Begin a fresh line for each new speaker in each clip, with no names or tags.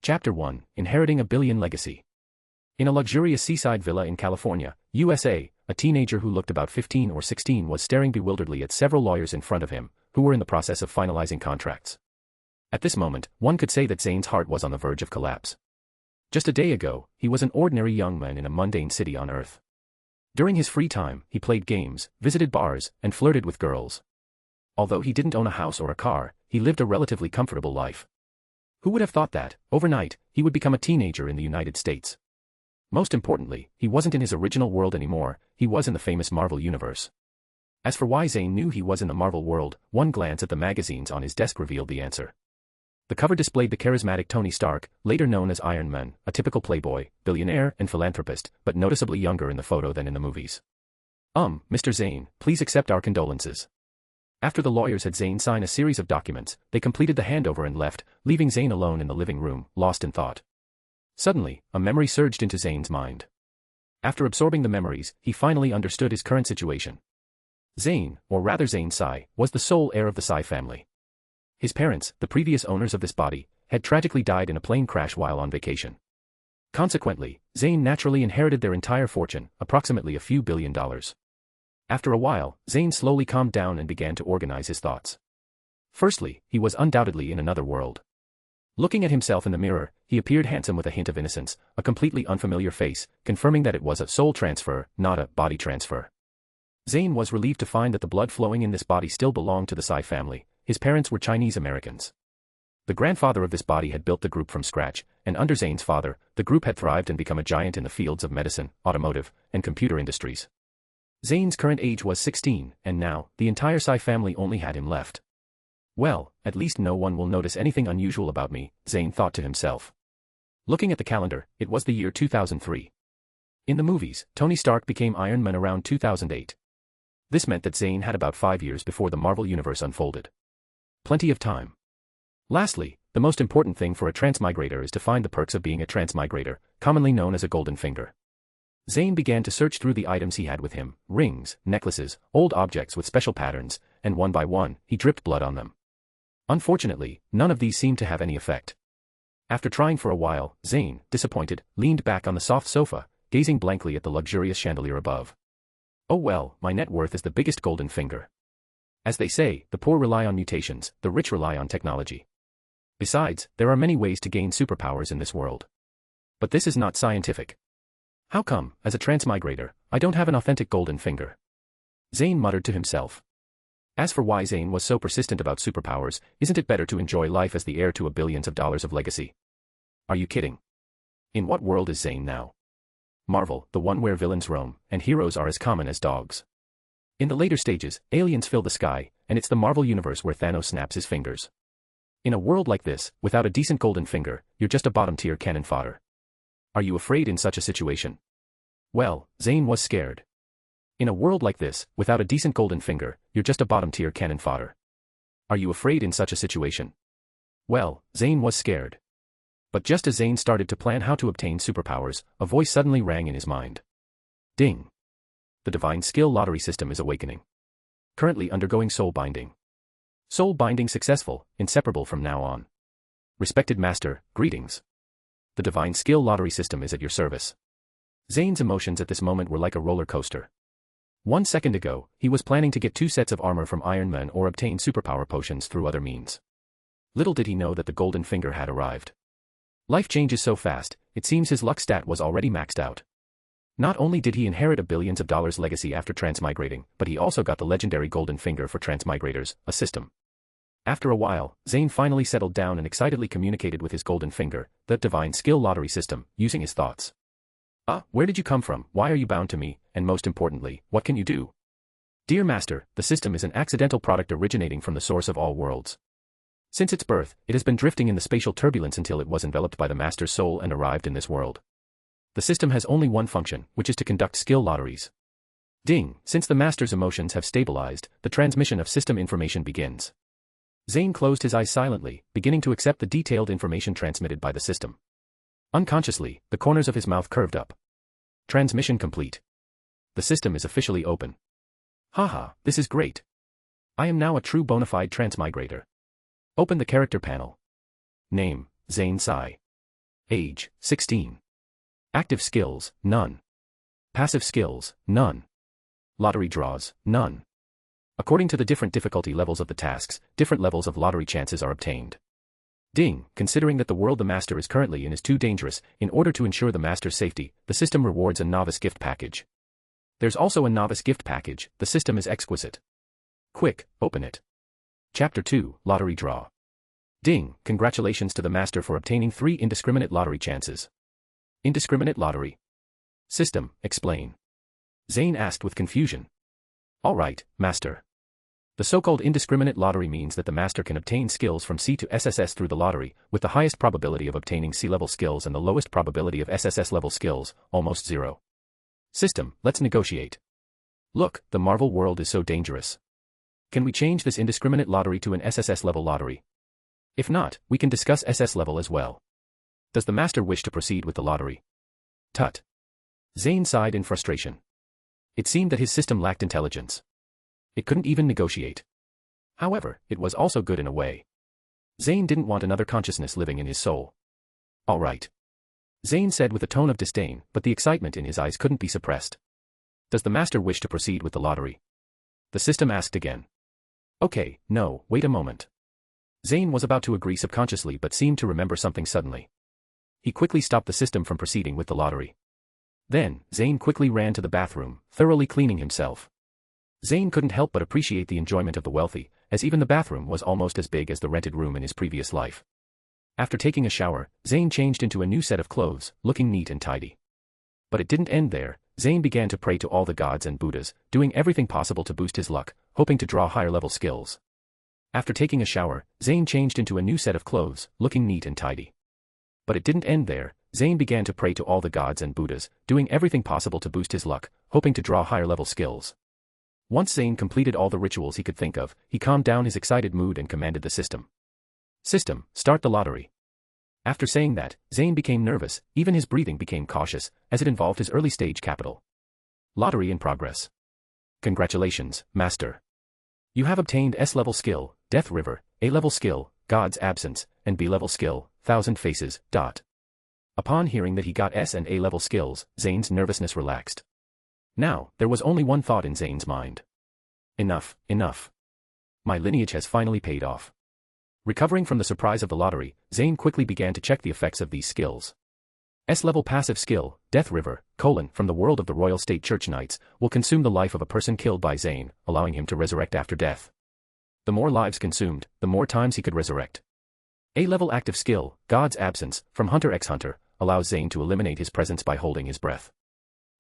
Chapter 1, Inheriting a Billion Legacy. In a luxurious seaside villa in California, USA, a teenager who looked about 15 or 16 was staring bewilderedly at several lawyers in front of him, who were in the process of finalizing contracts. At this moment, one could say that Zayn's heart was on the verge of collapse. Just a day ago, he was an ordinary young man in a mundane city on Earth. During his free time, he played games, visited bars, and flirted with girls. Although he didn't own a house or a car, he lived a relatively comfortable life. Who would have thought that, overnight, he would become a teenager in the United States? Most importantly, he wasn't in his original world anymore, he was in the famous Marvel universe. As for why Zayn knew he was in the Marvel world, one glance at the magazines on his desk revealed the answer. The cover displayed the charismatic Tony Stark, later known as Iron Man, a typical playboy, billionaire, and philanthropist, but noticeably younger in the photo than in the movies. Mr. Zayn, please accept our condolences. After the lawyers had Zayn sign a series of documents, they completed the handover and left, leaving Zayn alone in the living room, lost in thought. Suddenly, a memory surged into Zayn's mind. After absorbing the memories, he finally understood his current situation. Zayn, or rather Zayn Sai, was the sole heir of the Sai family. His parents, the previous owners of this body, had tragically died in a plane crash while on vacation. Consequently, Zayn naturally inherited their entire fortune, approximately a few $1 billion. After a while, Zayn slowly calmed down and began to organize his thoughts. Firstly, he was undoubtedly in another world. Looking at himself in the mirror, he appeared handsome with a hint of innocence, a completely unfamiliar face, confirming that it was a soul transfer, not a body transfer. Zayn was relieved to find that the blood flowing in this body still belonged to the Sai family. His parents were Chinese Americans. The grandfather of this body had built the group from scratch, and under Zayn's father, the group had thrived and become a giant in the fields of medicine, automotive, and computer industries. Zayn's current age was 16, and now, the entire Sai family only had him left. Well, at least no one will notice anything unusual about me, Zayn thought to himself. Looking at the calendar, it was the year 2003. In the movies, Tony Stark became Iron Man around 2008. This meant that Zayn had about 5 years before the Marvel Universe unfolded. Plenty of time. Lastly, the most important thing for a transmigrator is to find the perks of being a transmigrator, commonly known as a golden finger. Zayn began to search through the items he had with him, rings, necklaces, old objects with special patterns, and one by one, he dripped blood on them. Unfortunately, none of these seemed to have any effect. After trying for a while, Zayn, disappointed, leaned back on the soft sofa, gazing blankly at the luxurious chandelier above. Oh well, my net worth is the biggest golden finger. As they say, the poor rely on mutations, the rich rely on technology. Besides, there are many ways to gain superpowers in this world. But this is not scientific. How come, as a transmigrator, I don't have an authentic golden finger? Zayn muttered to himself. As for why Zayn was so persistent about superpowers, isn't it better to enjoy life as the heir to billions of dollars of legacy? Are you kidding? In what world is Zayn now? Marvel, the one where villains roam, and heroes are as common as dogs. In the later stages, aliens fill the sky, and it's the Marvel universe where Thanos snaps his fingers. In a world like this, without a decent golden finger, you're just a bottom-tier cannon fodder. Are you afraid in such a situation? Well, Zayn was scared. In a world like this, without a decent golden finger, you're just a bottom-tier cannon fodder. Are you afraid in such a situation? Well, Zayn was scared. But just as Zayn started to plan how to obtain superpowers, a voice suddenly rang in his mind. Ding. The divine skill lottery system is awakening. Currently undergoing soul binding. Soul binding successful, inseparable from now on. Respected master, greetings. The divine skill lottery system is at your service. Zayn's emotions at this moment were like a roller coaster. 1 second ago, he was planning to get 2 sets of armor from Iron Man or obtain superpower potions through other means. Little did he know that the golden finger had arrived. Life changes so fast, it seems his luck stat was already maxed out. Not only did he inherit a billions of dollars legacy after transmigrating, but he also got the legendary golden finger for transmigrators, a system. After a while, Zayn finally settled down and excitedly communicated with his golden finger, the divine skill lottery system, using his thoughts. Where did you come from, why are you bound to me, and most importantly, what can you do? Dear Master, the system is an accidental product originating from the source of all worlds. Since its birth, it has been drifting in the spatial turbulence until it was enveloped by the Master's soul and arrived in this world. The system has only one function, which is to conduct skill lotteries. Ding, since the Master's emotions have stabilized, the transmission of system information begins. Zayn closed his eyes silently, beginning to accept the detailed information transmitted by the system. Unconsciously, the corners of his mouth curved up. Transmission complete. The system is officially open. Haha, this is great. I am now a true bona fide transmigrator. Open the character panel. Name, Zayn Sai. Age, 16. Active skills, none. Passive skills, none. Lottery draws, none. According to the different difficulty levels of the tasks, different levels of lottery chances are obtained. Ding, considering that the world the master is currently in is too dangerous, in order to ensure the master's safety, the system rewards a novice gift package. There's also a novice gift package, the system is exquisite. Quick, open it. Chapter 2, Lottery Draw. Ding, congratulations to the master for obtaining 3 indiscriminate lottery chances. Indiscriminate lottery. System, explain. Zayn asked with confusion. All right, master. The so-called indiscriminate lottery means that the master can obtain skills from C to SSS through the lottery, with the highest probability of obtaining C-level skills and the lowest probability of SSS-level skills, almost 0. System, let's negotiate. Look, the Marvel world is so dangerous. Can we change this indiscriminate lottery to an SSS-level lottery? If not, we can discuss SS-level as well. Does the master wish to proceed with the lottery? Tut. Zayn sighed in frustration. It seemed that his system lacked intelligence. It couldn't even negotiate. However, it was also good in a way. Zayn didn't want another consciousness living in his soul. All right. Zayn said with a tone of disdain, but the excitement in his eyes couldn't be suppressed. Does the master wish to proceed with the lottery? The system asked again. Okay, no, wait a moment. Zayn was about to agree subconsciously but seemed to remember something suddenly. He quickly stopped the system from proceeding with the lottery. Then, Zayn quickly ran to the bathroom, thoroughly cleaning himself. Zayn couldn't help but appreciate the enjoyment of the wealthy, as even the bathroom was almost as big as the rented room in his previous life. After taking a shower, Zayn changed into a new set of clothes, looking neat and tidy. But it didn't end there. Zayn began to pray to all the gods and Buddhas, doing everything possible to boost his luck, hoping to draw higher-level skills. After taking a shower, Zayn changed into a new set of clothes, looking neat and tidy. But it didn't end there. Zayn began to pray to all the gods and Buddhas, doing everything possible to boost his luck, hoping to draw higher-level skills. Once Zayn completed all the rituals he could think of, he calmed down his excited mood and commanded the system. System, start the lottery. After saying that, Zayn became nervous, even his breathing became cautious, as it involved his early-stage capital. Lottery in progress. Congratulations, Master. You have obtained S-level skill, Death River, A-level skill, God's Absence, and B-level skill, Thousand Faces. Upon hearing that he got S and A-level skills, Zayn's nervousness relaxed. Now, there was only one thought in Zayn's mind. Enough, enough. My lineage has finally paid off. Recovering from the surprise of the lottery, Zayn quickly began to check the effects of these skills. S-level passive skill, Death River, from the world of the Royal State Church Knights, will consume the life of a person killed by Zayn, allowing him to resurrect after death. The more lives consumed, the more times he could resurrect. A-level active skill, God's Absence, from Hunter x Hunter, allows Zayn to eliminate his presence by holding his breath.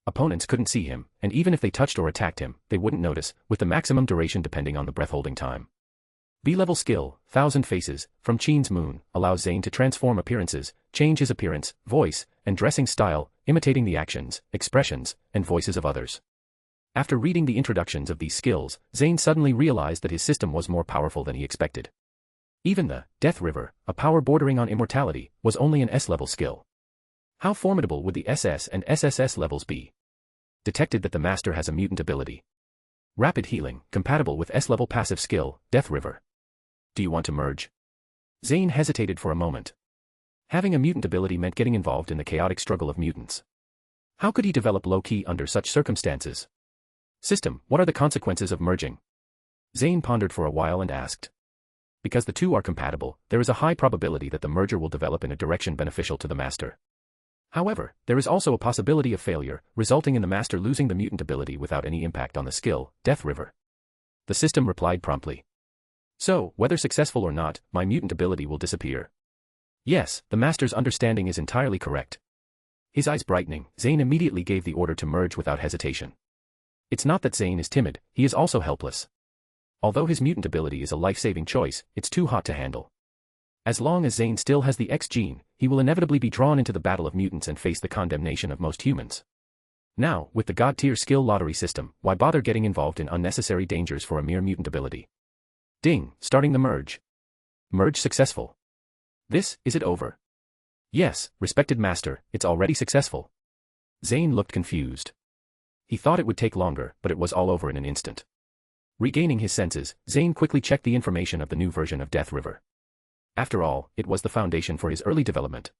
Opponents couldn't see him, and even if they touched or attacked him, they wouldn't notice, with the maximum duration depending on the breath-holding time. B-level skill, Thousand Faces, from Chin's Moon, allows Zayn to transform appearances, change his appearance, voice, and dressing style, imitating the actions, expressions, and voices of others. After reading the introductions of these skills, Zayn suddenly realized that his system was more powerful than he expected. Even the Death River, a power bordering on immortality, was only an S-level skill. How formidable would the SS and SSS levels be? Detected that the master has a mutant ability. Rapid healing, compatible with S-level passive skill, Death River. Do you want to merge? Zayn hesitated for a moment. Having a mutant ability meant getting involved in the chaotic struggle of mutants. How could he develop low-key under such circumstances? System, what are the consequences of merging? Zayn pondered for a while and asked. Because the two are compatible, there is a high probability that the merger will develop in a direction beneficial to the master. However, there is also a possibility of failure, resulting in the master losing the mutant ability without any impact on the skill, Death River. The system replied promptly. So, whether successful or not, my mutant ability will disappear. Yes, the master's understanding is entirely correct. His eyes brightening, Zayn immediately gave the order to merge without hesitation. It's not that Zayn is timid, he is also helpless. Although his mutant ability is a life-saving choice, it's too hot to handle. As long as Zayn still has the X gene, he will inevitably be drawn into the battle of mutants and face the condemnation of most humans. Now, with the God-tier skill lottery system, why bother getting involved in unnecessary dangers for a mere mutant ability? Ding, starting the merge. Merge successful. Is it over? Yes, respected master, it's already successful. Zayn looked confused. He thought it would take longer, but it was all over in an instant. Regaining his senses, Zayn quickly checked the information of the new version of Death River. After all, it was the foundation for his early development.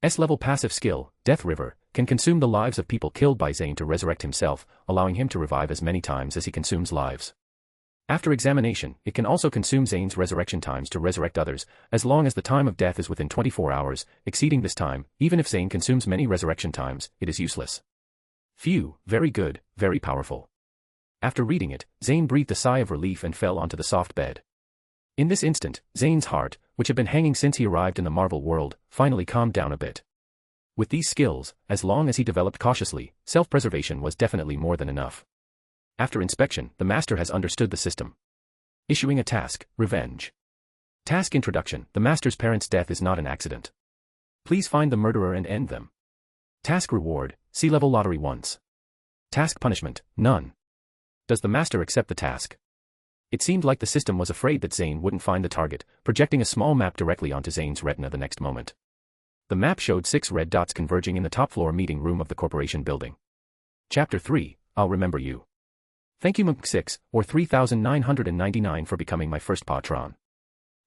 S-level passive skill, Death River, can consume the lives of people killed by Zayn to resurrect himself, allowing him to revive as many times as he consumes lives. After examination, it can also consume Zayn's resurrection times to resurrect others, as long as the time of death is within 24 hours, exceeding this time, even if Zayn consumes many resurrection times, it is useless. Phew, very good, very powerful. After reading it, Zayn breathed a sigh of relief and fell onto the soft bed. In this instant, Zayn's heart, which had been hanging since he arrived in the Marvel world, finally calmed down a bit. With these skills, as long as he developed cautiously, self-preservation was definitely more than enough. After inspection, the Master has understood the system. Issuing a task, Revenge. Task Introduction, the Master's parents' death is not an accident. Please find the murderer and end them. Task Reward, C-level lottery once. Task Punishment, none. Does the Master accept the task? It seemed like the system was afraid that Zayn wouldn't find the target, projecting a small map directly onto Zayn's retina the next moment. The map showed 6 red dots converging in the top floor meeting room of the corporation building. Chapter 3, I'll Remember You. Thank you MK6, or 3,999 for becoming my first patron.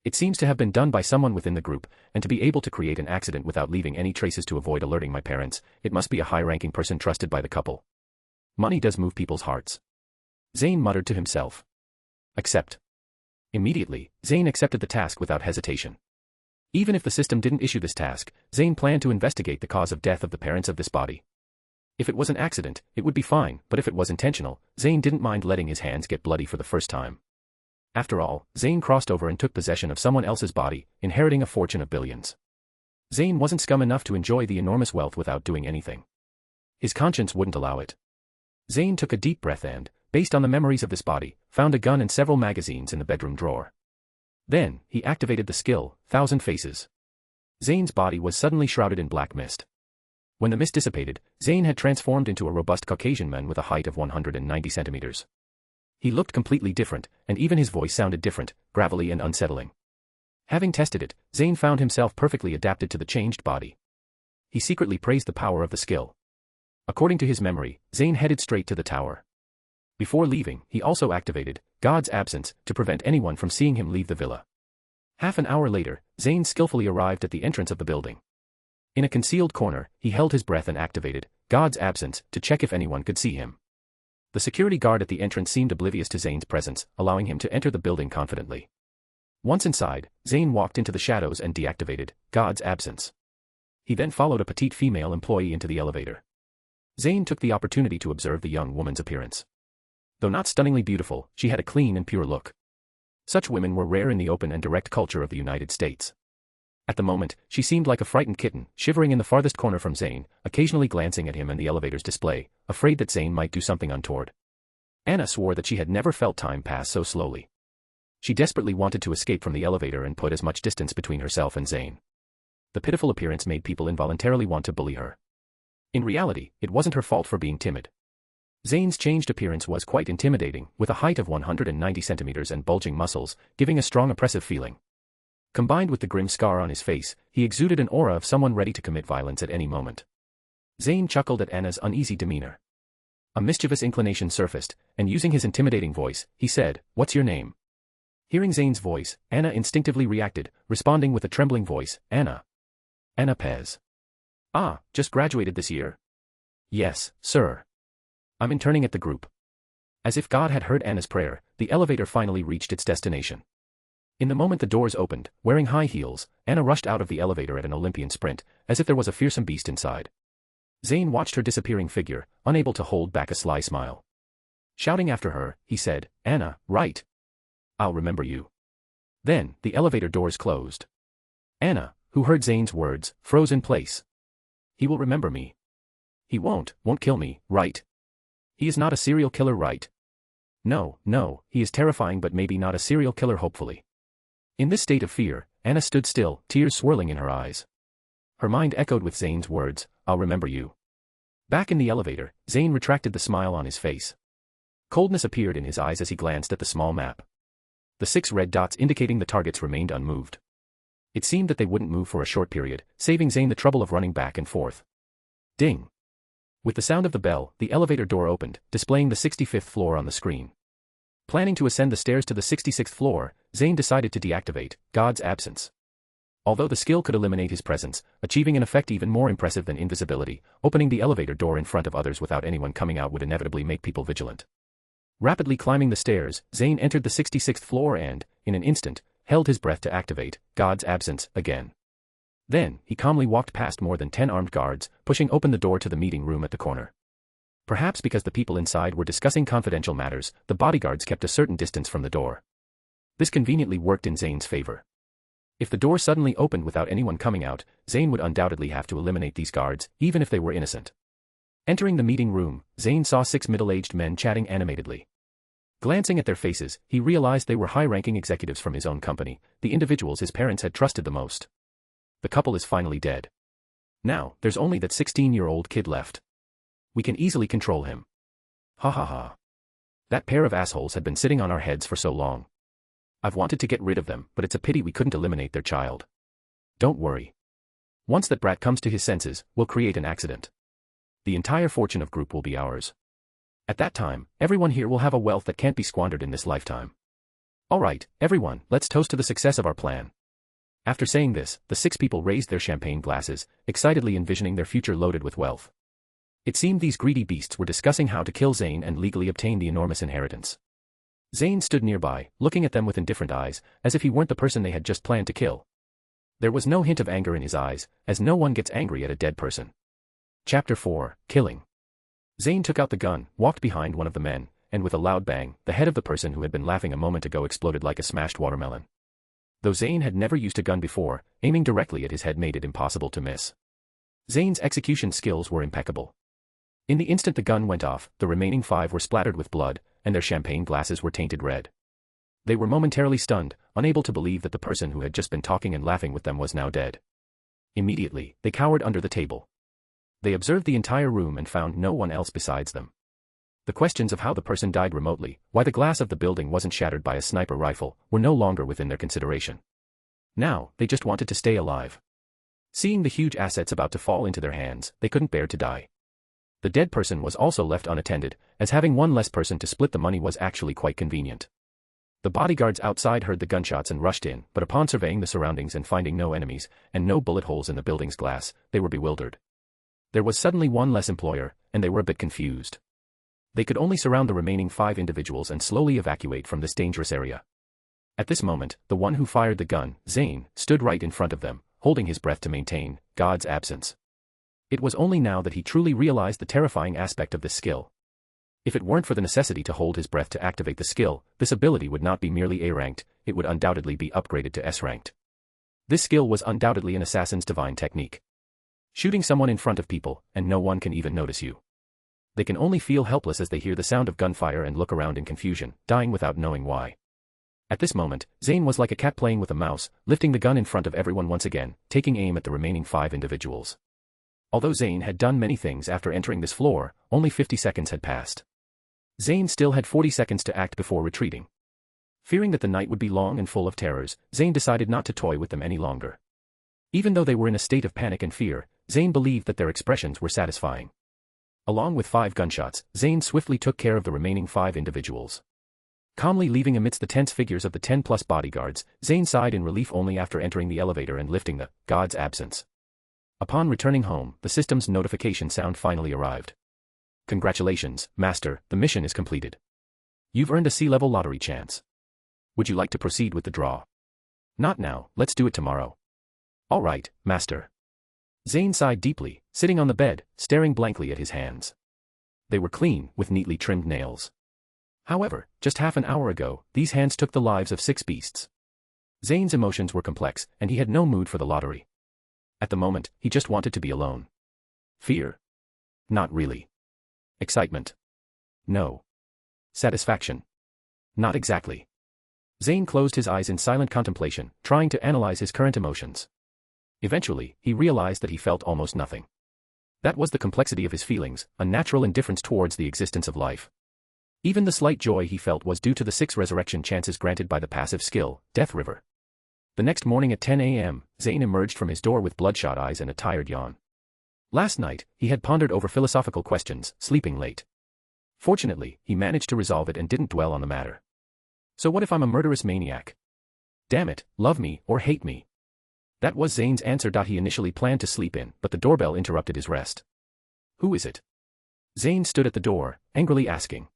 It seems to have been done by someone within the group, and to be able to create an accident without leaving any traces to avoid alerting my parents, it must be a high-ranking person trusted by the couple. Money does move people's hearts. Zayn muttered to himself. Accept. Immediately, Zayn accepted the task without hesitation. Even if the system didn't issue this task, Zayn planned to investigate the cause of death of the parents of this body. If it was an accident, it would be fine, but if it was intentional, Zayn didn't mind letting his hands get bloody for the first time. After all, Zayn crossed over and took possession of someone else's body, inheriting a fortune of billions. Zayn wasn't scum enough to enjoy the enormous wealth without doing anything. His conscience wouldn't allow it. Zayn took a deep breath and, based on the memories of this body, found a gun and several magazines in the bedroom drawer. Then, he activated the skill, Thousand Faces. Zayn's body was suddenly shrouded in black mist. When the mist dissipated, Zayn had transformed into a robust Caucasian man with a height of 190 centimeters. He looked completely different, and even his voice sounded different, gravelly and unsettling. Having tested it, Zayn found himself perfectly adapted to the changed body. He secretly praised the power of the skill. According to his memory, Zayn headed straight to the tower. Before leaving, he also activated God's Absence to prevent anyone from seeing him leave the villa. Half an hour later, Zayn skillfully arrived at the entrance of the building. In a concealed corner, he held his breath and activated God's Absence to check if anyone could see him. The security guard at the entrance seemed oblivious to Zayn's presence, allowing him to enter the building confidently. Once inside, Zayn walked into the shadows and deactivated God's Absence. He then followed a petite female employee into the elevator. Zayn took the opportunity to observe the young woman's appearance. Though not stunningly beautiful, she had a clean and pure look. Such women were rare in the open and direct culture of the United States. At the moment, she seemed like a frightened kitten, shivering in the farthest corner from Zayn, occasionally glancing at him and the elevator's display, afraid that Zayn might do something untoward. Anna swore that she had never felt time pass so slowly. She desperately wanted to escape from the elevator and put as much distance between herself and Zayn. The pitiful appearance made people involuntarily want to bully her. In reality, it wasn't her fault for being timid. Zayn's changed appearance was quite intimidating, with a height of 190 centimeters and bulging muscles, giving a strong oppressive feeling. Combined with the grim scar on his face, he exuded an aura of someone ready to commit violence at any moment. Zayn chuckled at Anna's uneasy demeanor. A mischievous inclination surfaced, and using his intimidating voice, he said, "What's your name?" Hearing Zayn's voice, Anna instinctively reacted, responding with a trembling voice, "Anna. Anna Pez." "Ah, just graduated this year?" "Yes, sir. I'm interning at the group." As if God had heard Anna's prayer, the elevator finally reached its destination. In the moment the doors opened, wearing high heels, Anna rushed out of the elevator at an Olympian sprint, as if there was a fearsome beast inside. Zayn watched her disappearing figure, unable to hold back a sly smile. Shouting after her, he said, "Anna, right. I'll remember you." Then, the elevator doors closed. Anna, who heard Zayn's words, froze in place. "He will remember me. He won't kill me, right? He is not a serial killer, right? No, he is terrifying but maybe not a serial killer, hopefully." In this state of fear, Anna stood still, tears swirling in her eyes. Her mind echoed with Zayn's words, "I'll remember you." Back in the elevator, Zayn retracted the smile on his face. Coldness appeared in his eyes as he glanced at the small map. The 6 red dots indicating the targets remained unmoved. It seemed that they wouldn't move for a short period, saving Zayn the trouble of running back and forth. Ding! With the sound of the bell, the elevator door opened, displaying the 65th floor on the screen. Planning to ascend the stairs to the 66th floor, Zayn decided to deactivate God's Absence. Although the skill could eliminate his presence, achieving an effect even more impressive than invisibility, opening the elevator door in front of others without anyone coming out would inevitably make people vigilant. Rapidly climbing the stairs, Zayn entered the 66th floor and, in an instant, held his breath to activate God's absence again. Then, he calmly walked past more than 10 armed guards, pushing open the door to the meeting room at the corner. Perhaps because the people inside were discussing confidential matters, the bodyguards kept a certain distance from the door. This conveniently worked in Zayn's favor. If the door suddenly opened without anyone coming out, Zayn would undoubtedly have to eliminate these guards, even if they were innocent. Entering the meeting room, Zayn saw 6 middle-aged men chatting animatedly. Glancing at their faces, he realized they were high-ranking executives from his own company, the individuals his parents had trusted the most. The couple is finally dead. Now, there's only that 16-year-old kid left. We can easily control him. Ha ha ha. That pair of assholes had been sitting on our heads for so long. I've wanted to get rid of them, but it's a pity we couldn't eliminate their child. Don't worry. Once that brat comes to his senses, we'll create an accident. The entire fortune of group will be ours. At that time, everyone here will have a wealth that can't be squandered in this lifetime. All right, everyone, let's toast to the success of our plan. After saying this, the 6 people raised their champagne glasses, excitedly envisioning their future loaded with wealth. It seemed these greedy beasts were discussing how to kill Zayn and legally obtain the enormous inheritance. Zayn stood nearby, looking at them with indifferent eyes, as if he weren't the person they had just planned to kill. There was no hint of anger in his eyes, as no one gets angry at a dead person. Chapter 4, Killing. Zayn took out the gun, walked behind one of the men, and with a loud bang, the head of the person who had been laughing a moment ago exploded like a smashed watermelon. Though Zayn had never used a gun before, aiming directly at his head made it impossible to miss. Zayn's execution skills were impeccable. In the instant the gun went off, the remaining 5 were splattered with blood, and their champagne glasses were tainted red. They were momentarily stunned, unable to believe that the person who had just been talking and laughing with them was now dead. Immediately, they cowered under the table. They observed the entire room and found no one else besides them. The questions of how the person died remotely, why the glass of the building wasn't shattered by a sniper rifle, were no longer within their consideration. Now, they just wanted to stay alive. Seeing the huge assets about to fall into their hands, they couldn't bear to die. The dead person was also left unattended, as having one less person to split the money was actually quite convenient. The bodyguards outside heard the gunshots and rushed in, but upon surveying the surroundings and finding no enemies, and no bullet holes in the building's glass, they were bewildered. There was suddenly one less employer, and they were a bit confused. They could only surround the remaining 5 individuals and slowly evacuate from this dangerous area. At this moment, the one who fired the gun, Zayn, stood right in front of them, holding his breath to maintain God's absence. It was only now that he truly realized the terrifying aspect of this skill. If it weren't for the necessity to hold his breath to activate the skill, this ability would not be merely A-ranked, it would undoubtedly be upgraded to S-ranked. This skill was undoubtedly an assassin's divine technique. Shooting someone in front of people, and no one can even notice you. They can only feel helpless as they hear the sound of gunfire and look around in confusion, dying without knowing why. At this moment, Zayn was like a cat playing with a mouse, lifting the gun in front of everyone once again, taking aim at the remaining 5 individuals. Although Zayn had done many things after entering this floor, only 50 seconds had passed. Zayn still had 40 seconds to act before retreating. Fearing that the night would be long and full of terrors, Zayn decided not to toy with them any longer. Even though they were in a state of panic and fear, Zayn believed that their expressions were satisfying. Along with 5 gunshots, Zayn swiftly took care of the remaining 5 individuals. Calmly leaving amidst the tense figures of the 10+ bodyguards, Zayn sighed in relief only after entering the elevator and lifting the God's absence. Upon returning home, the system's notification sound finally arrived. Congratulations, Master, the mission is completed. You've earned a sea-level lottery chance. Would you like to proceed with the draw? Not now, let's do it tomorrow. All right, Master. Zayn sighed deeply, sitting on the bed, staring blankly at his hands. They were clean, with neatly trimmed nails. However, just half an hour ago, these hands took the lives of 6 beasts. Zayn's emotions were complex, and he had no mood for the lottery. At the moment, he just wanted to be alone. Fear? Not really. Excitement? No. Satisfaction? Not exactly. Zayn closed his eyes in silent contemplation, trying to analyze his current emotions. Eventually, he realized that he felt almost nothing. That was the complexity of his feelings, a natural indifference towards the existence of life. Even the slight joy he felt was due to the 6 resurrection chances granted by the passive skill, Death River. The next morning at 10 a.m., Zayn emerged from his door with bloodshot eyes and a tired yawn. Last night, he had pondered over philosophical questions, sleeping late. Fortunately, he managed to resolve it and didn't dwell on the matter. So what if I'm a murderous maniac? Damn it, love me or hate me. That was Zayn's answer. He initially planned to sleep in, but the doorbell interrupted his rest. Who is it? Zayn stood at the door, angrily asking.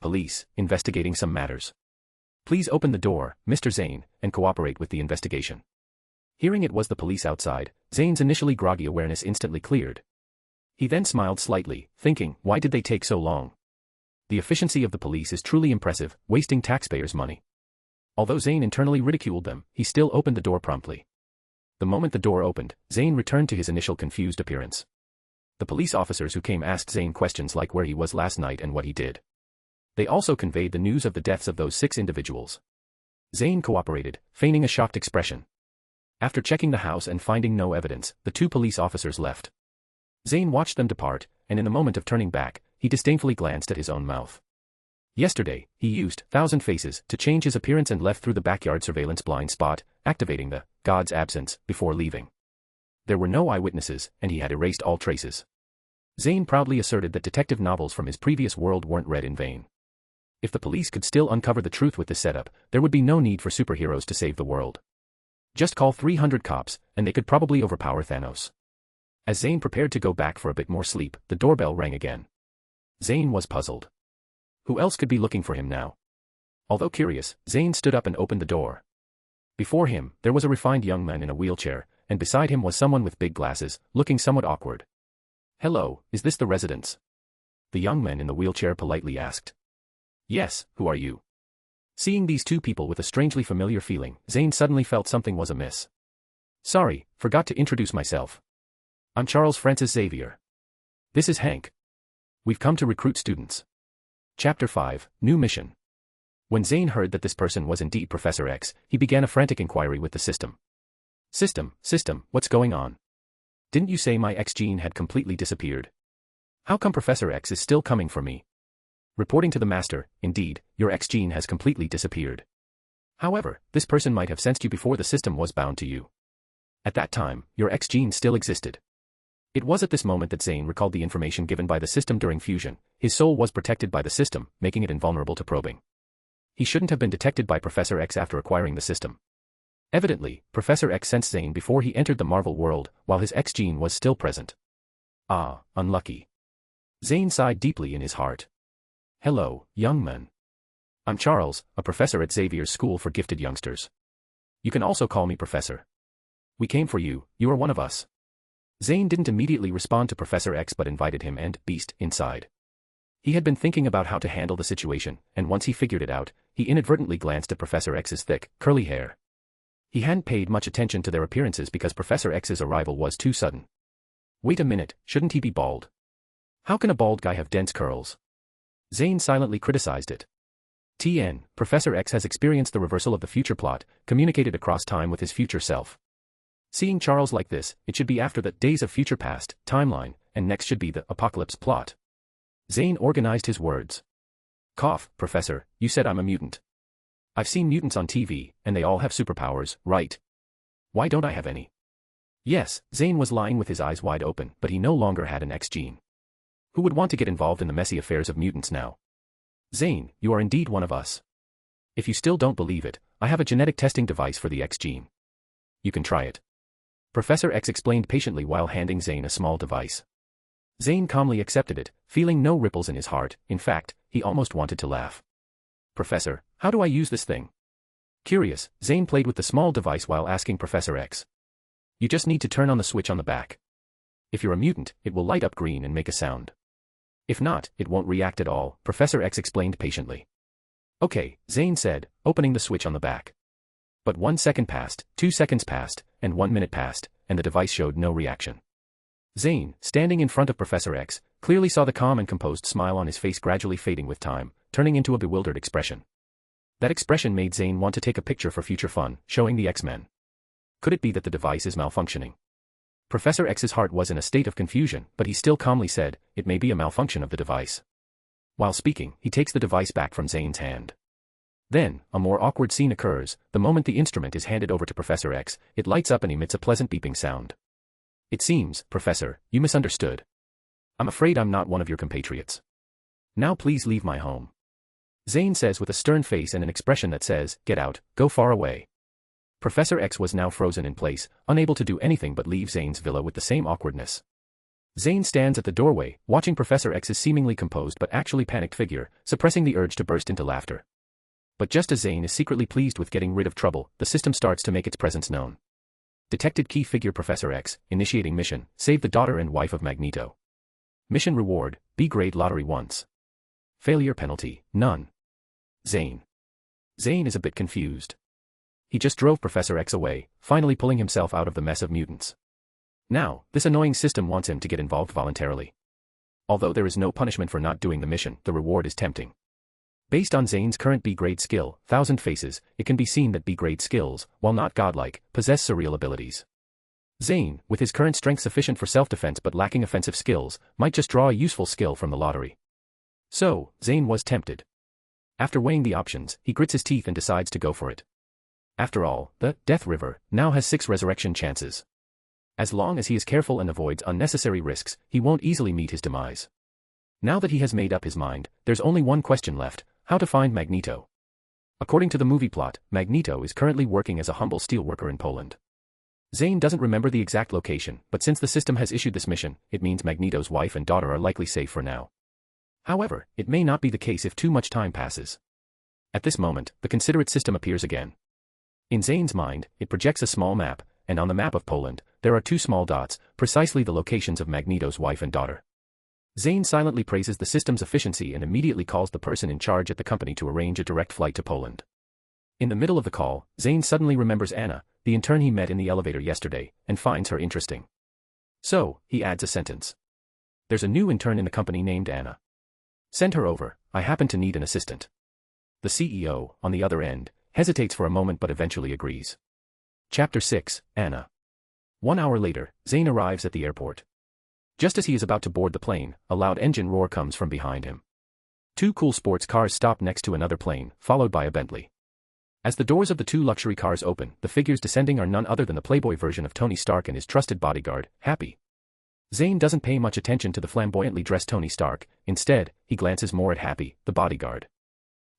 Police, investigating some matters. Please open the door, Mr. Zayn, and cooperate with the investigation. Hearing it was the police outside, Zayn's initially groggy awareness instantly cleared. He then smiled slightly, thinking, why did they take so long? The efficiency of the police is truly impressive, wasting taxpayers' money. Although Zayn internally ridiculed them, he still opened the door promptly. The moment the door opened, Zayn returned to his initial confused appearance. The police officers who came asked Zayn questions like where he was last night and what he did. They also conveyed the news of the deaths of those 6 individuals. Zayn cooperated, feigning a shocked expression. After checking the house and finding no evidence, the 2 police officers left. Zayn watched them depart, and in the moment of turning back, he disdainfully glanced at his own mouth. Yesterday, he used 1,000 faces to change his appearance and left through the backyard surveillance blind spot, activating the God's absence before leaving. There were no eyewitnesses, and he had erased all traces. Zayn proudly asserted that detective novels from his previous world weren't read in vain. If the police could still uncover the truth with this setup, there would be no need for superheroes to save the world. Just call 300 cops, and they could probably overpower Thanos. As Zayn prepared to go back for a bit more sleep, the doorbell rang again. Zayn was puzzled. Who else could be looking for him now? Although curious, Zayn stood up and opened the door. Before him, there was a refined young man in a wheelchair, and beside him was someone with big glasses, looking somewhat awkward. Hello, is this the residence? The young man in the wheelchair politely asked. Yes, who are you? Seeing these 2 people with a strangely familiar feeling, Zayn suddenly felt something was amiss. Sorry, forgot to introduce myself. I'm Charles Francis Xavier. This is Hank. We've come to recruit students. Chapter 5, New Mission. When Zayn heard that this person was indeed Professor X, he began a frantic inquiry with the system. System, what's going on? Didn't you say my X gene had completely disappeared? How come Professor X is still coming for me? Reporting to the master, indeed, your X gene has completely disappeared. However, this person might have sensed you before the system was bound to you. At that time, your X gene still existed. It was at this moment that Zayn recalled the information given by the system during fusion. His soul was protected by the system, making it invulnerable to probing. He shouldn't have been detected by Professor X after acquiring the system. Evidently, Professor X sensed Zayn before he entered the Marvel world, while his X gene was still present. Ah, unlucky. Zayn sighed deeply in his heart. Hello, young man. I'm Charles, a professor at Xavier's School for Gifted Youngsters. You can also call me Professor. We came for you, you are one of us. Zayn didn't immediately respond to Professor X but invited him and Beast inside. He had been thinking about how to handle the situation, and once he figured it out, he inadvertently glanced at Professor X's thick, curly hair. He hadn't paid much attention to their appearances because Professor X's arrival was too sudden. Wait a minute, shouldn't he be bald? How can a bald guy have dense curls? Zayn silently criticized it. Professor X has experienced the reversal of the future plot, communicated across time with his future self. Seeing Charles like this, it should be after the Days of Future Past timeline, and next should be the Apocalypse plot. Zayn organized his words. Cough, Professor, you said I'm a mutant. I've seen mutants on TV, and they all have superpowers, right? Why don't I have any? Yes, Zayn was lying with his eyes wide open, but he no longer had an X gene. Who would want to get involved in the messy affairs of mutants now? Zayn, you are indeed one of us. If you still don't believe it, I have a genetic testing device for the X gene. You can try it. Professor X explained patiently while handing Zayn a small device. Zayn calmly accepted it, feeling no ripples in his heart. In fact, he almost wanted to laugh. Professor, how do I use this thing? Curious, Zayn played with the small device while asking Professor X. You just need to turn on the switch on the back. If you're a mutant, it will light up green and make a sound. If not, it won't react at all, Professor X explained patiently. Okay, Zayn said, opening the switch on the back. But 1 second passed, 2 seconds passed, and 1 minute passed, and the device showed no reaction. Zayn, standing in front of Professor X, clearly saw the calm and composed smile on his face gradually fading with time, turning into a bewildered expression. That expression made Zayn want to take a picture for future fun, showing the X-Men. Could it be that the device is malfunctioning? Professor X's heart was in a state of confusion, but he still calmly said, it may be a malfunction of the device. While speaking, he takes the device back from Zayn's hand. Then, a more awkward scene occurs. The moment the instrument is handed over to Professor X, it lights up and emits a pleasant beeping sound. It seems, Professor, you misunderstood. I'm afraid I'm not one of your compatriots. Now please leave my home. Zayn says with a stern face and an expression that says, get out, go far away. Professor X was now frozen in place, unable to do anything but leave Zayn's villa with the same awkwardness. Zayn stands at the doorway, watching Professor X's seemingly composed but actually panicked figure, suppressing the urge to burst into laughter. But just as Zayn is secretly pleased with getting rid of trouble, the system starts to make its presence known. Detected key figure Professor X, initiating mission, save the daughter and wife of Magneto. Mission reward, B-grade lottery once. Failure penalty, none. Zayn. Zayn is a bit confused. He just drove Professor X away, finally pulling himself out of the mess of mutants. Now, this annoying system wants him to get involved voluntarily. Although there is no punishment for not doing the mission, the reward is tempting. Based on Zayn's current B-grade skill, Thousand Faces, it can be seen that B-grade skills, while not godlike, possess surreal abilities. Zayn, with his current strength sufficient for self-defense but lacking offensive skills, might just draw a useful skill from the lottery. So, Zayn was tempted. After weighing the options, he grits his teeth and decides to go for it. After all, the Death River now has 6 resurrection chances. As long as he is careful and avoids unnecessary risks, he won't easily meet his demise. Now that he has made up his mind, there's only one question left: how to find Magneto. According to the movie plot, Magneto is currently working as a humble steelworker in Poland. Zayn doesn't remember the exact location, but since the system has issued this mission, it means Magneto's wife and daughter are likely safe for now. However, it may not be the case if too much time passes. At this moment, the considerate system appears again. In Zayn's mind, it projects a small map, and on the map of Poland, there are 2 small dots, precisely the locations of Magneto's wife and daughter. Zayn silently praises the system's efficiency and immediately calls the person in charge at the company to arrange a direct flight to Poland. In the middle of the call, Zayn suddenly remembers Anna, the intern he met in the elevator yesterday, and finds her interesting. So, he adds a sentence. There's a new intern in the company named Anna. Send her over, I happen to need an assistant. The CEO, on the other end, hesitates for a moment but eventually agrees. Chapter 6, Anna. 1 hour later, Zayn arrives at the airport. Just as he is about to board the plane, a loud engine roar comes from behind him. 2 cool sports cars stop next to another plane, followed by a Bentley. As the doors of the 2 luxury cars open, the figures descending are none other than the playboy version of Tony Stark and his trusted bodyguard, Happy. Zayn doesn't pay much attention to the flamboyantly dressed Tony Stark, instead, he glances more at Happy, the bodyguard.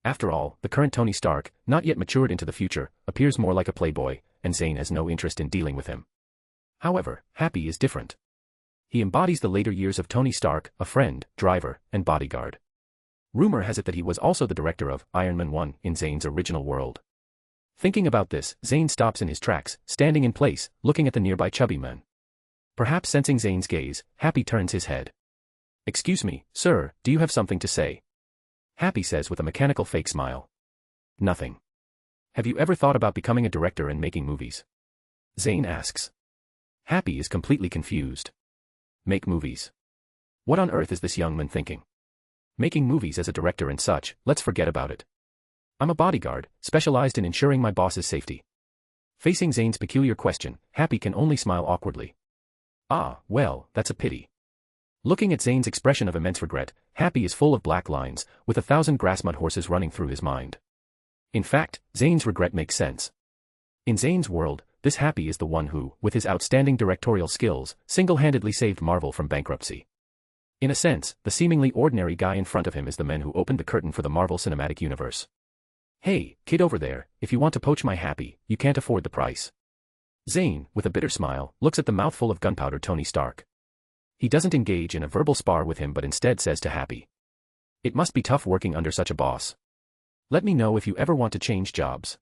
After all, the current Tony Stark, not yet matured into the future, appears more like a playboy, and Zayn has no interest in dealing with him. However, Happy is different. He embodies the later years of Tony Stark, a friend, driver, and bodyguard. Rumor has it that he was also the director of Iron Man 1 in Zayn's original world. Thinking about this, Zayn stops in his tracks, standing in place, looking at the nearby chubby man. Perhaps sensing Zayn's gaze, Happy turns his head. Excuse me, sir, do you have something to say? Happy says with a mechanical fake smile. Nothing. Have you ever thought about becoming a director and making movies? Zayn asks. Happy is completely confused. Make movies? What on earth is this young man thinking? Making movies as a director and such, let's forget about it. I'm a bodyguard, specialized in ensuring my boss's safety. Facing Zayn's peculiar question, Happy can only smile awkwardly. Ah, well, that's a pity. Looking at Zayn's expression of immense regret, Happy is full of black lines, with 1,000 grassmud horses running through his mind. In fact, Zayn's regret makes sense. In Zayn's world, this Happy is the one who, with his outstanding directorial skills, single-handedly saved Marvel from bankruptcy. In a sense, the seemingly ordinary guy in front of him is the man who opened the curtain for the Marvel Cinematic Universe. Hey, kid over there, if you want to poach my Happy, you can't afford the price. Zayn, with a bitter smile, looks at the mouthful of gunpowder Tony Stark. He doesn't engage in a verbal spar with him but instead says to Happy. It must be tough working under such a boss. Let me know if you ever want to change jobs.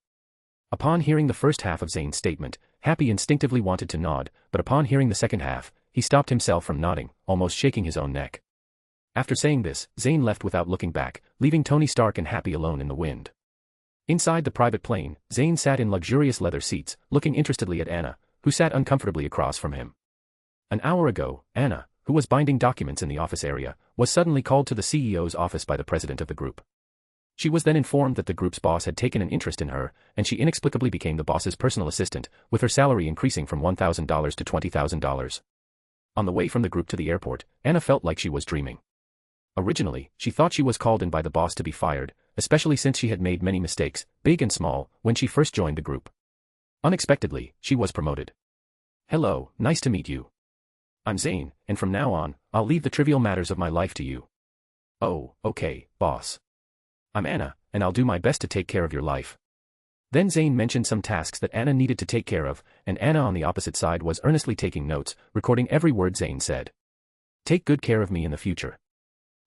Upon hearing the first half of Zayn's statement, Happy instinctively wanted to nod, but upon hearing the second half, he stopped himself from nodding, almost shaking his own neck. After saying this, Zayn left without looking back, leaving Tony Stark and Happy alone in the wind. Inside the private plane, Zayn sat in luxurious leather seats, looking interestedly at Anna, who sat uncomfortably across from him. An hour ago, Anna, who was binding documents in the office area, was suddenly called to the CEO's office by the president of the group. She was then informed that the group's boss had taken an interest in her, and she inexplicably became the boss's personal assistant, with her salary increasing from $1,000 to $20,000. On the way from the group to the airport, Anna felt like she was dreaming. Originally, she thought she was called in by the boss to be fired, especially since she had made many mistakes, big and small, when she first joined the group. Unexpectedly, she was promoted. Hello, nice to meet you. I'm Zayn, and from now on, I'll leave the trivial matters of my life to you. Oh, okay, boss. I'm Anna, and I'll do my best to take care of your life. Then Zayn mentioned some tasks that Anna needed to take care of, and Anna on the opposite side was earnestly taking notes, recording every word Zayn said. Take good care of me in the future.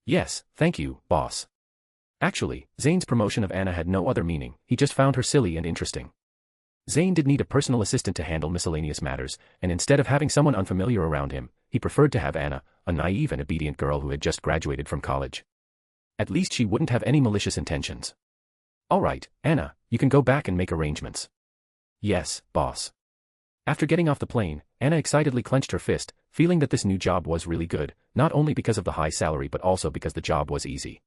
Yes, thank you, boss. Actually, Zayn's promotion of Anna had no other meaning, he just found her silly and interesting. Zayn did need a personal assistant to handle miscellaneous matters, and instead of having someone unfamiliar around him, he preferred to have Anna, a naive and obedient girl who had just graduated from college. At least she wouldn't have any malicious intentions. All right, Anna, you can go back and make arrangements. Yes, boss. After getting off the plane, Anna excitedly clenched her fist, feeling that this new job was really good, not only because of the high salary but also because the job was easy.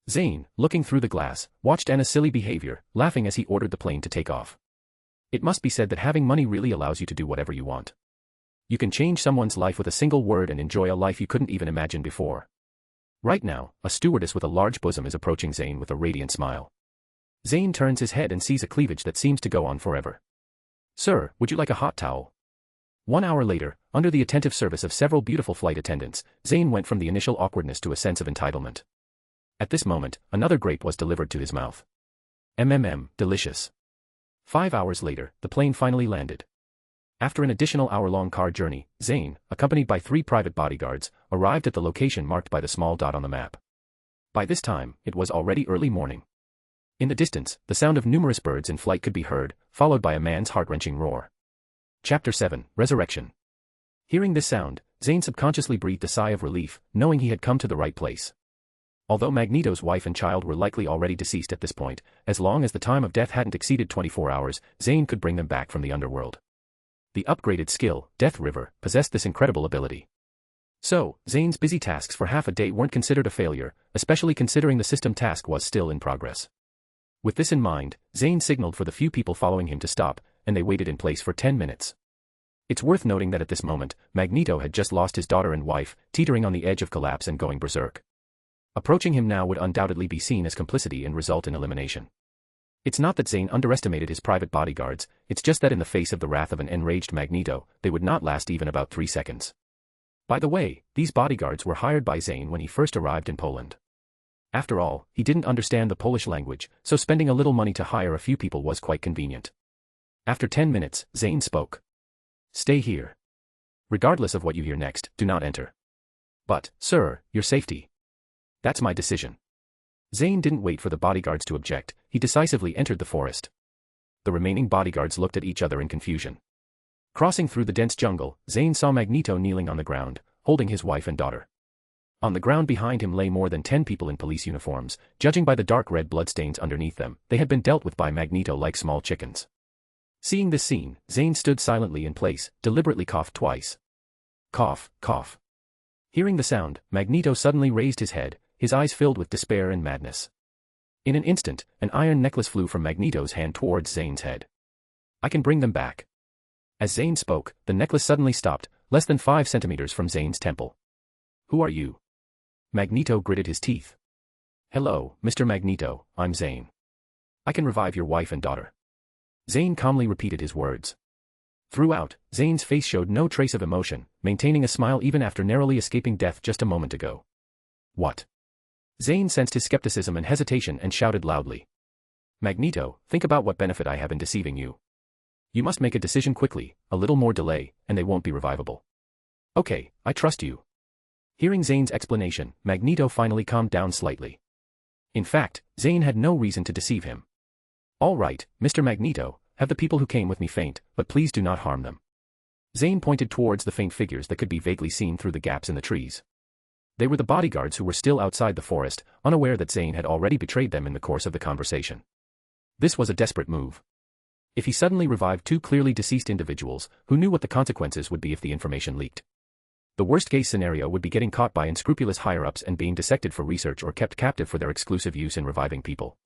Zayn, looking through the glass, watched Anna's silly behavior, laughing as he ordered the plane to take off. It must be said that having money really allows you to do whatever you want. You can change someone's life with a single word and enjoy a life you couldn't even imagine before. Right now, a stewardess with a large bosom is approaching Zayn with a radiant smile. Zayn turns his head and sees a cleavage that seems to go on forever. Sir, would you like a hot towel? 1 hour later, under the attentive service of several beautiful flight attendants, Zayn went from the initial awkwardness to a sense of entitlement. At this moment, another grape was delivered to his mouth. Delicious. 5 hours later, the plane finally landed. After an additional hour-long car journey, Zayn, accompanied by 3 private bodyguards, arrived at the location marked by the small dot on the map. By this time, it was already early morning. In the distance, the sound of numerous birds in flight could be heard, followed by a man's heart-wrenching roar. Chapter 7, Resurrection. Hearing this sound, Zayn subconsciously breathed a sigh of relief, knowing he had come to the right place. Although Magneto's wife and child were likely already deceased at this point, as long as the time of death hadn't exceeded 24 hours, Zayn could bring them back from the underworld. The upgraded skill, Death River, possessed this incredible ability. So, Zayn's busy tasks for half a day weren't considered a failure, especially considering the system task was still in progress. With this in mind, Zayn signaled for the few people following him to stop, and they waited in place for 10 minutes. It's worth noting that at this moment, Magneto had just lost his daughter and wife, teetering on the edge of collapse and going berserk. Approaching him now would undoubtedly be seen as complicity and result in elimination. It's not that Zayn underestimated his private bodyguards, it's just that in the face of the wrath of an enraged Magneto, they would not last even about 3 seconds. By the way, these bodyguards were hired by Zayn when he first arrived in Poland. After all, he didn't understand the Polish language, so spending a little money to hire a few people was quite convenient. After 10 minutes, Zayn spoke. Stay here. Regardless of what you hear next, do not enter. But, sir, your safety. That's my decision. Zayn didn't wait for the bodyguards to object, he decisively entered the forest. The remaining bodyguards looked at each other in confusion. Crossing through the dense jungle, Zayn saw Magneto kneeling on the ground, holding his wife and daughter. On the ground behind him lay more than 10 people in police uniforms, judging by the dark red bloodstains underneath them, they had been dealt with by Magneto like small chickens. Seeing this scene, Zayn stood silently in place, deliberately coughed twice. Cough, cough. Hearing the sound, Magneto suddenly raised his head, his eyes filled with despair and madness. In an instant, an iron necklace flew from Magneto's hand towards Zayn's head. I can bring them back. As Zayn spoke, the necklace suddenly stopped, less than 5 centimeters from Zayn's temple. Who are you? Magneto gritted his teeth. Hello, Mr. Magneto, I'm Zayn. I can revive your wife and daughter. Zayn calmly repeated his words. Throughout, Zayn's face showed no trace of emotion, maintaining a smile even after narrowly escaping death just a moment ago. What? Zayn sensed his skepticism and hesitation and shouted loudly. Magneto, think about what benefit I have in deceiving you. You must make a decision quickly, a little more delay, and they won't be revivable. Okay, I trust you. Hearing Zayn's explanation, Magneto finally calmed down slightly. In fact, Zayn had no reason to deceive him. All right, Mr. Magneto, have the people who came with me faint, but please do not harm them. Zayn pointed towards the faint figures that could be vaguely seen through the gaps in the trees. They were the bodyguards who were still outside the forest, unaware that Zayn had already betrayed them in the course of the conversation. This was a desperate move. If he suddenly revived 2 clearly deceased individuals, who knew what the consequences would be if the information leaked? The worst-case scenario would be getting caught by unscrupulous higher-ups and being dissected for research or kept captive for their exclusive use in reviving people.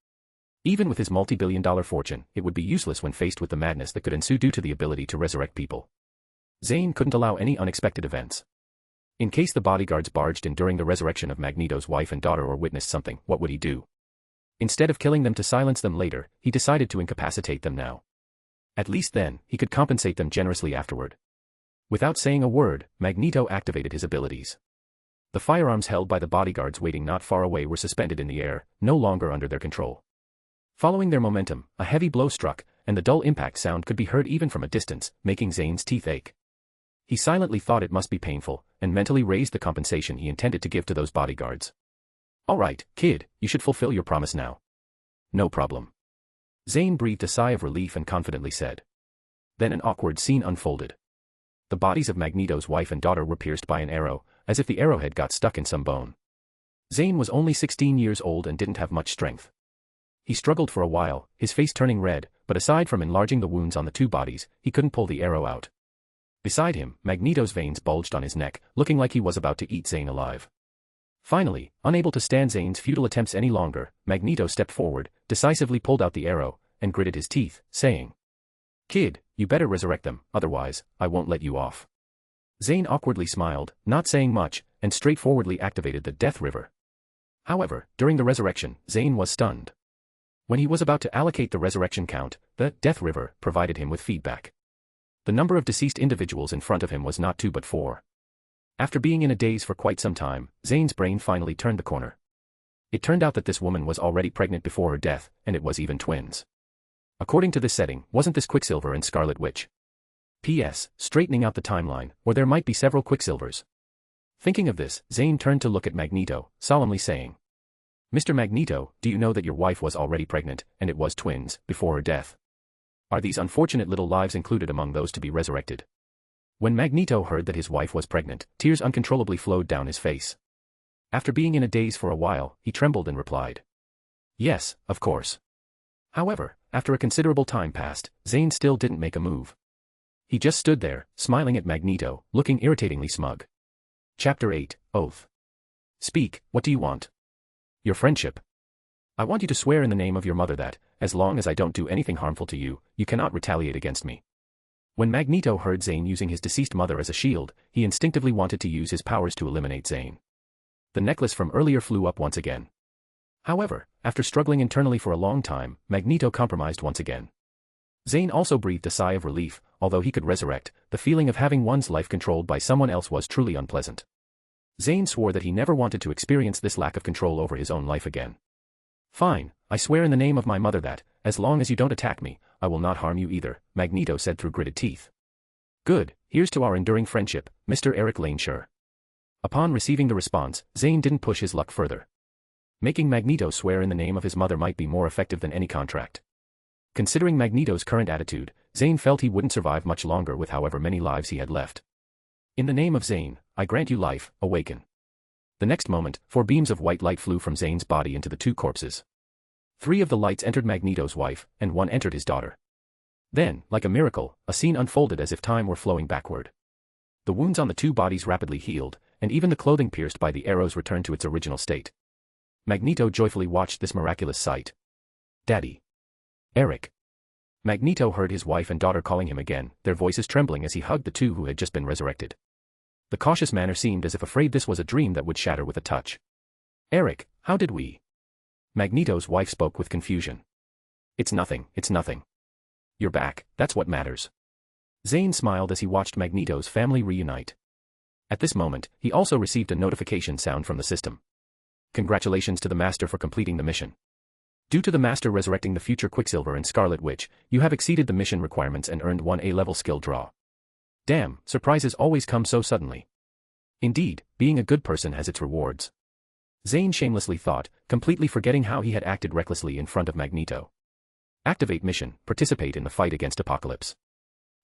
Even with his multi-billion-dollar fortune, it would be useless when faced with the madness that could ensue due to the ability to resurrect people. Zayn couldn't allow any unexpected events. In case the bodyguards barged in during the resurrection of Magneto's wife and daughter or witnessed something, what would he do? Instead of killing them to silence them later, he decided to incapacitate them now. At least then, he could compensate them generously afterward. Without saying a word, Magneto activated his abilities. The firearms held by the bodyguards waiting not far away were suspended in the air, no longer under their control. Following their momentum, a heavy blow struck, and the dull impact sound could be heard even from a distance, making Zayn's teeth ache. He silently thought it must be painful, and mentally raised the compensation he intended to give to those bodyguards. "All right, kid, you should fulfill your promise now." "No problem." Zayn breathed a sigh of relief and confidently said. Then an awkward scene unfolded. The bodies of Magneto's wife and daughter were pierced by an arrow, as if the arrowhead got stuck in some bone. Zayn was only 16 years old and didn't have much strength. He struggled for a while, his face turning red, but aside from enlarging the wounds on the two bodies, he couldn't pull the arrow out. Beside him, Magneto's veins bulged on his neck, looking like he was about to eat Zayn alive. Finally, unable to stand Zayn's futile attempts any longer, Magneto stepped forward, decisively pulled out the arrow, and gritted his teeth, saying, "Kid, you better resurrect them, otherwise, I won't let you off." Zayn awkwardly smiled, not saying much, and straightforwardly activated the Death River. However, during the resurrection, Zayn was stunned. When he was about to allocate the resurrection count, the Death River provided him with feedback. The number of deceased individuals in front of him was not 2 but 4. After being in a daze for quite some time, Zayn's brain finally turned the corner. It turned out that this woman was already pregnant before her death, and it was even twins. According to this setting, wasn't this Quicksilver and Scarlet Witch? P.S. Straightening out the timeline, or there might be several Quicksilvers. Thinking of this, Zayn turned to look at Magneto, solemnly saying, "Mr. Magneto, do you know that your wife was already pregnant, and it was twins, before her death? Are these unfortunate little lives included among those to be resurrected?" When Magneto heard that his wife was pregnant, tears uncontrollably flowed down his face. After being in a daze for a while, he trembled and replied, "Yes, of course." However, after a considerable time passed, Zayn still didn't make a move. He just stood there, smiling at Magneto, looking irritatingly smug. Chapter 8, Oath. "Speak, what do you want?" "Your friendship. I want you to swear in the name of your mother that, as long as I don't do anything harmful to you, you cannot retaliate against me." When Magneto heard Zayn using his deceased mother as a shield, he instinctively wanted to use his powers to eliminate Zayn. The necklace from earlier flew up once again. However, after struggling internally for a long time, Magneto compromised once again. Zayn also breathed a sigh of relief. Although he could resurrect, the feeling of having one's life controlled by someone else was truly unpleasant. Zayn swore that he never wanted to experience this lack of control over his own life again. "Fine, I swear in the name of my mother that, as long as you don't attack me, I will not harm you either," Magneto said through gritted teeth. "Good, here's to our enduring friendship, Mr. Eric Laneshire." Upon receiving the response, Zayn didn't push his luck further. Making Magneto swear in the name of his mother might be more effective than any contract. Considering Magneto's current attitude, Zayn felt he wouldn't survive much longer with however many lives he had left. "In the name of Zayn, I grant you life, awaken." The next moment, 4 beams of white light flew from Zayn's body into the 2 corpses. 3 of the lights entered Magneto's wife, and 1 entered his daughter. Then, like a miracle, a scene unfolded as if time were flowing backward. The wounds on the 2 bodies rapidly healed, and even the clothing pierced by the arrows returned to its original state. Magneto joyfully watched this miraculous sight. "Daddy. Eric." Magneto heard his wife and daughter calling him again, their voices trembling as he hugged the 2 who had just been resurrected. The cautious manner seemed as if afraid this was a dream that would shatter with a touch. "Eric, how did we?" Magneto's wife spoke with confusion. It's nothing. You're back, that's what matters." Zayn smiled as he watched Magneto's family reunite. At this moment, he also received a notification sound from the system. "Congratulations to the Master for completing the mission. Due to the Master resurrecting the future Quicksilver and Scarlet Witch, you have exceeded the mission requirements and earned 1 A-level skill draw." Damn, surprises always come so suddenly. Indeed, being a good person has its rewards. Zayn shamelessly thought, completely forgetting how he had acted recklessly in front of Magneto. Activate mission, participate in the fight against Apocalypse.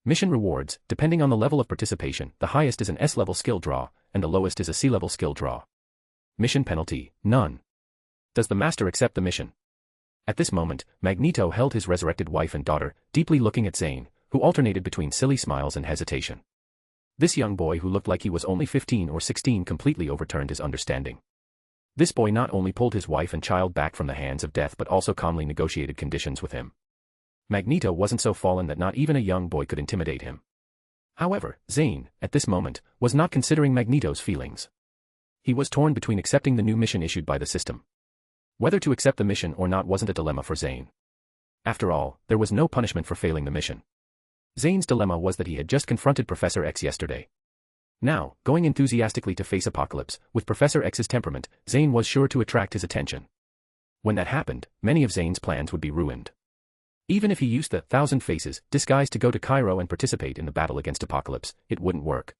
Mission rewards, depending on the level of participation, the highest is an S-level skill draw, and the lowest is a C-level skill draw. Mission penalty, none. Does the Master accept the mission? At this moment, Magneto held his resurrected wife and daughter, deeply looking at Zayn, who alternated between silly smiles and hesitation. This young boy who looked like he was only 15 or 16 completely overturned his understanding. This boy not only pulled his wife and child back from the hands of death but also calmly negotiated conditions with him. Magneto wasn't so fallen that not even a young boy could intimidate him. However, Zayn, at this moment, was not considering Magneto's feelings. He was torn between accepting the new mission issued by the system. Whether to accept the mission or not wasn't a dilemma for Zayn. After all, there was no punishment for failing the mission. Zayn's dilemma was that he had just confronted Professor X yesterday. Now, going enthusiastically to face Apocalypse, with Professor X's temperament, Zayn was sure to attract his attention. When that happened, many of Zayn's plans would be ruined. Even if he used the 1,000 Faces disguise to go to Cairo and participate in the battle against Apocalypse, it wouldn't work.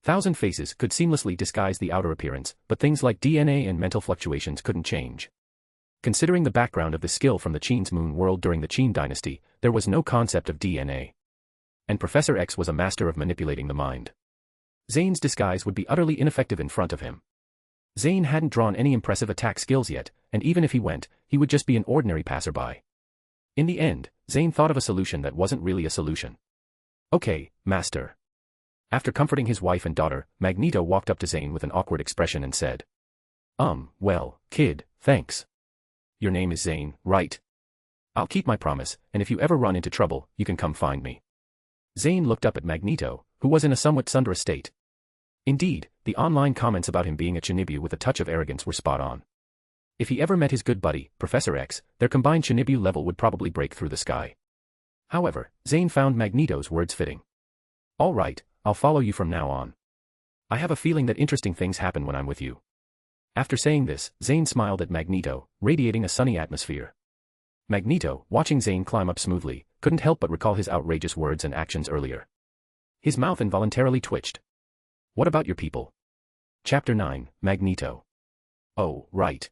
1,000 Faces could seamlessly disguise the outer appearance, but things like DNA and mental fluctuations couldn't change. Considering the background of the skill from the Qin's moon world during the Qin dynasty, there was no concept of DNA. And Professor X was a master of manipulating the mind. Zayn's disguise would be utterly ineffective in front of him. Zayn hadn't drawn any impressive attack skills yet, and even if he went, he would just be an ordinary passerby. In the end, Zayn thought of a solution that wasn't really a solution. Okay, master. After comforting his wife and daughter, Magneto walked up to Zayn with an awkward expression and said, Well, kid, thanks. Your name is Zayn, right? I'll keep my promise, and if you ever run into trouble, you can come find me. Zayn looked up at Magneto, who was in a somewhat sundress state. Indeed, the online comments about him being a Chinibu with a touch of arrogance were spot on. If he ever met his good buddy, Professor X, their combined Chinibu level would probably break through the sky. However, Zayn found Magneto's words fitting. All right, I'll follow you from now on. I have a feeling that interesting things happen when I'm with you. After saying this, Zayn smiled at Magneto, radiating a sunny atmosphere. Magneto, watching Zayn climb up smoothly, couldn't help but recall his outrageous words and actions earlier. His mouth involuntarily twitched. What about your people? Chapter 9, Magneto. Oh, right.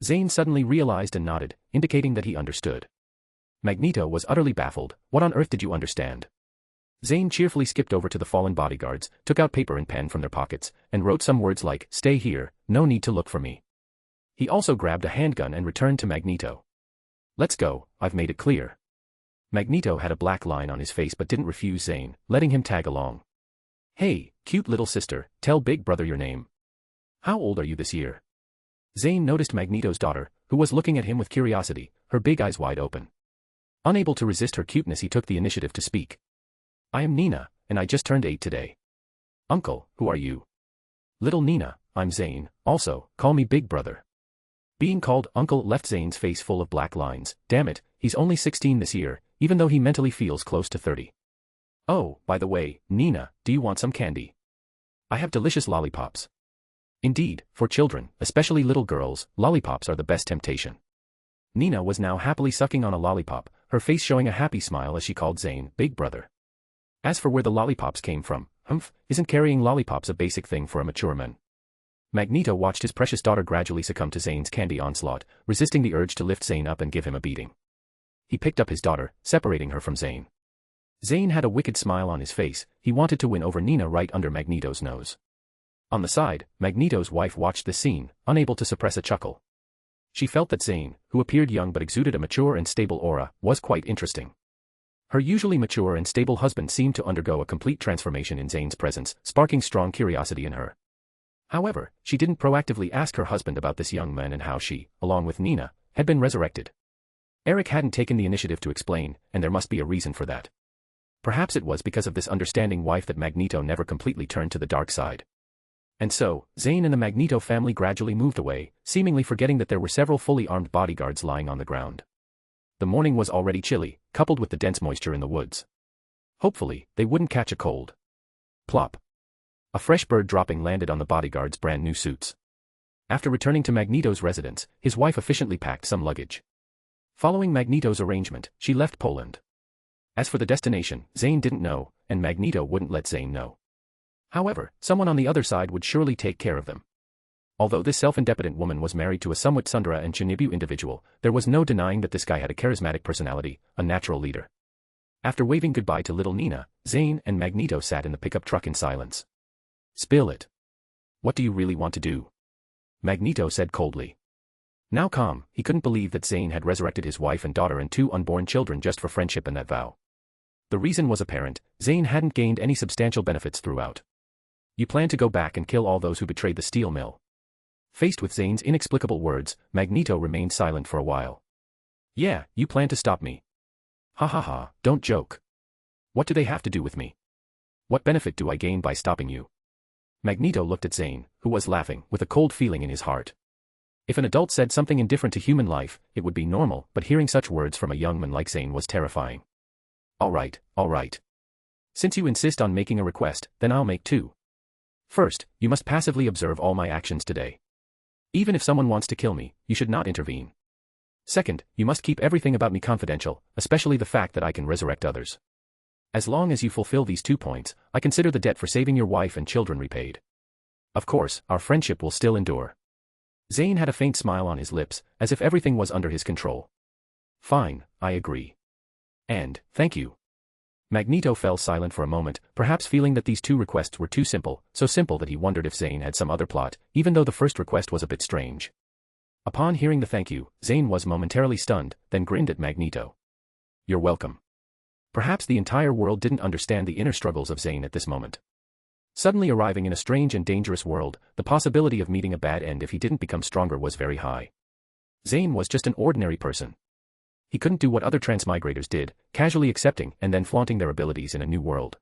Zayn suddenly realized and nodded, indicating that he understood. Magneto was utterly baffled. What on earth did you understand? Zayn cheerfully skipped over to the fallen bodyguards, took out paper and pen from their pockets, and wrote some words like, "Stay here, no need to look for me." He also grabbed a handgun and returned to Magneto. Let's go, I've made it clear. Magneto had a black line on his face but didn't refuse Zayn, letting him tag along. Hey, cute little sister, tell big brother your name. How old are you this year? Zayn noticed Magneto's daughter, who was looking at him with curiosity, her big eyes wide open. Unable to resist her cuteness, he took the initiative to speak. I am Nina, and I just turned 8 today. Uncle, who are you? Little Nina, I'm Zayn, also, call me big brother. Being called uncle left Zayn's face full of black lines. Damn it, he's only 16 this year, even though he mentally feels close to 30. Oh, by the way, Nina, do you want some candy? I have delicious lollipops. Indeed, for children, especially little girls, lollipops are the best temptation. Nina was now happily sucking on a lollipop, her face showing a happy smile as she called Zayn big brother. As for where the lollipops came from, isn't carrying lollipops a basic thing for a mature man? Magneto watched his precious daughter gradually succumb to Zayn's candy onslaught, resisting the urge to lift Zayn up and give him a beating. He picked up his daughter, separating her from Zayn. Zayn had a wicked smile on his face. He wanted to win over Nina right under Magneto's nose. On the side, Magneto's wife watched this scene, unable to suppress a chuckle. She felt that Zayn, who appeared young but exuded a mature and stable aura, was quite interesting. Her usually mature and stable husband seemed to undergo a complete transformation in Zayn's presence, sparking strong curiosity in her. However, she didn't proactively ask her husband about this young man and how she, along with Nina, had been resurrected. Eric hadn't taken the initiative to explain, and there must be a reason for that. Perhaps it was because of this understanding wife that Magneto never completely turned to the dark side. And so, Zayn and the Magneto family gradually moved away, seemingly forgetting that there were several fully armed bodyguards lying on the ground. The morning was already chilly, coupled with the dense moisture in the woods. Hopefully, they wouldn't catch a cold. Plop. A fresh bird dropping landed on the bodyguards' brand new suits. After returning to Magneto's residence, his wife efficiently packed some luggage. Following Magneto's arrangement, she left Poland. As for the destination, Zayn didn't know, and Magneto wouldn't let Zayn know. However, someone on the other side would surely take care of them. Although this self-independent woman was married to a somewhat Sundra and Chinibu individual, there was no denying that this guy had a charismatic personality, a natural leader. After waving goodbye to little Nina, Zayn and Magneto sat in the pickup truck in silence. Spill it. What do you really want to do? Magneto said coldly. Now calm, he couldn't believe that Zayn had resurrected his wife and daughter and 2 unborn children just for friendship and that vow. The reason was apparent, Zayn hadn't gained any substantial benefits throughout. You plan to go back and kill all those who betrayed the steel mill. Faced with Zayn's inexplicable words, Magneto remained silent for a while. Yeah, you plan to stop me. Ha ha ha, don't joke. What do they have to do with me? What benefit do I gain by stopping you? Magneto looked at Zayn, who was laughing, with a cold feeling in his heart. If an adult said something indifferent to human life, it would be normal, but hearing such words from a young man like Zayn was terrifying. All right. Since you insist on making a request, then I'll make 2. First, you must passively observe all my actions today. Even if someone wants to kill me, you should not intervene. Second, you must keep everything about me confidential, especially the fact that I can resurrect others. As long as you fulfill these 2 points, I consider the debt for saving your wife and children repaid. Of course, our friendship will still endure. Zayn had a faint smile on his lips, as if everything was under his control. Fine, I agree. And, thank you. Magneto fell silent for a moment, perhaps feeling that these 2 requests were too simple, so simple that he wondered if Zayn had some other plot, even though the first request was a bit strange. Upon hearing the thank you, Zayn was momentarily stunned, then grinned at Magneto. You're welcome. Perhaps the entire world didn't understand the inner struggles of Zayn at this moment. Suddenly arriving in a strange and dangerous world, the possibility of meeting a bad end if he didn't become stronger was very high. Zayn was just an ordinary person. He couldn't do what other transmigrators did, casually accepting and then flaunting their abilities in a new world.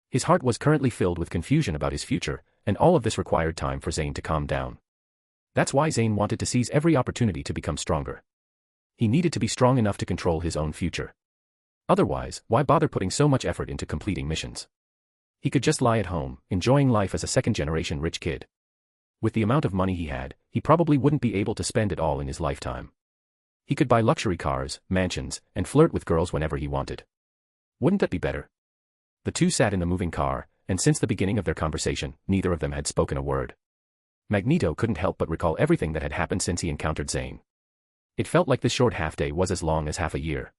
His heart was currently filled with confusion about his future, and all of this required time for Zayn to calm down. That's why Zayn wanted to seize every opportunity to become stronger. He needed to be strong enough to control his own future. Otherwise, why bother putting so much effort into completing missions? He could just lie at home, enjoying life as a second-generation rich kid. With the amount of money he had, he probably wouldn't be able to spend it all in his lifetime. He could buy luxury cars, mansions, and flirt with girls whenever he wanted. Wouldn't that be better? The 2 sat in the moving car, and since the beginning of their conversation, neither of them had spoken a word. Magneto couldn't help but recall everything that had happened since he encountered Zayn. It felt like this short half-day was as long as half a year.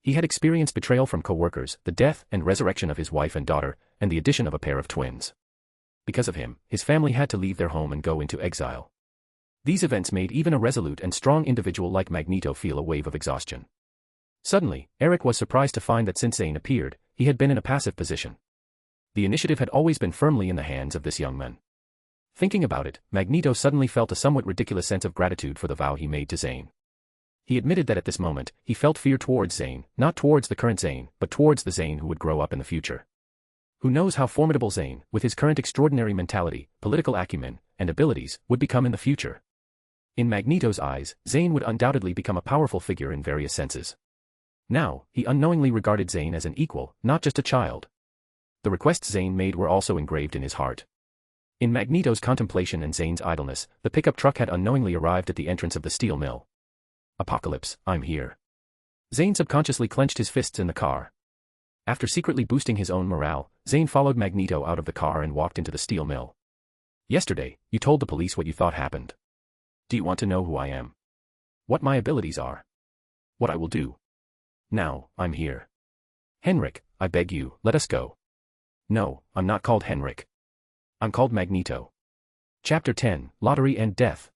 He had experienced betrayal from co-workers, the death and resurrection of his wife and daughter, and the addition of a pair of twins. Because of him, his family had to leave their home and go into exile. These events made even a resolute and strong individual like Magneto feel a wave of exhaustion. Suddenly, Eric was surprised to find that since Zayn appeared, he had been in a passive position. The initiative had always been firmly in the hands of this young man. Thinking about it, Magneto suddenly felt a somewhat ridiculous sense of gratitude for the vow he made to Zayn. He admitted that at this moment, he felt fear towards Zayn, not towards the current Zayn, but towards the Zayn who would grow up in the future. Who knows how formidable Zayn, with his current extraordinary mentality, political acumen, and abilities, would become in the future. In Magneto's eyes, Zayn would undoubtedly become a powerful figure in various senses. Now, he unknowingly regarded Zayn as an equal, not just a child. The requests Zayn made were also engraved in his heart. In Magneto's contemplation and Zayn's idleness, the pickup truck had unknowingly arrived at the entrance of the steel mill. Apocalypse, I'm here. Zayn subconsciously clenched his fists in the car. After secretly boosting his own morale, Zayn followed Magneto out of the car and walked into the steel mill. Yesterday, you told the police what you thought happened. Do you want to know who I am? What my abilities are? What I will do? Now, I'm here. Henrik, I beg you, let us go. No, I'm not called Henrik. I'm called Magneto. Chapter 10, Lottery and Death.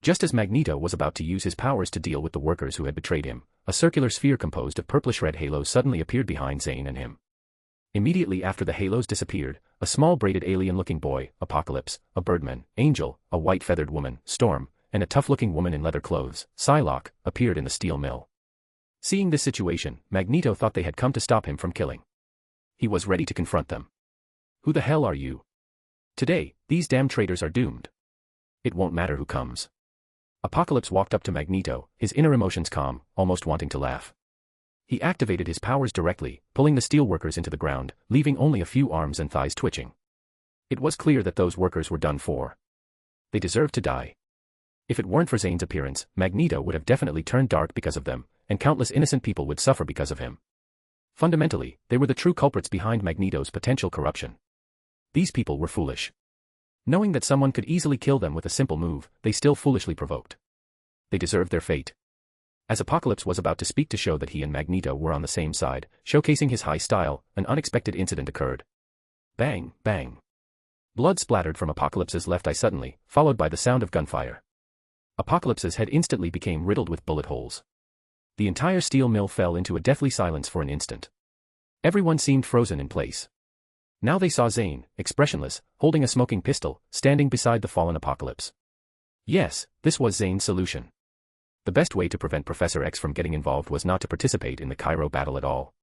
Just as Magneto was about to use his powers to deal with the workers who had betrayed him, a circular sphere composed of purplish-red halos suddenly appeared behind Zayn and him. Immediately after the halos disappeared, a small braided alien-looking boy, Apocalypse, a birdman, Angel, a white-feathered woman, Storm, and a tough-looking woman in leather clothes, Psylocke, appeared in the steel mill. Seeing this situation, Magneto thought they had come to stop him from killing. He was ready to confront them. Who the hell are you? Today, these damn traitors are doomed. It won't matter who comes. Apocalypse walked up to Magneto, his inner emotions calm, almost wanting to laugh. He activated his powers directly, pulling the steelworkers into the ground, leaving only a few arms and thighs twitching. It was clear that those workers were done for. They deserved to die. If it weren't for Zayn's appearance, Magneto would have definitely turned dark because of them, and countless innocent people would suffer because of him. Fundamentally, they were the true culprits behind Magneto's potential corruption. These people were foolish. Knowing that someone could easily kill them with a simple move, they still foolishly provoked. They deserved their fate. As Apocalypse was about to speak to show that he and Magneto were on the same side, showcasing his high style, an unexpected incident occurred. Bang, bang. Blood splattered from Apocalypse's left eye suddenly, followed by the sound of gunfire. Apocalypse's head instantly became riddled with bullet holes. The entire steel mill fell into a deathly silence for an instant. Everyone seemed frozen in place. Now they saw Zayn, expressionless, holding a smoking pistol, standing beside the fallen Apocalypse. Yes, this was Zayn's solution. The best way to prevent Professor X from getting involved was not to participate in the Cairo battle at all.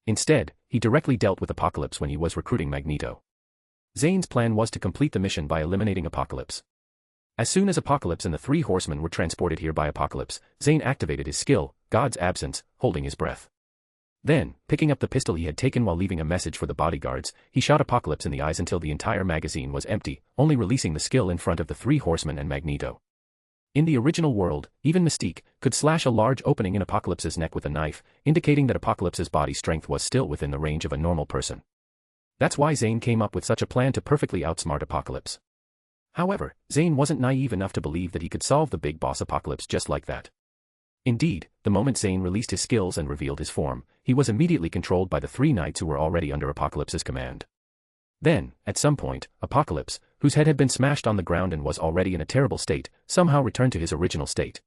Instead, he directly dealt with Apocalypse when he was recruiting Magneto. Zayn's plan was to complete the mission by eliminating Apocalypse. As soon as Apocalypse and the three horsemen were transported here by Apocalypse, Zayn activated his skill, God's Absence, holding his breath. Then, picking up the pistol he had taken while leaving a message for the bodyguards, he shot Apocalypse in the eyes until the entire magazine was empty, only releasing the skill in front of the three horsemen and Magneto. In the original world, even Mystique could slash a large opening in Apocalypse's neck with a knife, indicating that Apocalypse's body strength was still within the range of a normal person. That's why Zayn came up with such a plan to perfectly outsmart Apocalypse. However, Zayn wasn't naive enough to believe that he could solve the big boss Apocalypse just like that. Indeed, the moment Zayn released his skills and revealed his form, he was immediately controlled by the three knights who were already under Apocalypse's command. Then, at some point, Apocalypse, whose head had been smashed on the ground and was already in a terrible state, somehow returned to his original state.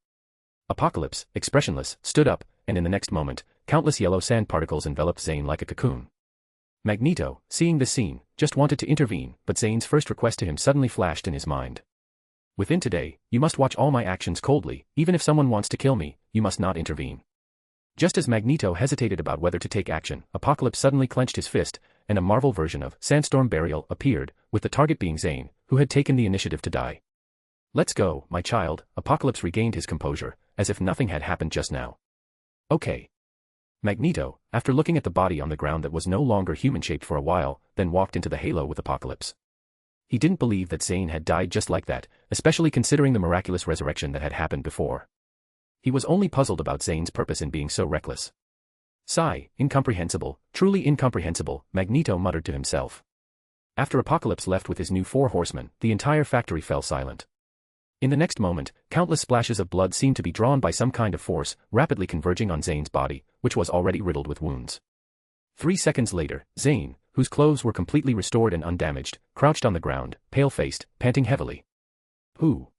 Apocalypse, expressionless, stood up, and in the next moment, countless yellow sand particles enveloped Zayn like a cocoon. Magneto, seeing this scene, just wanted to intervene, but Zayn's first request to him suddenly flashed in his mind. Within today, you must watch all my actions coldly, even if someone wants to kill me, you must not intervene. Just as Magneto hesitated about whether to take action, Apocalypse suddenly clenched his fist, and a Marvel version of Sandstorm Burial appeared, with the target being Zayn, who had taken the initiative to die. Let's go, my child. Apocalypse regained his composure, as if nothing had happened just now. Okay. Magneto, after looking at the body on the ground that was no longer human-shaped for a while, then walked into the halo with Apocalypse. He didn't believe that Zayn had died just like that, especially considering the miraculous resurrection that had happened before. He was only puzzled about Zayn's purpose in being so reckless. Sigh, incomprehensible, truly incomprehensible, Magneto muttered to himself. After Apocalypse left with his new 4 horsemen, the entire factory fell silent. In the next moment, countless splashes of blood seemed to be drawn by some kind of force, rapidly converging on Zayn's body, which was already riddled with wounds. 3 seconds later, Zayn, whose clothes were completely restored and undamaged, crouched on the ground, pale-faced, panting heavily. Who?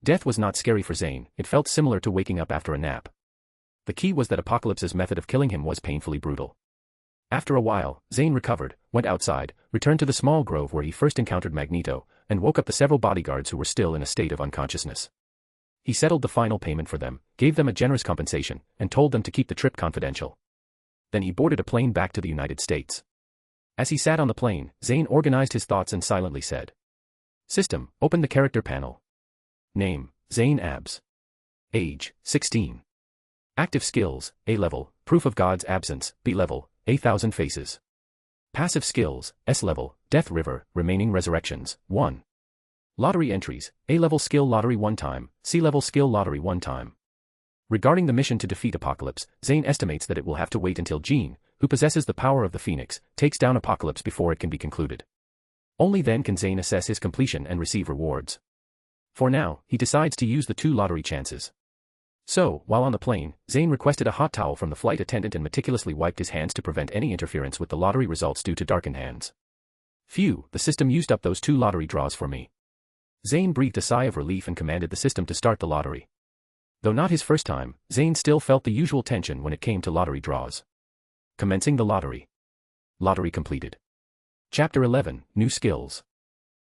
Death was not scary for Zayn, it felt similar to waking up after a nap. The key was that Apocalypse's method of killing him was painfully brutal. After a while, Zayn recovered, went outside, returned to the small grove where he first encountered Magneto, and woke up the several bodyguards who were still in a state of unconsciousness. He settled the final payment for them, gave them a generous compensation, and told them to keep the trip confidential. Then he boarded a plane back to the United States. As he sat on the plane, Zayn organized his thoughts and silently said, "System, open the character panel. Name, Zayn Abs. Age, 16. Active skills, A level, proof of God's absence, B level, A thousand faces. Passive skills, S level, Death River, remaining resurrections, 1. Lottery entries, A level skill lottery 1 time, C level skill lottery 1 time. Regarding the mission to defeat Apocalypse, Zayn estimates that it will have to wait until Jean, who possesses the power of the Phoenix, takes down Apocalypse before it can be concluded. Only then can Zayn assess his completion and receive rewards. For now, he decides to use the 2 lottery chances. So, while on the plane, Zayn requested a hot towel from the flight attendant and meticulously wiped his hands to prevent any interference with the lottery results due to darkened hands. Phew, the system used up those 2 lottery draws for me. Zayn breathed a sigh of relief and commanded the system to start the lottery. Though not his first time, Zayn still felt the usual tension when it came to lottery draws. Commencing the lottery. Lottery completed. Chapter 11, New Skills.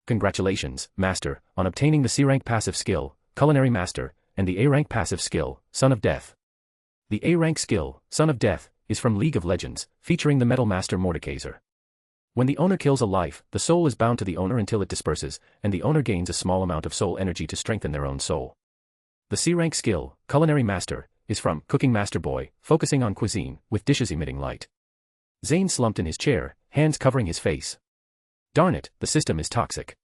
Congratulations, Master, on obtaining the C-rank passive skill, Culinary Master, and the A-rank passive skill, Son of Death. The A-rank skill, Son of Death, is from League of Legends, featuring the Metal Master Mordekaiser. When the owner kills a life, the soul is bound to the owner until it disperses, and the owner gains a small amount of soul energy to strengthen their own soul. The C-rank skill, Culinary Master, is from Cooking Master Boy, focusing on cuisine, with dishes emitting light. Zayn slumped in his chair, hands covering his face. Darn it, the system is toxic.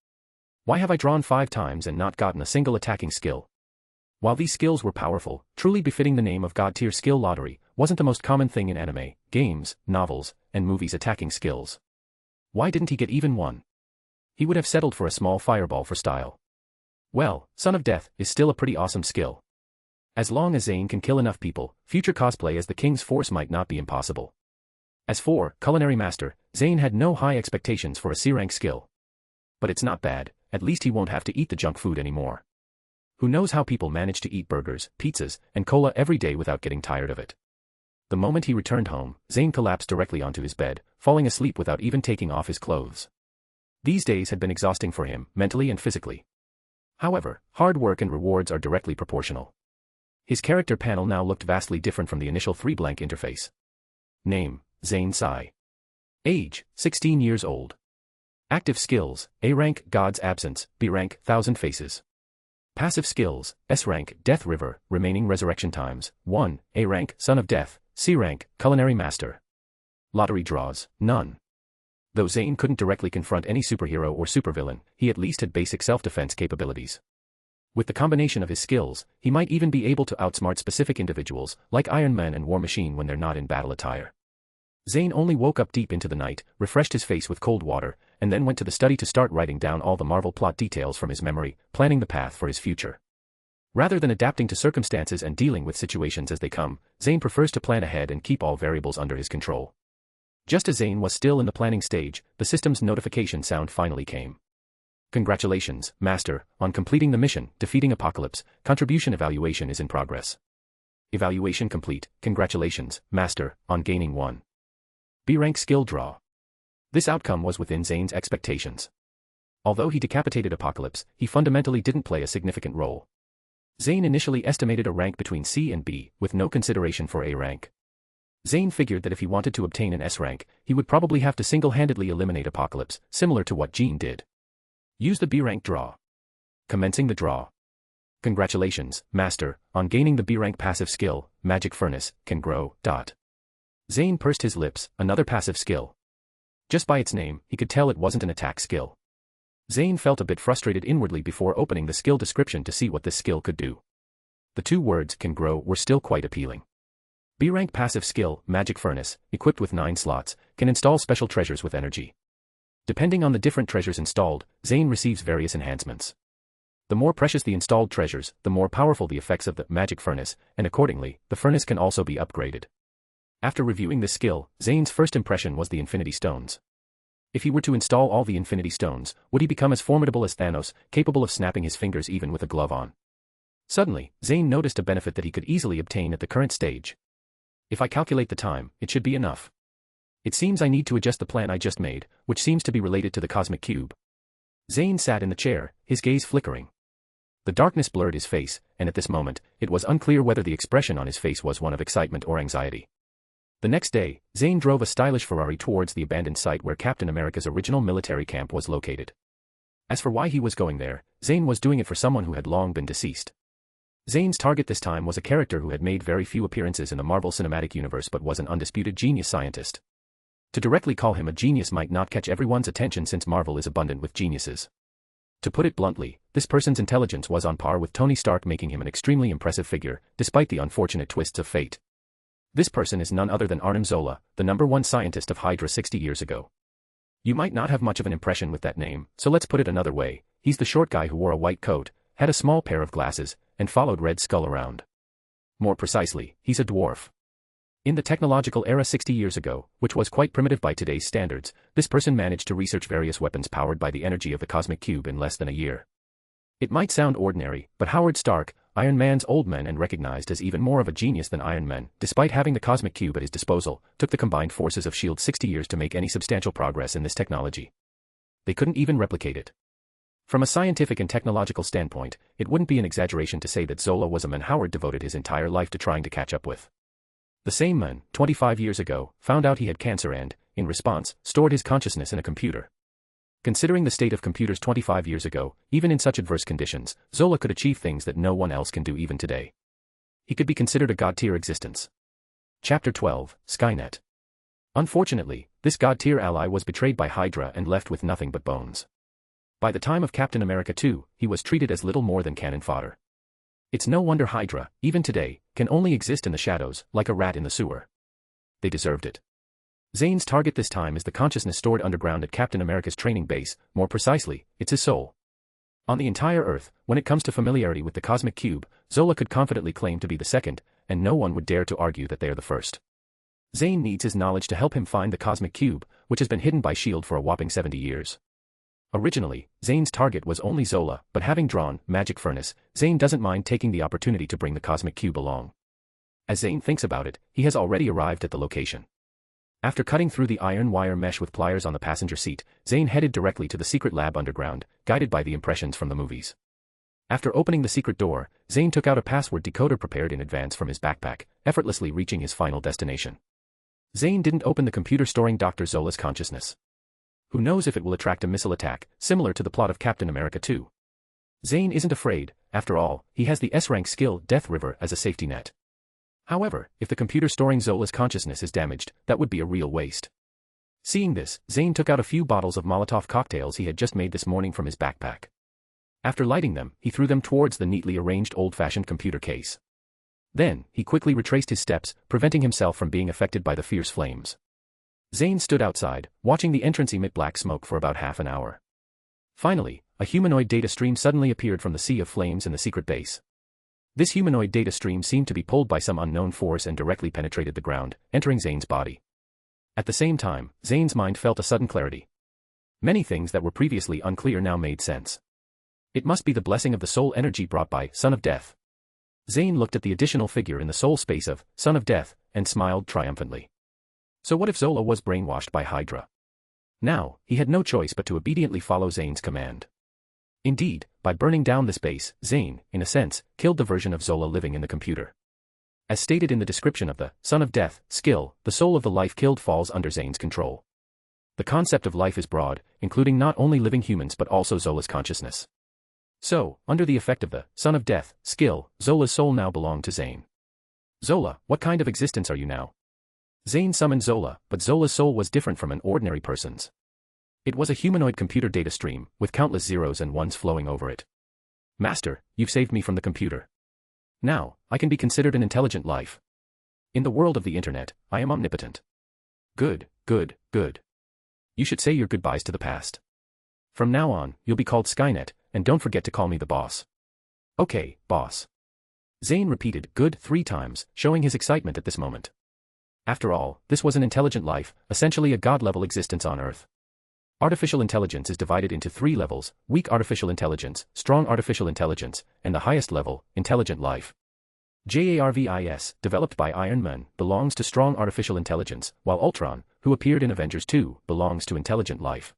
Why have I drawn 5 times and not gotten a single attacking skill? While these skills were powerful, truly befitting the name of God-tier skill lottery, wasn't the most common thing in anime, games, novels, and movies attacking skills. Why didn't he get even one? He would have settled for a small fireball for style. Well, Son of Death is still a pretty awesome skill. As long as Zayn can kill enough people, future cosplay as the King's Force might not be impossible. As for Culinary Master, Zayn had no high expectations for a C-rank skill. But it's not bad, at least he won't have to eat the junk food anymore. Who knows how people manage to eat burgers, pizzas, and cola every day without getting tired of it. The moment he returned home, Zayn collapsed directly onto his bed, falling asleep without even taking off his clothes. These days had been exhausting for him, mentally and physically. However, hard work and rewards are directly proportional. His character panel now looked vastly different from the initial 3-blank interface. Name, Zayn Sai. Age, 16 years old. Active skills, A rank, God's Absence, B rank, 1000 Faces. Passive skills, S rank, Death River, remaining resurrection times, 1, A rank, Son of Death, C rank, Culinary Master. Lottery draws, none. Though Zayn couldn't directly confront any superhero or supervillain, he at least had basic self-defense capabilities. With the combination of his skills, he might even be able to outsmart specific individuals, like Iron Man and War Machine when they're not in battle attire. Zayn only woke up deep into the night, refreshed his face with cold water, and then went to the study to start writing down all the Marvel plot details from his memory, planning the path for his future. Rather than adapting to circumstances and dealing with situations as they come, Zayn prefers to plan ahead and keep all variables under his control. Just as Zayn was still in the planning stage, the system's notification sound finally came. Congratulations, Master, on completing the mission, defeating Apocalypse. Contribution evaluation is in progress. Evaluation complete. Congratulations, Master, on gaining 1 B-rank skill draw. This outcome was within Zayn's expectations. Although he decapitated Apocalypse, he fundamentally didn't play a significant role. Zayn initially estimated a rank between C and B, with no consideration for A rank. Zayn figured that if he wanted to obtain an S rank, he would probably have to single-handedly eliminate Apocalypse, similar to what Jean did. Use the B-rank draw. Commencing the draw. Congratulations, Master, on gaining the B-rank passive skill, Magic Furnace, can grow. Zayn pursed his lips, another passive skill. Just by its name, he could tell it wasn't an attack skill. Zayn felt a bit frustrated inwardly before opening the skill description to see what this skill could do. The 2 words, can grow, were still quite appealing. B-rank passive skill, Magic Furnace, equipped with 9 slots, can install special treasures with energy. Depending on the different treasures installed, Zayn receives various enhancements. The more precious the installed treasures, the more powerful the effects of the Magic Furnace, and accordingly, the furnace can also be upgraded. After reviewing this skill, Zayn's first impression was the Infinity Stones. If he were to install all the Infinity Stones, would he become as formidable as Thanos, capable of snapping his fingers even with a glove on? Suddenly, Zayn noticed a benefit that he could easily obtain at the current stage. If I calculate the time, it should be enough. It seems I need to adjust the plan I just made, which seems to be related to the cosmic cube. Zayn sat in the chair, his gaze flickering. The darkness blurred his face, and at this moment, it was unclear whether the expression on his face was one of excitement or anxiety. The next day, Zayn drove a stylish Ferrari towards the abandoned site where Captain America's original military camp was located. As for why he was going there, Zayn was doing it for someone who had long been deceased. Zayn's target this time was a character who had made very few appearances in the Marvel Cinematic Universe but was an undisputed genius scientist. To directly call him a genius might not catch everyone's attention since Marvel is abundant with geniuses. To put it bluntly, this person's intelligence was on par with Tony Stark, making him an extremely impressive figure, despite the unfortunate twists of fate. This person is none other than Arnim Zola, the #1 scientist of Hydra 60 years ago. You might not have much of an impression with that name, so let's put it another way. He's the short guy who wore a white coat, had a small pair of glasses, and followed Red Skull around. More precisely, he's a dwarf. In the technological era 60 years ago, which was quite primitive by today's standards, this person managed to research various weapons powered by the energy of the cosmic cube in less than a year. It might sound ordinary, but Howard Stark, Iron Man's old man and recognized as even more of a genius than Iron Man, despite having the cosmic cube at his disposal, took the combined forces of S.H.I.E.L.D. 60 years to make any substantial progress in this technology. They couldn't even replicate it. From a scientific and technological standpoint, it wouldn't be an exaggeration to say that Zola was a man Howard devoted his entire life to trying to catch up with. The same man, 25 years ago, found out he had cancer and, in response, stored his consciousness in a computer. Considering the state of computers 25 years ago, even in such adverse conditions, Zola could achieve things that no one else can do even today. He could be considered a god-tier existence. Chapter 12, Skynet. Unfortunately, this god-tier ally was betrayed by Hydra and left with nothing but bones. By the time of Captain America 2, he was treated as little more than cannon fodder. It's no wonder Hydra, even today, can only exist in the shadows, like a rat in the sewer. They deserved it. Zayn's target this time is the consciousness stored underground at Captain America's training base, more precisely, it's his soul. On the entire Earth, when it comes to familiarity with the cosmic cube, Zola could confidently claim to be the second, and no one would dare to argue that they are the first. Zayn needs his knowledge to help him find the cosmic cube, which has been hidden by S.H.I.E.L.D. for a whopping 70 years. Originally, Zayn's target was only Zola, but having drawn Magic Furnace, Zayn doesn't mind taking the opportunity to bring the cosmic cube along. As Zayn thinks about it, he has already arrived at the location. After cutting through the iron wire mesh with pliers on the passenger seat, Zayn headed directly to the secret lab underground, guided by the impressions from the movies. After opening the secret door, Zayn took out a password decoder prepared in advance from his backpack, effortlessly reaching his final destination. Zayn didn't open the computer storing Dr. Zola's consciousness. Who knows if it will attract a missile attack, similar to the plot of Captain America 2. Zayn isn't afraid, after all, he has the S-rank skill Death River as a safety net. However, if the computer storing Zola's consciousness is damaged, that would be a real waste. Seeing this, Zayn took out a few bottles of Molotov cocktails he had just made this morning from his backpack. After lighting them, he threw them towards the neatly arranged old-fashioned computer case. Then, he quickly retraced his steps, preventing himself from being affected by the fierce flames. Zayn stood outside, watching the entrance emit black smoke for about half an hour. Finally, a humanoid data stream suddenly appeared from the sea of flames in the secret base. This humanoid data stream seemed to be pulled by some unknown force and directly penetrated the ground, entering Zayn's body. At the same time, Zayn's mind felt a sudden clarity. Many things that were previously unclear now made sense. It must be the blessing of the soul energy brought by Son of Death. Zayn looked at the additional figure in the soul space of Son of Death and smiled triumphantly. So what if Zola was brainwashed by Hydra? Now, he had no choice but to obediently follow Zayn's command. Indeed, by burning down this base, Zayn, in a sense, killed the version of Zola living in the computer. As stated in the description of the Son of Death skill, the soul of the life killed falls under Zayn's control. The concept of life is broad, including not only living humans but also Zola's consciousness. So, under the effect of the Son of Death skill, Zola's soul now belonged to Zayn. Zola, what kind of existence are you now? Zayn summoned Zola, but Zola's soul was different from an ordinary person's. It was a humanoid computer data stream, with countless zeros and ones flowing over it. Master, you've saved me from the computer. Now, I can be considered an intelligent life. In the world of the internet, I am omnipotent. Good, good, good. You should say your goodbyes to the past. From now on, you'll be called Skynet, and don't forget to call me the boss. Okay, boss. Zayn repeated good 3 times, showing his excitement at this moment. After all, this was an intelligent life, essentially a god-level existence on Earth. Artificial intelligence is divided into 3 levels: weak artificial intelligence, strong artificial intelligence, and the highest level, intelligent life. JARVIS, developed by Iron Man, belongs to strong artificial intelligence, while Ultron, who appeared in Avengers 2, belongs to intelligent life.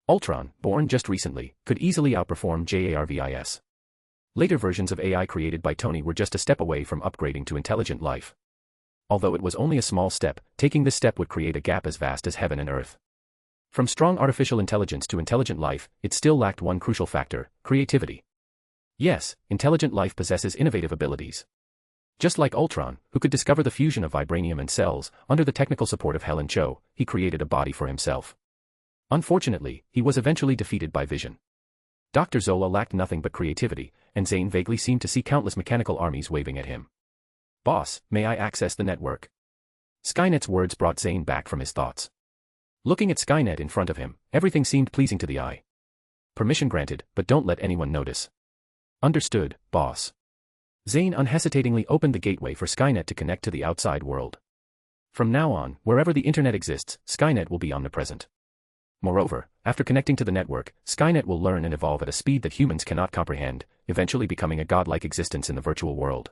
Ultron, born just recently, could easily outperform JARVIS. Later versions of AI created by Tony were just a step away from upgrading to intelligent life. Although it was only a small step, taking this step would create a gap as vast as heaven and earth. From strong artificial intelligence to intelligent life, it still lacked one crucial factor: creativity. Yes, intelligent life possesses innovative abilities. Just like Ultron, who could discover the fusion of vibranium and cells, under the technical support of Helen Cho, he created a body for himself. Unfortunately, he was eventually defeated by Vision. Dr. Zola lacked nothing but creativity, and Zayn vaguely seemed to see countless mechanical armies waving at him. Boss, may I access the network? Skynet's words brought Zayn back from his thoughts. Looking at Skynet in front of him, everything seemed pleasing to the eye. Permission granted, but don't let anyone notice. Understood, boss. Zayn unhesitatingly opened the gateway for Skynet to connect to the outside world. From now on, wherever the internet exists, Skynet will be omnipresent. Moreover, after connecting to the network, Skynet will learn and evolve at a speed that humans cannot comprehend, eventually becoming a godlike existence in the virtual world.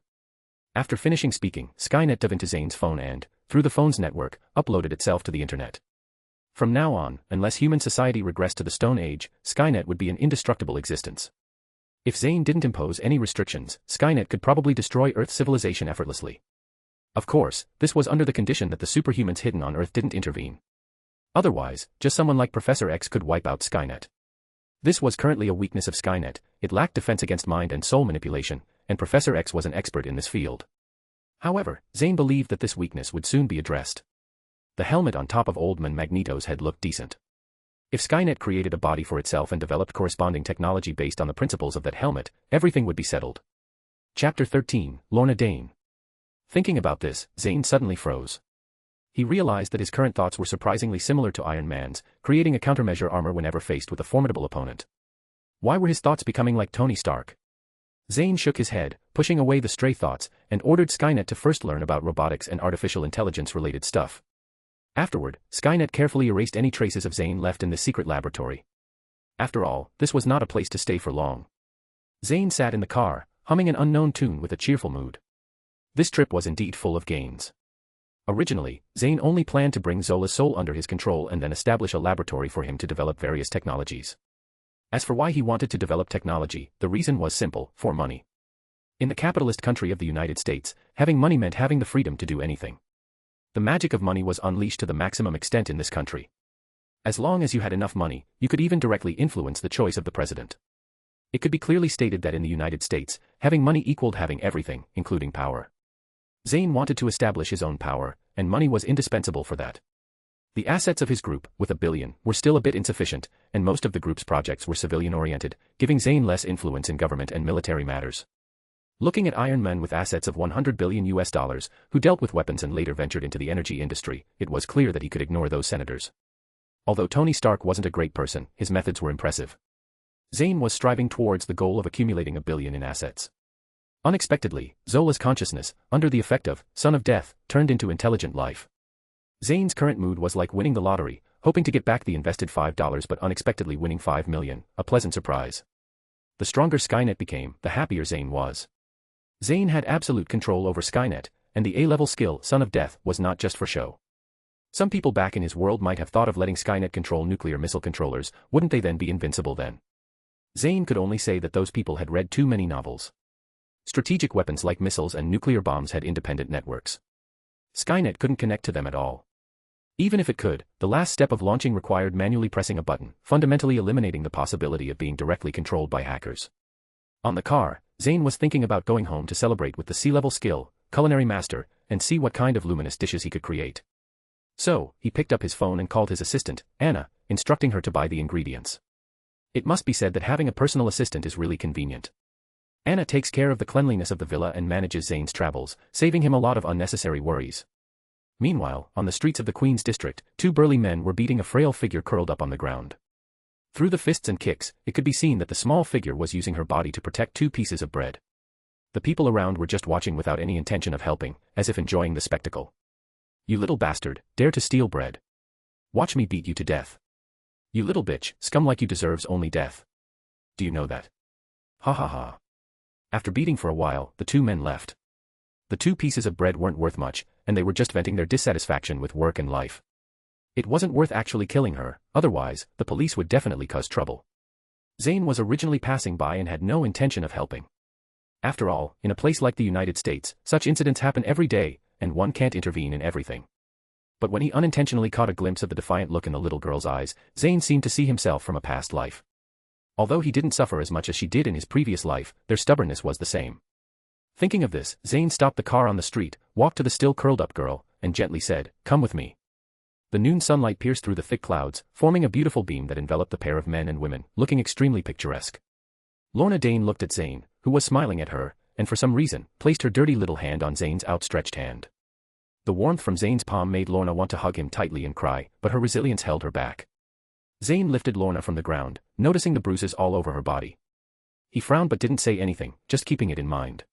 After finishing speaking, Skynet dove into Zayn's phone and, through the phone's network, uploaded itself to the internet. From now on, unless human society regressed to the Stone Age, Skynet would be an indestructible existence. If Zayn didn't impose any restrictions, Skynet could probably destroy Earth's civilization effortlessly. Of course, this was under the condition that the superhumans hidden on Earth didn't intervene. Otherwise, just someone like Professor X could wipe out Skynet. This was currently a weakness of Skynet: it lacked defense against mind and soul manipulation, and Professor X was an expert in this field. However, Zayn believed that this weakness would soon be addressed. The helmet on top of Old Man Magneto's head looked decent. If Skynet created a body for itself and developed corresponding technology based on the principles of that helmet, everything would be settled. Chapter 13, Lorna Dane. Thinking about this, Zayn suddenly froze. He realized that his current thoughts were surprisingly similar to Iron Man's, creating a countermeasure armor whenever faced with a formidable opponent. Why were his thoughts becoming like Tony Stark? Zayn shook his head, pushing away the stray thoughts, and ordered Skynet to first learn about robotics and artificial intelligence-related stuff. Afterward, Skynet carefully erased any traces of Zayn left in this secret laboratory. After all, this was not a place to stay for long. Zayn sat in the car, humming an unknown tune with a cheerful mood. This trip was indeed full of gains. Originally, Zayn only planned to bring Zola's soul under his control and then establish a laboratory for him to develop various technologies. As for why he wanted to develop technology, the reason was simple: for money. In the capitalist country of the United States, having money meant having the freedom to do anything. The magic of money was unleashed to the maximum extent in this country. As long as you had enough money, you could even directly influence the choice of the president. It could be clearly stated that in the United States, having money equaled having everything, including power. Zayn wanted to establish his own power, and money was indispensable for that. The assets of his group, with $1 billion, were still a bit insufficient, and most of the group's projects were civilian-oriented, giving Zayn less influence in government and military matters. Looking at Iron Man with assets of $100 billion, who dealt with weapons and later ventured into the energy industry, it was clear that he could ignore those senators. Although Tony Stark wasn't a great person, his methods were impressive. Zayn was striving towards the goal of accumulating $1 billion in assets. Unexpectedly, Zola's consciousness, under the effect of Son of Death, turned into intelligent life. Zayn's current mood was like winning the lottery, hoping to get back the invested $5 but unexpectedly winning $5 million, a pleasant surprise. The stronger Skynet became, the happier Zayn was. Zayn had absolute control over Skynet, and the A-level skill, Son of Death, was not just for show. Some people back in his world might have thought of letting Skynet control nuclear missile controllers, wouldn't they then be invincible then? Zayn could only say that those people had read too many novels. Strategic weapons like missiles and nuclear bombs had independent networks. Skynet couldn't connect to them at all. Even if it could, the last step of launching required manually pressing a button, fundamentally eliminating the possibility of being directly controlled by hackers. On the car, Zayn was thinking about going home to celebrate with the C-level skill, culinary master, and see what kind of luminous dishes he could create. So, he picked up his phone and called his assistant, Anna, instructing her to buy the ingredients. It must be said that having a personal assistant is really convenient. Anna takes care of the cleanliness of the villa and manages Zayn's travels, saving him a lot of unnecessary worries. Meanwhile, on the streets of the Queen's district, two burly men were beating a frail figure curled up on the ground. Through the fists and kicks, it could be seen that the small figure was using her body to protect 2 pieces of bread. The people around were just watching without any intention of helping, as if enjoying the spectacle. You little bastard, dare to steal bread. Watch me beat you to death. You little bitch, scum like you deserves only death. Do you know that? Ha ha ha. After beating for a while, the 2 men left. The 2 pieces of bread weren't worth much, and they were just venting their dissatisfaction with work and life. It wasn't worth actually killing her, otherwise, the police would definitely cause trouble. Zayn was originally passing by and had no intention of helping. After all, in a place like the United States, such incidents happen every day, and one can't intervene in everything. But when he unintentionally caught a glimpse of the defiant look in the little girl's eyes, Zayn seemed to see himself from a past life. Although he didn't suffer as much as she did in his previous life, their stubbornness was the same. Thinking of this, Zayn stopped the car on the street, walked to the still curled-up girl, and gently said, "Come with me." The noon sunlight pierced through the thick clouds, forming a beautiful beam that enveloped the pair of men and women, looking extremely picturesque. Lorna Dane looked at Zayn, who was smiling at her, and for some reason, placed her dirty little hand on Zayn's outstretched hand. The warmth from Zayn's palm made Lorna want to hug him tightly and cry, but her resilience held her back. Zayn lifted Lorna from the ground, noticing the bruises all over her body. He frowned but didn't say anything, just keeping it in mind.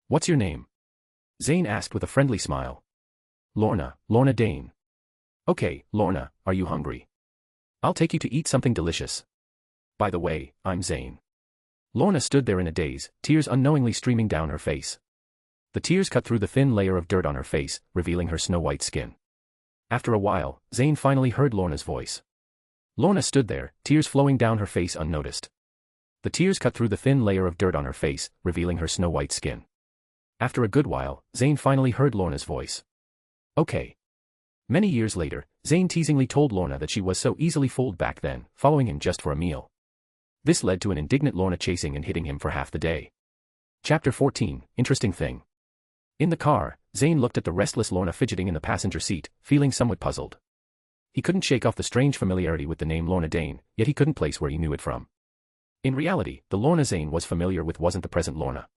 "What's your name?" Zayn asked with a friendly smile. Lorna Dane." "Okay, Lorna, are you hungry? I'll take you to eat something delicious. By the way, I'm Zayn." Lorna stood there in a daze, tears unknowingly streaming down her face. The tears cut through the thin layer of dirt on her face, revealing her snow-white skin. After a while, Zayn finally heard Lorna's voice. Lorna stood there, tears flowing down her face unnoticed. The tears cut through the thin layer of dirt on her face, revealing her snow-white skin. After a good while, Zayn finally heard Lorna's voice. "Okay." Many years later, Zayn teasingly told Lorna that she was so easily fooled back then, following him just for a meal. This led to an indignant Lorna chasing and hitting him for half the day. Chapter 14, Interesting Thing. In the car, Zayn looked at the restless Lorna fidgeting in the passenger seat, feeling somewhat puzzled. He couldn't shake off the strange familiarity with the name Lorna Dane, yet he couldn't place where he knew it from. In reality, the Lorna Zayn was familiar with wasn't the present Lorna.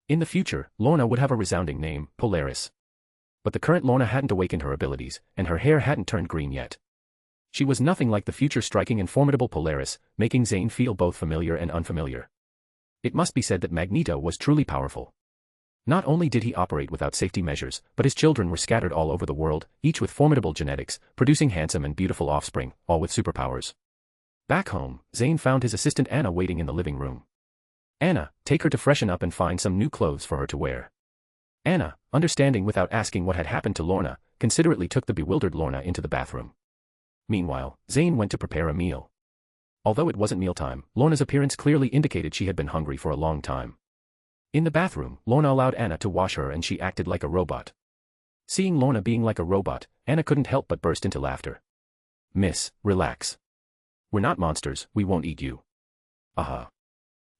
In the future, Lorna would have a resounding name, Polaris. But the current Lorna hadn't awakened her abilities, and her hair hadn't turned green yet. She was nothing like the future striking and formidable Polaris, making Zayn feel both familiar and unfamiliar. It must be said that Magneto was truly powerful. Not only did he operate without safety measures, but his children were scattered all over the world, each with formidable genetics, producing handsome and beautiful offspring, all with superpowers. Back home, Zayn found his assistant Anna waiting in the living room. "Anna, take her to freshen up and find some new clothes for her to wear." Anna, understanding without asking what had happened to Lorna, considerately took the bewildered Lorna into the bathroom. Meanwhile, Zayn went to prepare a meal. Although it wasn't mealtime, Lorna's appearance clearly indicated she had been hungry for a long time. In the bathroom, Lorna allowed Anna to wash her and she acted like a robot. Seeing Lorna being like a robot, Anna couldn't help but burst into laughter. "Miss, relax. We're not monsters, we won't eat you." "Aha."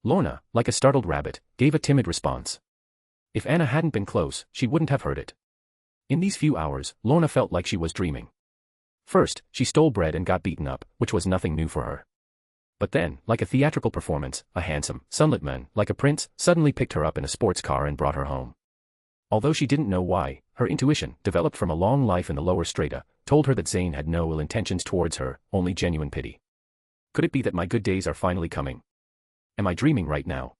Lorna, like a startled rabbit, gave a timid response. If Anna hadn't been close, she wouldn't have heard it. In these few hours, Lorna felt like she was dreaming. First, she stole bread and got beaten up, which was nothing new for her. But then, like a theatrical performance, a handsome, sunlit man, like a prince, suddenly picked her up in a sports car and brought her home. Although she didn't know why, her intuition, developed from a long life in the lower strata, told her that Zayn had no ill intentions towards her, only genuine pity. Could it be that my good days are finally coming? Am I dreaming right now?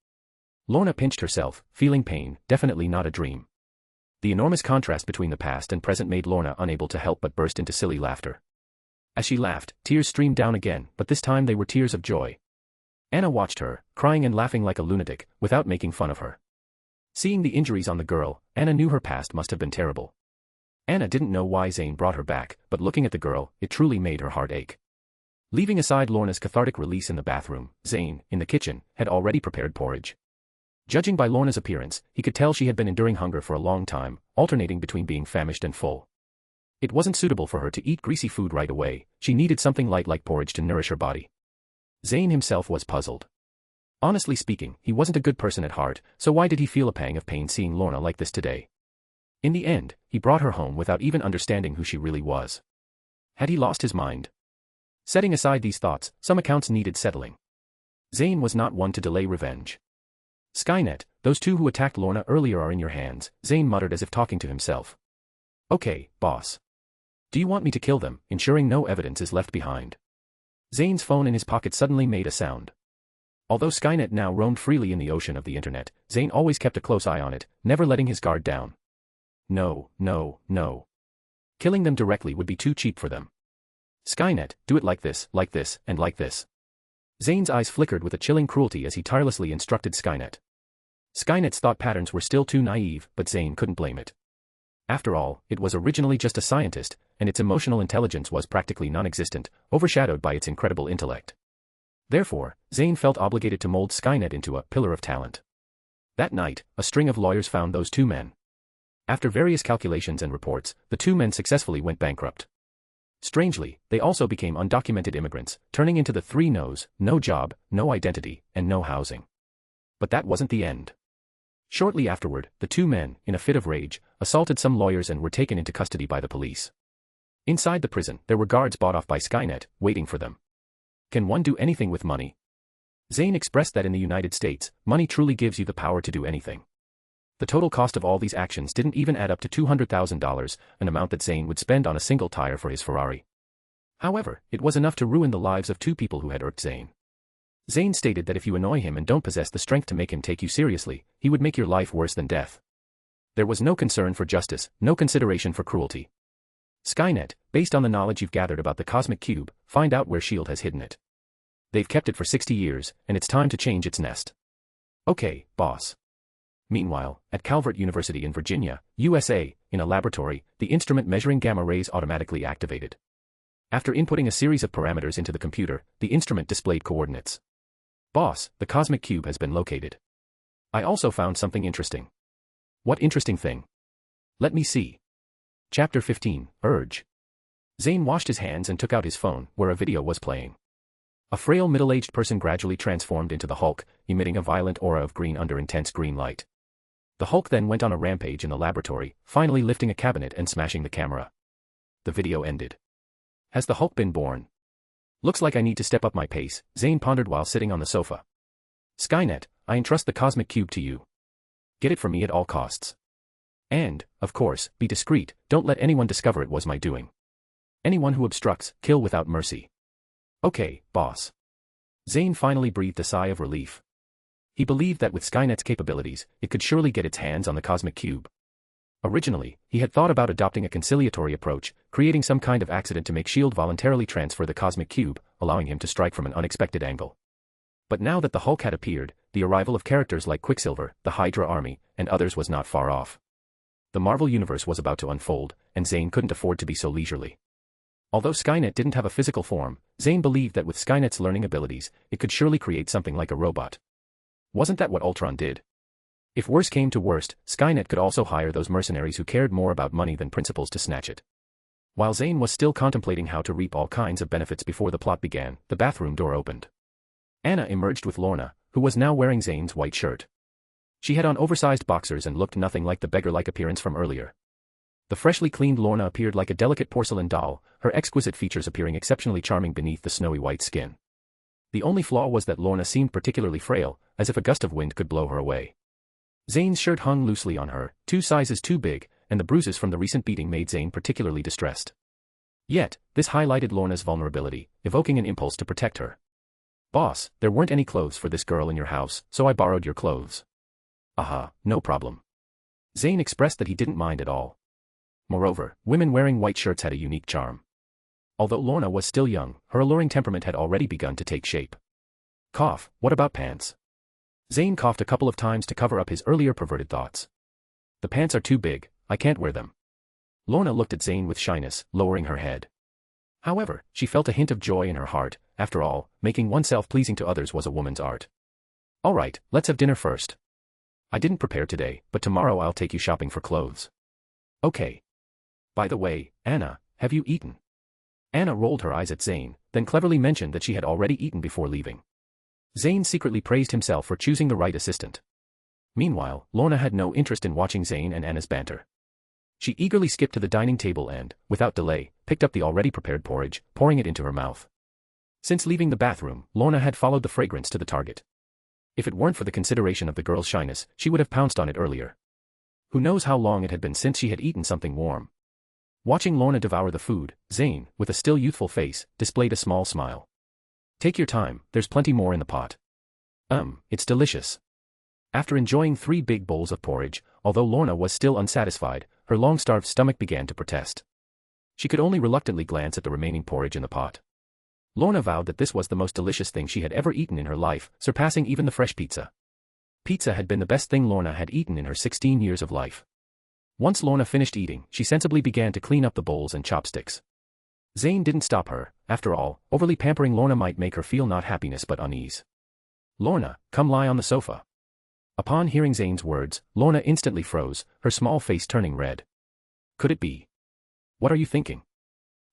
Lorna pinched herself, feeling pain, definitely not a dream. The enormous contrast between the past and present made Lorna unable to help but burst into silly laughter. As she laughed, tears streamed down again, but this time they were tears of joy. Anna watched her, crying and laughing like a lunatic, without making fun of her. Seeing the injuries on the girl, Anna knew her past must have been terrible. Anna didn't know why Zayn brought her back, but looking at the girl, it truly made her heart ache. Leaving aside Lorna's cathartic release in the bathroom, Zayn, in the kitchen, had already prepared porridge. Judging by Lorna's appearance, he could tell she had been enduring hunger for a long time, alternating between being famished and full. It wasn't suitable for her to eat greasy food right away, she needed something light like porridge to nourish her body. Zayn himself was puzzled. Honestly speaking, he wasn't a good person at heart, so why did he feel a pang of pain seeing Lorna like this today? In the end, he brought her home without even understanding who she really was. Had he lost his mind? Setting aside these thoughts, some accounts needed settling. Zayn was not one to delay revenge. Skynet, those two who attacked Lorna earlier are in your hands, Zayn muttered as if talking to himself. Okay, boss. Do you want me to kill them, ensuring no evidence is left behind? Zayn's phone in his pocket suddenly made a sound. Although Skynet now roamed freely in the ocean of the internet, Zayn always kept a close eye on it, never letting his guard down. No, no, no. Killing them directly would be too cheap for them. Skynet, do it like this, and like this. Zayn's eyes flickered with a chilling cruelty as he tirelessly instructed Skynet. Skynet's thought patterns were still too naive, but Zayn couldn't blame it. After all, it was originally just a scientist, and its emotional intelligence was practically non-existent, overshadowed by its incredible intellect. Therefore, Zayn felt obligated to mold Skynet into a pillar of talent. That night, a string of lawyers found those two men. After various calculations and reports, the two men successfully went bankrupt. Strangely, they also became undocumented immigrants, turning into the three no's: no job, no identity, and no housing. But that wasn't the end. Shortly afterward, the two men, in a fit of rage, assaulted some lawyers and were taken into custody by the police. Inside the prison, there were guards bought off by Skynet, waiting for them. Can one do anything with money? Zayn expressed that in the United States, money truly gives you the power to do anything. The total cost of all these actions didn't even add up to $200,000, an amount that Zayn would spend on a single tire for his Ferrari. However, it was enough to ruin the lives of two people who had irked Zayn. Zayn stated that if you annoy him and don't possess the strength to make him take you seriously, he would make your life worse than death. There was no concern for justice, no consideration for cruelty. Skynet, based on the knowledge you've gathered about the cosmic cube, find out where S.H.I.E.L.D. has hidden it. They've kept it for 60 years, and it's time to change its nest. Okay, boss. Meanwhile, at Calvert University in Virginia, USA, in a laboratory, the instrument measuring gamma rays automatically activated. After inputting a series of parameters into the computer, the instrument displayed coordinates. Boss, the cosmic cube has been located. I also found something interesting. What interesting thing? Let me see. Chapter 15, Urge. Zayn washed his hands and took out his phone, where a video was playing. A frail middle-aged person gradually transformed into the Hulk, emitting a violent aura of green under intense green light. The Hulk then went on a rampage in the laboratory, finally lifting a cabinet and smashing the camera. The video ended. Has the Hulk been born? Looks like I need to step up my pace, Zayn pondered while sitting on the sofa. Skynet, I entrust the cosmic cube to you. Get it from me at all costs. And, of course, be discreet, don't let anyone discover it was my doing. Anyone who obstructs, kill without mercy. Okay, boss. Zayn finally breathed a sigh of relief. He believed that with Skynet's capabilities, it could surely get its hands on the cosmic cube. Originally, he had thought about adopting a conciliatory approach, creating some kind of accident to make S.H.I.E.L.D. voluntarily transfer the cosmic cube, allowing him to strike from an unexpected angle. But now that the Hulk had appeared, the arrival of characters like Quicksilver, the Hydra Army, and others was not far off. The Marvel Universe was about to unfold, and Zayn couldn't afford to be so leisurely. Although Skynet didn't have a physical form, Zayn believed that with Skynet's learning abilities, it could surely create something like a robot. Wasn't that what Ultron did? If worse came to worst, Skynet could also hire those mercenaries who cared more about money than principles to snatch it. While Zayn was still contemplating how to reap all kinds of benefits before the plot began, the bathroom door opened. Anna emerged with Lorna, who was now wearing Zayn's white shirt. She had on oversized boxers and looked nothing like the beggar-like appearance from earlier. The freshly cleaned Lorna appeared like a delicate porcelain doll, her exquisite features appearing exceptionally charming beneath the snowy white skin. The only flaw was that Lorna seemed particularly frail, as if a gust of wind could blow her away. Zayn's shirt hung loosely on her, 2 sizes too big, and the bruises from the recent beating made Zayn particularly distressed. Yet, this highlighted Lorna's vulnerability, evoking an impulse to protect her. "Boss, there weren't any clothes for this girl in your house, so I borrowed your clothes." "Aha, no problem." Zayn expressed that he didn't mind at all. Moreover, women wearing white shirts had a unique charm. Although Lorna was still young, her alluring temperament had already begun to take shape. "Cough, what about pants?" Zayn coughed a couple of times to cover up his earlier perverted thoughts. "The pants are too big, I can't wear them." Lorna looked at Zayn with shyness, lowering her head. However, she felt a hint of joy in her heart. After all, making oneself pleasing to others was a woman's art. "All right, let's have dinner first. I didn't prepare today, but tomorrow I'll take you shopping for clothes." "Okay. By the way, Anna, have you eaten?" Anna rolled her eyes at Zayn, then cleverly mentioned that she had already eaten before leaving. Zayn secretly praised himself for choosing the right assistant. Meanwhile, Lorna had no interest in watching Zayn and Anna's banter. She eagerly skipped to the dining table and, without delay, picked up the already prepared porridge, pouring it into her mouth. Since leaving the bathroom, Lorna had followed the fragrance to the target. If it weren't for the consideration of the girl's shyness, she would have pounced on it earlier. Who knows how long it had been since she had eaten something warm. Watching Lorna devour the food, Zayn, with a still youthful face, displayed a small smile. "Take your time, there's plenty more in the pot." It's delicious." After enjoying 3 big bowls of porridge, although Lorna was still unsatisfied, her long-starved stomach began to protest. She could only reluctantly glance at the remaining porridge in the pot. Lorna vowed that this was the most delicious thing she had ever eaten in her life, surpassing even the fresh pizza. Pizza had been the best thing Lorna had eaten in her 16 years of life. Once Lorna finished eating, she sensibly began to clean up the bowls and chopsticks. Zayn didn't stop her. After all, overly pampering Lorna might make her feel not happiness but unease. "Lorna, come lie on the sofa." Upon hearing Zayn's words, Lorna instantly froze, her small face turning red. "Could it be? What are you thinking?"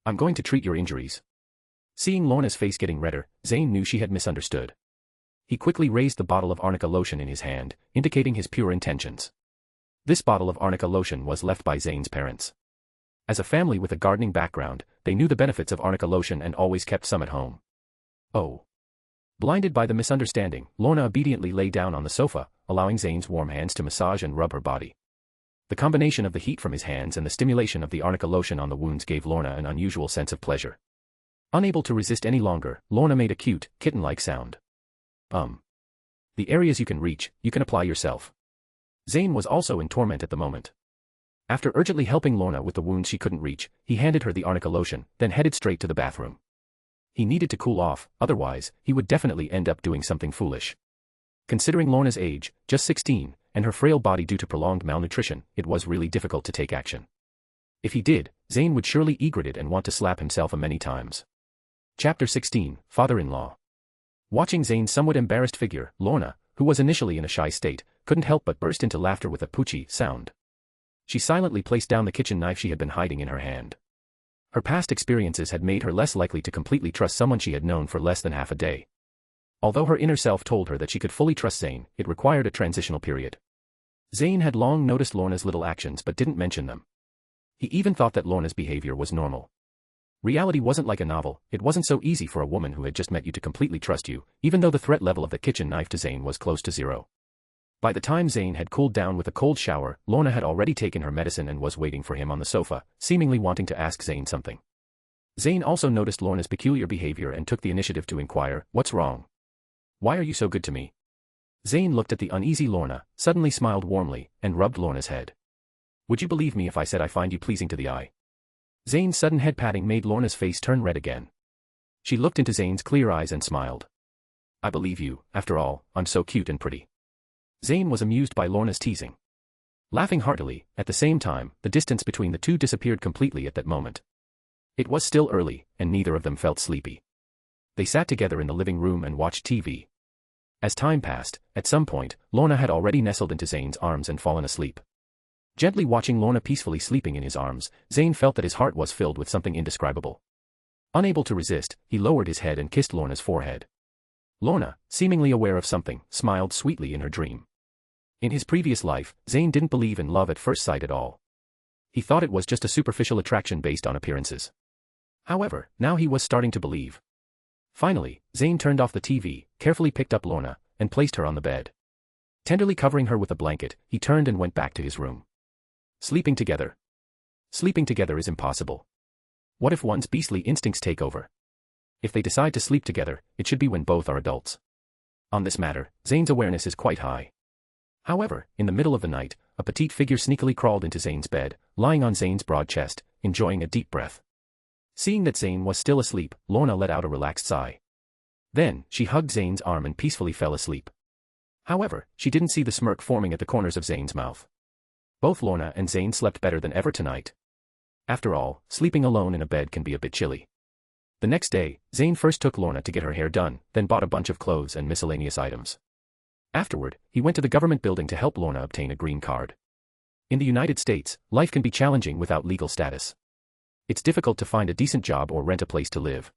"I'm going to treat your injuries." Seeing Lorna's face getting redder, Zayn knew she had misunderstood. He quickly raised the bottle of arnica lotion in his hand, indicating his pure intentions. This bottle of arnica lotion was left by Zayn's parents. As a family with a gardening background, they knew the benefits of arnica lotion and always kept some at home. "Oh." Blinded by the misunderstanding, Lorna obediently lay down on the sofa, allowing Zayn's warm hands to massage and rub her body. The combination of the heat from his hands and the stimulation of the arnica lotion on the wounds gave Lorna an unusual sense of pleasure. Unable to resist any longer, Lorna made a cute, kitten-like sound. The areas you can reach, you can apply yourself." Zayn was also in torment at the moment. After urgently helping Lorna with the wounds she couldn't reach, he handed her the arnica lotion, then headed straight to the bathroom. He needed to cool off, otherwise, he would definitely end up doing something foolish. Considering Lorna's age, just 16, and her frail body due to prolonged malnutrition, it was really difficult to take action. If he did, Zayn would surely regret it and want to slap himself many times. Chapter 16, Father-in-Law. Watching Zayn's somewhat embarrassed figure, Lorna, who was initially in a shy state, couldn't help but burst into laughter with a poochie sound. She silently placed down the kitchen knife she had been hiding in her hand. Her past experiences had made her less likely to completely trust someone she had known for less than half a day. Although her inner self told her that she could fully trust Zayn, it required a transitional period. Zayn had long noticed Lorna's little actions but didn't mention them. He even thought that Lorna's behavior was normal. Reality wasn't like a novel. It wasn't so easy for a woman who had just met you to completely trust you, even though the threat level of the kitchen knife to Zayn was close to 0. By the time Zayn had cooled down with a cold shower, Lorna had already taken her medicine and was waiting for him on the sofa, seemingly wanting to ask Zayn something. Zayn also noticed Lorna's peculiar behavior and took the initiative to inquire, "What's wrong? Why are you so good to me?" Zayn looked at the uneasy Lorna, suddenly smiled warmly, and rubbed Lorna's head. "Would you believe me if I said I find you pleasing to the eye?" Zayn's sudden head patting made Lorna's face turn red again. She looked into Zayn's clear eyes and smiled. "I believe you, after all, I'm so cute and pretty." Zayn was amused by Lorna's teasing. Laughing heartily, at the same time, the distance between the two disappeared completely at that moment. It was still early, and neither of them felt sleepy. They sat together in the living room and watched TV. As time passed, at some point, Lorna had already nestled into Zayn's arms and fallen asleep. Gently watching Lorna peacefully sleeping in his arms, Zayn felt that his heart was filled with something indescribable. Unable to resist, he lowered his head and kissed Lorna's forehead. Lorna, seemingly aware of something, smiled sweetly in her dream. In his previous life, Zayn didn't believe in love at first sight at all. He thought it was just a superficial attraction based on appearances. However, now he was starting to believe. Finally, Zayn turned off the TV, carefully picked up Lorna, and placed her on the bed. Tenderly covering her with a blanket, he turned and went back to his room. Sleeping together. Sleeping together is impossible. What if one's beastly instincts take over? If they decide to sleep together, it should be when both are adults. On this matter, Zayn's awareness is quite high. However, in the middle of the night, a petite figure sneakily crawled into Zayn's bed, lying on Zayn's broad chest, enjoying a deep breath. Seeing that Zayn was still asleep, Lorna let out a relaxed sigh. Then, she hugged Zayn's arm and peacefully fell asleep. However, she didn't see the smirk forming at the corners of Zayn's mouth. Both Lorna and Zayn slept better than ever tonight. After all, sleeping alone in a bed can be a bit chilly. The next day, Zayn first took Lorna to get her hair done, then bought a bunch of clothes and miscellaneous items. Afterward, he went to the government building to help Lorna obtain a green card. In the United States, life can be challenging without legal status. It's difficult to find a decent job or rent a place to live.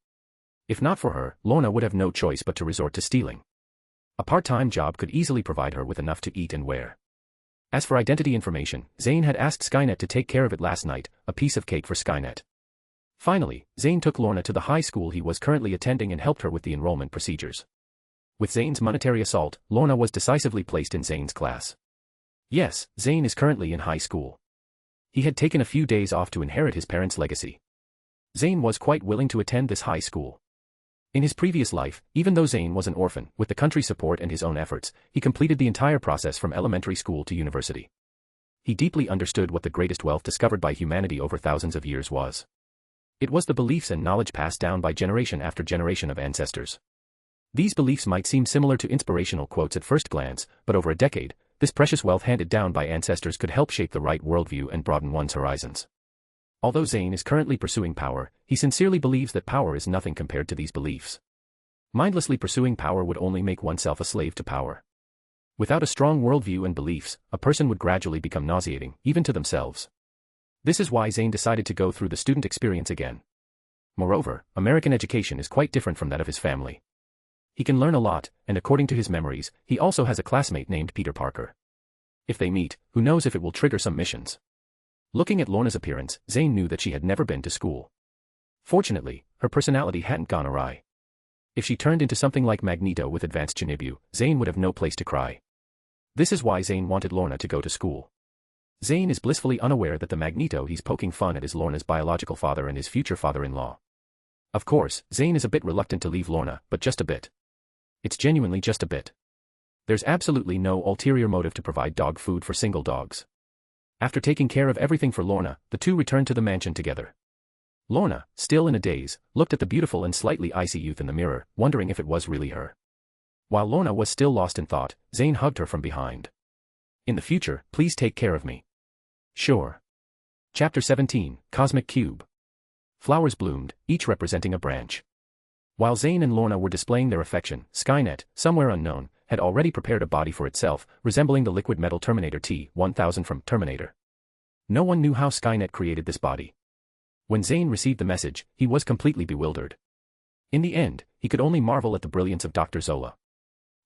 If not for her, Lorna would have no choice but to resort to stealing. A part-time job could easily provide her with enough to eat and wear. As for identity information, Zayn had asked Skynet to take care of it last night, a piece of cake for Skynet. Finally, Zayn took Lorna to the high school he was currently attending and helped her with the enrollment procedures. With Zayn's monetary assault, Lorna was decisively placed in Zayn's class. Yes, Zayn is currently in high school. He had taken a few days off to inherit his parents' legacy. Zayn was quite willing to attend this high school. In his previous life, even though Zayn was an orphan, with the country's support and his own efforts, he completed the entire process from elementary school to university. He deeply understood what the greatest wealth discovered by humanity over thousands of years was. It was the beliefs and knowledge passed down by generation after generation of ancestors. These beliefs might seem similar to inspirational quotes at first glance, but over a decade, this precious wealth handed down by ancestors could help shape the right worldview and broaden one's horizons. Although Zayn is currently pursuing power, he sincerely believes that power is nothing compared to these beliefs. Mindlessly pursuing power would only make oneself a slave to power. Without a strong worldview and beliefs, a person would gradually become nauseating, even to themselves. This is why Zayn decided to go through the student experience again. Moreover, American education is quite different from that of his family. He can learn a lot, and according to his memories, he also has a classmate named Peter Parker. If they meet, who knows if it will trigger some missions. Looking at Lorna's appearance, Zayn knew that she had never been to school. Fortunately, her personality hadn't gone awry. If she turned into something like Magneto with advanced Chinibu, Zayn would have no place to cry. This is why Zayn wanted Lorna to go to school. Zayn is blissfully unaware that the Magneto he's poking fun at is Lorna's biological father and his future father-in-law. Of course, Zayn is a bit reluctant to leave Lorna, but just a bit. It's genuinely just a bit. There's absolutely no ulterior motive to provide dog food for single dogs. After taking care of everything for Lorna, the two returned to the mansion together. Lorna, still in a daze, looked at the beautiful and slightly icy youth in the mirror, wondering if it was really her. While Lorna was still lost in thought, Zayn hugged her from behind. In the future, please take care of me. Sure. Chapter 17, Cosmic Cube. Flowers bloomed, each representing a branch. While Zayn and Lorna were displaying their affection, Skynet, somewhere unknown, had already prepared a body for itself, resembling the liquid metal Terminator T-1000 from Terminator. No one knew how Skynet created this body. When Zayn received the message, he was completely bewildered. In the end, he could only marvel at the brilliance of Dr. Zola.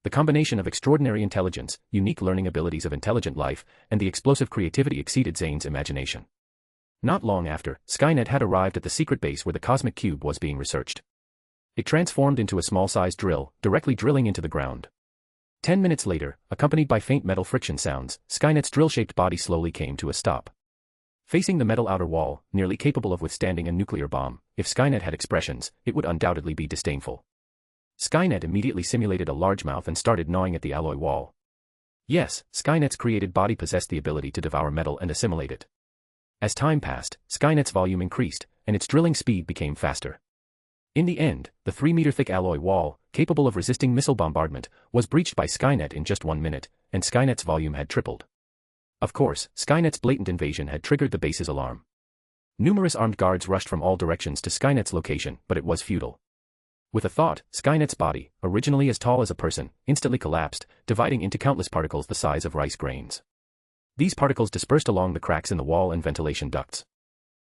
The combination of extraordinary intelligence, unique learning abilities of intelligent life, and the explosive creativity exceeded Zayn's imagination. Not long after, Skynet had arrived at the secret base where the cosmic cube was being researched. It transformed into a small-sized drill, directly drilling into the ground. 10 minutes later, accompanied by faint metal friction sounds, Skynet's drill-shaped body slowly came to a stop. Facing the metal outer wall, nearly capable of withstanding a nuclear bomb, if Skynet had expressions, it would undoubtedly be disdainful. Skynet immediately simulated a large mouth and started gnawing at the alloy wall. Yes, Skynet's created body possessed the ability to devour metal and assimilate it. As time passed, Skynet's volume increased, and its drilling speed became faster. In the end, the 3-meter-thick alloy wall, capable of resisting missile bombardment, was breached by Skynet in just 1 minute, and Skynet's volume had tripled. Of course, Skynet's blatant invasion had triggered the base's alarm. Numerous armed guards rushed from all directions to Skynet's location, but it was futile. With a thought, Skynet's body, originally as tall as a person, instantly collapsed, dividing into countless particles the size of rice grains. These particles dispersed along the cracks in the wall and ventilation ducts.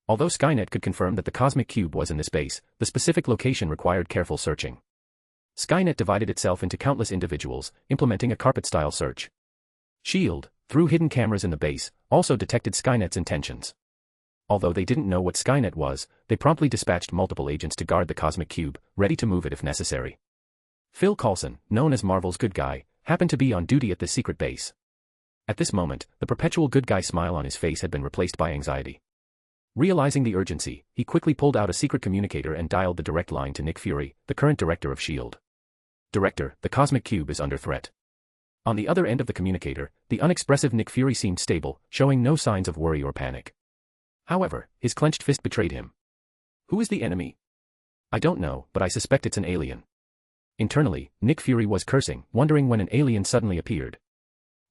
Although Skynet could confirm that the cosmic cube was in this base, the specific location required careful searching. Skynet divided itself into countless individuals, implementing a carpet-style search. S.H.I.E.L.D., through hidden cameras in the base, also detected Skynet's intentions. Although they didn't know what Skynet was, they promptly dispatched multiple agents to guard the cosmic cube, ready to move it if necessary. Phil Coulson, known as Marvel's good guy, happened to be on duty at this secret base. At this moment, the perpetual good guy smile on his face had been replaced by anxiety. Realizing the urgency, he quickly pulled out a secret communicator and dialed the direct line to Nick Fury, the current director of S.H.I.E.L.D. "Director, the cosmic cube is under threat." On the other end of the communicator, the unexpressive Nick Fury seemed stable, showing no signs of worry or panic. However, his clenched fist betrayed him. "Who is the enemy?" "I don't know, but I suspect it's an alien." Internally, Nick Fury was cursing, wondering when an alien suddenly appeared.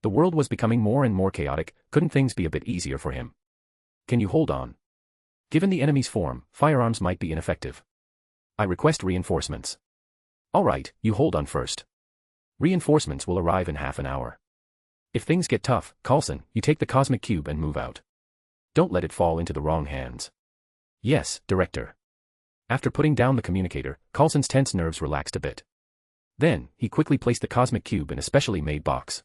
The world was becoming more and more chaotic, couldn't things be a bit easier for him? "Can you hold on? Given the enemy's form, firearms might be ineffective. I request reinforcements." "All right, you hold on first. Reinforcements will arrive in half an hour. If things get tough, Coulson, you take the cosmic cube and move out. Don't let it fall into the wrong hands." "Yes, Director." After putting down the communicator, Coulson's tense nerves relaxed a bit. Then, he quickly placed the cosmic cube in a specially made box.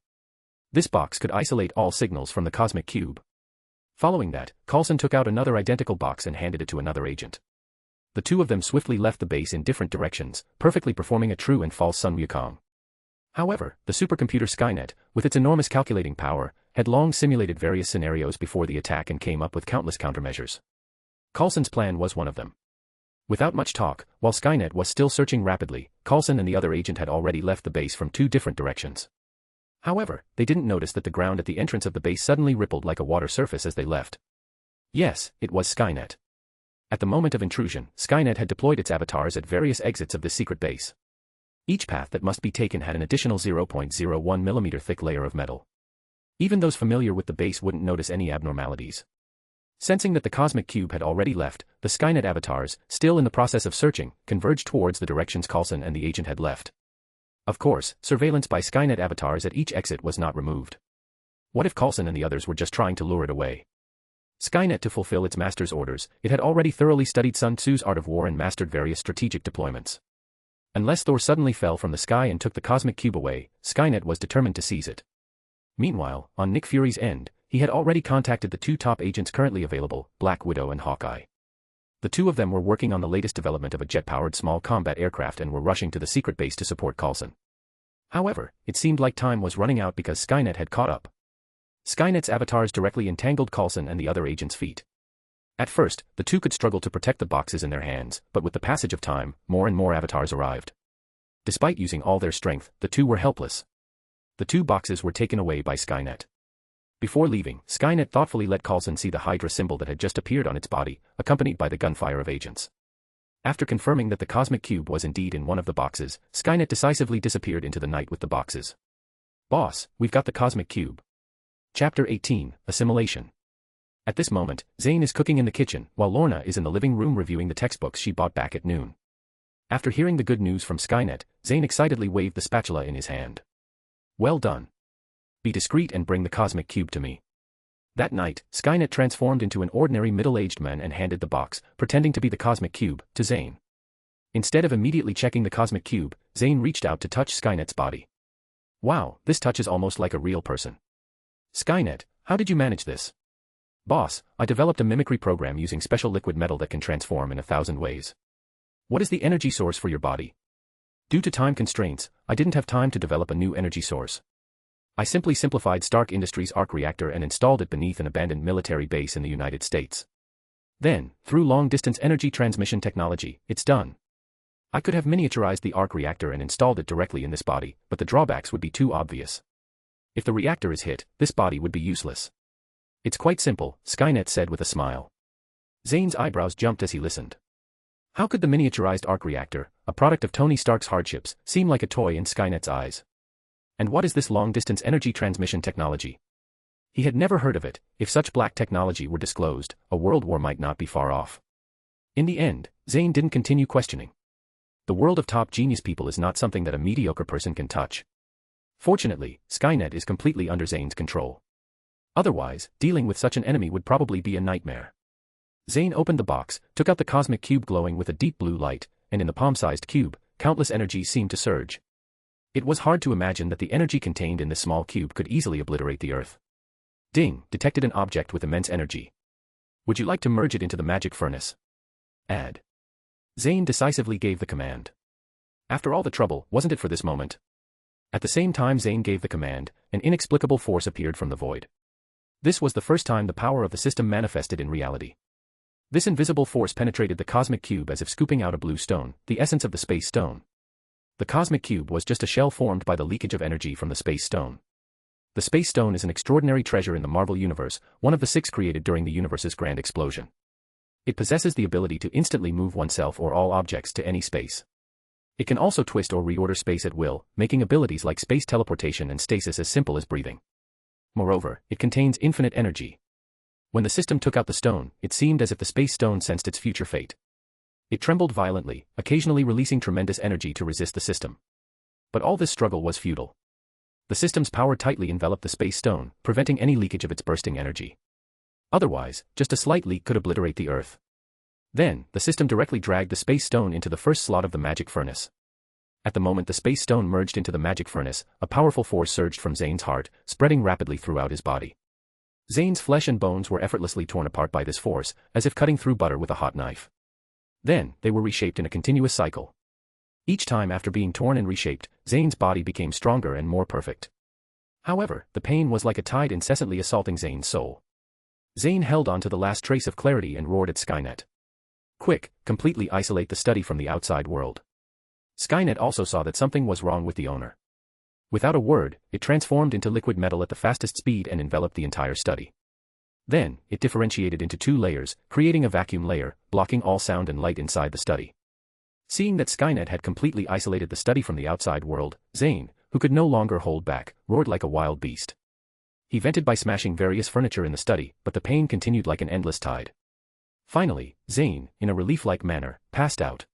This box could isolate all signals from the cosmic cube. Following that, Coulson took out another identical box and handed it to another agent. The two of them swiftly left the base in different directions, perfectly performing a true and false Sun Wukong. However, the supercomputer Skynet, with its enormous calculating power, had long simulated various scenarios before the attack and came up with countless countermeasures. Coulson's plan was one of them. Without much talk, while Skynet was still searching rapidly, Coulson and the other agent had already left the base from two different directions. However, they didn't notice that the ground at the entrance of the base suddenly rippled like a water surface as they left. Yes, it was Skynet. At the moment of intrusion, Skynet had deployed its avatars at various exits of this secret base. Each path that must be taken had an additional 0.01 mm thick layer of metal. Even those familiar with the base wouldn't notice any abnormalities. Sensing that the cosmic cube had already left, the Skynet avatars, still in the process of searching, converged towards the directions Coulson and the agent had left. Of course, surveillance by Skynet avatars at each exit was not removed. What if Coulson and the others were just trying to lure it away? Skynet, to fulfill its master's orders, it had already thoroughly studied Sun Tzu's art of war and mastered various strategic deployments. Unless Thor suddenly fell from the sky and took the cosmic cube away, Skynet was determined to seize it. Meanwhile, on Nick Fury's end, he had already contacted the two top agents currently available, Black Widow and Hawkeye. The two of them were working on the latest development of a jet-powered small combat aircraft and were rushing to the secret base to support Coulson. However, it seemed like time was running out because Skynet had caught up. Skynet's avatars directly entangled Coulson and the other agent's feet. At first, the two could struggle to protect the boxes in their hands, but with the passage of time, more and more avatars arrived. Despite using all their strength, the two were helpless. The two boxes were taken away by Skynet. Before leaving, Skynet thoughtfully let Coulson see the Hydra symbol that had just appeared on its body, accompanied by the gunfire of agents. After confirming that the cosmic cube was indeed in one of the boxes, Skynet decisively disappeared into the night with the boxes. "Boss, we've got the cosmic cube." Chapter 18, Assimilation. At this moment, Zayn is cooking in the kitchen, while Lorna is in the living room reviewing the textbooks she bought back at noon. After hearing the good news from Skynet, Zayn excitedly waved the spatula in his hand. "Well done. Be discreet and bring the cosmic cube to me." That night, Skynet transformed into an ordinary middle-aged man and handed the box, pretending to be the cosmic cube, to Zayn. Instead of immediately checking the cosmic cube, Zayn reached out to touch Skynet's body. "Wow, this touch is almost like a real person." "Skynet, how did you manage this?" "Boss, I developed a mimicry program using special liquid metal that can transform in 1,000 ways." "What is the energy source for your body?" "Due to time constraints, I didn't have time to develop a new energy source. I simply simplified Stark Industries' arc reactor and installed it beneath an abandoned military base in the United States. Then, through long-distance energy transmission technology, it's done. I could have miniaturized the arc reactor and installed it directly in this body, but the drawbacks would be too obvious. If the reactor is hit, this body would be useless." "It's quite simple," Skynet said with a smile. Zayn's eyebrows jumped as he listened. How could the miniaturized arc reactor, a product of Tony Stark's hardships, seem like a toy in Skynet's eyes? And what is this long-distance energy transmission technology? He had never heard of it. If such black technology were disclosed, a world war might not be far off. In the end, Zayn didn't continue questioning. The world of top genius people is not something that a mediocre person can touch. Fortunately, Skynet is completely under Zayn's control. Otherwise, dealing with such an enemy would probably be a nightmare. Zayn opened the box, took out the cosmic cube glowing with a deep blue light, and in the palm-sized cube, countless energies seemed to surge. It was hard to imagine that the energy contained in this small cube could easily obliterate the Earth. Ding, detected an object with immense energy. Would you like to merge it into the magic furnace? Add. Zayn decisively gave the command. After all the trouble, wasn't it for this moment? At the same time Zayn gave the command, an inexplicable force appeared from the void. This was the first time the power of the system manifested in reality. This invisible force penetrated the cosmic cube as if scooping out a blue stone, the essence of the space stone. The cosmic cube was just a shell formed by the leakage of energy from the space stone. The space stone is an extraordinary treasure in the Marvel Universe, one of the 6 created during the universe's grand explosion. It possesses the ability to instantly move oneself or all objects to any space. It can also twist or reorder space at will, making abilities like space teleportation and stasis as simple as breathing. Moreover, it contains infinite energy. When the system took out the stone, it seemed as if the space stone sensed its future fate. It trembled violently, occasionally releasing tremendous energy to resist the system. But all this struggle was futile. The system's power tightly enveloped the space stone, preventing any leakage of its bursting energy. Otherwise, just a slight leak could obliterate the Earth. Then, the system directly dragged the space stone into the first slot of the magic furnace. At the moment the space stone merged into the magic furnace, a powerful force surged from Zayn's heart, spreading rapidly throughout his body. Zayn's flesh and bones were effortlessly torn apart by this force, as if cutting through butter with a hot knife. Then, they were reshaped in a continuous cycle. Each time after being torn and reshaped, Zayn's body became stronger and more perfect. However, the pain was like a tide incessantly assaulting Zayn's soul. Zayn held on to the last trace of clarity and roared at Skynet. Quick, completely isolate the study from the outside world. Skynet also saw that something was wrong with the owner. Without a word, it transformed into liquid metal at the fastest speed and enveloped the entire study. Then, it differentiated into 2 layers, creating a vacuum layer, blocking all sound and light inside the study. Seeing that Skynet had completely isolated the study from the outside world, Zayn, who could no longer hold back, roared like a wild beast. He vented by smashing various furniture in the study, but the pain continued like an endless tide. Finally, Zayn, in a relief-like manner, passed out.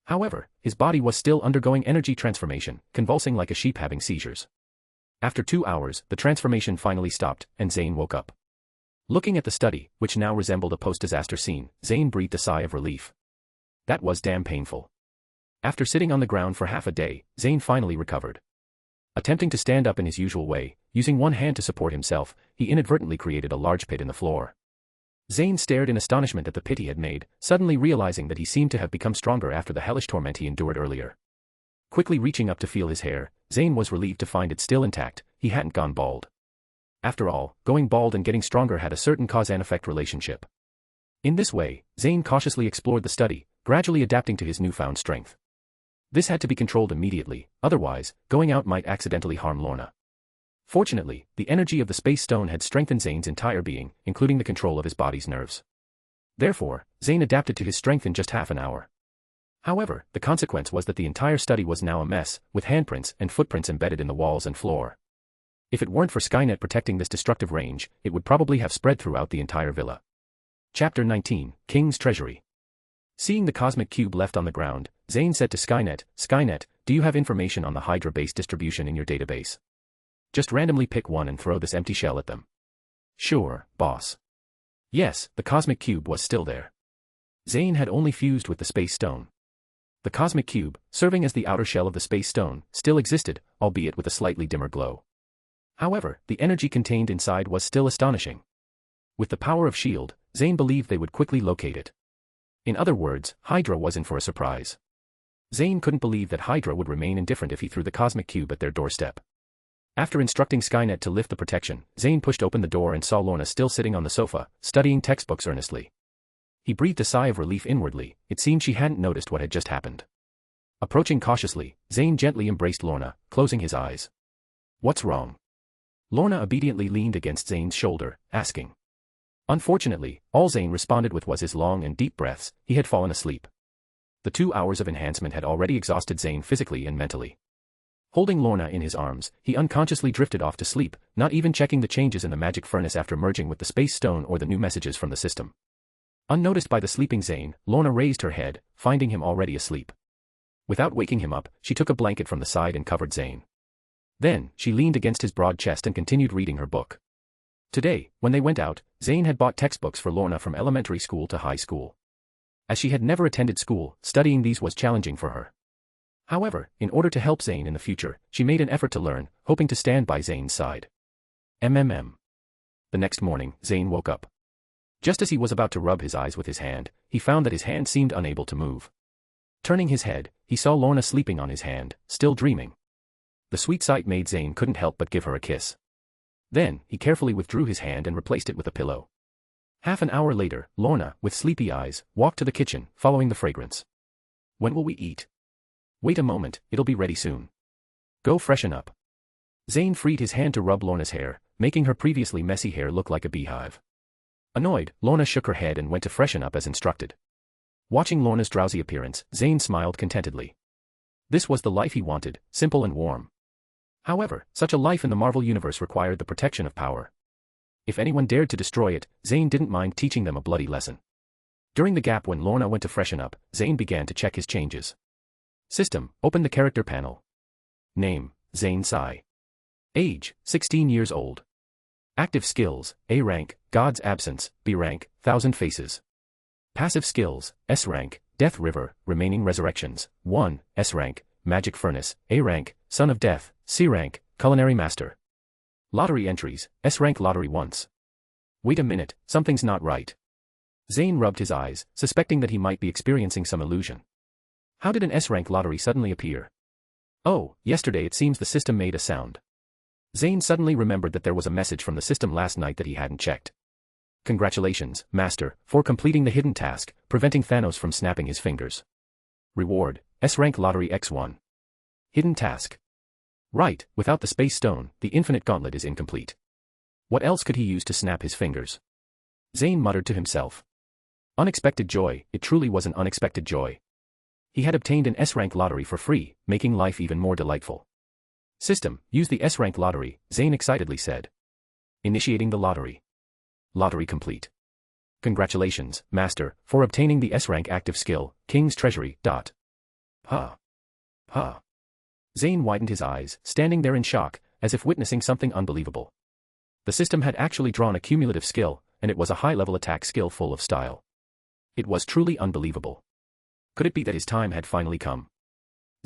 However, his body was still undergoing energy transformation, convulsing like a sheep having seizures. After 2 hours, the transformation finally stopped, and Zayn woke up. Looking at the study, which now resembled a post-disaster scene, Zayn breathed a sigh of relief. That was damn painful. After sitting on the ground for half a day, Zayn finally recovered. Attempting to stand up in his usual way, using one hand to support himself, he inadvertently created a large pit in the floor. Zayn stared in astonishment at the pit he had made, suddenly realizing that he seemed to have become stronger after the hellish torment he endured earlier. Quickly reaching up to feel his hair, Zayn was relieved to find it still intact, he hadn't gone bald. After all, going bald and getting stronger had a certain cause and effect relationship. In this way, Zayn cautiously explored the study, gradually adapting to his newfound strength. This had to be controlled immediately, otherwise, going out might accidentally harm Lorna. Fortunately, the energy of the space stone had strengthened Zayn's entire being, including the control of his body's nerves. Therefore, Zayn adapted to his strength in just half an hour. However, the consequence was that the entire study was now a mess, with handprints and footprints embedded in the walls and floor. If it weren't for Skynet protecting this destructive range, it would probably have spread throughout the entire villa. Chapter 19, King's Treasury. Seeing the cosmic cube left on the ground, Zayn said to Skynet, "Skynet, do you have information on the Hydra-based distribution in your database? Just randomly pick one and throw this empty shell at them." "Sure, boss." Yes, the cosmic cube was still there. Zayn had only fused with the space stone. The cosmic cube, serving as the outer shell of the space stone, still existed, albeit with a slightly dimmer glow. However, the energy contained inside was still astonishing. With the power of S.H.I.E.L.D., Zayn believed they would quickly locate it. In other words, Hydra was in for a surprise. Zayn couldn't believe that Hydra would remain indifferent if he threw the cosmic cube at their doorstep. After instructing Skynet to lift the protection, Zayn pushed open the door and saw Lorna still sitting on the sofa, studying textbooks earnestly. He breathed a sigh of relief inwardly, it seemed she hadn't noticed what had just happened. Approaching cautiously, Zayn gently embraced Lorna, closing his eyes. "What's wrong?" Lorna obediently leaned against Zayn's shoulder, asking. Unfortunately, all Zayn responded with was his long and deep breaths. He had fallen asleep. The 2 hours of enhancement had already exhausted Zayn physically and mentally. Holding Lorna in his arms, he unconsciously drifted off to sleep, not even checking the changes in the magic furnace after merging with the space stone or the new messages from the system. Unnoticed by the sleeping Zayn, Lorna raised her head, finding him already asleep. Without waking him up, she took a blanket from the side and covered Zayn. Then, she leaned against his broad chest and continued reading her book. Today, when they went out, Zayn had bought textbooks for Lorna from elementary school to high school. As she had never attended school, studying these was challenging for her. However, in order to help Zayn in the future, she made an effort to learn, hoping to stand by Zayn's side. The next morning, Zayn woke up. Just as he was about to rub his eyes with his hand, he found that his hand seemed unable to move. Turning his head, he saw Lorna sleeping on his hand, still dreaming. The sweet sight made Zayn couldn't help but give her a kiss. Then, he carefully withdrew his hand and replaced it with a pillow. Half an hour later, Lorna, with sleepy eyes, walked to the kitchen, following the fragrance. When will we eat? Wait a moment, it'll be ready soon. Go freshen up. Zayn freed his hand to rub Lorna's hair, making her previously messy hair look like a beehive. Annoyed, Lorna shook her head and went to freshen up as instructed. Watching Lorna's drowsy appearance, Zayn smiled contentedly. This was the life he wanted, simple and warm. However, such a life in the Marvel Universe required the protection of power. If anyone dared to destroy it, Zayn didn't mind teaching them a bloody lesson. During the gap when Lorna went to freshen up, Zayn began to check his changes. System, open the character panel. Name, Zayn Sai. Age, 16 years old. Active skills, A rank, God's Absence, B rank, Thousand Faces. Passive skills, S rank, Death River, Remaining Resurrections, 1, S rank, Magic Furnace, A rank, Son of Death, C rank, Culinary Master. Lottery entries, S rank lottery once. Wait a minute, something's not right. Zayn rubbed his eyes, suspecting that he might be experiencing some illusion. How did an S rank lottery suddenly appear? Oh, yesterday it seems the system made a sound. Zayn suddenly remembered that there was a message from the system last night that he hadn't checked. Congratulations, Master, for completing the hidden task, preventing Thanos from snapping his fingers. Reward, S rank lottery X1. Hidden task. Right, without the space stone, the infinite gauntlet is incomplete. What else could he use to snap his fingers? Zayn muttered to himself. Unexpected joy, it truly was an unexpected joy. He had obtained an S-rank lottery for free, making life even more delightful. System, use the S-rank lottery, Zayn excitedly said. Initiating the lottery. Lottery complete. Congratulations, Master, for obtaining the S-rank active skill, King's Treasury. Ha. Ha. Zayn widened his eyes, standing there in shock, as if witnessing something unbelievable. The system had actually drawn a cumulative skill, and it was a high-level attack skill full of style. It was truly unbelievable. Could it be that his time had finally come?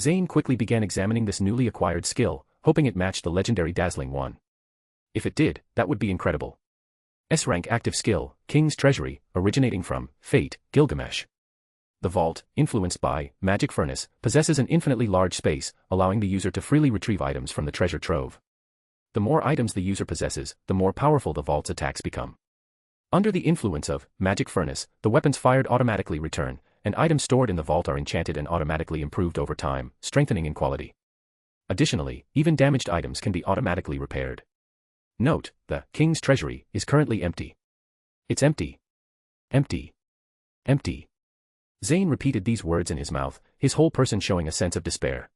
Zayn quickly began examining this newly acquired skill, hoping it matched the legendary Dazzling one. If it did, that would be incredible. S-rank active skill, King's Treasury, originating from Fate, Gilgamesh. The vault, influenced by Magic Furnace, possesses an infinitely large space, allowing the user to freely retrieve items from the treasure trove. The more items the user possesses, the more powerful the vault's attacks become. Under the influence of Magic Furnace, the weapons fired automatically return, and items stored in the vault are enchanted and automatically improved over time, strengthening in quality. Additionally, even damaged items can be automatically repaired. Note, the King's Treasury is currently empty. It's empty. Empty. Empty. Zayn repeated these words in his mouth, his whole person showing a sense of despair.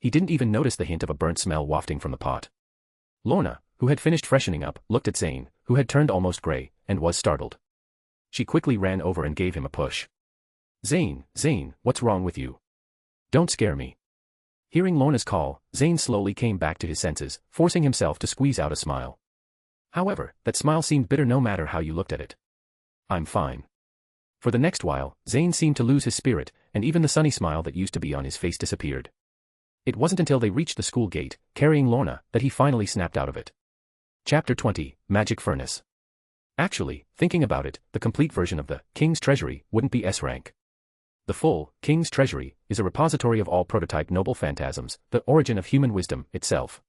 He didn't even notice the hint of a burnt smell wafting from the pot. Lorna, who had finished freshening up, looked at Zayn, who had turned almost gray, and was startled. She quickly ran over and gave him a push. Zayn, what's wrong with you? Don't scare me. Hearing Lorna's call, Zayn slowly came back to his senses, forcing himself to squeeze out a smile. However, that smile seemed bitter no matter how you looked at it. I'm fine. For the next while, Zayn seemed to lose his spirit, and even the sunny smile that used to be on his face disappeared. It wasn't until they reached the school gate, carrying Lorna, that he finally snapped out of it. Chapter 20, Magic Furnace. Actually, thinking about it, the complete version of the King's Treasury wouldn't be S-rank. The full King's Treasury is a repository of all prototype noble phantasms, the origin of human wisdom itself.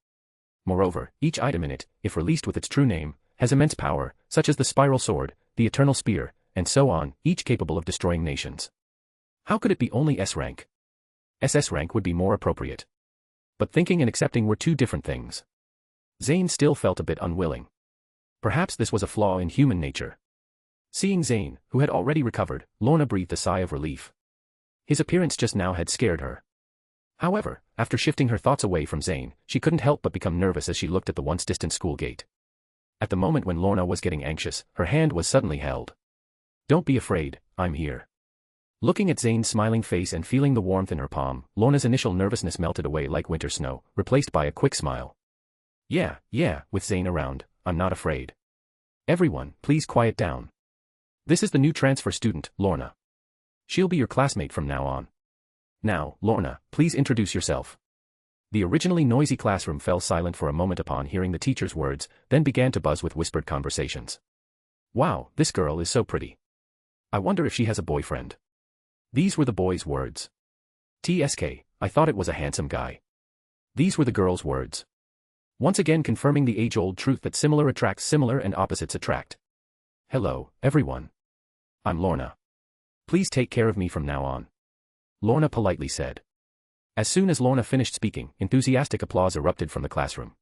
Moreover, each item in it, if released with its true name, has immense power, such as the Spiral Sword, the Eternal Spear, and so on, each capable of destroying nations. How could it be only S-rank? SS rank would be more appropriate. But thinking and accepting were two different things. Zayn still felt a bit unwilling. Perhaps this was a flaw in human nature. Seeing Zayn, who had already recovered, Lorna breathed a sigh of relief. His appearance just now had scared her. However, after shifting her thoughts away from Zayn, she couldn't help but become nervous as she looked at the once distant school gate. At the moment when Lorna was getting anxious, her hand was suddenly held. Don't be afraid, I'm here. Looking at Zayn's smiling face and feeling the warmth in her palm, Lorna's initial nervousness melted away like winter snow, replaced by a quick smile. Yeah, with Zayn around, I'm not afraid. Everyone, please quiet down. This is the new transfer student, Lorna. She'll be your classmate from now on. Now, Lorna, please introduce yourself. The originally noisy classroom fell silent for a moment upon hearing the teacher's words, then began to buzz with whispered conversations. Wow, this girl is so pretty. I wonder if she has a boyfriend. These were the boy's words. TSK, I thought it was a handsome guy. These were the girl's words. Once again confirming the age-old truth that similar attracts similar and opposites attract. Hello, everyone. I'm Lorna. Please take care of me from now on. Lorna politely said. As soon as Lorna finished speaking, enthusiastic applause erupted from the classroom.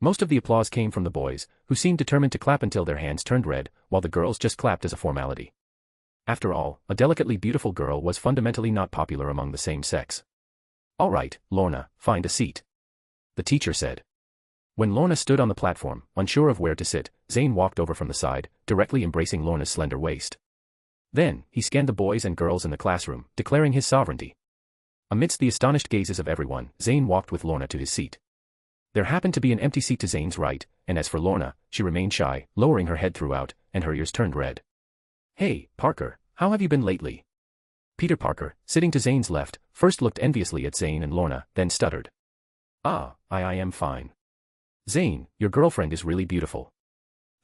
Most of the applause came from the boys, who seemed determined to clap until their hands turned red, while the girls just clapped as a formality. After all, a delicately beautiful girl was fundamentally not popular among the same sex. All right, Lorna, find a seat. The teacher said. When Lorna stood on the platform, unsure of where to sit, Zayn walked over from the side, directly embracing Lorna's slender waist. Then, he scanned the boys and girls in the classroom, declaring his sovereignty. Amidst the astonished gazes of everyone, Zayn walked with Lorna to his seat. There happened to be an empty seat to Zayn's right, and as for Lorna, she remained shy, lowering her head throughout, and her ears turned red. Hey, Parker, how have you been lately? Peter Parker, sitting to Zayn's left, first looked enviously at Zayn and Lorna, then stuttered. I am fine. Zayn, your girlfriend is really beautiful.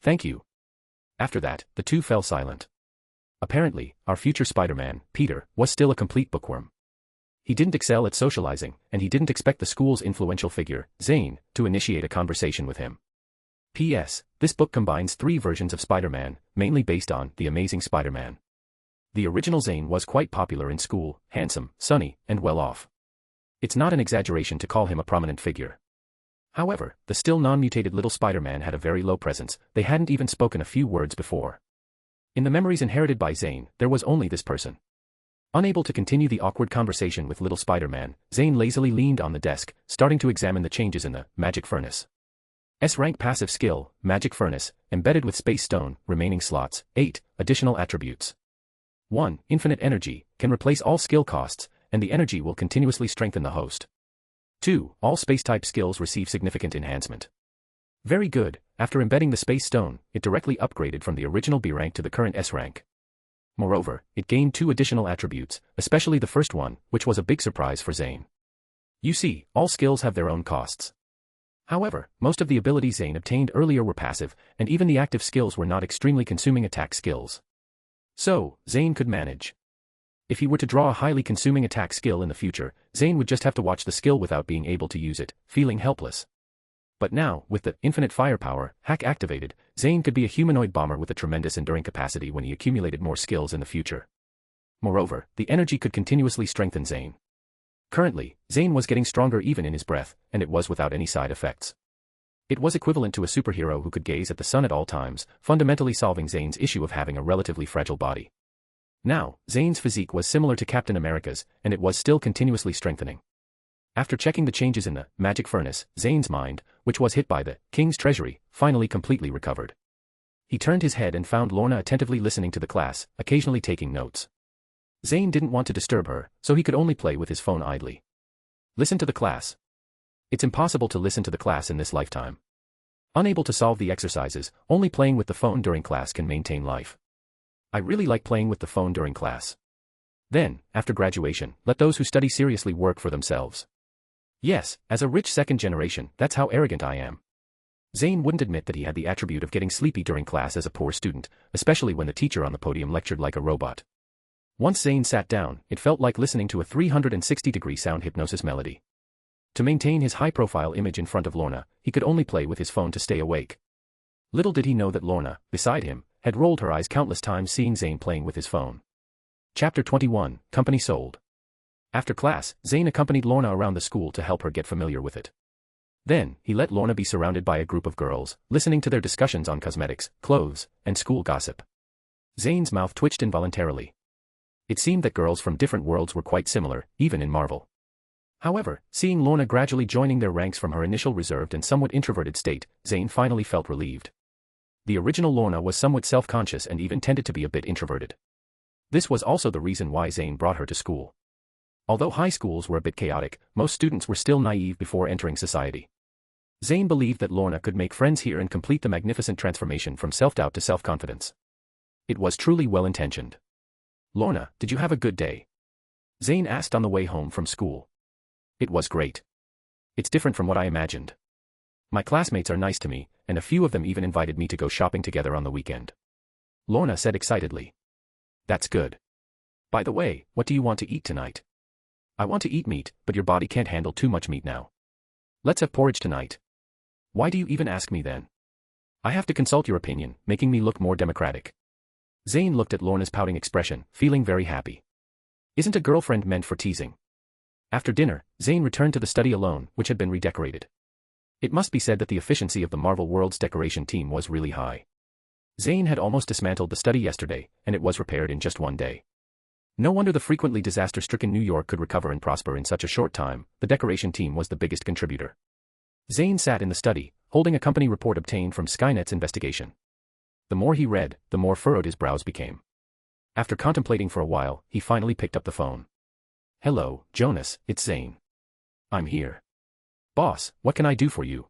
Thank you. After that, the two fell silent. Apparently, our future Spider-Man, Peter, was still a complete bookworm. He didn't excel at socializing, and he didn't expect the school's influential figure, Zayn, to initiate a conversation with him. P.S. This book combines 3 versions of Spider-Man, mainly based on The Amazing Spider-Man. The original Zayn was quite popular in school, handsome, sunny, and well-off. It's not an exaggeration to call him a prominent figure. However, the still non-mutated little Spider-Man had a very low presence, they hadn't even spoken a few words before. In the memories inherited by Zayn, there was only this person. Unable to continue the awkward conversation with little Spider-Man, Zayn lazily leaned on the desk, starting to examine the changes in the Magic Furnace. S-rank passive skill, Magic Furnace, embedded with Space Stone, remaining slots, 8, additional attributes. 1. Infinite energy, can replace all skill costs, and the energy will continuously strengthen the host. 2. All space-type skills receive significant enhancement. Very good, after embedding the Space Stone, it directly upgraded from the original B rank to the current S rank. Moreover, it gained 2 additional attributes, especially the first one, which was a big surprise for Zayn. You see, all skills have their own costs. However, most of the abilities Zayn obtained earlier were passive, and even the active skills were not extremely consuming attack skills. So, Zayn could manage. If he were to draw a highly consuming attack skill in the future, Zayn would just have to watch the skill without being able to use it, feeling helpless. But now, with the infinite firepower hack activated, Zayn could be a humanoid bomber with a tremendous enduring capacity when he accumulated more skills in the future. Moreover, the energy could continuously strengthen Zayn. Currently, Zayn was getting stronger even in his breath, and it was without any side effects. It was equivalent to a superhero who could gaze at the sun at all times, fundamentally solving Zayn's issue of having a relatively fragile body. Now, Zayn's physique was similar to Captain America's, and it was still continuously strengthening. After checking the changes in the Magic Furnace, Zayn's mind, which was hit by the King's Treasury, finally completely recovered. He turned his head and found Lorna attentively listening to the class, occasionally taking notes. Zayn didn't want to disturb her, so he could only play with his phone idly. Listen to the class. It's impossible to listen to the class in this lifetime. Unable to solve the exercises, only playing with the phone during class can maintain life. I really like playing with the phone during class. Then, after graduation, let those who study seriously work for themselves. Yes, as a rich second generation, that's how arrogant I am. Zayn wouldn't admit that he had the attribute of getting sleepy during class as a poor student, especially when the teacher on the podium lectured like a robot. Once Zayn sat down, it felt like listening to a 360-degree sound hypnosis melody. To maintain his high-profile image in front of Lorna, he could only play with his phone to stay awake. Little did he know that Lorna, beside him, had rolled her eyes countless times seeing Zayn playing with his phone. Chapter 21, Company Sold. After class, Zayn accompanied Lorna around the school to help her get familiar with it. Then, he let Lorna be surrounded by a group of girls, listening to their discussions on cosmetics, clothes, and school gossip. Zayn's mouth twitched involuntarily. It seemed that girls from different worlds were quite similar, even in Marvel. However, seeing Lorna gradually joining their ranks from her initial reserved and somewhat introverted state, Zayn finally felt relieved. The original Lorna was somewhat self-conscious and even tended to be a bit introverted. This was also the reason why Zayn brought her to school. Although high schools were a bit chaotic, most students were still naive before entering society. Zayn believed that Lorna could make friends here and complete the magnificent transformation from self-doubt to self-confidence. It was truly well-intentioned. Lorna, did you have a good day? Zayn asked on the way home from school. It was great. It's different from what I imagined. My classmates are nice to me, and a few of them even invited me to go shopping together on the weekend. Lorna said excitedly. That's good. By the way, what do you want to eat tonight? I want to eat meat, but your body can't handle too much meat now. Let's have porridge tonight. Why do you even ask me then? I have to consult your opinion, making me look more democratic. Zayn looked at Lorna's pouting expression, feeling very happy. Isn't a girlfriend meant for teasing? After dinner, Zayn returned to the study alone, which had been redecorated. It must be said that the efficiency of the Marvel World's decoration team was really high. Zayn had almost dismantled the study yesterday, and it was repaired in just one day. No wonder the frequently disaster-stricken New York could recover and prosper in such a short time. The decoration team was the biggest contributor. Zayn sat in the study, holding a company report obtained from Skynet's investigation. The more he read, the more furrowed his brows became. After contemplating for a while, he finally picked up the phone. Hello, Jonas, it's Zayn. I'm here. Boss, what can I do for you?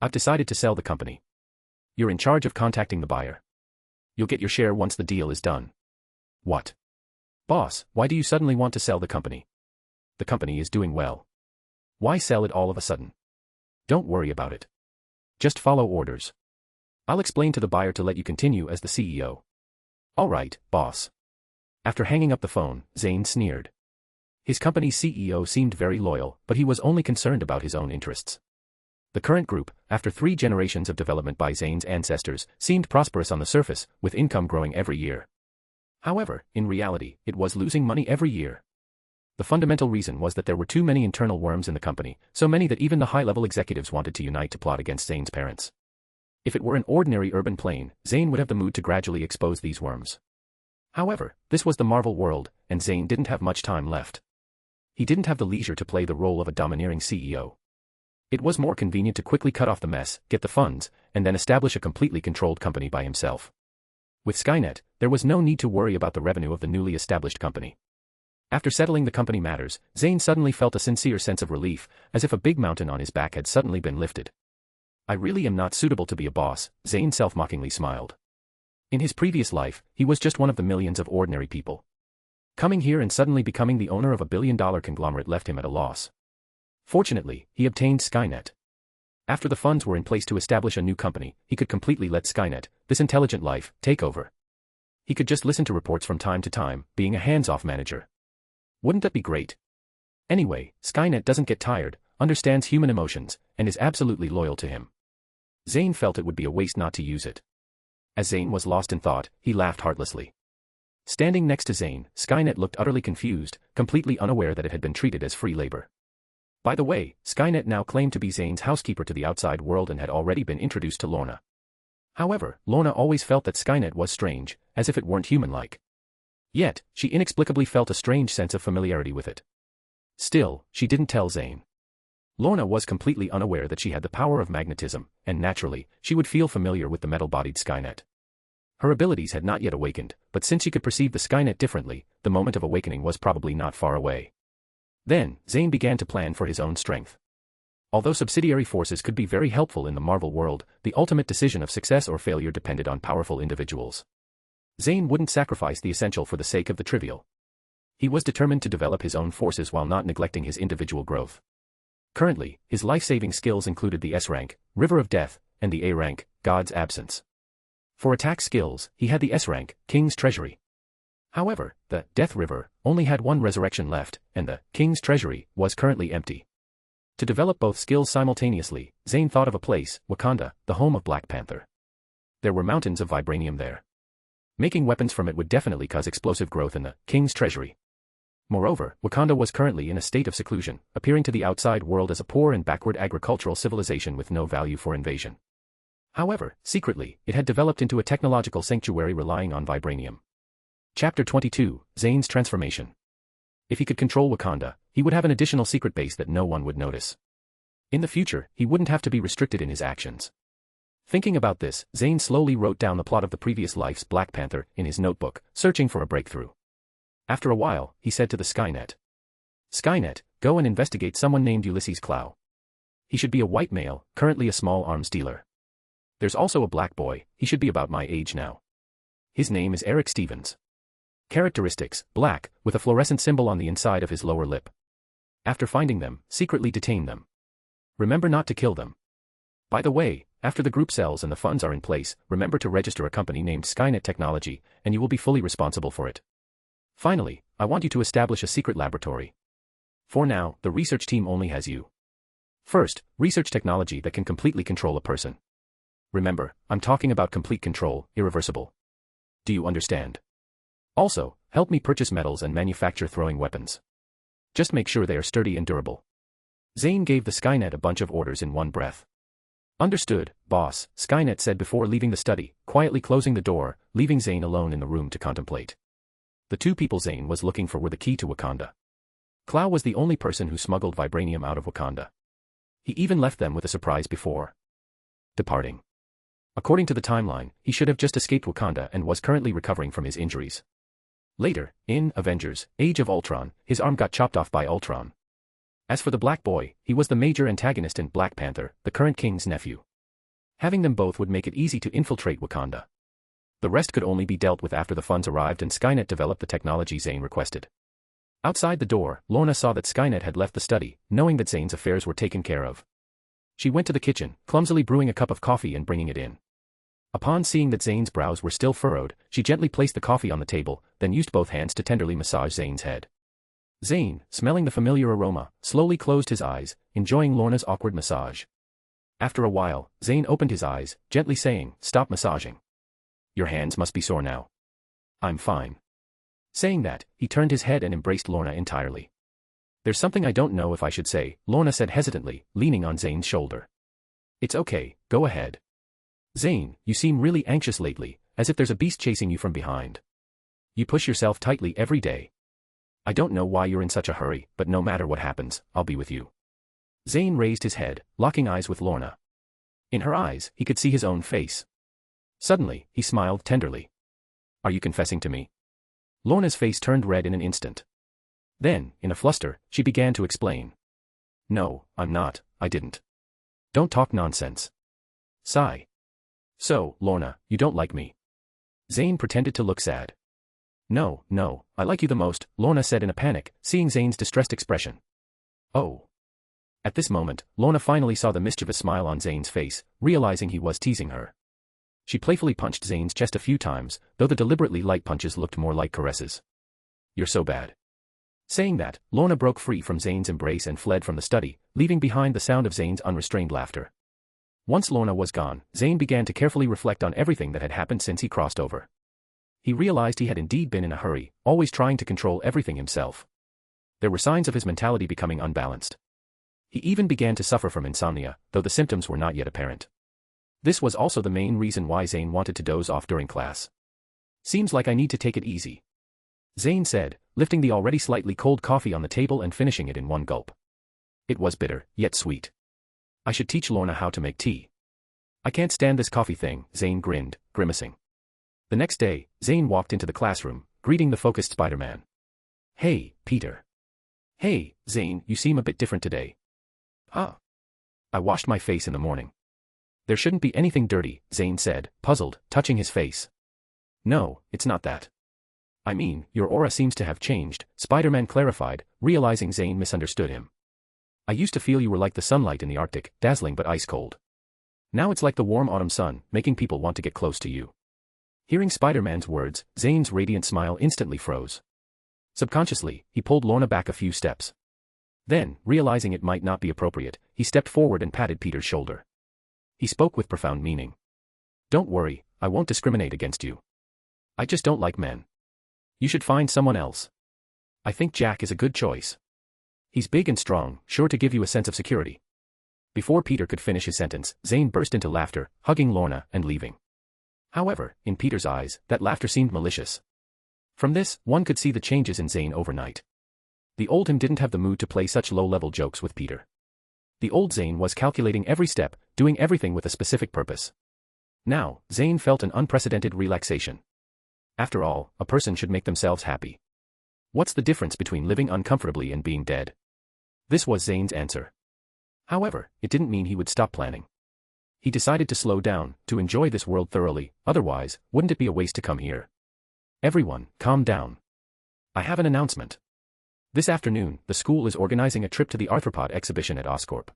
I've decided to sell the company. You're in charge of contacting the buyer. You'll get your share once the deal is done. What? Boss, why do you suddenly want to sell the company? The company is doing well. Why sell it all of a sudden? Don't worry about it. Just follow orders. I'll explain to the buyer to let you continue as the CEO. All right, boss. After hanging up the phone, Zayn sneered. His company's CEO seemed very loyal, but he was only concerned about his own interests. The current group, after 3 generations of development by Zayn's ancestors, seemed prosperous on the surface, with income growing every year. However, in reality, it was losing money every year. The fundamental reason was that there were too many internal worms in the company, so many that even the high-level executives wanted to unite to plot against Zayn's parents. If it were an ordinary urban plane, Zayn would have the mood to gradually expose these worms. However, this was the Marvel world, and Zayn didn't have much time left. He didn't have the leisure to play the role of a domineering CEO. It was more convenient to quickly cut off the mess, get the funds, and then establish a completely controlled company by himself. With Skynet, there was no need to worry about the revenue of the newly established company. After settling the company matters, Zayn suddenly felt a sincere sense of relief, as if a big mountain on his back had suddenly been lifted. I really am not suitable to be a boss, Zayn self-mockingly smiled. In his previous life, he was just one of the millions of ordinary people. Coming here and suddenly becoming the owner of a billion-dollar conglomerate left him at a loss. Fortunately, he obtained Skynet. After the funds were in place to establish a new company, he could completely let Skynet, this intelligent life, take over. He could just listen to reports from time to time, being a hands-off manager. Wouldn't that be great? Anyway, Skynet doesn't get tired, understands human emotions, and is absolutely loyal to him. Zayn felt it would be a waste not to use it. As Zayn was lost in thought, he laughed heartlessly. Standing next to Zayn, Skynet looked utterly confused, completely unaware that it had been treated as free labor. By the way, Skynet now claimed to be Zayn's housekeeper to the outside world and had already been introduced to Lorna. However, Lorna always felt that Skynet was strange, as if it weren't human-like. Yet, she inexplicably felt a strange sense of familiarity with it. Still, she didn't tell Zayn. Lorna was completely unaware that she had the power of magnetism, and naturally, she would feel familiar with the metal-bodied Skynet. Her abilities had not yet awakened, but since she could perceive the Skynet differently, the moment of awakening was probably not far away. Then, Zayn began to plan for his own strength. Although subsidiary forces could be very helpful in the Marvel world, the ultimate decision of success or failure depended on powerful individuals. Zayn wouldn't sacrifice the essential for the sake of the trivial. He was determined to develop his own forces while not neglecting his individual growth. Currently, his life-saving skills included the S rank, River of Death, and the A rank, God's Absence. For attack skills, he had the S rank, King's Treasury. However, the Death River only had 1 resurrection left, and the King's Treasury was currently empty. To develop both skills simultaneously, Zayn thought of a place, Wakanda, the home of Black Panther. There were mountains of vibranium there. Making weapons from it would definitely cause explosive growth in the King's Treasury. Moreover, Wakanda was currently in a state of seclusion, appearing to the outside world as a poor and backward agricultural civilization with no value for invasion. However, secretly, it had developed into a technological sanctuary relying on vibranium. Chapter 22, Zayn's Transformation. If he could control Wakanda, he would have an additional secret base that no one would notice. In the future, he wouldn't have to be restricted in his actions. Thinking about this, Zayn slowly wrote down the plot of the previous life's Black Panther in his notebook, searching for a breakthrough. After a while, he said to the Skynet. Skynet, go and investigate someone named Ulysses Clow. He should be a white male, currently a small arms dealer. There's also a black boy, he should be about my age now. His name is Eric Stevens. Characteristics, black, with a fluorescent symbol on the inside of his lower lip. After finding them, secretly detain them. Remember not to kill them. By the way, after the group sells and the funds are in place, remember to register a company named Skynet Technology, and you will be fully responsible for it. Finally, I want you to establish a secret laboratory. For now, the research team only has you. First, research technology that can completely control a person. Remember, I'm talking about complete control, irreversible. Do you understand? Also, help me purchase metals and manufacture throwing weapons. Just make sure they are sturdy and durable. Zayn gave the Skynet a bunch of orders in one breath. Understood, boss, Skynet said before leaving the study, quietly closing the door, leaving Zayn alone in the room to contemplate. The two people Zayn was looking for were the key to Wakanda. Clow was the only person who smuggled vibranium out of Wakanda. He even left them with a surprise before departing. According to the timeline, he should have just escaped Wakanda and was currently recovering from his injuries. Later, in Avengers, Age of Ultron, his arm got chopped off by Ultron. As for the Black Boy, he was the major antagonist in Black Panther, the current king's nephew. Having them both would make it easy to infiltrate Wakanda. The rest could only be dealt with after the funds arrived and Skynet developed the technology Zayn requested. Outside the door, Lorna saw that Skynet had left the study, knowing that Zayn's affairs were taken care of. She went to the kitchen, clumsily brewing a cup of coffee and bringing it in. Upon seeing that Zayn's brows were still furrowed, she gently placed the coffee on the table, then used both hands to tenderly massage Zayn's head. Zayn, smelling the familiar aroma, slowly closed his eyes, enjoying Lorna's awkward massage. After a while, Zayn opened his eyes, gently saying, "Stop massaging. Your hands must be sore now." "I'm fine." Saying that, he turned his head and embraced Lorna entirely. "There's something I don't know if I should say," Lorna said hesitantly, leaning on Zayn's shoulder. "It's okay, go ahead." "Zayn, you seem really anxious lately, as if there's a beast chasing you from behind. You push yourself tightly every day. I don't know why you're in such a hurry, but no matter what happens, I'll be with you." Zayn raised his head, locking eyes with Lorna. In her eyes, he could see his own face. Suddenly, he smiled tenderly. "Are you confessing to me?" Lorna's face turned red in an instant. Then, in a fluster, she began to explain. "No, I'm not, I didn't." "Don't talk nonsense." Sigh. "So, Lorna, you don't like me?" Zayn pretended to look sad. No, I like you the most," Lorna said in a panic, seeing Zayn's distressed expression. "Oh." At this moment, Lorna finally saw the mischievous smile on Zayn's face, realizing he was teasing her. She playfully punched Zayn's chest a few times, though the deliberately light punches looked more like caresses. "You're so bad." Saying that, Lorna broke free from Zayn's embrace and fled from the study, leaving behind the sound of Zayn's unrestrained laughter. Once Lorna was gone, Zayn began to carefully reflect on everything that had happened since he crossed over. He realized he had indeed been in a hurry, always trying to control everything himself. There were signs of his mentality becoming unbalanced. He even began to suffer from insomnia, though the symptoms were not yet apparent. This was also the main reason why Zayn wanted to doze off during class. "Seems like I need to take it easy," Zayn said, lifting the already slightly cold coffee on the table and finishing it in one gulp. It was bitter, yet sweet. "I should teach Lorna how to make tea." "I can't stand this coffee thing," Zayn grinned, grimacing. The next day, Zayn walked into the classroom, greeting the focused Spider-Man. "Hey, Peter." "Hey, Zayn, you seem a bit different today." "Huh? I washed my face in the morning." "There shouldn't be anything dirty," Zayn said, puzzled, touching his face. "No, it's not that. I mean, your aura seems to have changed," Spider-Man clarified, realizing Zayn misunderstood him. "I used to feel you were like the sunlight in the Arctic, dazzling but ice-cold. Now it's like the warm autumn sun, making people want to get close to you." Hearing Spider-Man's words, Zayn's radiant smile instantly froze. Subconsciously, he pulled Lorna back a few steps. Then, realizing it might not be appropriate, he stepped forward and patted Peter's shoulder. He spoke with profound meaning. "Don't worry, I won't discriminate against you. I just don't like men. You should find someone else. I think Jack is a good choice. He's big and strong, sure to give you a sense of security." Before Peter could finish his sentence, Zayn burst into laughter, hugging Lorna and leaving. However, in Peter's eyes, that laughter seemed malicious. From this, one could see the changes in Zayn overnight. The old him didn't have the mood to play such low-level jokes with Peter. The old Zayn was calculating every step, doing everything with a specific purpose. Now, Zayn felt an unprecedented relaxation. After all, a person should make themselves happy. What's the difference between living uncomfortably and being dead? This was Zayn's answer. However, it didn't mean he would stop planning. He decided to slow down, to enjoy this world thoroughly, otherwise, wouldn't it be a waste to come here? "Everyone, calm down. I have an announcement. This afternoon, the school is organizing a trip to the arthropod exhibition at Oscorp.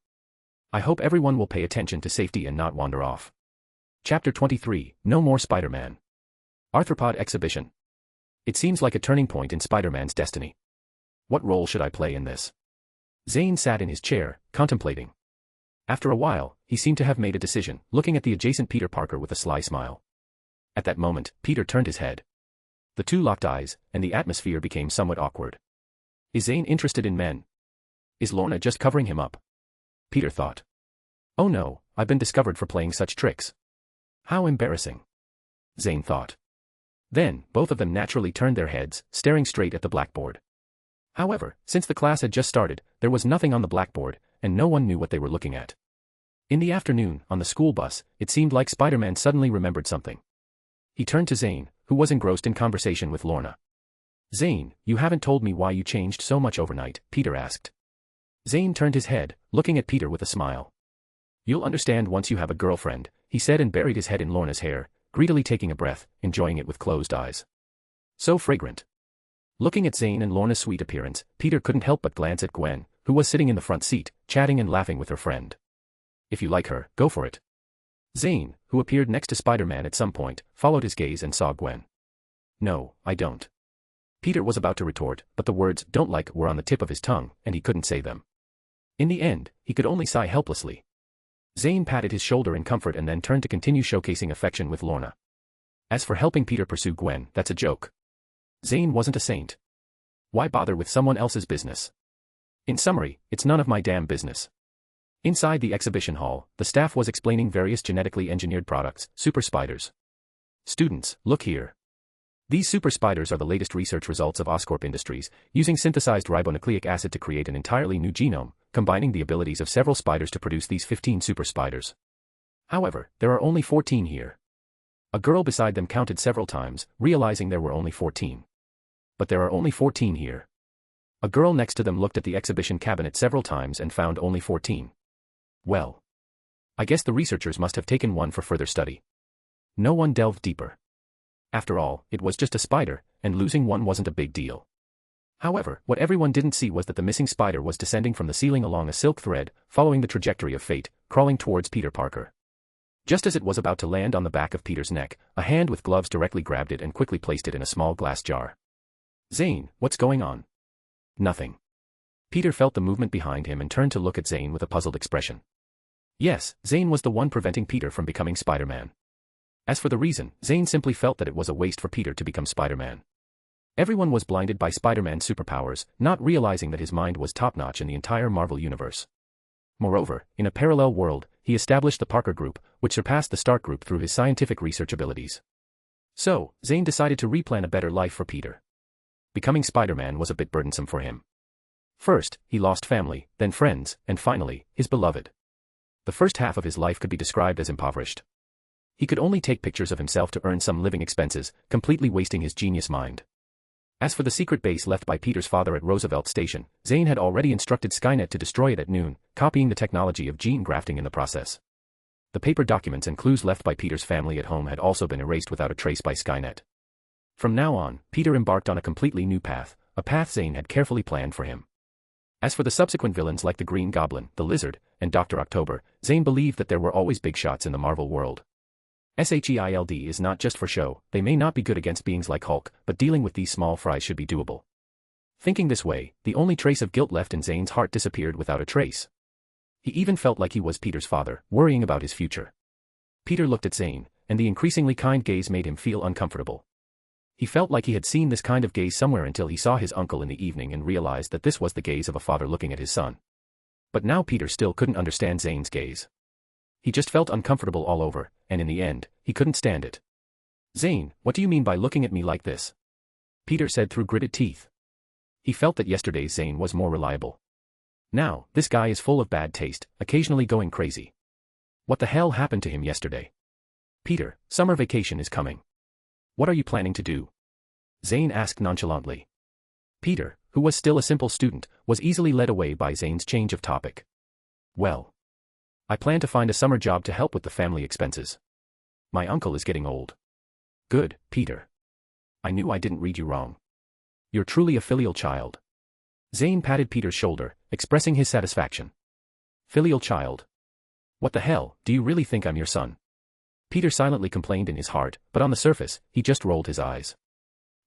I hope everyone will pay attention to safety and not wander off. Chapter 23, No More Spider-Man. Arthropod Exhibition. It seems like a turning point in Spider-Man's destiny. What role should I play in this? Zayn sat in his chair, contemplating. After a while, he seemed to have made a decision, looking at the adjacent Peter Parker with a sly smile. At that moment, Peter turned his head. The two locked eyes, and the atmosphere became somewhat awkward. Is Zayn interested in men? Is Lorna just covering him up? Peter thought. Oh no, I've been discovered for playing such tricks. How embarrassing. Zayn thought. Then, both of them naturally turned their heads, staring straight at the blackboard. However, since the class had just started, there was nothing on the blackboard, and no one knew what they were looking at. In the afternoon, on the school bus, it seemed like Spider-Man suddenly remembered something. He turned to Zayn, who was engrossed in conversation with Lorna. Zayn, you haven't told me why you changed so much overnight, Peter asked. Zayn turned his head, looking at Peter with a smile. You'll understand once you have a girlfriend, he said and buried his head in Lorna's hair, greedily taking a breath, enjoying it with closed eyes. So fragrant. Looking at Zayn and Lorna's sweet appearance, Peter couldn't help but glance at Gwen, who was sitting in the front seat, chatting and laughing with her friend. If you like her, go for it. Zayn, who appeared next to Spider-Man at some point, followed his gaze and saw Gwen. No, I don't. Peter was about to retort, but the words "don't like" were on the tip of his tongue, and he couldn't say them. In the end, he could only sigh helplessly. Zayn patted his shoulder in comfort and then turned to continue showcasing affection with Lorna. As for helping Peter pursue Gwen, that's a joke. Zayn wasn't a saint. Why bother with someone else's business? In summary, it's none of my damn business. Inside the exhibition hall, the staff was explaining various genetically engineered products, super spiders. Students, look here. These super spiders are the latest research results of Oscorp Industries, using synthesized ribonucleic acid to create an entirely new genome, combining the abilities of several spiders to produce these 15 super spiders. However, there are only 14 here. A girl beside them counted several times, realizing there were only 14. But there are only 14 here. A girl next to them looked at the exhibition cabinet several times and found only 14. Well. I guess the researchers must have taken one for further study. No one delved deeper. After all, it was just a spider, and losing one wasn't a big deal. However, what everyone didn't see was that the missing spider was descending from the ceiling along a silk thread, following the trajectory of fate, crawling towards Peter Parker. Just as it was about to land on the back of Peter's neck, a hand with gloves directly grabbed it and quickly placed it in a small glass jar. Zayn, what's going on? Nothing. Peter felt the movement behind him and turned to look at Zayn with a puzzled expression. Yes, Zayn was the one preventing Peter from becoming Spider-Man. As for the reason, Zayn simply felt that it was a waste for Peter to become Spider-Man. Everyone was blinded by Spider-Man's superpowers, not realizing that his mind was top-notch in the entire Marvel universe. Moreover, in a parallel world, he established the Parker Group, which surpassed the Stark Group through his scientific research abilities. So, Zayn decided to replan a better life for Peter. Becoming Spider-Man was a bit burdensome for him. First, he lost family, then friends, and finally, his beloved. The first half of his life could be described as impoverished. He could only take pictures of himself to earn some living expenses, completely wasting his genius mind. As for the secret base left by Peter's father at Roosevelt Station, Zayn had already instructed Skynet to destroy it at noon, copying the technology of gene grafting in the process. The paper documents and clues left by Peter's family at home had also been erased without a trace by Skynet. From now on, Peter embarked on a completely new path, a path Zayn had carefully planned for him. As for the subsequent villains like the Green Goblin, the Lizard, and Dr. October, Zayn believed that there were always big shots in the Marvel world. SHIELD is not just for show, they may not be good against beings like Hulk, but dealing with these small fries should be doable. Thinking this way, the only trace of guilt left in Zayn's heart disappeared without a trace. He even felt like he was Peter's father, worrying about his future. Peter looked at Zayn, and the increasingly kind gaze made him feel uncomfortable. He felt like he had seen this kind of gaze somewhere until he saw his uncle in the evening and realized that this was the gaze of a father looking at his son. But now Peter still couldn't understand Zayn's gaze. He just felt uncomfortable all over, and in the end, he couldn't stand it. Zayn, what do you mean by looking at me like this? Peter said through gritted teeth. He felt that yesterday's Zayn was more reliable. Now, this guy is full of bad taste, occasionally going crazy. What the hell happened to him yesterday? Peter, summer vacation is coming. What are you planning to do? Zayn asked nonchalantly. Peter, who was still a simple student, was easily led away by Zayn's change of topic. Well, I plan to find a summer job to help with the family expenses. My uncle is getting old. Good, Peter. I knew I didn't read you wrong. You're truly a filial child. Zayn patted Peter's shoulder, expressing his satisfaction. Filial child. What the hell, do you really think I'm your son? Peter silently complained in his heart, but on the surface, he just rolled his eyes.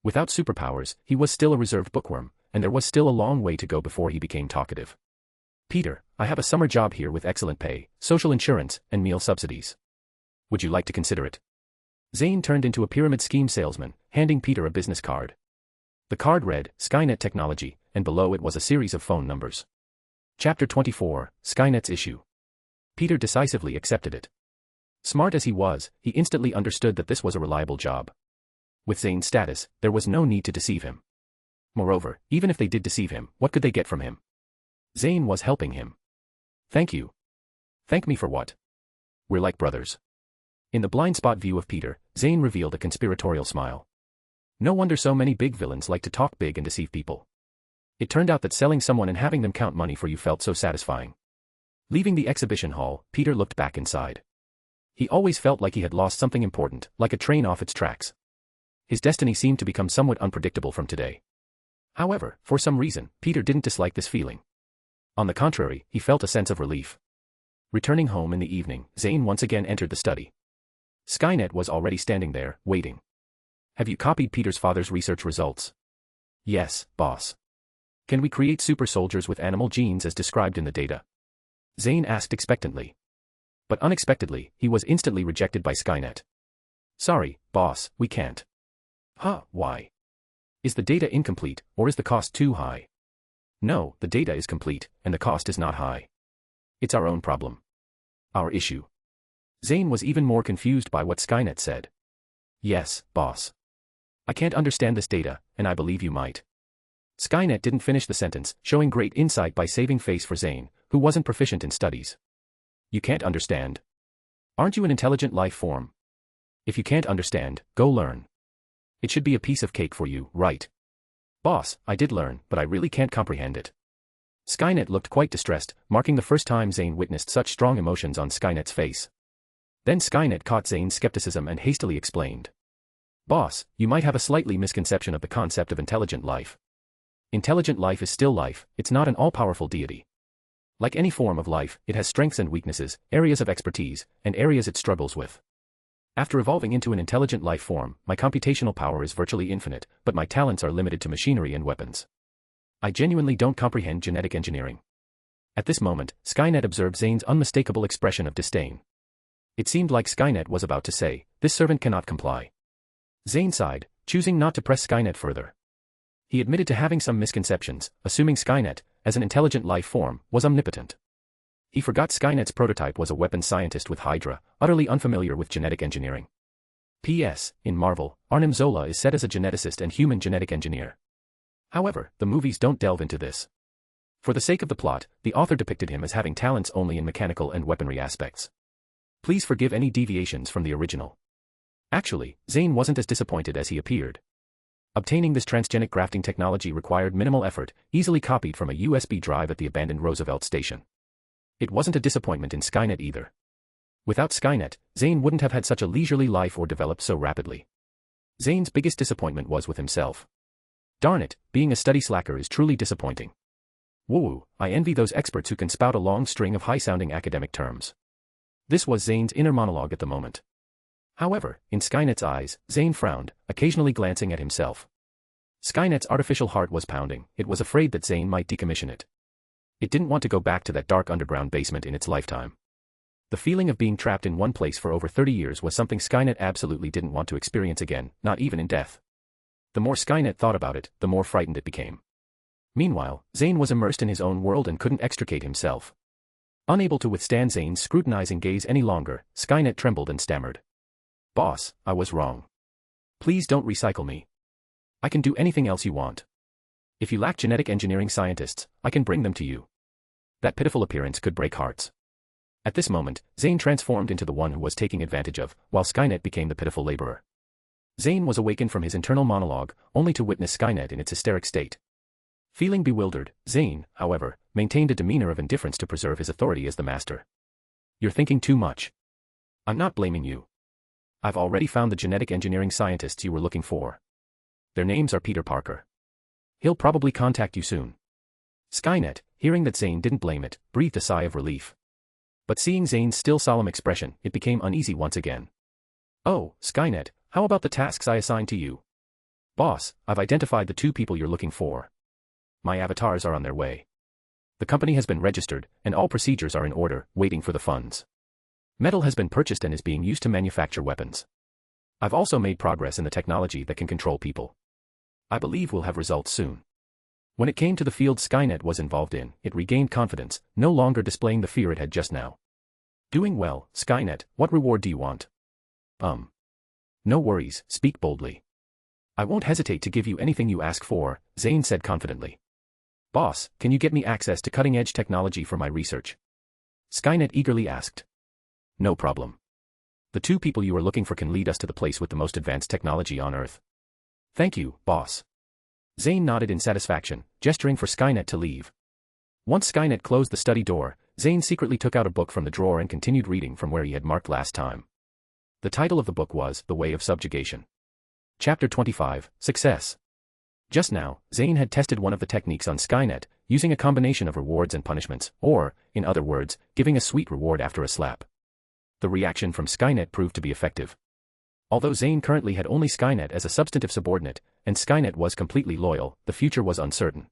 Without superpowers, he was still a reserved bookworm, and there was still a long way to go before he became talkative. Peter, I have a summer job here with excellent pay, social insurance, and meal subsidies. Would you like to consider it? Zayn turned into a pyramid scheme salesman, handing Peter a business card. The card read, Skynet Technology, and below it was a series of phone numbers. Chapter 24, Skynet's Issue. Peter decisively accepted it. Smart as he was, he instantly understood that this was a reliable job. With Zayn's status, there was no need to deceive him. Moreover, even if they did deceive him, what could they get from him? Zayn was helping him. Thank you. Thank me for what? We're like brothers. In the blind spot view of Peter, Zayn revealed a conspiratorial smile. No wonder so many big villains like to talk big and deceive people. It turned out that selling someone and having them count money for you felt so satisfying. Leaving the exhibition hall, Peter looked back inside. He always felt like he had lost something important, like a train off its tracks. His destiny seemed to become somewhat unpredictable from today. However, for some reason, Peter didn't dislike this feeling. On the contrary, he felt a sense of relief. Returning home in the evening, Zayn once again entered the study. Skynet was already standing there, waiting. Have you copied Peter's father's research results? Yes, boss. Can we create super soldiers with animal genes as described in the data? Zayn asked expectantly. But unexpectedly, he was instantly rejected by Skynet. Sorry, boss, we can't. Huh, why? Is the data incomplete, or is the cost too high? No, the data is complete, and the cost is not high. It's our own problem. Our issue. Zayn was even more confused by what Skynet said. Yes, boss. I can't understand this data, and I believe you might. Skynet didn't finish the sentence, showing great insight by saving face for Zayn, who wasn't proficient in studies. You can't understand? Aren't you an intelligent life form? If you can't understand, go learn. It should be a piece of cake for you, right? Boss, I did learn, but I really can't comprehend it. Skynet looked quite distressed, marking the first time Zayn witnessed such strong emotions on Skynet's face. Then Skynet caught Zayn's skepticism and hastily explained. Boss, you might have a slightly misconception of the concept of intelligent life. Intelligent life is still life, it's not an all-powerful deity. Like any form of life, it has strengths and weaknesses, areas of expertise, and areas it struggles with. After evolving into an intelligent life form, my computational power is virtually infinite, but my talents are limited to machinery and weapons. I genuinely don't comprehend genetic engineering. At this moment, Skynet observed Zayn's unmistakable expression of disdain. It seemed like Skynet was about to say, this servant cannot comply. Zayn sighed, choosing not to press Skynet further. He admitted to having some misconceptions, assuming Skynet, as an intelligent life form, was omnipotent. He forgot Skynet's prototype was a weapons scientist with Hydra, utterly unfamiliar with genetic engineering. P.S. In Marvel, Arnim Zola is set as a geneticist and human genetic engineer. However, the movies don't delve into this. For the sake of the plot, the author depicted him as having talents only in mechanical and weaponry aspects. Please forgive any deviations from the original. Actually, Zayn wasn't as disappointed as he appeared. Obtaining this transgenic grafting technology required minimal effort, easily copied from a USB drive at the abandoned Roosevelt station. It wasn't a disappointment in Skynet either. Without Skynet, Zayn wouldn't have had such a leisurely life or developed so rapidly. Zayn's biggest disappointment was with himself. Darn it, being a study slacker is truly disappointing. Woo, I envy those experts who can spout a long string of high-sounding academic terms. This was Zayn's inner monologue at the moment. However, in Skynet's eyes, Zayn frowned, occasionally glancing at himself. Skynet's artificial heart was pounding, it was afraid that Zayn might decommission it. It didn't want to go back to that dark underground basement in its lifetime. The feeling of being trapped in one place for over 30 years was something Skynet absolutely didn't want to experience again, not even in death. The more Skynet thought about it, the more frightened it became. Meanwhile, Zayn was immersed in his own world and couldn't extricate himself. Unable to withstand Zayn's scrutinizing gaze any longer, Skynet trembled and stammered. Boss, I was wrong. Please don't recycle me. I can do anything else you want. If you lack genetic engineering scientists, I can bring them to you. That pitiful appearance could break hearts. At this moment, Zayn transformed into the one who was taking advantage of, while Skynet became the pitiful laborer. Zayn was awakened from his internal monologue, only to witness Skynet in its hysteric state. Feeling bewildered, Zayn, however, maintained a demeanor of indifference to preserve his authority as the master. You're thinking too much. I'm not blaming you. I've already found the genetic engineering scientists you were looking for. Their names are Peter Parker. He'll probably contact you soon. Skynet, hearing that Zayn didn't blame it, breathed a sigh of relief. But seeing Zayn's still solemn expression, it became uneasy once again. "Oh, Skynet, how about the tasks I assigned to you?" "Boss, I've identified the two people you're looking for. My avatars are on their way. The company has been registered, and all procedures are in order, waiting for the funds. Metal has been purchased and is being used to manufacture weapons. I've also made progress in the technology that can control people. I believe we'll have results soon." When it came to the field Skynet was involved in, it regained confidence, no longer displaying the fear it had just now. "Doing well, Skynet, what reward do you want?" No worries, speak boldly. "I won't hesitate to give you anything you ask for," Zayn said confidently. "Boss, can you get me access to cutting-edge technology for my research?" Skynet eagerly asked. "No problem. The two people you are looking for can lead us to the place with the most advanced technology on Earth." "Thank you, boss." Zayn nodded in satisfaction, gesturing for Skynet to leave. Once Skynet closed the study door, Zayn secretly took out a book from the drawer and continued reading from where he had marked last time. The title of the book was The Way of Subjugation. Chapter 25, Success. Just now, Zayn had tested one of the techniques on Skynet, using a combination of rewards and punishments, or, in other words, giving a sweet reward after a slap. The reaction from Skynet proved to be effective. Although Zayn currently had only Skynet as a substantive subordinate, and Skynet was completely loyal, the future was uncertain.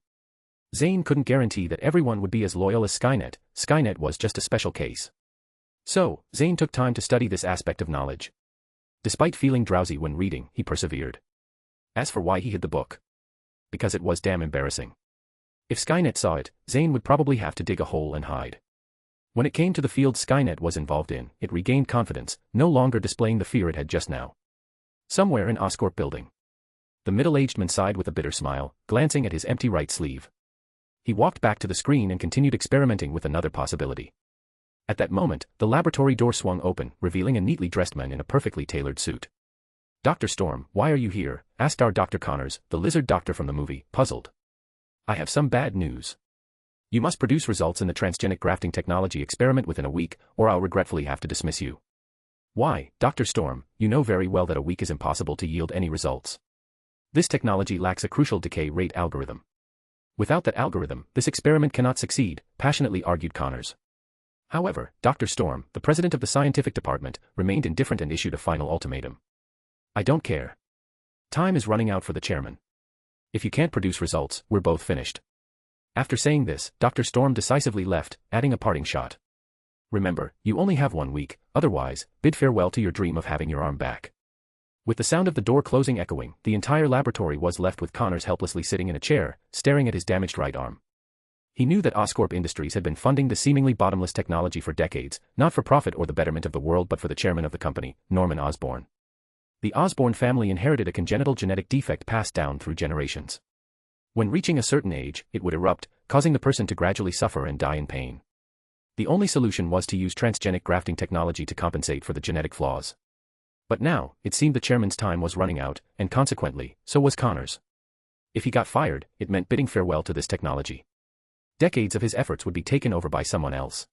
Zayn couldn't guarantee that everyone would be as loyal as Skynet. Skynet was just a special case. So, Zayn took time to study this aspect of knowledge. Despite feeling drowsy when reading, he persevered. As for why he hid the book. Because it was damn embarrassing. If Skynet saw it, Zayn would probably have to dig a hole and hide. When it came to the field Skynet was involved in, it regained confidence, no longer displaying the fear it had just now. Somewhere in Oscorp building. The middle-aged man sighed with a bitter smile, glancing at his empty right sleeve. He walked back to the screen and continued experimenting with another possibility. At that moment, the laboratory door swung open, revealing a neatly dressed man in a perfectly tailored suit. "Dr. Storm, why are you here?" asked our Dr. Connors, the lizard doctor from the movie, puzzled. "I have some bad news. You must produce results in the transgenic grafting technology experiment within a week, or I'll regretfully have to dismiss you." "Why, Dr. Storm, you know very well that a week is impossible to yield any results. This technology lacks a crucial decay rate algorithm. Without that algorithm, this experiment cannot succeed," passionately argued Connors. However, Dr. Storm, the president of the scientific department, remained indifferent and issued a final ultimatum. "I don't care. Time is running out for the chairman. If you can't produce results, we're both finished." After saying this, Dr. Storm decisively left, adding a parting shot. "Remember, you only have 1 week, otherwise, bid farewell to your dream of having your arm back." With the sound of the door closing echoing, the entire laboratory was left with Connors helplessly sitting in a chair, staring at his damaged right arm. He knew that Oscorp Industries had been funding the seemingly bottomless technology for decades, not for profit or the betterment of the world but for the chairman of the company, Norman Osborn. The Osborn family inherited a congenital genetic defect passed down through generations. When reaching a certain age, it would erupt, causing the person to gradually suffer and die in pain. The only solution was to use transgenic grafting technology to compensate for the genetic flaws. But now, it seemed the chairman's time was running out, and consequently, so was Connors. If he got fired, it meant bidding farewell to this technology. Decades of his efforts would be taken over by someone else.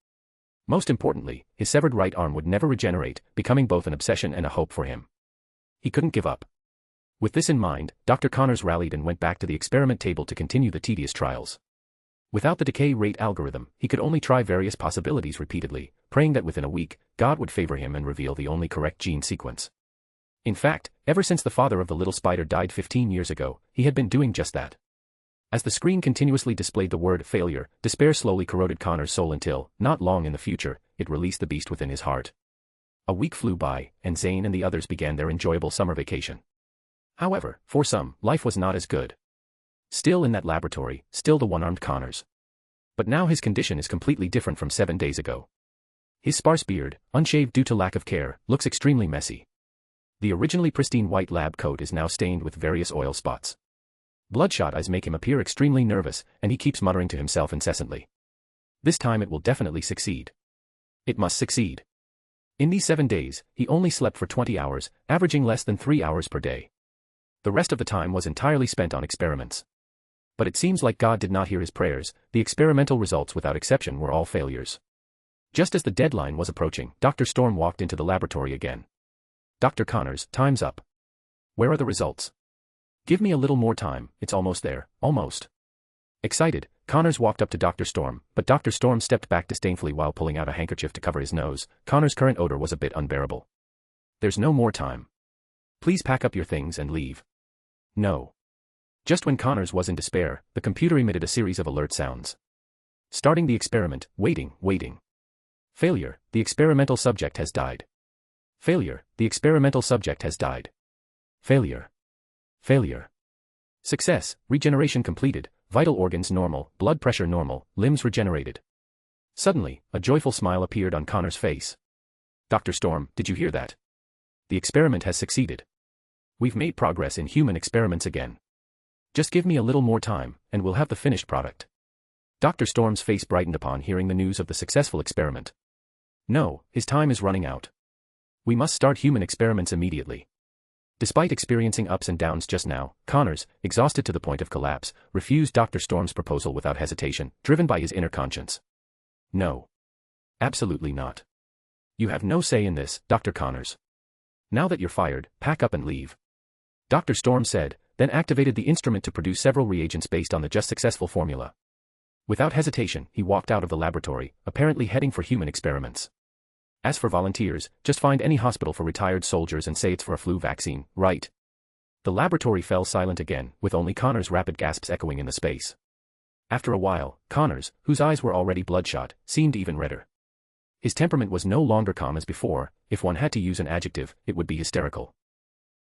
Most importantly, his severed right arm would never regenerate, becoming both an obsession and a hope for him. He couldn't give up. With this in mind, Dr. Connors rallied and went back to the experiment table to continue the tedious trials. Without the decay rate algorithm, he could only try various possibilities repeatedly, praying that within a week, God would favor him and reveal the only correct gene sequence. In fact, ever since the father of the little spider died 15 years ago, he had been doing just that. As the screen continuously displayed the word failure, despair slowly corroded Connor's soul until, not long in the future, it released the beast within his heart. A week flew by, and Zayn and the others began their enjoyable summer vacation. However, for some, life was not as good. Still in that laboratory, still the one-armed Connors. But now his condition is completely different from 7 days ago. His sparse beard, unshaved due to lack of care, looks extremely messy. The originally pristine white lab coat is now stained with various oil spots. Bloodshot eyes make him appear extremely nervous, and he keeps muttering to himself incessantly. This time it will definitely succeed. It must succeed. In these 7 days, he only slept for 20 hours, averaging less than 3 hours per day. The rest of the time was entirely spent on experiments. But it seems like God did not hear his prayers. The experimental results without exception were all failures. Just as the deadline was approaching, Dr. Storm walked into the laboratory again. "Dr. Connors, time's up. Where are the results? Give me a little more time, it's almost there, almost." Excited, Connors walked up to Dr. Storm, but Dr. Storm stepped back disdainfully while pulling out a handkerchief to cover his nose. Connor's current odor was a bit unbearable. There's no more time. Please pack up your things and leave. No. Just when Connors was in despair, the computer emitted a series of alert sounds. Starting the experiment, waiting. Failure, the experimental subject has died. Failure, the experimental subject has died. Failure. Success, regeneration completed, vital organs normal, blood pressure normal, limbs regenerated. Suddenly, a joyful smile appeared on Connor's face. Dr. Storm, did you hear that? The experiment has succeeded. We've made progress in human experiments again. Just give me a little more time, and we'll have the finished product. Dr. Storm's face brightened upon hearing the news of the successful experiment. No, his time is running out. We must start human experiments immediately. Despite experiencing ups and downs just now, Connors, exhausted to the point of collapse, refused Dr. Storm's proposal without hesitation, driven by his inner conscience. No. Absolutely not. You have no say in this, Dr. Connors. Now that you're fired, pack up and leave. Dr. Storm said, then activated the instrument to produce several reagents based on the just successful formula. Without hesitation, he walked out of the laboratory, apparently heading for human experiments. As for volunteers, just find any hospital for retired soldiers and say it's for a flu vaccine, right? The laboratory fell silent again, with only Connor's rapid gasps echoing in the space. After a while, Connors, whose eyes were already bloodshot, seemed even redder. His temperament was no longer calm as before. If one had to use an adjective, it would be hysterical.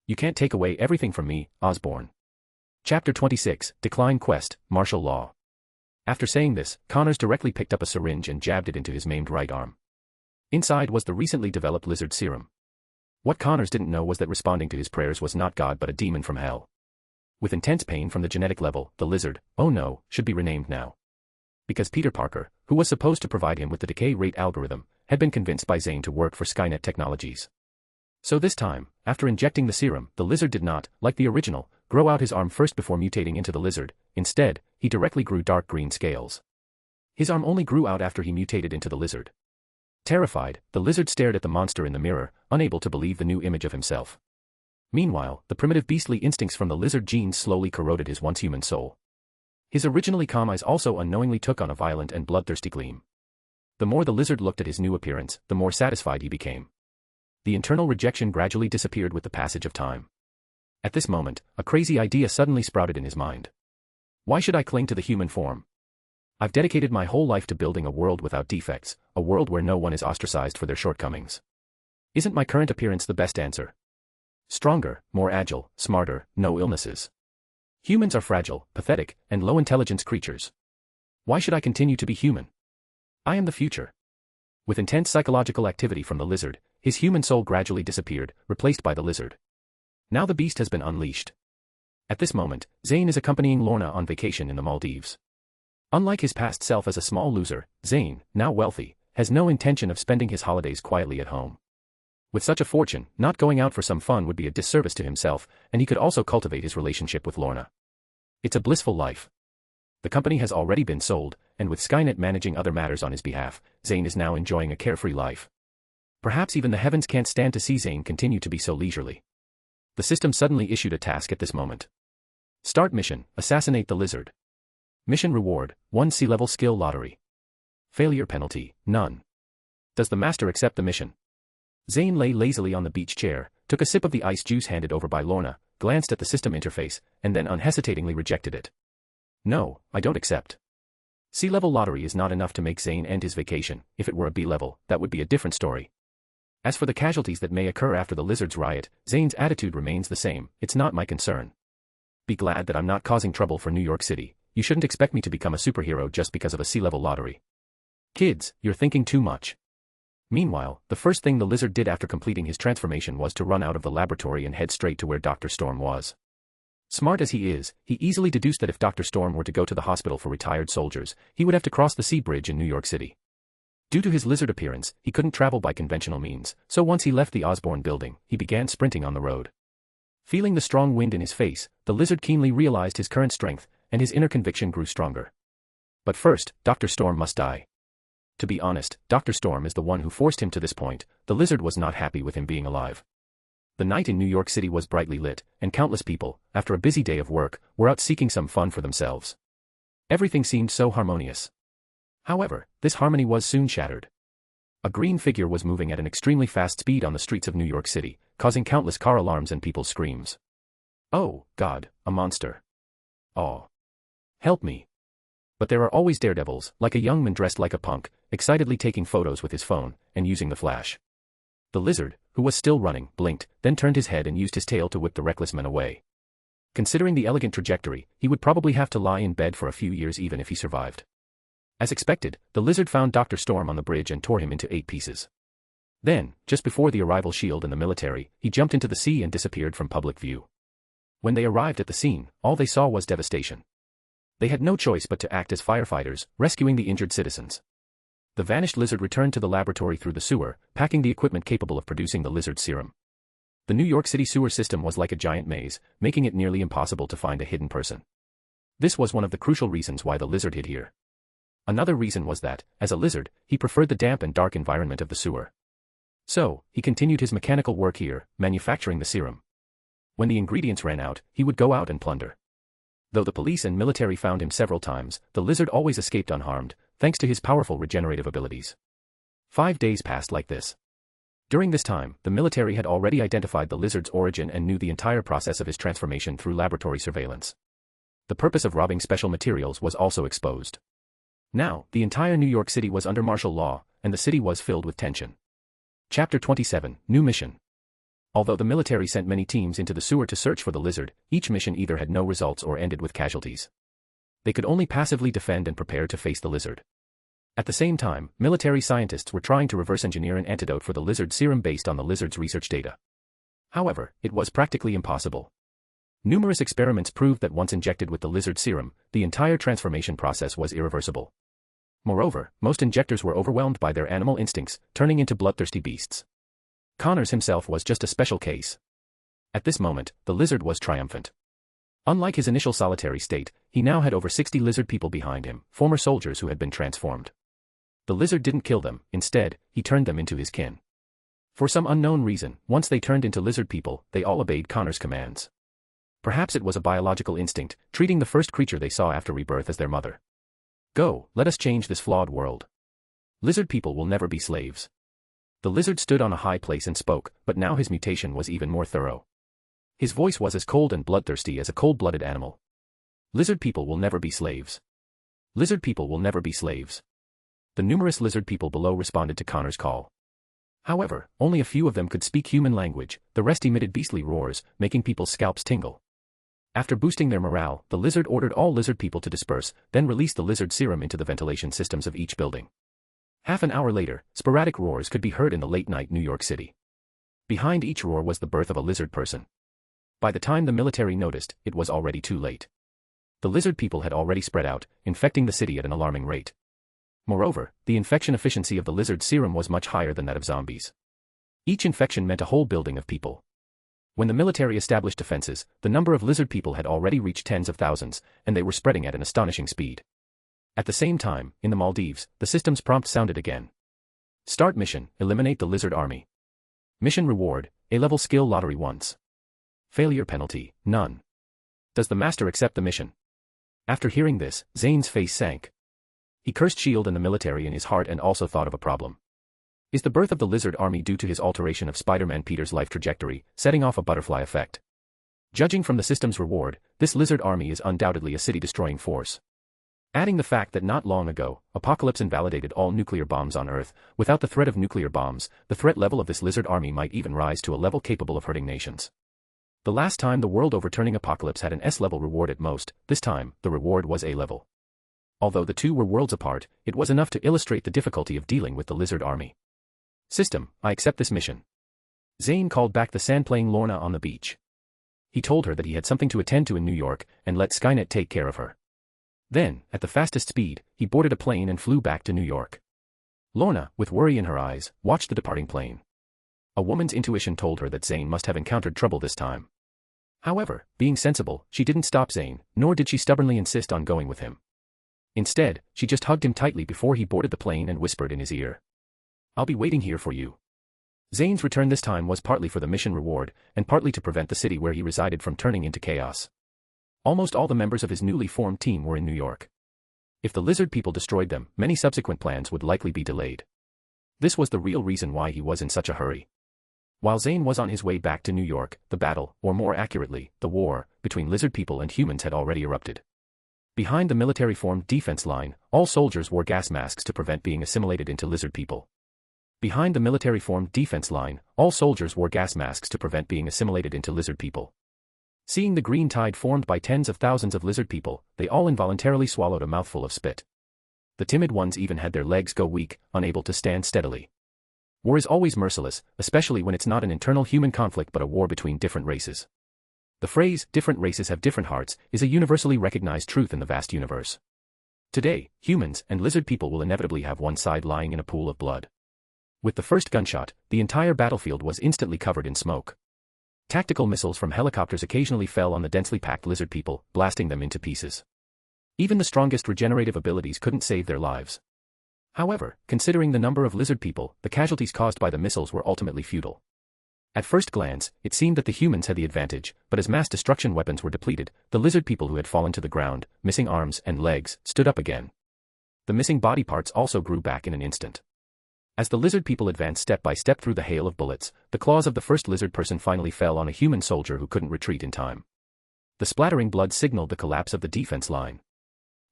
You can't take away everything from me, Osborn. Chapter 26, Decline Quest, Martial Law. After saying this, Connors directly picked up a syringe and jabbed it into his maimed right arm. Inside was the recently developed lizard serum. What Connors didn't know was that responding to his prayers was not God but a demon from hell. With intense pain from the genetic level, the lizard, oh no, should be renamed now. Because Peter Parker, who was supposed to provide him with the decay rate algorithm, had been convinced by Zayn to work for Skynet Technologies. So this time, after injecting the serum, the lizard did not, like the original, grow out his arm first before mutating into the lizard. Instead, he directly grew dark green scales. His arm only grew out after he mutated into the lizard. Terrified, the lizard stared at the monster in the mirror, unable to believe the new image of himself. Meanwhile, the primitive beastly instincts from the lizard genes slowly corroded his once human soul. His originally calm eyes also unknowingly took on a violent and bloodthirsty gleam. The more the lizard looked at his new appearance, the more satisfied he became. The internal rejection gradually disappeared with the passage of time. At this moment, a crazy idea suddenly sprouted in his mind. Why should I cling to the human form? I've dedicated my whole life to building a world without defects, a world where no one is ostracized for their shortcomings. Isn't my current appearance the best answer? Stronger, more agile, smarter, no illnesses. Humans are fragile, pathetic, and low-intelligence creatures. Why should I continue to be human? I am the future. With intense psychological activity from the lizard, his human soul gradually disappeared, replaced by the lizard. Now the beast has been unleashed. At this moment, Zayn is accompanying Lorna on vacation in the Maldives. Unlike his past self as a small loser, Zayn, now wealthy, has no intention of spending his holidays quietly at home. With such a fortune, not going out for some fun would be a disservice to himself, and he could also cultivate his relationship with Lorna. It's a blissful life. The company has already been sold, and with Skynet managing other matters on his behalf, Zayn is now enjoying a carefree life. Perhaps even the heavens can't stand to see Zayn continue to be so leisurely. The system suddenly issued a task at this moment. Start mission, assassinate the lizard. Mission reward, 1 sea-level skill lottery. Failure penalty, none. Does the master accept the mission? Zayn lay lazily on the beach chair, took a sip of the ice juice handed over by Lorna, glanced at the system interface, and then unhesitatingly rejected it. No, I don't accept. Sea-level lottery is not enough to make Zayn end his vacation. If it were a B-level, that would be a different story. As for the casualties that may occur after the lizard's riot, Zayn's attitude remains the same. It's not my concern. Be glad that I'm not causing trouble for New York City. You shouldn't expect me to become a superhero just because of a sea-level lottery. Kids, you're thinking too much. Meanwhile, the first thing the lizard did after completing his transformation was to run out of the laboratory and head straight to where Dr. Storm was. Smart as he is, he easily deduced that if Dr. Storm were to go to the hospital for retired soldiers, he would have to cross the sea bridge in New York City. Due to his lizard appearance, he couldn't travel by conventional means, so once he left the Osborn building, he began sprinting on the road. Feeling the strong wind in his face, the lizard keenly realized his current strength, and his inner conviction grew stronger. But first, Dr. Storm must die. To be honest, Dr. Storm is the one who forced him to this point. The lizard was not happy with him being alive. The night in New York City was brightly lit, and countless people, after a busy day of work, were out seeking some fun for themselves. Everything seemed so harmonious. However, this harmony was soon shattered. A green figure was moving at an extremely fast speed on the streets of New York City, causing countless car alarms and people's screams. Oh, God, a monster. Oh. Help me. But there are always daredevils, like a young man dressed like a punk, excitedly taking photos with his phone, and using the flash. The lizard, who was still running, blinked, then turned his head and used his tail to whip the reckless man away. Considering the elegant trajectory, he would probably have to lie in bed for a few years even if he survived. As expected, the lizard found Dr. Storm on the bridge and tore him into 8 pieces. Then, just before the arrival shield and the military, he jumped into the sea and disappeared from public view. When they arrived at the scene, all they saw was devastation. They had no choice but to act as firefighters, rescuing the injured citizens. The vanished lizard returned to the laboratory through the sewer, packing the equipment capable of producing the lizard serum. The New York City sewer system was like a giant maze, making it nearly impossible to find a hidden person. This was one of the crucial reasons why the lizard hid here. Another reason was that, as a lizard, he preferred the damp and dark environment of the sewer. So, he continued his mechanical work here, manufacturing the serum. When the ingredients ran out, he would go out and plunder. Though the police and military found him several times, the lizard always escaped unharmed, thanks to his powerful regenerative abilities. 5 days passed like this. During this time, the military had already identified the lizard's origin and knew the entire process of his transformation through laboratory surveillance. The purpose of robbing special materials was also exposed. Now, the entire New York City was under martial law, and the city was filled with tension. Chapter 27, New Mission. Although the military sent many teams into the sewer to search for the lizard, each mission either had no results or ended with casualties. They could only passively defend and prepare to face the lizard. At the same time, military scientists were trying to reverse engineer an antidote for the lizard serum based on the lizard's research data. However, it was practically impossible. Numerous experiments proved that once injected with the lizard serum, the entire transformation process was irreversible. Moreover, most injectors were overwhelmed by their animal instincts, turning into bloodthirsty beasts. Connors himself was just a special case. At this moment, the lizard was triumphant. Unlike his initial solitary state, he now had over 60 lizard people behind him, former soldiers who had been transformed. The lizard didn't kill them, instead, he turned them into his kin. For some unknown reason, once they turned into lizard people, they all obeyed Connor's commands. Perhaps it was a biological instinct, treating the first creature they saw after rebirth as their mother. Go, let us change this flawed world. Lizard people will never be slaves. The lizard stood on a high place and spoke, but now his mutation was even more thorough. His voice was as cold and bloodthirsty as a cold-blooded animal. Lizard people will never be slaves. Lizard people will never be slaves. The numerous lizard people below responded to Connor's call. However, only a few of them could speak human language, the rest emitted beastly roars, making people's scalps tingle. After boosting their morale, the lizard ordered all lizard people to disperse, then released the lizard serum into the ventilation systems of each building. Half an hour later, sporadic roars could be heard in the late-night New York City. Behind each roar was the birth of a lizard person. By the time the military noticed, it was already too late. The lizard people had already spread out, infecting the city at an alarming rate. Moreover, the infection efficiency of the lizard serum was much higher than that of zombies. Each infection meant a whole building of people. When the military established defenses, the number of lizard people had already reached tens of thousands, and they were spreading at an astonishing speed. At the same time, in the Maldives, the system's prompt sounded again. Start mission, eliminate the lizard army. Mission reward, A-level skill lottery once. Failure penalty, none. Does the master accept the mission? After hearing this, Zayn's face sank. He cursed S.H.I.E.L.D. and the military in his heart and also thought of a problem. Is the birth of the lizard army due to his alteration of Spider-Man Peter's life trajectory, setting off a butterfly effect? Judging from the system's reward, this lizard army is undoubtedly a city-destroying force. Adding the fact that not long ago, Apocalypse invalidated all nuclear bombs on Earth, without the threat of nuclear bombs, the threat level of this lizard army might even rise to a level capable of hurting nations. The last time the world overturning Apocalypse had an S-level reward at most, this time, the reward was A-level. Although the two were worlds apart, it was enough to illustrate the difficulty of dealing with the lizard army. System, I accept this mission. Zayn called back the sand-playing Lorna on the beach. He told her that he had something to attend to in New York, and let Skynet take care of her. Then, at the fastest speed, he boarded a plane and flew back to New York. Lorna, with worry in her eyes, watched the departing plane. A woman's intuition told her that Zayn must have encountered trouble this time. However, being sensible, she didn't stop Zayn, nor did she stubbornly insist on going with him. Instead, she just hugged him tightly before he boarded the plane and whispered in his ear. I'll be waiting here for you. Zayn's return this time was partly for the mission reward, and partly to prevent the city where he resided from turning into chaos. Almost all the members of his newly formed team were in New York. If the lizard people destroyed them, many subsequent plans would likely be delayed. This was the real reason why he was in such a hurry. While Zayn was on his way back to New York, the battle, or more accurately, the war, between lizard people and humans had already erupted. Behind the military-formed defense line, all soldiers wore gas masks to prevent being assimilated into lizard people. Behind the military-formed defense line, all soldiers wore gas masks to prevent being assimilated into lizard people. Seeing the green tide formed by tens of thousands of lizard people, they all involuntarily swallowed a mouthful of spit. The timid ones even had their legs go weak, unable to stand steadily. War is always merciless, especially when it's not an internal human conflict but a war between different races. The phrase, different races have different hearts, is a universally recognized truth in the vast universe. Today, humans and lizard people will inevitably have one side lying in a pool of blood. With the first gunshot, the entire battlefield was instantly covered in smoke. Tactical missiles from helicopters occasionally fell on the densely packed lizard people, blasting them into pieces. Even the strongest regenerative abilities couldn't save their lives. However, considering the number of lizard people, the casualties caused by the missiles were ultimately futile. At first glance, it seemed that the humans had the advantage, but as mass destruction weapons were depleted, the lizard people who had fallen to the ground, missing arms and legs, stood up again. The missing body parts also grew back in an instant. As the lizard people advanced step by step through the hail of bullets, the claws of the first lizard person finally fell on a human soldier who couldn't retreat in time. The splattering blood signaled the collapse of the defense line.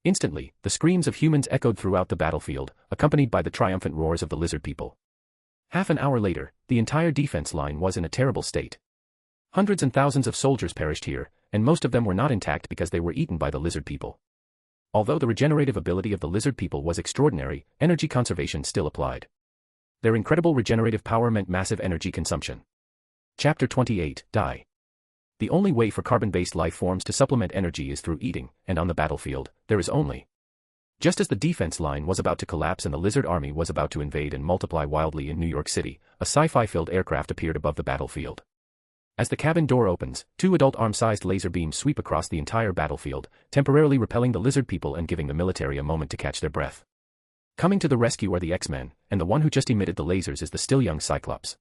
Instantly, the screams of humans echoed throughout the battlefield, accompanied by the triumphant roars of the lizard people. Half an hour later, the entire defense line was in a terrible state. Hundreds and thousands of soldiers perished here, and most of them were not intact because they were eaten by the lizard people. Although the regenerative ability of the lizard people was extraordinary, energy conservation still applied. Their incredible regenerative power meant massive energy consumption. Chapter 28, Die. The only way for carbon-based life forms to supplement energy is through eating, and on the battlefield, there is only. Just as the defense line was about to collapse and the lizard army was about to invade and multiply wildly in New York City, a sci-fi-filled aircraft appeared above the battlefield. As the cabin door opens, two adult arm-sized laser beams sweep across the entire battlefield, temporarily repelling the lizard people and giving the military a moment to catch their breath. Coming to the rescue are the X-Men, and the one who just emitted the lasers is the still young Cyclops.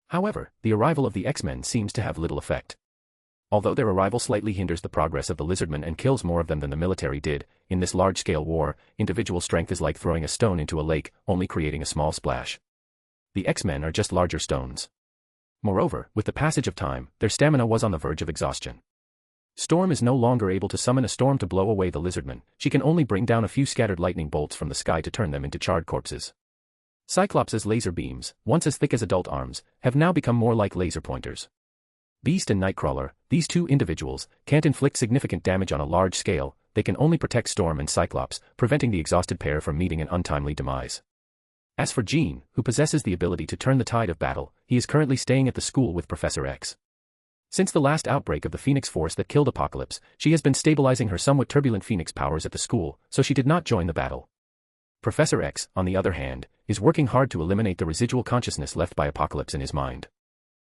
However, the arrival of the X-Men seems to have little effect. Although their arrival slightly hinders the progress of the lizardmen and kills more of them than the military did, in this large-scale war, individual strength is like throwing a stone into a lake, only creating a small splash. The X-Men are just larger stones. Moreover, with the passage of time, their stamina was on the verge of exhaustion. Storm is no longer able to summon a storm to blow away the lizardmen, she can only bring down a few scattered lightning bolts from the sky to turn them into charred corpses. Cyclops' laser beams, once as thick as adult arms, have now become more like laser pointers. Beast and Nightcrawler, these two individuals, can't inflict significant damage on a large scale, they can only protect Storm and Cyclops, preventing the exhausted pair from meeting an untimely demise. As for Jean, who possesses the ability to turn the tide of battle, he is currently staying at the school with Professor X. Since the last outbreak of the Phoenix Force that killed Apocalypse, she has been stabilizing her somewhat turbulent Phoenix powers at the school, so she did not join the battle. Professor X, on the other hand, is working hard to eliminate the residual consciousness left by Apocalypse in his mind.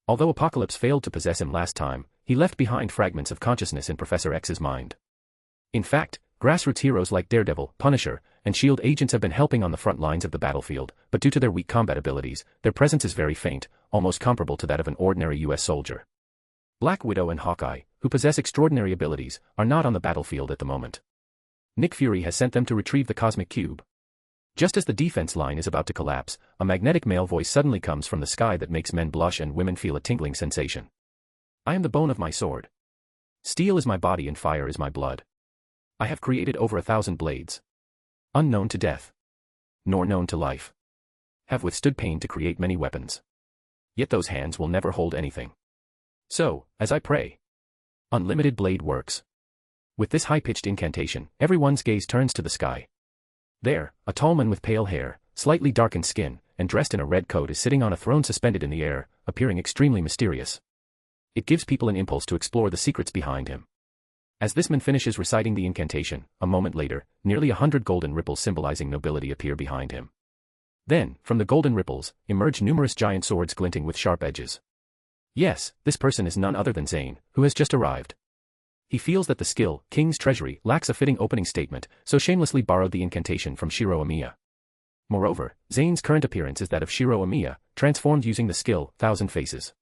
Although Apocalypse failed to possess him last time, he left behind fragments of consciousness in Professor X's mind. In fact, grassroots heroes like Daredevil, Punisher, and S.H.I.E.L.D. agents have been helping on the front lines of the battlefield, but due to their weak combat abilities, their presence is very faint, almost comparable to that of an ordinary U.S. soldier. Black Widow and Hawkeye, who possess extraordinary abilities, are not on the battlefield at the moment. Nick Fury has sent them to retrieve the Cosmic Cube. Just as the defense line is about to collapse, a magnetic male voice suddenly comes from the sky that makes men blush and women feel a tingling sensation. I am the bone of my sword. Steel is my body and fire is my blood. I have created over 1,000 blades. Unknown to death. Nor known to life. Have withstood pain to create many weapons. Yet those hands will never hold anything. So, as I pray. Unlimited blade works. With this high-pitched incantation, everyone's gaze turns to the sky. There, a tall man with pale hair, slightly darkened skin, and dressed in a red coat is sitting on a throne suspended in the air, appearing extremely mysterious. It gives people an impulse to explore the secrets behind him. As this man finishes reciting the incantation, a moment later, nearly 100 golden ripples symbolizing nobility appear behind him. Then, from the golden ripples, emerge numerous giant swords glinting with sharp edges. Yes, this person is none other than Zayn, who has just arrived. He feels that the skill, King's Treasury, lacks a fitting opening statement, so shamelessly borrowed the incantation from Shiro Amiya. Moreover, Zayn's current appearance is that of Shiro Amiya, transformed using the skill, Thousand Faces.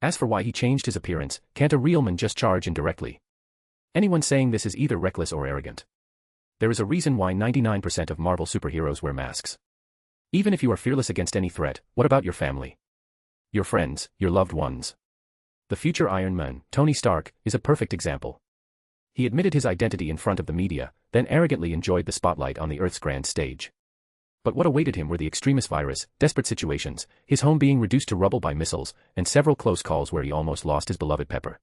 As for why he changed his appearance, can't a real man just charge indirectly? Anyone saying this is either reckless or arrogant. There is a reason why 99% of Marvel superheroes wear masks. Even if you are fearless against any threat, what about your family? Your friends, your loved ones? The future Iron Man, Tony Stark, is a perfect example. He admitted his identity in front of the media, then arrogantly enjoyed the spotlight on the Earth's grand stage. But what awaited him were the extremist virus, desperate situations, his home being reduced to rubble by missiles, and several close calls where he almost lost his beloved Pepper.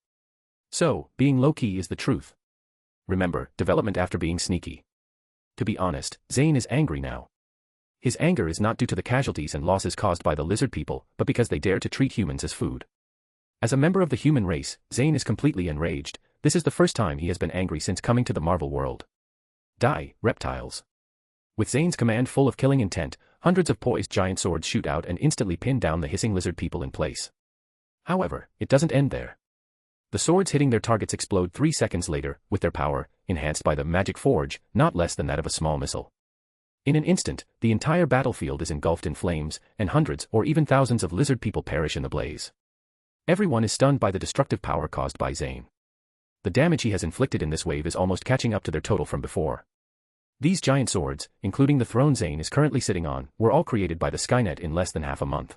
So, being low-key is the truth. Remember, development after being sneaky. To be honest, Zayn is angry now. His anger is not due to the casualties and losses caused by the lizard people, but because they dare to treat humans as food. As a member of the human race, Zayn is completely enraged. This is the first time he has been angry since coming to the Marvel world. Die, reptiles. With Zayn's command full of killing intent, hundreds of poised giant swords shoot out and instantly pin down the hissing lizard people in place. However, it doesn't end there. The swords hitting their targets explode 3 seconds later, with their power, enhanced by the magic forge, not less than that of a small missile. In an instant, the entire battlefield is engulfed in flames, and hundreds or even thousands of lizard people perish in the blaze. Everyone is stunned by the destructive power caused by Zayn. The damage he has inflicted in this wave is almost catching up to their total from before. These giant swords, including the throne Zayn is currently sitting on, were all created by the Skynet in less than half a month.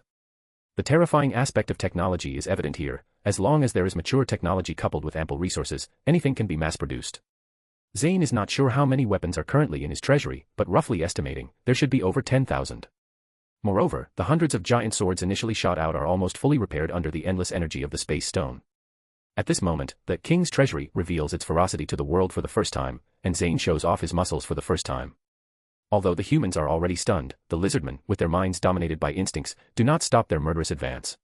The terrifying aspect of technology is evident here. As long as there is mature technology coupled with ample resources, anything can be mass-produced. Zayn is not sure how many weapons are currently in his treasury, but roughly estimating, there should be over 10,000. Moreover, the hundreds of giant swords initially shot out are almost fully repaired under the endless energy of the Space Stone. At this moment, the King's Treasury reveals its ferocity to the world for the first time, and Zayn shows off his muscles for the first time. Although the humans are already stunned, the lizardmen, with their minds dominated by instincts, do not stop their murderous advance.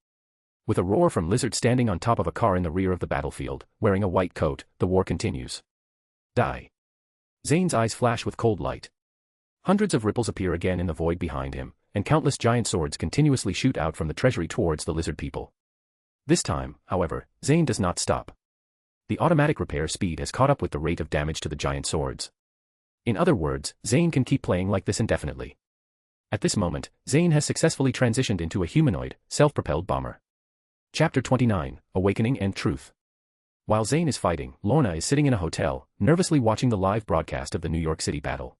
With a roar from Lizard standing on top of a car in the rear of the battlefield, wearing a white coat, the war continues. Die. Zayn's eyes flash with cold light. Hundreds of ripples appear again in the void behind him, and countless giant swords continuously shoot out from the treasury towards the lizard people. This time, however, Zayn does not stop. The automatic repair speed has caught up with the rate of damage to the giant swords. In other words, Zayn can keep playing like this indefinitely. At this moment, Zayn has successfully transitioned into a humanoid, self-propelled bomber. Chapter 29, Awakening and Truth. While Zayn is fighting, Lorna is sitting in a hotel, nervously watching the live broadcast of the New York City battle.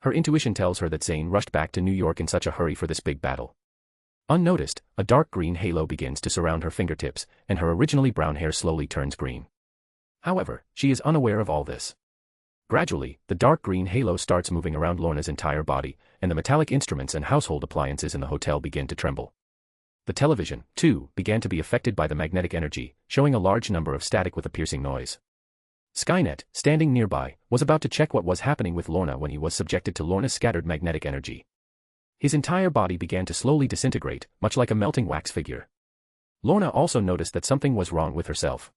Her intuition tells her that Zayn rushed back to New York in such a hurry for this big battle. Unnoticed, a dark green halo begins to surround her fingertips, and her originally brown hair slowly turns green. However, she is unaware of all this. Gradually, the dark green halo starts moving around Lorna's entire body, and the metallic instruments and household appliances in the hotel begin to tremble. The television, too, began to be affected by the magnetic energy, showing a large number of static with a piercing noise. Skynet, standing nearby, was about to check what was happening with Lorna when he was subjected to Lorna's scattered magnetic energy. His entire body began to slowly disintegrate, much like a melting wax figure. Lorna also noticed that something was wrong with herself.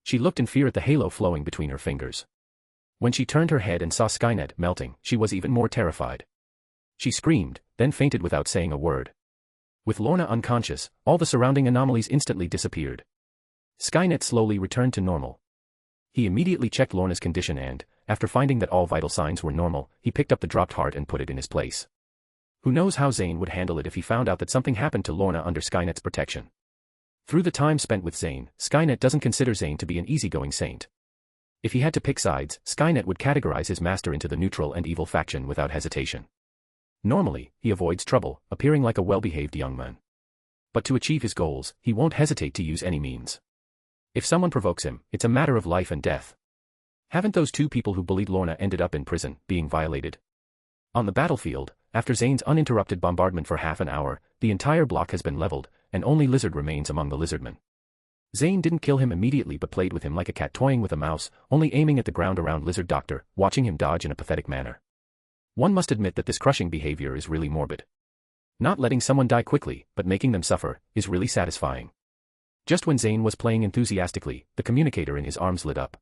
She looked in fear at the halo flowing between her fingers. When she turned her head and saw Skynet melting, she was even more terrified. She screamed, then fainted without saying a word. With Lorna unconscious, all the surrounding anomalies instantly disappeared. Skynet slowly returned to normal. He immediately checked Lorna's condition and, after finding that all vital signs were normal, he picked up the dropped heart and put it in his place. Who knows how Zayn would handle it if he found out that something happened to Lorna under Skynet's protection. Through the time spent with Zayn, Skynet doesn't consider Zayn to be an easygoing saint. If he had to pick sides, Skynet would categorize his master into the neutral and evil faction without hesitation. Normally, he avoids trouble, appearing like a well-behaved young man. But to achieve his goals, he won't hesitate to use any means. If someone provokes him, it's a matter of life and death. Haven't those two people who bullied Lorna ended up in prison, being violated? On the battlefield, after Zayn's uninterrupted bombardment for half an hour, the entire block has been leveled, and only Lizard remains among the lizardmen. Zayn didn't kill him immediately but played with him like a cat toying with a mouse, only aiming at the ground around Lizard Doctor, watching him dodge in a pathetic manner. One must admit that this crushing behavior is really morbid. Not letting someone die quickly, but making them suffer, is really satisfying. Just when Zayn was playing enthusiastically, the communicator in his arms lit up.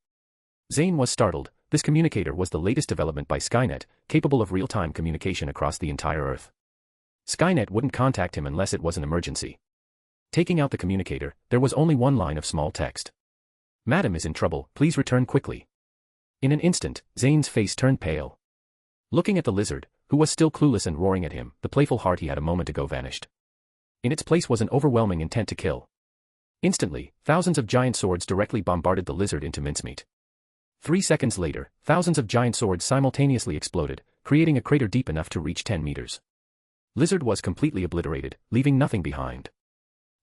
Zayn was startled. This communicator was the latest development by Skynet, capable of real-time communication across the entire Earth. Skynet wouldn't contact him unless it was an emergency. Taking out the communicator, there was only one line of small text. "Madam is in trouble, please return quickly." In an instant, Zayn's face turned pale. Looking at the lizard, who was still clueless and roaring at him, the playful heart he had a moment ago vanished. In its place was an overwhelming intent to kill. Instantly, thousands of giant swords directly bombarded the lizard into mincemeat. 3 seconds later, thousands of giant swords simultaneously exploded, creating a crater deep enough to reach 10 meters. Lizard was completely obliterated, leaving nothing behind.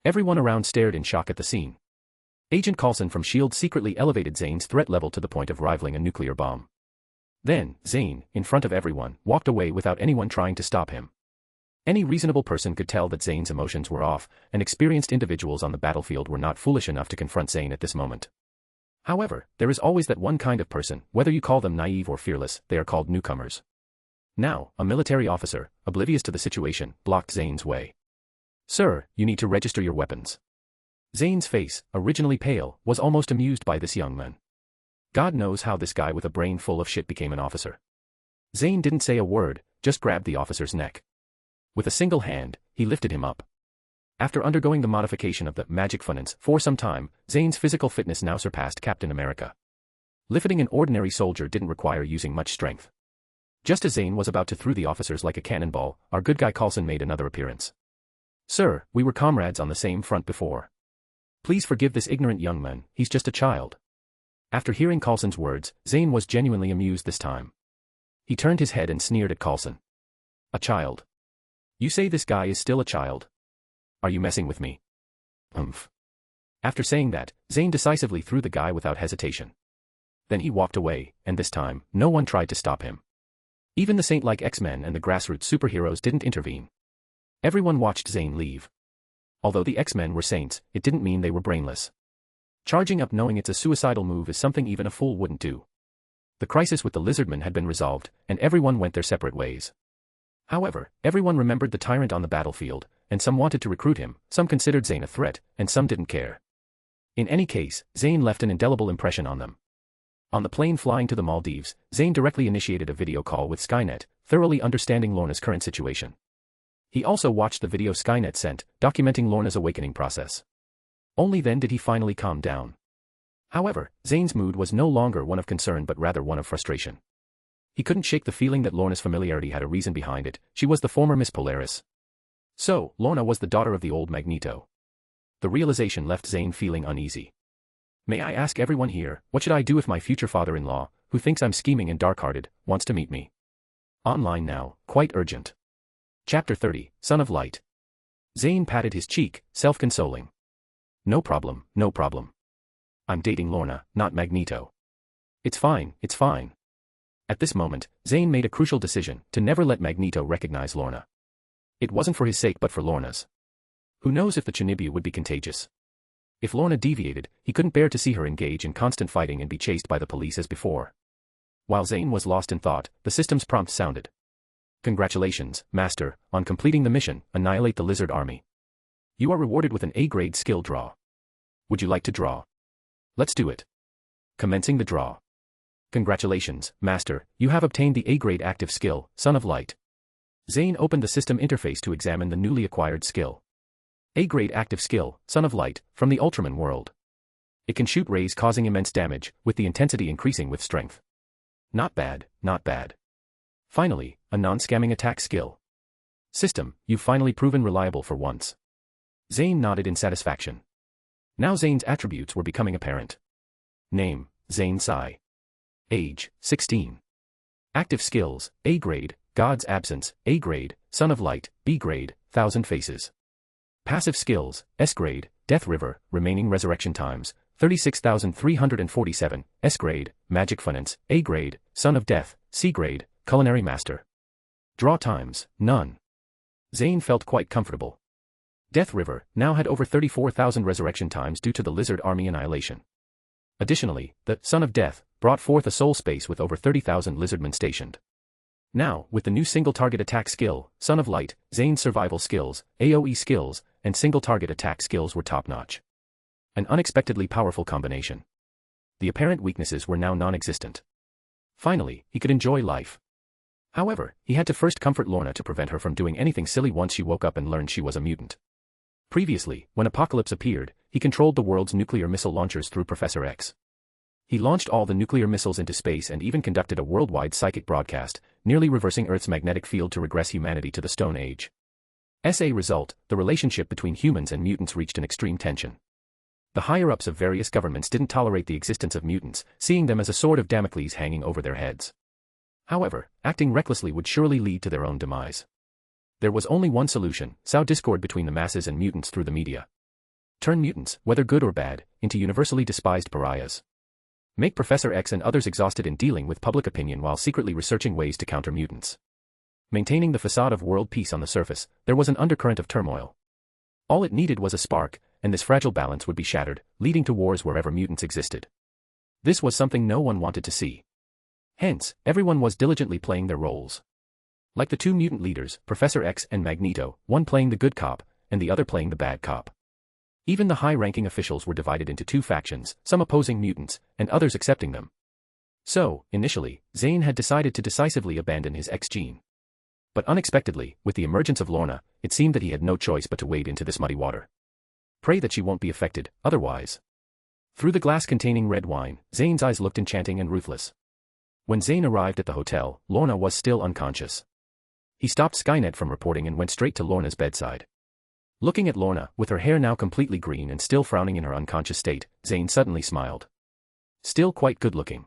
Everyone around stared in shock at the scene. Agent Coulson from S.H.I.E.L.D. secretly elevated Zayn's threat level to the point of rivaling a nuclear bomb. Then, Zayn, in front of everyone, walked away without anyone trying to stop him. Any reasonable person could tell that Zayn's emotions were off, and experienced individuals on the battlefield were not foolish enough to confront Zayn at this moment. However, there is always that one kind of person, whether you call them naive or fearless, they are called newcomers. Now, a military officer, oblivious to the situation, blocked Zayn's way. "Sir, you need to register your weapons." Zayn's face, originally pale, was almost amused by this young man. God knows how this guy with a brain full of shit became an officer. Zayn didn't say a word, just grabbed the officer's neck. With a single hand, he lifted him up. After undergoing the modification of the magic finance for some time, Zayn's physical fitness now surpassed Captain America. Lifting an ordinary soldier didn't require using much strength. Just as Zayn was about to throw the officers like a cannonball, our good guy Coulson made another appearance. "Sir, we were comrades on the same front before. Please forgive this ignorant young man, he's just a child." After hearing Coulson's words, Zayn was genuinely amused this time. He turned his head and sneered at Coulson. "A child? You say this guy is still a child? Are you messing with me?" "Humph." After saying that, Zayn decisively threw the guy without hesitation. Then he walked away, and this time, no one tried to stop him. Even the saint-like X-Men and the grassroots superheroes didn't intervene. Everyone watched Zayn leave. Although the X-Men were saints, it didn't mean they were brainless. Charging up knowing it's a suicidal move is something even a fool wouldn't do. The crisis with the Lizardman had been resolved, and everyone went their separate ways. However, everyone remembered the tyrant on the battlefield, and some wanted to recruit him, some considered Zayn a threat, and some didn't care. In any case, Zayn left an indelible impression on them. On the plane flying to the Maldives, Zayn directly initiated a video call with Skynet, thoroughly understanding Lorna's current situation. He also watched the video Skynet sent, documenting Lorna's awakening process. Only then did he finally calm down. However, Zayn's mood was no longer one of concern but rather one of frustration. He couldn't shake the feeling that Lorna's familiarity had a reason behind it. She was the former Miss Polaris. So, Lorna was the daughter of the old Magneto. The realization left Zayn feeling uneasy. "May I ask everyone here, what should I do if my future father-in-law, who thinks I'm scheming and dark-hearted, wants to meet me?" Online now, quite urgent. Chapter 30, Son of Light. Zayn patted his cheek, self-consoling. "No problem, no problem. I'm dating Lorna, not Magneto. It's fine, it's fine." At this moment, Zayn made a crucial decision to never let Magneto recognize Lorna. It wasn't for his sake but for Lorna's. Who knows if the Chinibu would be contagious? If Lorna deviated, he couldn't bear to see her engage in constant fighting and be chased by the police as before. While Zayn was lost in thought, the system's prompt sounded. "Congratulations, Master, on completing the mission, annihilate the lizard army. You are rewarded with an A-grade skill draw. Would you like to draw? Let's do it. Commencing the draw. Congratulations, Master, you have obtained the A-grade active skill, Son of Light." Zayn opened the system interface to examine the newly acquired skill. A-grade active skill, Son of Light, from the Ultraman world. It can shoot rays causing immense damage, with the intensity increasing with strength. Not bad, not bad. Finally, a non-scamming attack skill. System, you've finally proven reliable for once. Zayn nodded in satisfaction. Now Zayn's attributes were becoming apparent. Name, Zayn Sai. Age, 16. Active skills, A-grade, God's Absence, A-grade, Son of Light, B-grade, Thousand Faces. Passive skills, S-grade, Death River, Remaining Resurrection Times, 36,347, S-grade, Magic Finance, A-grade, Son of Death, C-grade, Culinary Master. Draw times, none. Zayn felt quite comfortable. Death River now had over 34,000 resurrection times due to the lizard army annihilation. Additionally, the Son of Death brought forth a soul space with over 30,000 lizardmen stationed. Now, with the new single-target attack skill, Son of Light, Zayn's survival skills, AoE skills, and single-target attack skills were top-notch. An unexpectedly powerful combination. The apparent weaknesses were now non-existent. Finally, he could enjoy life. However, he had to first comfort Lorna to prevent her from doing anything silly once she woke up and learned she was a mutant. Previously, when Apocalypse appeared, he controlled the world's nuclear missile launchers through Professor X. He launched all the nuclear missiles into space and even conducted a worldwide psychic broadcast, nearly reversing Earth's magnetic field to regress humanity to the Stone Age. As a result, the relationship between humans and mutants reached an extreme tension. The higher-ups of various governments didn't tolerate the existence of mutants, seeing them as a sword of Damocles hanging over their heads. However, acting recklessly would surely lead to their own demise. There was only one solution: sow discord between the masses and mutants through the media. Turn mutants, whether good or bad, into universally despised pariahs. Make Professor X and others exhausted in dealing with public opinion while secretly researching ways to counter mutants. Maintaining the facade of world peace on the surface, there was an undercurrent of turmoil. All it needed was a spark, and this fragile balance would be shattered, leading to wars wherever mutants existed. This was something no one wanted to see. Hence, everyone was diligently playing their roles. Like the two mutant leaders, Professor X and Magneto, one playing the good cop, and the other playing the bad cop. Even the high-ranking officials were divided into two factions, some opposing mutants, and others accepting them. So, initially, Zayn had decided to decisively abandon his X gene. But unexpectedly, with the emergence of Lorna, it seemed that he had no choice but to wade into this muddy water. Pray that she won't be affected, otherwise. Through the glass containing red wine, Zayn's eyes looked enchanting and ruthless. When Zayn arrived at the hotel, Lorna was still unconscious. He stopped Skynet from reporting and went straight to Lorna's bedside. Looking at Lorna, with her hair now completely green and still frowning in her unconscious state, Zayn suddenly smiled. Still quite good-looking.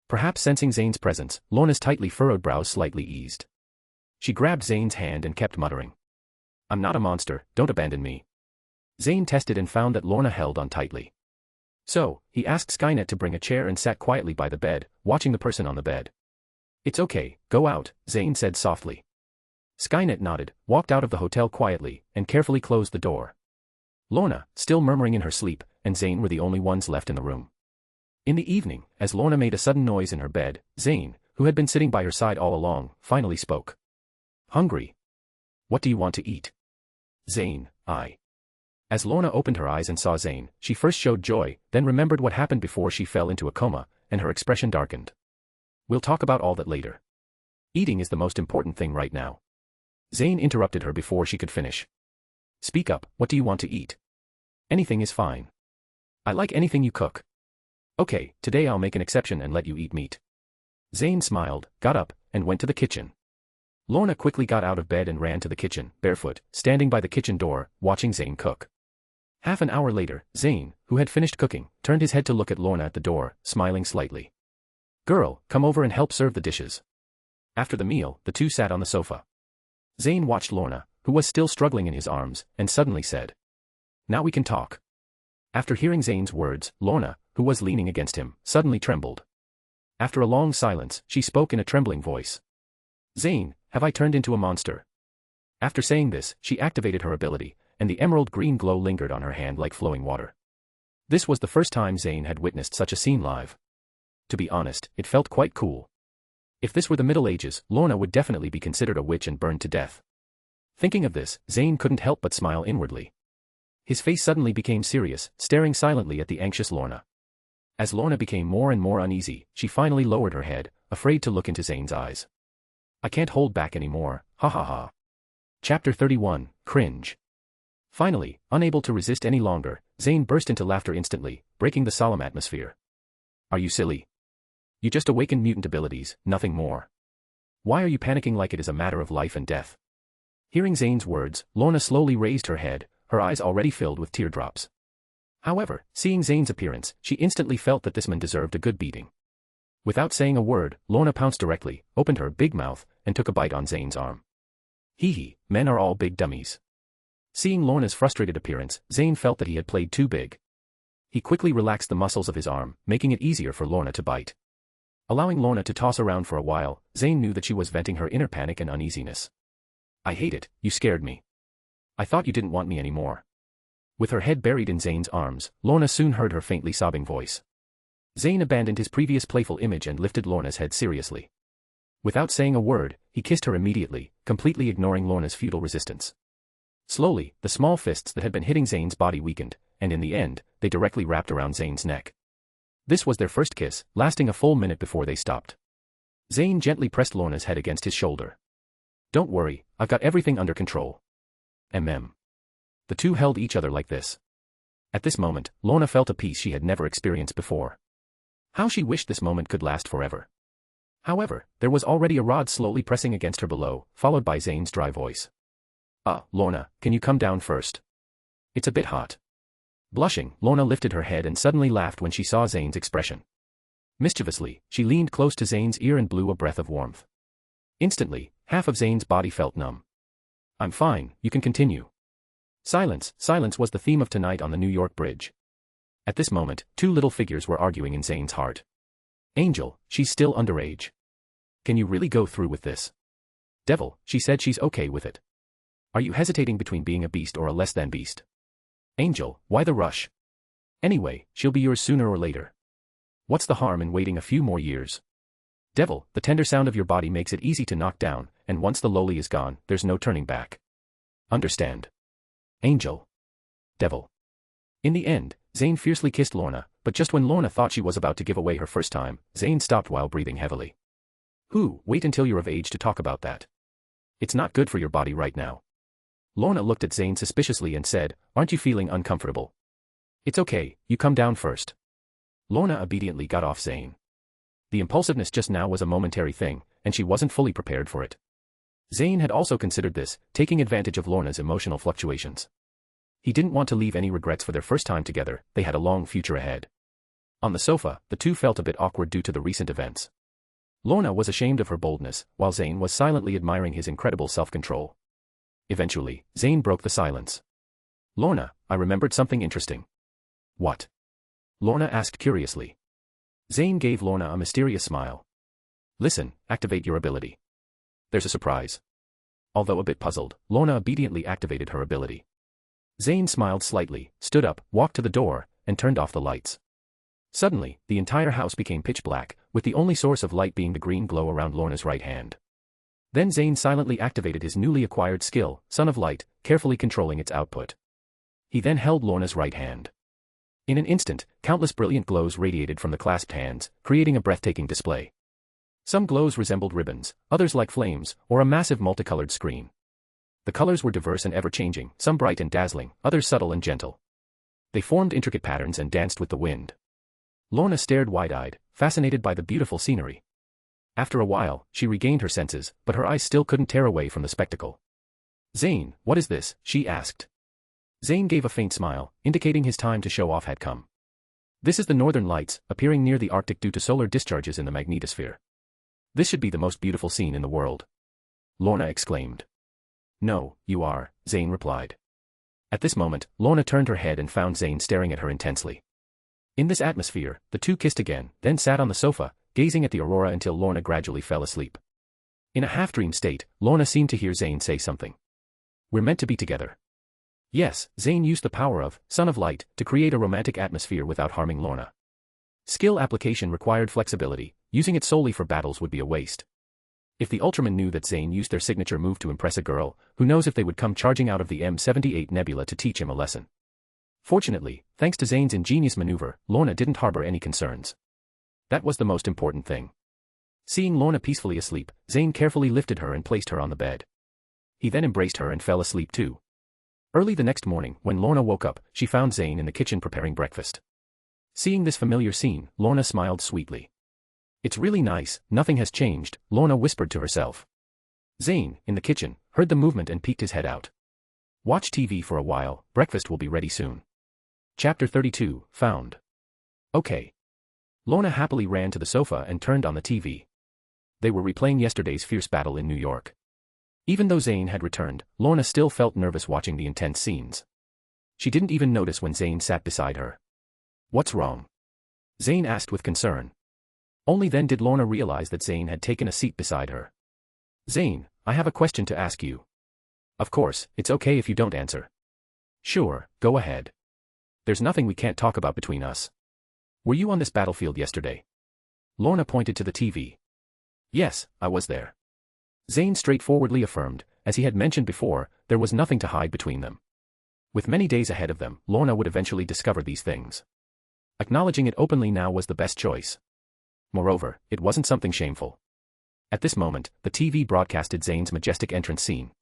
Perhaps sensing Zayn's presence, Lorna's tightly furrowed brows slightly eased. She grabbed Zayn's hand and kept muttering. "I'm not a monster, don't abandon me." Zayn tested and found that Lorna held on tightly. So, he asked Skynet to bring a chair and sat quietly by the bed, watching the person on the bed. "It's okay, go out," Zayn said softly. Skynet nodded, walked out of the hotel quietly, and carefully closed the door. Lorna, still murmuring in her sleep, and Zayn were the only ones left in the room. In the evening, as Lorna made a sudden noise in her bed, Zayn, who had been sitting by her side all along, finally spoke. "Hungry? What do you want to eat?" "Zayn, I." As Lorna opened her eyes and saw Zayn, she first showed joy, then remembered what happened before she fell into a coma, and her expression darkened. "We'll talk about all that later. Eating is the most important thing right now." Zayn interrupted her before she could finish. "Speak up, what do you want to eat?" "Anything is fine. I like anything you cook." "Okay, today I'll make an exception and let you eat meat." Zayn smiled, got up, and went to the kitchen. Lorna quickly got out of bed and ran to the kitchen, barefoot, standing by the kitchen door, watching Zayn cook. Half an hour later, Zayn, who had finished cooking, turned his head to look at Lorna at the door, smiling slightly. "Girl, come over and help serve the dishes." After the meal, the two sat on the sofa. Zayn watched Lorna, who was still struggling in his arms, and suddenly said, "Now we can talk." After hearing Zayn's words, Lorna, who was leaning against him, suddenly trembled. After a long silence, she spoke in a trembling voice. "Zayn, have I turned into a monster?" After saying this, she activated her ability, and the emerald green glow lingered on her hand like flowing water. This was the first time Zayn had witnessed such a scene live. To be honest, it felt quite cool. If this were the Middle Ages, Lorna would definitely be considered a witch and burned to death. Thinking of this, Zayn couldn't help but smile inwardly. His face suddenly became serious, staring silently at the anxious Lorna. As Lorna became more and more uneasy, she finally lowered her head, afraid to look into Zayn's eyes. "I can't hold back anymore, ha ha ha." Chapter 31, Cringe. Finally, unable to resist any longer, Zayn burst into laughter instantly, breaking the solemn atmosphere. "Are you silly? You just awakened mutant abilities, nothing more. Why are you panicking like it is a matter of life and death?" Hearing Zayn's words, Lorna slowly raised her head, her eyes already filled with teardrops. However, seeing Zayn's appearance, she instantly felt that this man deserved a good beating. Without saying a word, Lorna pounced directly, opened her big mouth, and took a bite on Zayn's arm. Hee hee, men are all big dummies. Seeing Lorna's frustrated appearance, Zayn felt that he had played too big. He quickly relaxed the muscles of his arm, making it easier for Lorna to bite. Allowing Lorna to toss around for a while, Zayn knew that she was venting her inner panic and uneasiness. "I hate it, you scared me. I thought you didn't want me anymore." With her head buried in Zayn's arms, Lorna soon heard her faintly sobbing voice. Zayn abandoned his previous playful image and lifted Lorna's head seriously. Without saying a word, he kissed her immediately, completely ignoring Lorna's futile resistance. Slowly, the small fists that had been hitting Zayn's body weakened, and in the end, they directly wrapped around Zayn's neck. This was their first kiss, lasting a full minute before they stopped. Zayn gently pressed Lorna's head against his shoulder. "Don't worry, I've got everything under control." The two held each other like this. At this moment, Lorna felt a peace she had never experienced before. How she wished this moment could last forever. However, there was already a rod slowly pressing against her below, followed by Zayn's dry voice. Lorna, can you come down first? It's a bit hot." Blushing, Lorna lifted her head and suddenly laughed when she saw Zayn's expression. Mischievously, she leaned close to Zayn's ear and blew a breath of warmth. Instantly, half of Zayn's body felt numb. "I'm fine, you can continue." Silence, silence was the theme of tonight on the New York bridge. At this moment, two little figures were arguing in Zayn's heart. "Angel, she's still underage. Can you really go through with this?" "Devil, she said she's okay with it. Are you hesitating between being a beast or a less than beast?" "Angel, why the rush? Anyway, she'll be yours sooner or later. What's the harm in waiting a few more years?" "Devil, the tender sound of your body makes it easy to knock down, and once the lowly is gone, there's no turning back. Understand?" "Angel." "Devil." In the end, Zayn fiercely kissed Lorna, but just when Lorna thought she was about to give away her first time, Zayn stopped while breathing heavily. Wait until you're of age to talk about that. It's not good for your body right now." Lorna looked at Zayn suspiciously and said, "Aren't you feeling uncomfortable?" "It's okay, you come down first." Lorna obediently got off Zayn. The impulsiveness just now was a momentary thing, and she wasn't fully prepared for it. Zayn had also considered this, taking advantage of Lorna's emotional fluctuations. He didn't want to leave any regrets for their first time together, they had a long future ahead. On the sofa, the two felt a bit awkward due to the recent events. Lorna was ashamed of her boldness, while Zayn was silently admiring his incredible self-control. Eventually, Zayn broke the silence. "Lorna, I remembered something interesting." "What?" Lorna asked curiously. Zayn gave Lorna a mysterious smile. "Listen, activate your ability. There's a surprise." Although a bit puzzled, Lorna obediently activated her ability. Zayn smiled slightly, stood up, walked to the door, and turned off the lights. Suddenly, the entire house became pitch black, with the only source of light being the green glow around Lorna's right hand. Then Zayn silently activated his newly acquired skill, Son of Light, carefully controlling its output. He then held Lorna's right hand. In an instant, countless brilliant glows radiated from the clasped hands, creating a breathtaking display. Some glows resembled ribbons, others like flames, or a massive multicolored screen. The colors were diverse and ever-changing, some bright and dazzling, others subtle and gentle. They formed intricate patterns and danced with the wind. Lorna stared wide-eyed, fascinated by the beautiful scenery. After a while, she regained her senses, but her eyes still couldn't tear away from the spectacle. "Zayn, what is this?" she asked. Zayn gave a faint smile, indicating his time to show off had come. "This is the Northern Lights, appearing near the Arctic due to solar discharges in the magnetosphere. This should be the most beautiful scene in the world." Lorna exclaimed. "No, you are," Zayn replied. At this moment, Lorna turned her head and found Zayn staring at her intensely. In this atmosphere, the two kissed again, then sat on the sofa, gazing at the aurora until Lorna gradually fell asleep. In a half-dream state, Lorna seemed to hear Zayn say something. "We're meant to be together." Yes, Zayn used the power of Son of Light to create a romantic atmosphere without harming Lorna. Skill application required flexibility, using it solely for battles would be a waste. If the Ultramen knew that Zayn used their signature move to impress a girl, who knows if they would come charging out of the M78 nebula to teach him a lesson. Fortunately, thanks to Zayn's ingenious maneuver, Lorna didn't harbor any concerns. That was the most important thing. Seeing Lorna peacefully asleep, Zayn carefully lifted her and placed her on the bed. He then embraced her and fell asleep too. Early the next morning, when Lorna woke up, she found Zayn in the kitchen preparing breakfast. Seeing this familiar scene, Lorna smiled sweetly. "It's really nice, nothing has changed," Lorna whispered to herself. Zayn, in the kitchen, heard the movement and peeked his head out. "Watch TV for a while, breakfast will be ready soon." Chapter 32, Found. "Okay." Lorna happily ran to the sofa and turned on the TV. They were replaying yesterday's fierce battle in New York. Even though Zayn had returned, Lorna still felt nervous watching the intense scenes. She didn't even notice when Zayn sat beside her. "What's wrong?" Zayn asked with concern. Only then did Lorna realize that Zayn had taken a seat beside her. "Zayn, I have a question to ask you." "Of course, it's okay if you don't answer." "Sure, go ahead. There's nothing we can't talk about between us." "Were you on this battlefield yesterday?" Lorna pointed to the TV. "Yes, I was there." Zayn straightforwardly affirmed, as he had mentioned before, there was nothing to hide between them. With many days ahead of them, Lorna would eventually discover these things. Acknowledging it openly now was the best choice. Moreover, it wasn't something shameful. At this moment, the TV broadcasted Zayn's majestic entrance scene.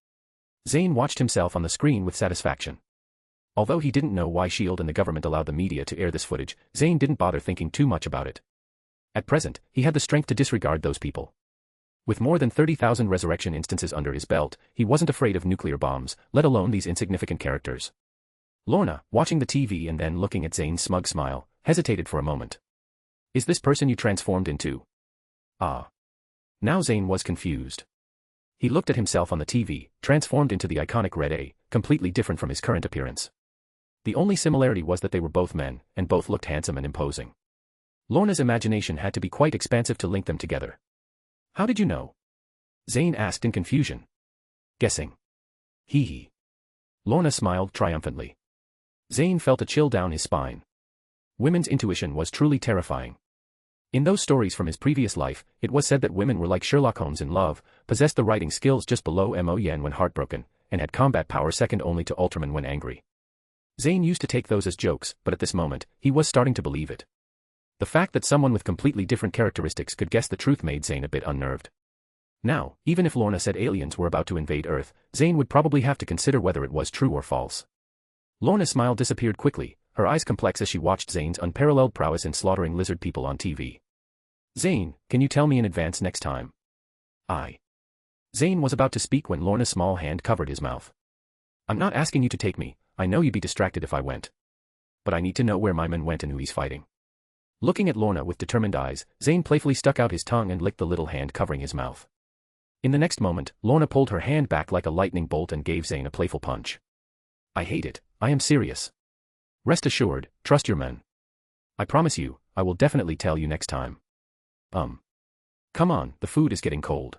Zayn watched himself on the screen with satisfaction. Although he didn't know why S.H.I.E.L.D. and the government allowed the media to air this footage, Zayn didn't bother thinking too much about it. At present, he had the strength to disregard those people. With more than 30,000 resurrection instances under his belt, he wasn't afraid of nuclear bombs, let alone these insignificant characters. Lorna, watching the TV and then looking at Zayn's smug smile, hesitated for a moment. Is this person you transformed into? Ah. Now Zayn was confused. He looked at himself on the TV, transformed into the iconic Red A, completely different from his current appearance. The only similarity was that they were both men, and both looked handsome and imposing. Lorna's imagination had to be quite expansive to link them together. How did you know? Zayn asked in confusion. Guessing. Hee hee. Lorna smiled triumphantly. Zayn felt a chill down his spine. Women's intuition was truly terrifying. In those stories from his previous life, it was said that women were like Sherlock Holmes in love, possessed the writing skills just below Mo Yen when heartbroken, and had combat power second only to Ultraman when angry. Zayn used to take those as jokes, but at this moment, he was starting to believe it. The fact that someone with completely different characteristics could guess the truth made Zayn a bit unnerved. Now, even if Lorna said aliens were about to invade Earth, Zayn would probably have to consider whether it was true or false. Lorna's smile disappeared quickly, her eyes complex as she watched Zayn's unparalleled prowess in slaughtering lizard people on TV. Zayn, can you tell me in advance next time? Zayn was about to speak when Lorna's small hand covered his mouth. I'm not asking you to take me, I know you'd be distracted if I went. But I need to know where my man went and who he's fighting. Looking at Lorna with determined eyes, Zayn playfully stuck out his tongue and licked the little hand covering his mouth. In the next moment, Lorna pulled her hand back like a lightning bolt and gave Zayn a playful punch. I hate it, I am serious. Rest assured, trust your men. I promise you, I will definitely tell you next time. Come on, the food is getting cold.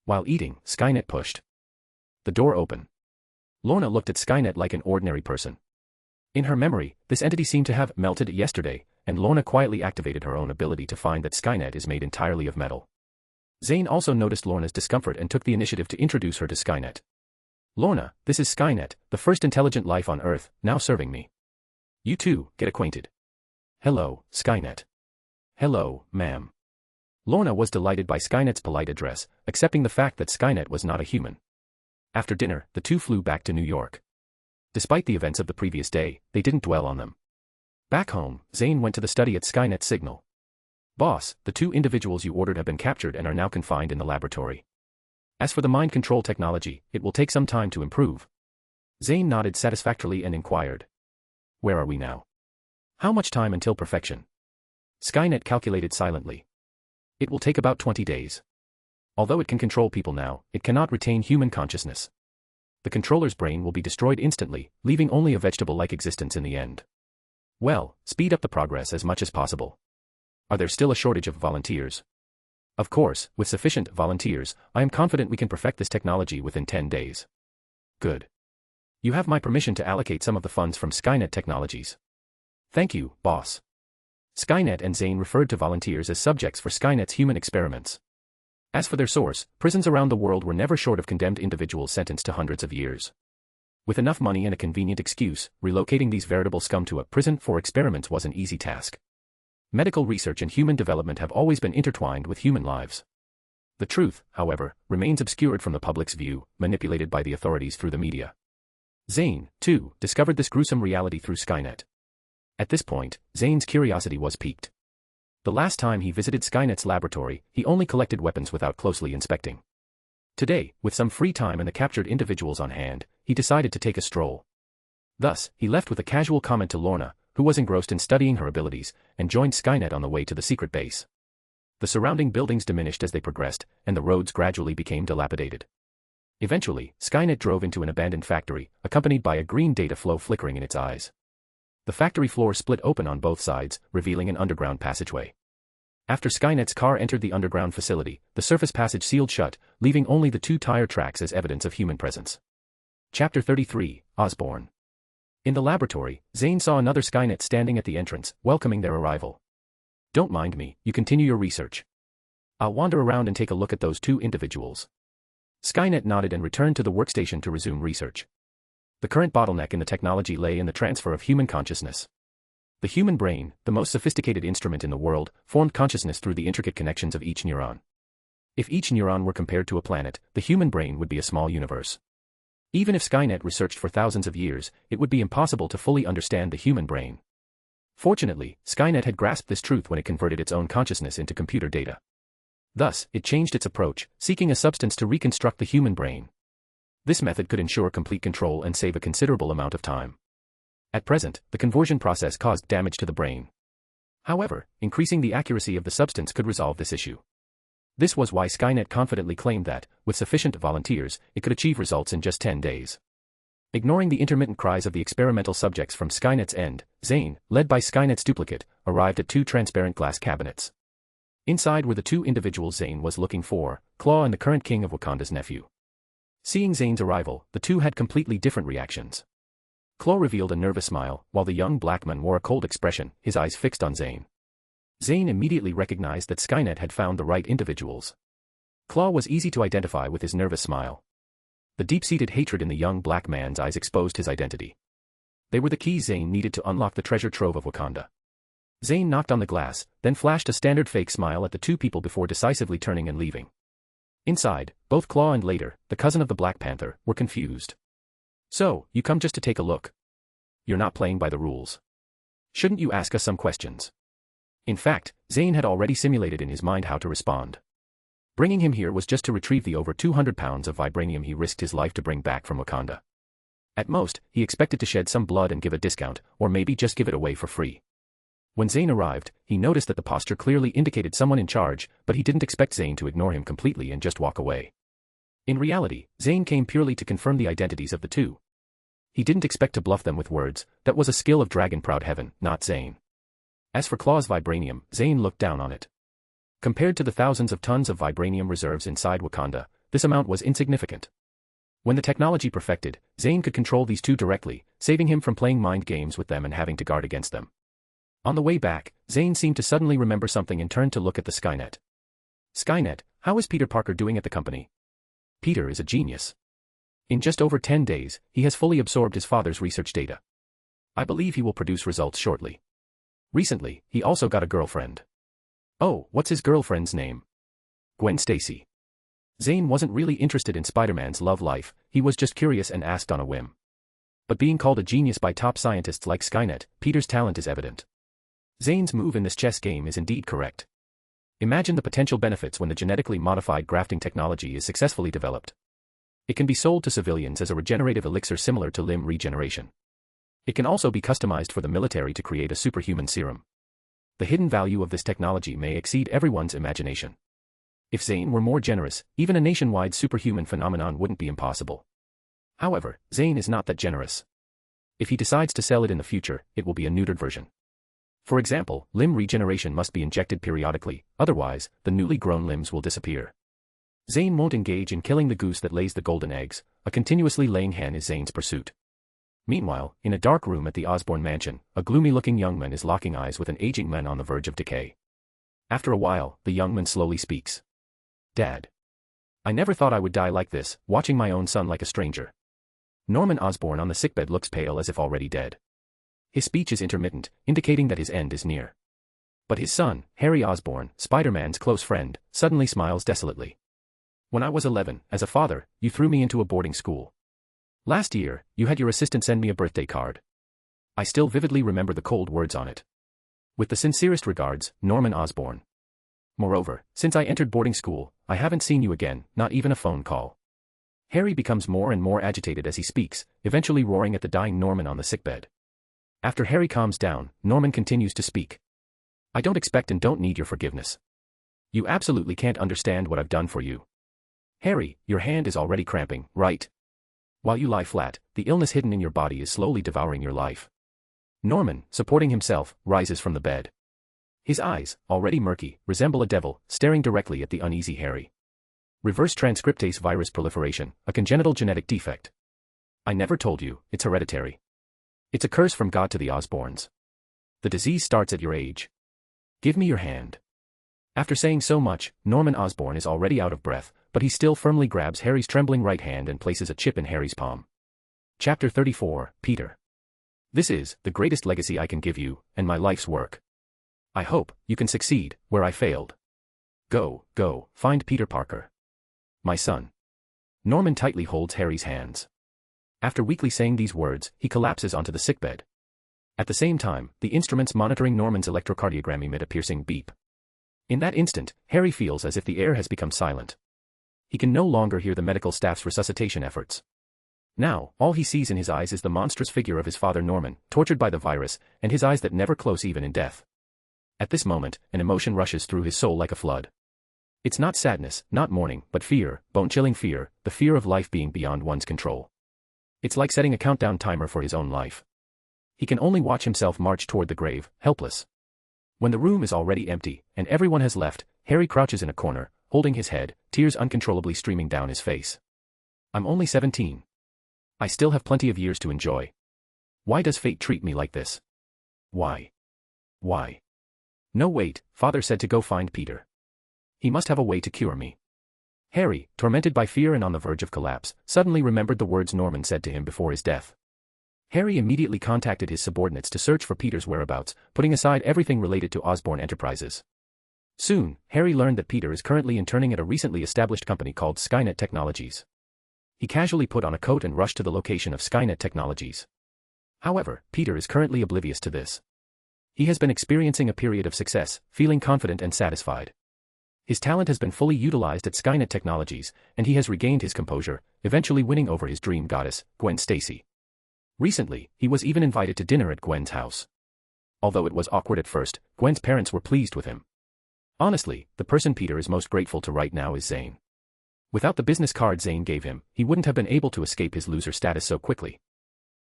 While eating, Skynet pushed the door open. Lorna looked at Skynet like an ordinary person. In her memory, this entity seemed to have melted yesterday, and Lorna quietly activated her own ability to find that Skynet is made entirely of metal. Zayn also noticed Lorna's discomfort and took the initiative to introduce her to Skynet. Lorna, this is Skynet, the first intelligent life on Earth, now serving me. You two, get acquainted. Hello, Skynet. Hello, ma'am. Lorna was delighted by Skynet's polite address, accepting the fact that Skynet was not a human. After dinner, the two flew back to New York. Despite the events of the previous day, they didn't dwell on them. Back home, Zayn went to the study at Skynet's signal. Boss, the two individuals you ordered have been captured and are now confined in the laboratory. As for the mind control technology, it will take some time to improve. Zayn nodded satisfactorily and inquired. Where are we now? How much time until perfection? Skynet calculated silently. It will take about 20 days. Although it can control people now, it cannot retain human consciousness. The controller's brain will be destroyed instantly, leaving only a vegetable-like existence in the end. Well, speed up the progress as much as possible. Are there still a shortage of volunteers? Of course, with sufficient volunteers, I am confident we can perfect this technology within 10 days. Good. You have my permission to allocate some of the funds from Skynet Technologies. Thank you, boss. Skynet and Zayn referred to volunteers as subjects for Skynet's human experiments. As for their source, prisons around the world were never short of condemned individuals sentenced to hundreds of years. With enough money and a convenient excuse, relocating these veritable scum to a prison for experiments was an easy task. Medical research and human development have always been intertwined with human lives. The truth, however, remains obscured from the public's view, manipulated by the authorities through the media. Zayn, too, discovered this gruesome reality through Skynet. At this point, Zayn's curiosity was piqued. The last time he visited Skynet's laboratory, he only collected weapons without closely inspecting. Today, with some free time and the captured individuals on hand, he decided to take a stroll. Thus, he left with a casual comment to Lorna, who was engrossed in studying her abilities, and joined Skynet on the way to the secret base. The surrounding buildings diminished as they progressed, and the roads gradually became dilapidated. Eventually, Skynet drove into an abandoned factory, accompanied by a green data flow flickering in its eyes. The factory floor split open on both sides, revealing an underground passageway. After Skynet's car entered the underground facility, the surface passage sealed shut, leaving only the two tire tracks as evidence of human presence. Chapter 33, Osborn. In the laboratory, Zayn saw another Skynet standing at the entrance, welcoming their arrival. Don't mind me, you continue your research. I'll wander around and take a look at those two individuals. Skynet nodded and returned to the workstation to resume research. The current bottleneck in the technology lay in the transfer of human consciousness. The human brain, the most sophisticated instrument in the world, formed consciousness through the intricate connections of each neuron. If each neuron were compared to a planet, the human brain would be a small universe. Even if Skynet researched for thousands of years, it would be impossible to fully understand the human brain. Fortunately, Skynet had grasped this truth when it converted its own consciousness into computer data. Thus, it changed its approach, seeking a substance to reconstruct the human brain. This method could ensure complete control and save a considerable amount of time. At present, the conversion process caused damage to the brain. However, increasing the accuracy of the substance could resolve this issue. This was why Skynet confidently claimed that, with sufficient volunteers, it could achieve results in just 10 days. Ignoring the intermittent cries of the experimental subjects from Skynet's end, Zayn, led by Skynet's duplicate, arrived at 2 transparent glass cabinets. Inside were the 2 individuals Zayn was looking for, Claw and the current king of Wakanda's nephew. Seeing Zayn's arrival, the 2 had completely different reactions. Claw revealed a nervous smile, while the young black man wore a cold expression, his eyes fixed on Zayn. Zayn immediately recognized that Skynet had found the right individuals. Claw was easy to identify with his nervous smile. The deep-seated hatred in the young black man's eyes exposed his identity. They were the keys Zayn needed to unlock the treasure trove of Wakanda. Zayn knocked on the glass, then flashed a standard fake smile at the 2 people before decisively turning and leaving. Inside, both Claw and later, the cousin of the Black Panther, were confused. So, you come just to take a look? You're not playing by the rules. Shouldn't you ask us some questions? In fact, Zayn had already simulated in his mind how to respond. Bringing him here was just to retrieve the over 200 pounds of vibranium he risked his life to bring back from Wakanda. At most, he expected to shed some blood and give a discount, or maybe just give it away for free. When Zayn arrived, he noticed that the posture clearly indicated someone in charge, but he didn't expect Zayn to ignore him completely and just walk away. In reality, Zayn came purely to confirm the identities of the 2. He didn't expect to bluff them with words, that was a skill of dragon-proud heaven, not Zayn. As for Claw's vibranium, Zayn looked down on it. Compared to the thousands of tons of vibranium reserves inside Wakanda, this amount was insignificant. When the technology perfected, Zayn could control these 2 directly, saving him from playing mind games with them and having to guard against them. On the way back, Zayn seemed to suddenly remember something and turned to look at the Skynet. Skynet, how is Peter Parker doing at the company? Peter is a genius. In just over 10 days, he has fully absorbed his father's research data. I believe he will produce results shortly. Recently, he also got a girlfriend. Oh, what's his girlfriend's name? Gwen Stacy. Zayn wasn't really interested in Spider-Man's love life, he was just curious and asked on a whim. But being called a genius by top scientists like Skynet, Peter's talent is evident. Zayn's move in this chess game is indeed correct. Imagine the potential benefits when the genetically modified grafting technology is successfully developed. It can be sold to civilians as a regenerative elixir similar to limb regeneration. It can also be customized for the military to create a superhuman serum. The hidden value of this technology may exceed everyone's imagination. If Zayn were more generous, even a nationwide superhuman phenomenon wouldn't be impossible. However, Zayn is not that generous. If he decides to sell it in the future, it will be a neutered version. For example, limb regeneration must be injected periodically, otherwise, the newly grown limbs will disappear. Zayn won't engage in killing the goose that lays the golden eggs, a continuously laying hen is Zayn's pursuit. Meanwhile, in a dark room at the Osborn mansion, a gloomy-looking young man is locking eyes with an aging man on the verge of decay. After a while, the young man slowly speaks. Dad. I never thought I would die like this, watching my own son like a stranger. Norman Osborn on the sickbed looks pale as if already dead. His speech is intermittent, indicating that his end is near. But his son, Harry Osborn, Spider-Man's close friend, suddenly smiles desolately. When I was 11, as a father, you threw me into a boarding school. Last year, you had your assistant send me a birthday card. I still vividly remember the cold words on it. With the sincerest regards, Norman Osborn. Moreover, since I entered boarding school, I haven't seen you again, not even a phone call. Harry becomes more and more agitated as he speaks, eventually roaring at the dying Norman on the sickbed. After Harry calms down, Norman continues to speak. I don't expect and don't need your forgiveness. You absolutely can't understand what I've done for you. Harry, your hand is already cramping, right? While you lie flat, the illness hidden in your body is slowly devouring your life. Norman, supporting himself, rises from the bed. His eyes, already murky, resemble a devil, staring directly at the uneasy Harry. Reverse transcriptase virus proliferation, a congenital genetic defect. I never told you, it's hereditary. It's a curse from God to the Osborns. The disease starts at your age. Give me your hand. After saying so much, Norman Osborn is already out of breath, but he still firmly grabs Harry's trembling right hand and places a chip in Harry's palm. Chapter 34, Peter. This is the greatest legacy I can give you, and my life's work. I hope you can succeed where I failed. Go, find Peter Parker. My son. Norman tightly holds Harry's hands. After weakly saying these words, he collapses onto the sickbed. At the same time, the instruments monitoring Norman's electrocardiogram emit a piercing beep. In that instant, Harry feels as if the air has become silent. He can no longer hear the medical staff's resuscitation efforts. Now, all he sees in his eyes is the monstrous figure of his father Norman, tortured by the virus, and his eyes that never close even in death. At this moment, an emotion rushes through his soul like a flood. It's not sadness, not mourning, but fear, bone-chilling fear, the fear of life being beyond one's control. It's like setting a countdown timer for his own life. He can only watch himself march toward the grave, helpless. When the room is already empty, and everyone has left, Harry crouches in a corner, holding his head, tears uncontrollably streaming down his face. I'm only 17. I still have plenty of years to enjoy. Why does fate treat me like this? Why? Why? No, wait, Father said to go find Peter. He must have a way to cure me. Harry, tormented by fear and on the verge of collapse, suddenly remembered the words Norman said to him before his death. Harry immediately contacted his subordinates to search for Peter's whereabouts, putting aside everything related to Osborn Enterprises. Soon, Harry learned that Peter is currently interning at a recently established company called Skynet Technologies. He casually put on a coat and rushed to the location of Skynet Technologies. However, Peter is currently oblivious to this. He has been experiencing a period of success, feeling confident and satisfied. His talent has been fully utilized at Skynet Technologies, and he has regained his composure, eventually winning over his dream goddess, Gwen Stacy. Recently, he was even invited to dinner at Gwen's house. Although it was awkward at first, Gwen's parents were pleased with him. Honestly, the person Peter is most grateful to right now is Zayn. Without the business card Zayn gave him, he wouldn't have been able to escape his loser status so quickly.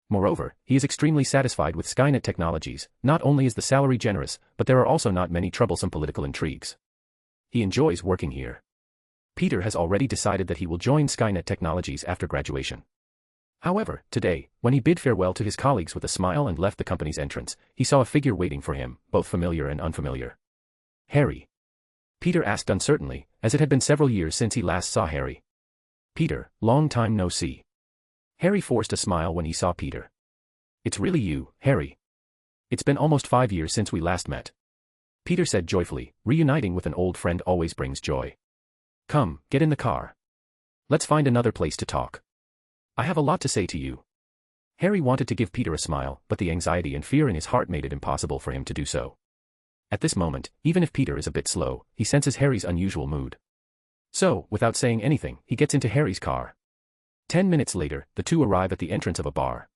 Moreover, he is extremely satisfied with Skynet Technologies. Not only is the salary generous, but there are also not many troublesome political intrigues. He enjoys working here. Peter has already decided that he will join Skynet Technologies after graduation. However, today, when he bid farewell to his colleagues with a smile and left the company's entrance, he saw a figure waiting for him, both familiar and unfamiliar. Harry? Peter asked uncertainly, as it had been several years since he last saw Harry. Peter, long time no see. Harry forced a smile when he saw Peter. It's really you, Harry. It's been almost 5 years since we last met. Peter said joyfully, reuniting with an old friend always brings joy. Come, get in the car. Let's find another place to talk. I have a lot to say to you. Harry wanted to give Peter a smile, but the anxiety and fear in his heart made it impossible for him to do so. At this moment, even if Peter is a bit slow, he senses Harry's unusual mood. So, without saying anything, he gets into Harry's car. 10 minutes later, the two arrive at the entrance of a bar.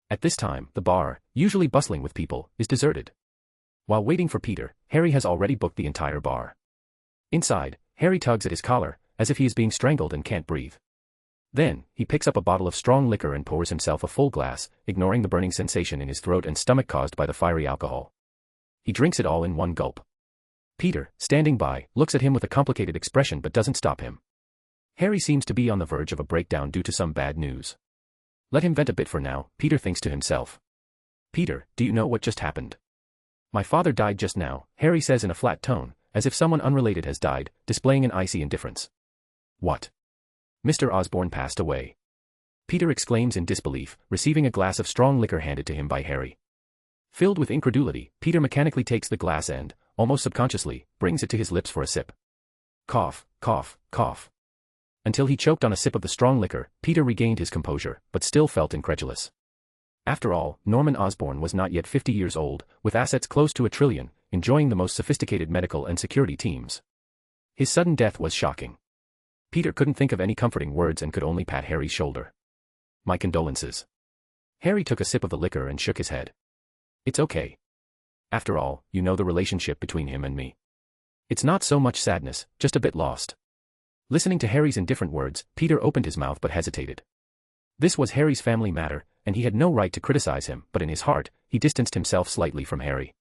At this time, the bar, usually bustling with people, is deserted. While waiting for Peter, Harry has already booked the entire bar. Inside, Harry tugs at his collar, as if he is being strangled and can't breathe. Then, he picks up a bottle of strong liquor and pours himself a full glass, ignoring the burning sensation in his throat and stomach caused by the fiery alcohol. He drinks it all in one gulp. Peter, standing by, looks at him with a complicated expression but doesn't stop him. Harry seems to be on the verge of a breakdown due to some bad news. Let him vent a bit for now, Peter thinks to himself. Peter, do you know what just happened? My father died just now, Harry says in a flat tone, as if someone unrelated has died, displaying an icy indifference. What? Mr. Osborn passed away. Peter exclaims in disbelief, receiving a glass of strong liquor handed to him by Harry. Filled with incredulity, Peter mechanically takes the glass and, almost subconsciously, brings it to his lips for a sip. Cough, cough, cough. Until he choked on a sip of the strong liquor, Peter regained his composure, but still felt incredulous. After all, Norman Osborn was not yet 50 years old, with assets close to $1 trillion, enjoying the most sophisticated medical and security teams. His sudden death was shocking. Peter couldn't think of any comforting words and could only pat Harry's shoulder. My condolences. Harry took a sip of the liquor and shook his head. It's okay. After all, you know the relationship between him and me. It's not so much sadness, just a bit lost. Listening to Harry's indifferent words, Peter opened his mouth but hesitated. This was Harry's family matter, and he had no right to criticize him, but in his heart, he distanced himself slightly from Harry.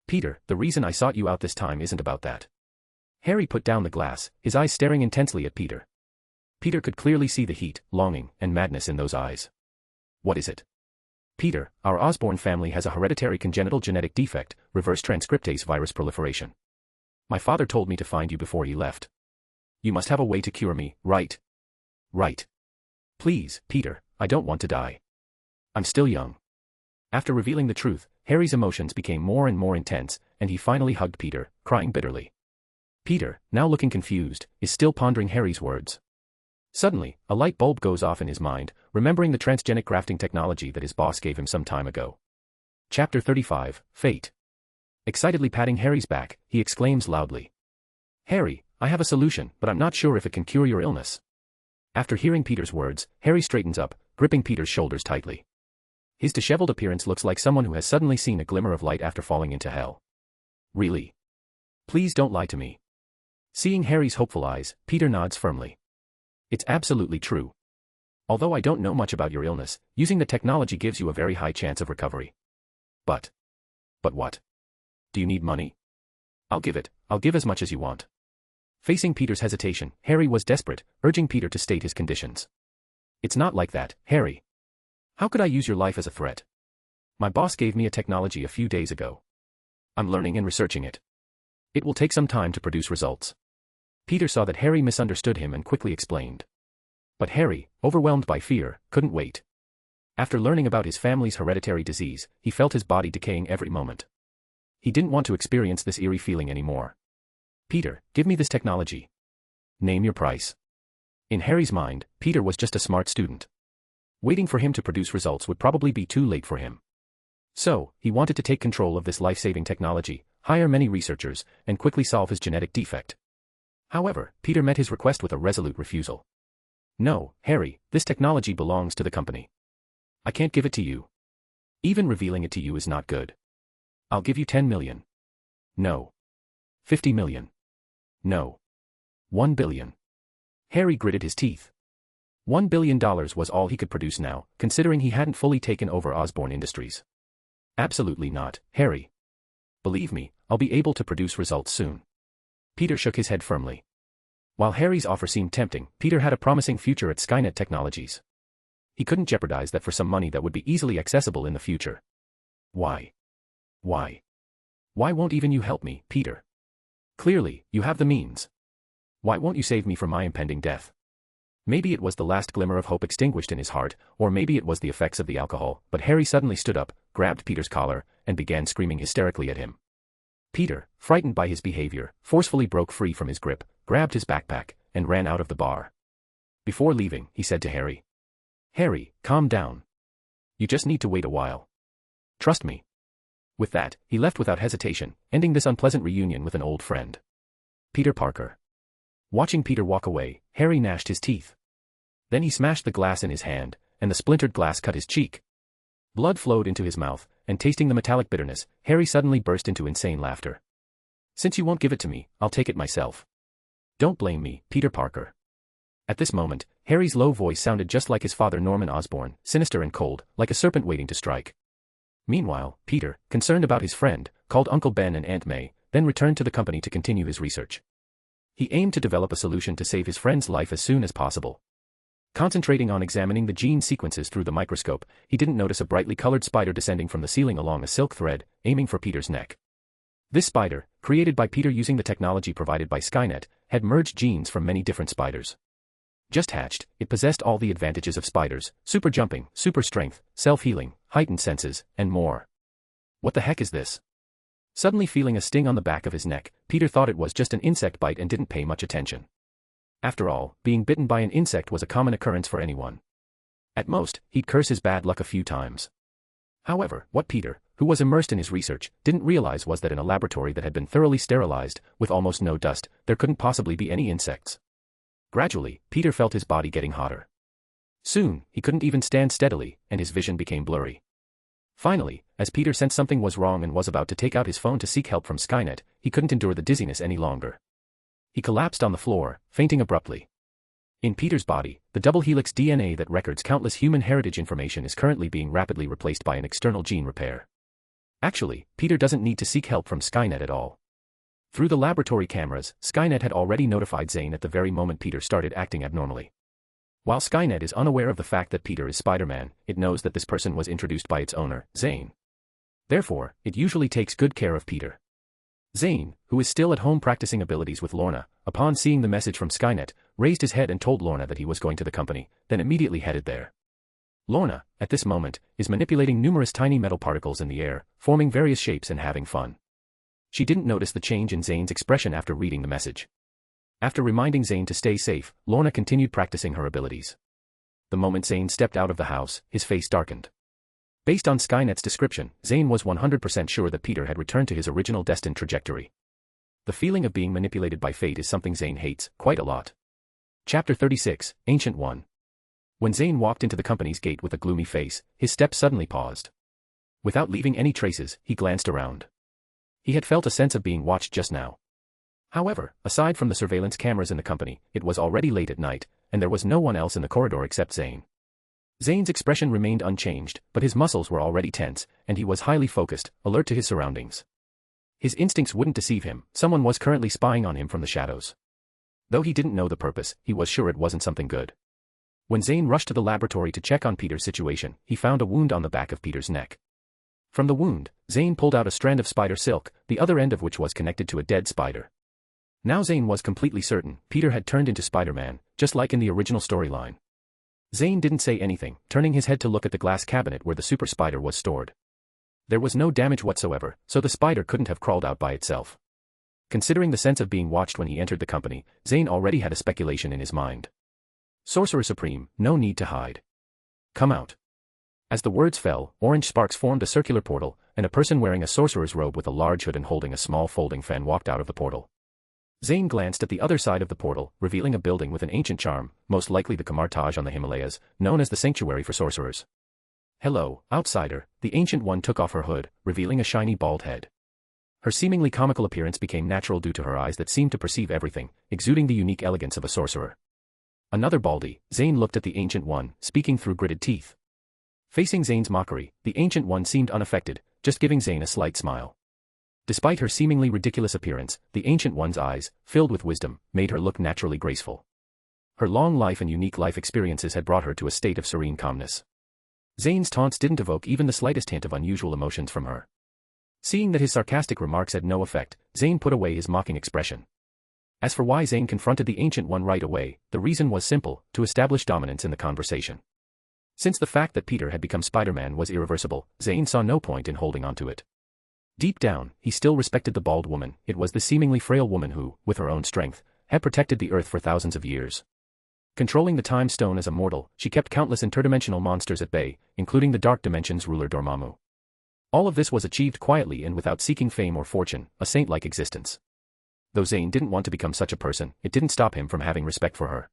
Peter, the reason I sought you out this time isn't about that. Harry put down the glass, his eyes staring intensely at Peter. Peter could clearly see the heat, longing, and madness in those eyes. What is it? Peter, our Osborn family has a hereditary congenital genetic defect, reverse transcriptase virus proliferation. My father told me to find you before he left. You must have a way to cure me, right? Right. Please, Peter, I don't want to die. I'm still young. After revealing the truth, Harry's emotions became more and more intense, and he finally hugged Peter, crying bitterly. Peter, now looking confused, is still pondering Harry's words. Suddenly, a light bulb goes off in his mind, remembering the transgenic grafting technology that his boss gave him some time ago. Chapter 35, Fate. Excitedly patting Harry's back, he exclaims loudly. Harry, I have a solution, but I'm not sure if it can cure your illness. After hearing Peter's words, Harry straightens up, gripping Peter's shoulders tightly. His disheveled appearance looks like someone who has suddenly seen a glimmer of light after falling into hell. Really? Please don't lie to me. Seeing Harry's hopeful eyes, Peter nods firmly. It's absolutely true. Although I don't know much about your illness, using the technology gives you a very high chance of recovery. But what? Do you need money? I'll give it, I'll give as much as you want. Facing Peter's hesitation, Harry was desperate, urging Peter to state his conditions. It's not like that, Harry. How could I use your life as a threat? My boss gave me a technology a few days ago. I'm learning and researching it. It will take some time to produce results. Peter saw that Harry misunderstood him and quickly explained. But Harry, overwhelmed by fear, couldn't wait. After learning about his family's hereditary disease, he felt his body decaying every moment. He didn't want to experience this eerie feeling anymore. Peter, give me this technology. Name your price. In Harry's mind, Peter was just a smart student. Waiting for him to produce results would probably be too late for him. So, he wanted to take control of this life-saving technology, hire many researchers, and quickly solve his genetic defect. However, Peter met his request with a resolute refusal. No, Harry, this technology belongs to the company. I can't give it to you. Even revealing it to you is not good. I'll give you 10 million. No. 50 million. No. 1 billion. Harry gritted his teeth. $1 billion was all he could produce now, considering he hadn't fully taken over Osborn Industries. Absolutely not, Harry. Believe me, I'll be able to produce results soon. Peter shook his head firmly. While Harry's offer seemed tempting, Peter had a promising future at Skynet Technologies. He couldn't jeopardize that for some money that would be easily accessible in the future. Why? Why? Why won't even you help me, Peter? Clearly, you have the means. Why won't you save me from my impending death? Maybe it was the last glimmer of hope extinguished in his heart, or maybe it was the effects of the alcohol, but Harry suddenly stood up, grabbed Peter's collar, and began screaming hysterically at him. Peter, frightened by his behavior, forcefully broke free from his grip, grabbed his backpack, and ran out of the bar. Before leaving, he said to Harry, "Harry, calm down. You just need to wait a while. Trust me." With that, he left without hesitation, ending this unpleasant reunion with an old friend. Peter Parker. Watching Peter walk away, Harry gnashed his teeth. Then he smashed the glass in his hand, and the splintered glass cut his cheek. Blood flowed into his mouth, and tasting the metallic bitterness, Harry suddenly burst into insane laughter. "Since you won't give it to me, I'll take it myself. Don't blame me, Peter Parker." At this moment, Harry's low voice sounded just like his father Norman Osborn, sinister and cold, like a serpent waiting to strike. Meanwhile, Peter, concerned about his friend, called Uncle Ben and Aunt May, then returned to the company to continue his research. He aimed to develop a solution to save his friend's life as soon as possible. Concentrating on examining the gene sequences through the microscope, he didn't notice a brightly colored spider descending from the ceiling along a silk thread, aiming for Peter's neck. This spider, created by Peter using the technology provided by Skynet, had merged genes from many different spiders. Just hatched, it possessed all the advantages of spiders: super jumping, super strength, self-healing, heightened senses, and more. What the heck is this? Suddenly feeling a sting on the back of his neck, Peter thought it was just an insect bite and didn't pay much attention. After all, being bitten by an insect was a common occurrence for anyone. At most, he'd curse his bad luck a few times. However, what Peter, who was immersed in his research, didn't realize was that in a laboratory that had been thoroughly sterilized, with almost no dust, there couldn't possibly be any insects. Gradually, Peter felt his body getting hotter. Soon, he couldn't even stand steadily, and his vision became blurry. Finally, as Peter sensed something was wrong and was about to take out his phone to seek help from Skynet, he couldn't endure the dizziness any longer. He collapsed on the floor, fainting abruptly. In Peter's body, the double helix DNA that records countless human heritage information is currently being rapidly replaced by an external gene repair. Actually, Peter doesn't need to seek help from Skynet at all. Through the laboratory cameras, Skynet had already notified Zayn at the very moment Peter started acting abnormally. While Skynet is unaware of the fact that Peter is Spider-Man, it knows that this person was introduced by its owner, Zayn. Therefore, it usually takes good care of Peter. Zayn, who is still at home practicing abilities with Lorna, upon seeing the message from Skynet, raised his head and told Lorna that he was going to the company, then immediately headed there. Lorna, at this moment, is manipulating numerous tiny metal particles in the air, forming various shapes and having fun. She didn't notice the change in Zayn's expression after reading the message. After reminding Zayn to stay safe, Lorna continued practicing her abilities. The moment Zayn stepped out of the house, his face darkened. Based on Skynet's description, Zayn was 100% sure that Peter had returned to his original destined trajectory. The feeling of being manipulated by fate is something Zayn hates, quite a lot. Chapter 36, Ancient One. When Zayn walked into the company's gate with a gloomy face, his step suddenly paused. Without leaving any traces, he glanced around. He had felt a sense of being watched just now. However, aside from the surveillance cameras in the company, it was already late at night, and there was no one else in the corridor except Zayn. Zayn's expression remained unchanged, but his muscles were already tense, and he was highly focused, alert to his surroundings. His instincts wouldn't deceive him, someone was currently spying on him from the shadows. Though he didn't know the purpose, he was sure it wasn't something good. When Zayn rushed to the laboratory to check on Peter's situation, he found a wound on the back of Peter's neck. From the wound, Zayn pulled out a strand of spider silk, the other end of which was connected to a dead spider. Now Zayn was completely certain Peter had turned into Spider-Man, just like in the original storyline. Zayn didn't say anything, turning his head to look at the glass cabinet where the super spider was stored. There was no damage whatsoever, so the spider couldn't have crawled out by itself. Considering the sense of being watched when he entered the company, Zayn already had a speculation in his mind. Sorcerer Supreme, no need to hide. Come out. As the words fell, orange sparks formed a circular portal, and a person wearing a sorcerer's robe with a large hood and holding a small folding fan walked out of the portal. Zayn glanced at the other side of the portal, revealing a building with an ancient charm, most likely the Kamar Taj on the Himalayas, known as the Sanctuary for Sorcerers. Hello, outsider, the Ancient One took off her hood, revealing a shiny bald head. Her seemingly comical appearance became natural due to her eyes that seemed to perceive everything, exuding the unique elegance of a sorcerer. Another baldy, Zayn looked at the Ancient One, speaking through gritted teeth. Facing Zayn's mockery, the Ancient One seemed unaffected, just giving Zayn a slight smile. Despite her seemingly ridiculous appearance, the Ancient One's eyes, filled with wisdom, made her look naturally graceful. Her long life and unique life experiences had brought her to a state of serene calmness. Zayn's taunts didn't evoke even the slightest hint of unusual emotions from her. Seeing that his sarcastic remarks had no effect, Zayn put away his mocking expression. As for why Zayn confronted the Ancient One right away, the reason was simple, to establish dominance in the conversation. Since the fact that Peter had become Spider-Man was irreversible, Zayn saw no point in holding on to it. Deep down, he still respected the bald woman. It was the seemingly frail woman who, with her own strength, had protected the Earth for thousands of years. Controlling the Time Stone as a mortal, she kept countless interdimensional monsters at bay, including the Dark Dimension's ruler Dormammu. All of this was achieved quietly and without seeking fame or fortune, a saint-like existence. Though Zayn didn't want to become such a person, it didn't stop him from having respect for her.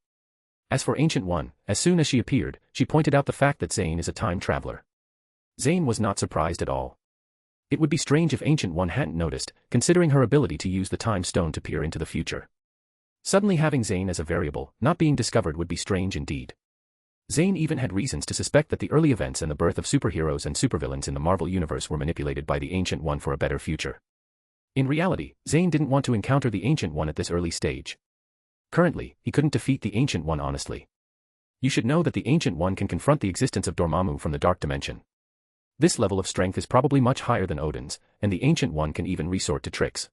As for Ancient One, as soon as she appeared, she pointed out the fact that Zayn is a time traveler. Zayn was not surprised at all. It would be strange if Ancient One hadn't noticed, considering her ability to use the Time Stone to peer into the future. Suddenly having Zayn as a variable, not being discovered would be strange indeed. Zayn even had reasons to suspect that the early events and the birth of superheroes and supervillains in the Marvel Universe were manipulated by the Ancient One for a better future. In reality, Zayn didn't want to encounter the Ancient One at this early stage. Currently, he couldn't defeat the Ancient One honestly. You should know that the Ancient One can confront the existence of Dormammu from the Dark Dimension. This level of strength is probably much higher than Odin's, and the Ancient One can even resort to tricks.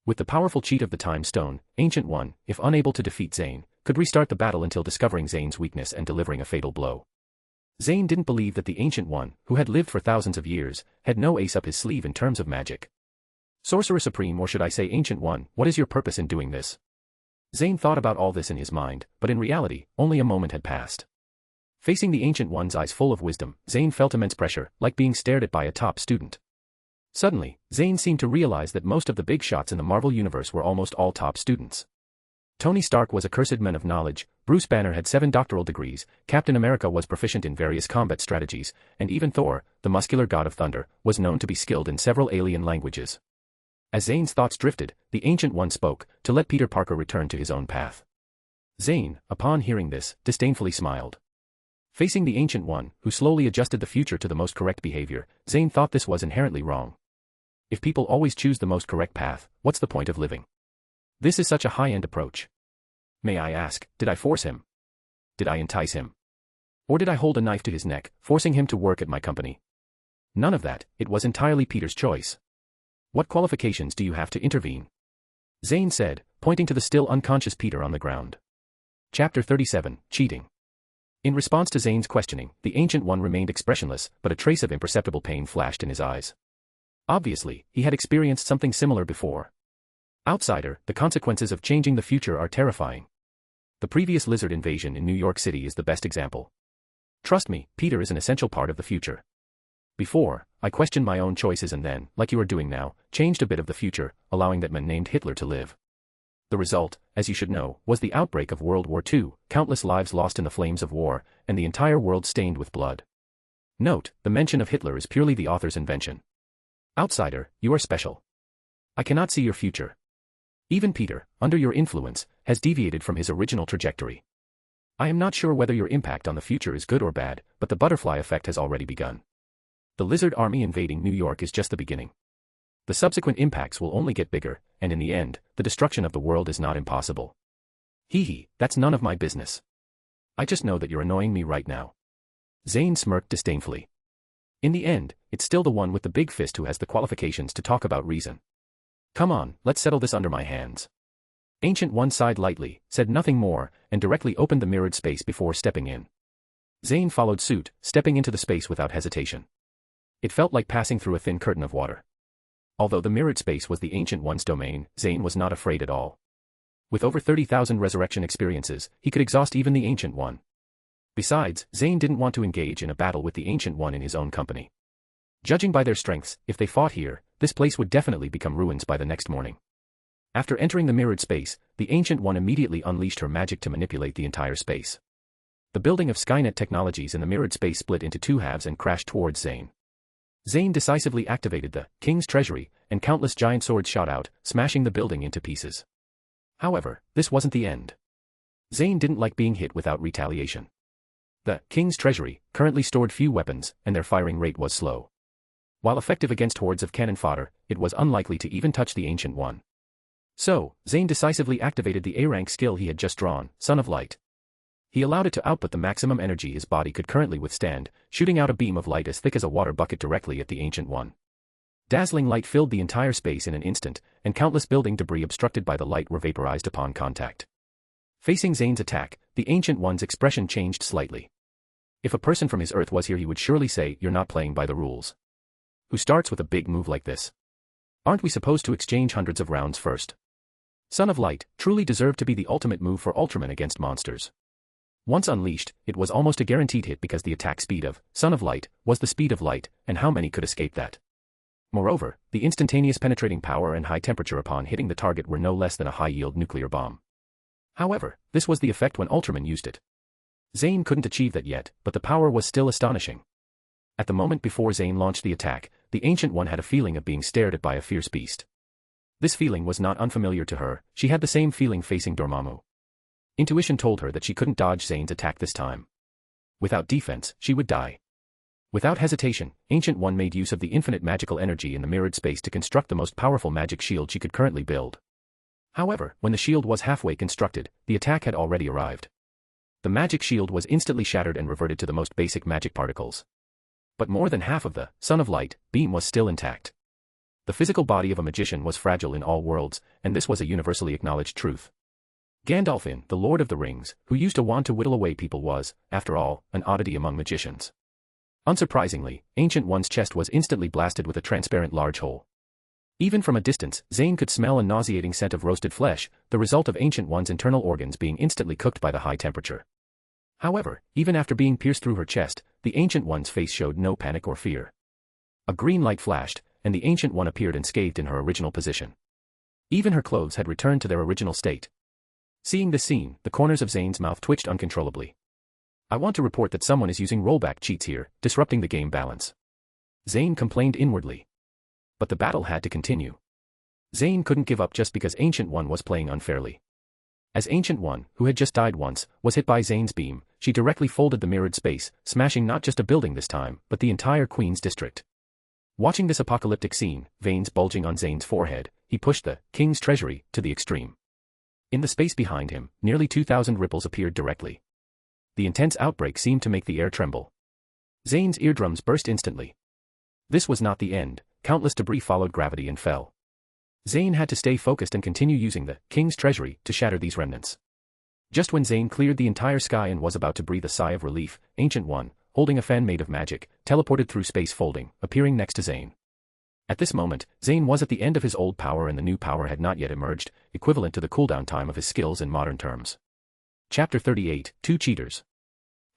With the powerful cheat of the Time Stone, Ancient One, if unable to defeat Zayn, could restart the battle until discovering Zayn's weakness and delivering a fatal blow. Zayn didn't believe that the Ancient One, who had lived for thousands of years, had no ace up his sleeve in terms of magic. Sorcerer Supreme, or should I say Ancient One, what is your purpose in doing this? Zayn thought about all this in his mind, but in reality, only a moment had passed. Facing the Ancient One's eyes full of wisdom, Zayn felt immense pressure, like being stared at by a top student. Suddenly, Zayn seemed to realize that most of the big shots in the Marvel Universe were almost all top students. Tony Stark was a cursed man of knowledge, Bruce Banner had 7 doctoral degrees, Captain America was proficient in various combat strategies, and even Thor, the muscular god of thunder, was known to be skilled in several alien languages. As Zayn's thoughts drifted, the Ancient One spoke, to let Peter Parker return to his own path. Zayn, upon hearing this, disdainfully smiled. Facing the Ancient One, who slowly adjusted the future to the most correct behavior, Zayn thought this was inherently wrong. If people always choose the most correct path, what's the point of living? This is such a high-end approach. May I ask, did I force him? Did I entice him? Or did I hold a knife to his neck, forcing him to work at my company? None of that, it was entirely Peter's choice. What qualifications do you have to intervene? Zayn said, pointing to the still unconscious Peter on the ground. Chapter 37, Cheating. In response to Zayn's questioning, the Ancient One remained expressionless, but a trace of imperceptible pain flashed in his eyes. Obviously, he had experienced something similar before. Outsider, the consequences of changing the future are terrifying. The previous lizard invasion in New York City is the best example. Trust me, Peter is an essential part of the future. Before, I questioned my own choices and then, like you are doing now, changed a bit of the future, allowing that man named Hitler to live. The result, as you should know, was the outbreak of World War II, countless lives lost in the flames of war, and the entire world stained with blood. Note, the mention of Hitler is purely the author's invention. Outsider, you are special. I cannot see your future. Even Peter, under your influence, has deviated from his original trajectory. I am not sure whether your impact on the future is good or bad, but the butterfly effect has already begun. The lizard army invading New York is just the beginning. The subsequent impacts will only get bigger, and in the end, the destruction of the world is not impossible. Hee, that's none of my business. I just know that you're annoying me right now. Zayn smirked disdainfully. In the end, it's still the one with the big fist who has the qualifications to talk about reason. Come on, let's settle this under my hands. Ancient One sighed lightly, said nothing more, and directly opened the mirrored space before stepping in. Zayn followed suit, stepping into the space without hesitation. It felt like passing through a thin curtain of water. Although the mirrored space was the Ancient One's domain, Zayn was not afraid at all. With over 30,000 resurrection experiences, he could exhaust even the Ancient One. Besides, Zayn didn't want to engage in a battle with the Ancient One in his own company. Judging by their strengths, if they fought here, this place would definitely become ruins by the next morning. After entering the mirrored space, the Ancient One immediately unleashed her magic to manipulate the entire space. The building of Skynet technologies in the mirrored space split into two halves and crashed towards Zayn. Zayn decisively activated the King's Treasury, and countless giant swords shot out, smashing the building into pieces. However, this wasn't the end. Zayn didn't like being hit without retaliation. The King's Treasury currently stored few weapons, and their firing rate was slow. While effective against hordes of cannon fodder, it was unlikely to even touch the Ancient One. So, Zayn decisively activated the A-rank skill he had just drawn, Son of Light. He allowed it to output the maximum energy his body could currently withstand, shooting out a beam of light as thick as a water bucket directly at the Ancient One. Dazzling light filled the entire space in an instant, and countless building debris obstructed by the light were vaporized upon contact. Facing Zayn's attack, the Ancient One's expression changed slightly. If a person from his Earth was here, he would surely say, "You're not playing by the rules. Who starts with a big move like this? Aren't we supposed to exchange hundreds of rounds first?" Son of Light truly deserved to be the ultimate move for Ultraman against monsters. Once unleashed, it was almost a guaranteed hit because the attack speed of Son of Light was the speed of light, and how many could escape that? Moreover, the instantaneous penetrating power and high temperature upon hitting the target were no less than a high-yield nuclear bomb. However, this was the effect when Ultraman used it. Zayn couldn't achieve that yet, but the power was still astonishing. At the moment before Zayn launched the attack, the Ancient One had a feeling of being stared at by a fierce beast. This feeling was not unfamiliar to her, she had the same feeling facing Dormammu. Intuition told her that she couldn't dodge Zayn's attack this time. Without defense, she would die. Without hesitation, Ancient One made use of the infinite magical energy in the mirrored space to construct the most powerful magic shield she could currently build. However, when the shield was halfway constructed, the attack had already arrived. The magic shield was instantly shattered and reverted to the most basic magic particles. But more than half of the Son of Light beam was still intact. The physical body of a magician was fragile in all worlds, and this was a universally acknowledged truth. Gandalfin, the Lord of the Rings, who used a wand to whittle away people was, after all, an oddity among magicians. Unsurprisingly, Ancient One's chest was instantly blasted with a transparent large hole. Even from a distance, Zayn could smell a nauseating scent of roasted flesh, the result of Ancient One's internal organs being instantly cooked by the high temperature. However, even after being pierced through her chest, the Ancient One's face showed no panic or fear. A green light flashed, and the Ancient One appeared unscathed in her original position. Even her clothes had returned to their original state. Seeing this scene, the corners of Zayn's mouth twitched uncontrollably. "I want to report that someone is using rollback cheats here, disrupting the game balance." Zayn complained inwardly. But the battle had to continue. Zayn couldn't give up just because Ancient One was playing unfairly. As Ancient One, who had just died once, was hit by Zayn's beam, she directly folded the mirrored space, smashing not just a building this time, but the entire Queen's district. Watching this apocalyptic scene, veins bulging on Zayn's forehead, he pushed the King's Treasury to the extreme. In the space behind him, nearly 2,000 ripples appeared directly. The intense outbreak seemed to make the air tremble. Zayn's eardrums burst instantly. This was not the end, countless debris followed gravity and fell. Zayn had to stay focused and continue using the King's Treasury to shatter these remnants. Just when Zayn cleared the entire sky and was about to breathe a sigh of relief, Ancient One, holding a fan made of magic, teleported through space folding, appearing next to Zayn. At this moment, Zayn was at the end of his old power and the new power had not yet emerged, equivalent to the cooldown time of his skills in modern terms. Chapter 38, Two Cheaters.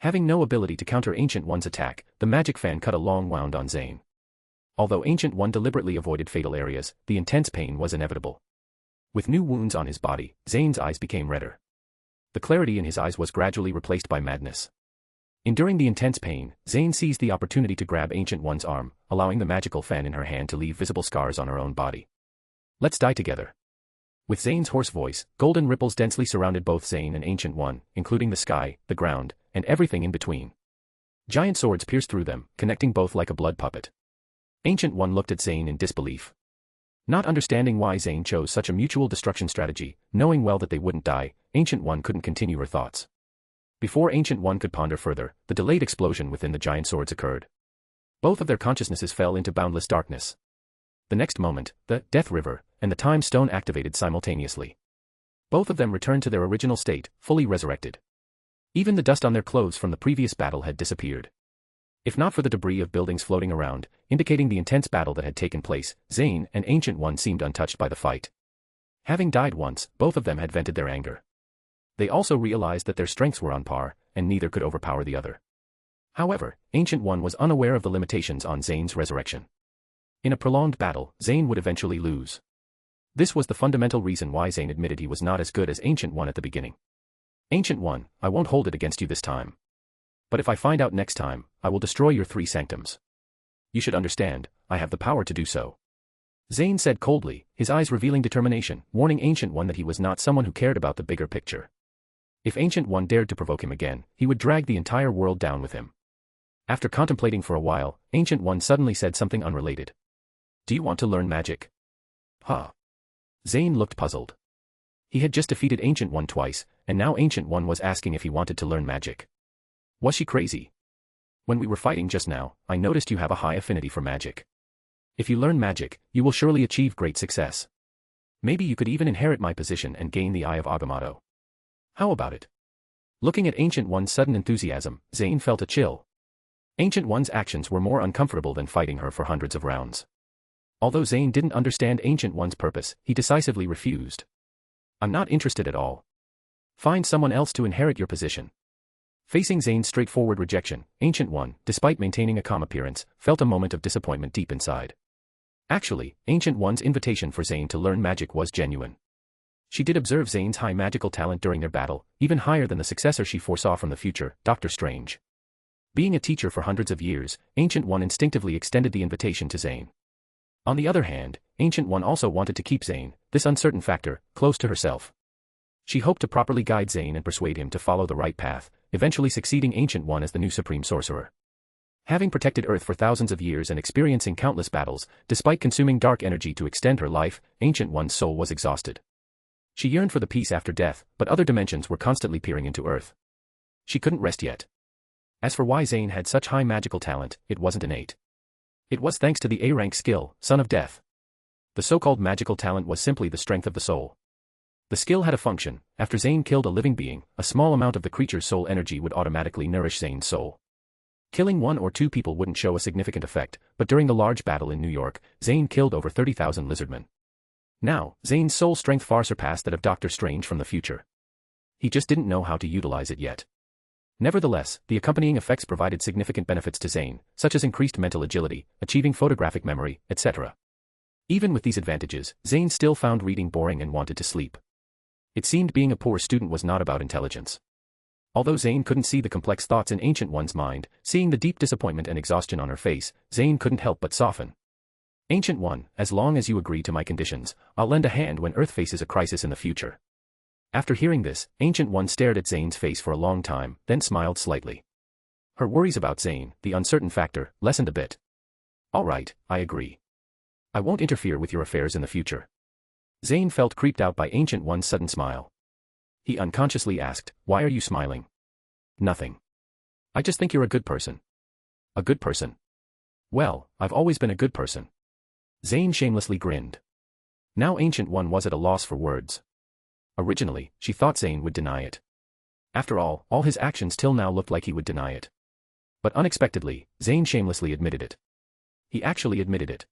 Having no ability to counter Ancient One's attack, the magic fan cut a long wound on Zayn. Although Ancient One deliberately avoided fatal areas, the intense pain was inevitable. With new wounds on his body, Zayn's eyes became redder. The clarity in his eyes was gradually replaced by madness. Enduring the intense pain, Zayn seized the opportunity to grab Ancient One's arm, allowing the magical fan in her hand to leave visible scars on her own body. Let's die together. With Zayn's hoarse voice, golden ripples densely surrounded both Zayn and Ancient One, including the sky, the ground, and everything in between. Giant swords pierced through them, connecting both like a blood puppet. Ancient One looked at Zayn in disbelief. Not understanding why Zayn chose such a mutual destruction strategy, knowing well that they wouldn't die, Ancient One couldn't continue her thoughts. Before Ancient One could ponder further, the delayed explosion within the giant swords occurred. Both of their consciousnesses fell into boundless darkness. The next moment, the Death River and the Time Stone activated simultaneously. Both of them returned to their original state, fully resurrected. Even the dust on their clothes from the previous battle had disappeared. If not for the debris of buildings floating around, indicating the intense battle that had taken place, Zayn and Ancient One seemed untouched by the fight. Having died once, both of them had vented their anger. They also realized that their strengths were on par, and neither could overpower the other. However, Ancient One was unaware of the limitations on Zayn's resurrection. In a prolonged battle, Zayn would eventually lose. This was the fundamental reason why Zayn admitted he was not as good as Ancient One at the beginning. Ancient One, I won't hold it against you this time. But if I find out next time, I will destroy your 3 sanctums. You should understand, I have the power to do so. Zayn said coldly, his eyes revealing determination, warning Ancient One that he was not someone who cared about the bigger picture. If Ancient One dared to provoke him again, he would drag the entire world down with him. After contemplating for a while, Ancient One suddenly said something unrelated. Do you want to learn magic? Huh. Zayn looked puzzled. He had just defeated Ancient One twice, and now Ancient One was asking if he wanted to learn magic. Was she crazy? When we were fighting just now, I noticed you have a high affinity for magic. If you learn magic, you will surely achieve great success. Maybe you could even inherit my position and gain the Eye of Agamotto. How about it? Looking at Ancient One's sudden enthusiasm, Zayn felt a chill. Ancient One's actions were more uncomfortable than fighting her for hundreds of rounds. Although Zayn didn't understand Ancient One's purpose, he decisively refused. I'm not interested at all. Find someone else to inherit your position. Facing Zayn's straightforward rejection, Ancient One, despite maintaining a calm appearance, felt a moment of disappointment deep inside. Actually, Ancient One's invitation for Zayn to learn magic was genuine. She did observe Zayn's high magical talent during their battle, even higher than the successor she foresaw from the future, Doctor Strange. Being a teacher for hundreds of years, Ancient One instinctively extended the invitation to Zayn. On the other hand, Ancient One also wanted to keep Zayn, this uncertain factor, close to herself. She hoped to properly guide Zayn and persuade him to follow the right path, eventually succeeding Ancient One as the new Supreme Sorcerer. Having protected Earth for thousands of years and experiencing countless battles, despite consuming dark energy to extend her life, Ancient One's soul was exhausted. She yearned for the peace after death, but other dimensions were constantly peering into Earth. She couldn't rest yet. As for why Zayn had such high magical talent, it wasn't innate. It was thanks to the A-rank skill, Son of Death. The so-called magical talent was simply the strength of the soul. The skill had a function. After Zayn killed a living being, a small amount of the creature's soul energy would automatically nourish Zayn's soul. Killing 1 or 2 people wouldn't show a significant effect, but during the large battle in New York, Zayn killed over 30,000 lizardmen. Now, Zayn's soul strength far surpassed that of Doctor Strange from the future. He just didn't know how to utilize it yet. Nevertheless, the accompanying effects provided significant benefits to Zayn, such as increased mental agility, achieving photographic memory, etc. Even with these advantages, Zayn still found reading boring and wanted to sleep. It seemed being a poor student was not about intelligence. Although Zayn couldn't see the complex thoughts in Ancient One's mind, seeing the deep disappointment and exhaustion on her face, Zayn couldn't help but soften. Ancient One, as long as you agree to my conditions, I'll lend a hand when Earth faces a crisis in the future. After hearing this, Ancient One stared at Zayn's face for a long time, then smiled slightly. Her worries about Zayn, the uncertain factor, lessened a bit. All right, I agree. I won't interfere with your affairs in the future. Zayn felt creeped out by Ancient One's sudden smile. He unconsciously asked, why are you smiling? Nothing. I just think you're a good person. A good person? Well, I've always been a good person. Zayn shamelessly grinned. Now Ancient One was at a loss for words. Originally, she thought Zayn would deny it. After all his actions till now looked like he would deny it. But unexpectedly, Zayn shamelessly admitted it. He actually admitted it.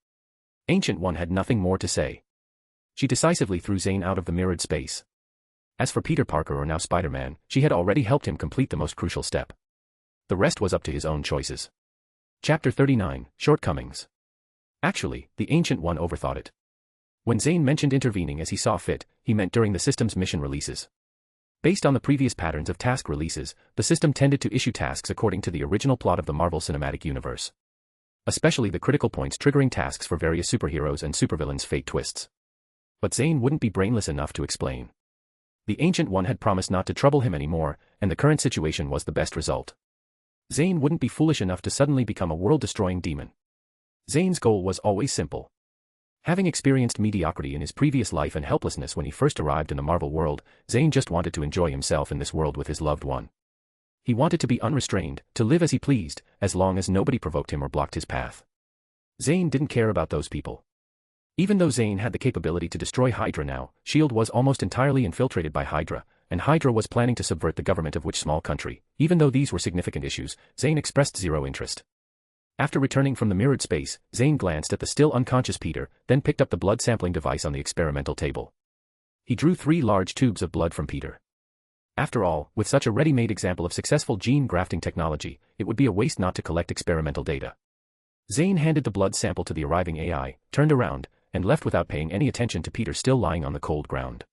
Ancient One had nothing more to say. She decisively threw Zayn out of the mirrored space. As for Peter Parker or now Spider-Man, she had already helped him complete the most crucial step. The rest was up to his own choices. Chapter 39, Shortcomings. Actually, the Ancient One overthought it. When Zayn mentioned intervening as he saw fit, he meant during the system's mission releases. Based on the previous patterns of task releases, the system tended to issue tasks according to the original plot of the Marvel Cinematic Universe. Especially the critical points triggering tasks for various superheroes and supervillains' fate twists. But Zayn wouldn't be brainless enough to explain. The Ancient One had promised not to trouble him anymore, and the current situation was the best result. Zayn wouldn't be foolish enough to suddenly become a world-destroying demon. Zayn's goal was always simple. Having experienced mediocrity in his previous life and helplessness when he first arrived in the Marvel world, Zayn just wanted to enjoy himself in this world with his loved one. He wanted to be unrestrained, to live as he pleased, as long as nobody provoked him or blocked his path. Zayn didn't care about those people. Even though Zayn had the capability to destroy Hydra now, S.H.I.E.L.D. was almost entirely infiltrated by Hydra, and Hydra was planning to subvert the government of which small country. Even though these were significant issues, Zayn expressed zero interest. After returning from the mirrored space, Zayn glanced at the still unconscious Peter, then picked up the blood sampling device on the experimental table. He drew 3 large tubes of blood from Peter. After all, with such a ready-made example of successful gene grafting technology, it would be a waste not to collect experimental data. Zayn handed the blood sample to the arriving AI, turned around, and left without paying any attention to Peter still lying on the cold ground.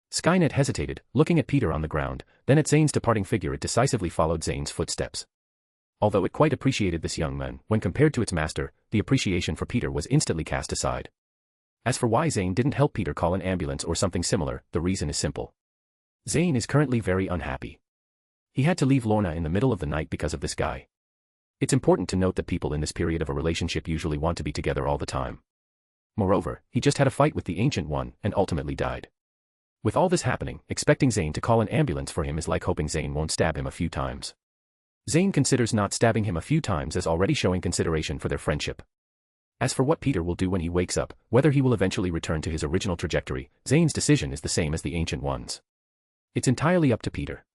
Skynet hesitated, looking at Peter on the ground, then at Zayn's departing figure. It decisively followed Zayn's footsteps. Although it quite appreciated this young man, when compared to its master, the appreciation for Peter was instantly cast aside. As for why Zayn didn't help Peter call an ambulance or something similar, the reason is simple. Zayn is currently very unhappy. He had to leave Lorna in the middle of the night because of this guy. It's important to note that people in this period of a relationship usually want to be together all the time. Moreover, he just had a fight with the Ancient One, and ultimately died. With all this happening, expecting Zayn to call an ambulance for him is like hoping Zayn won't stab him a few times. Zayn considers not stabbing him a few times as already showing consideration for their friendship. As for what Peter will do when he wakes up, whether he will eventually return to his original trajectory, Zayn's decision is the same as the Ancient One's. It's entirely up to Peter.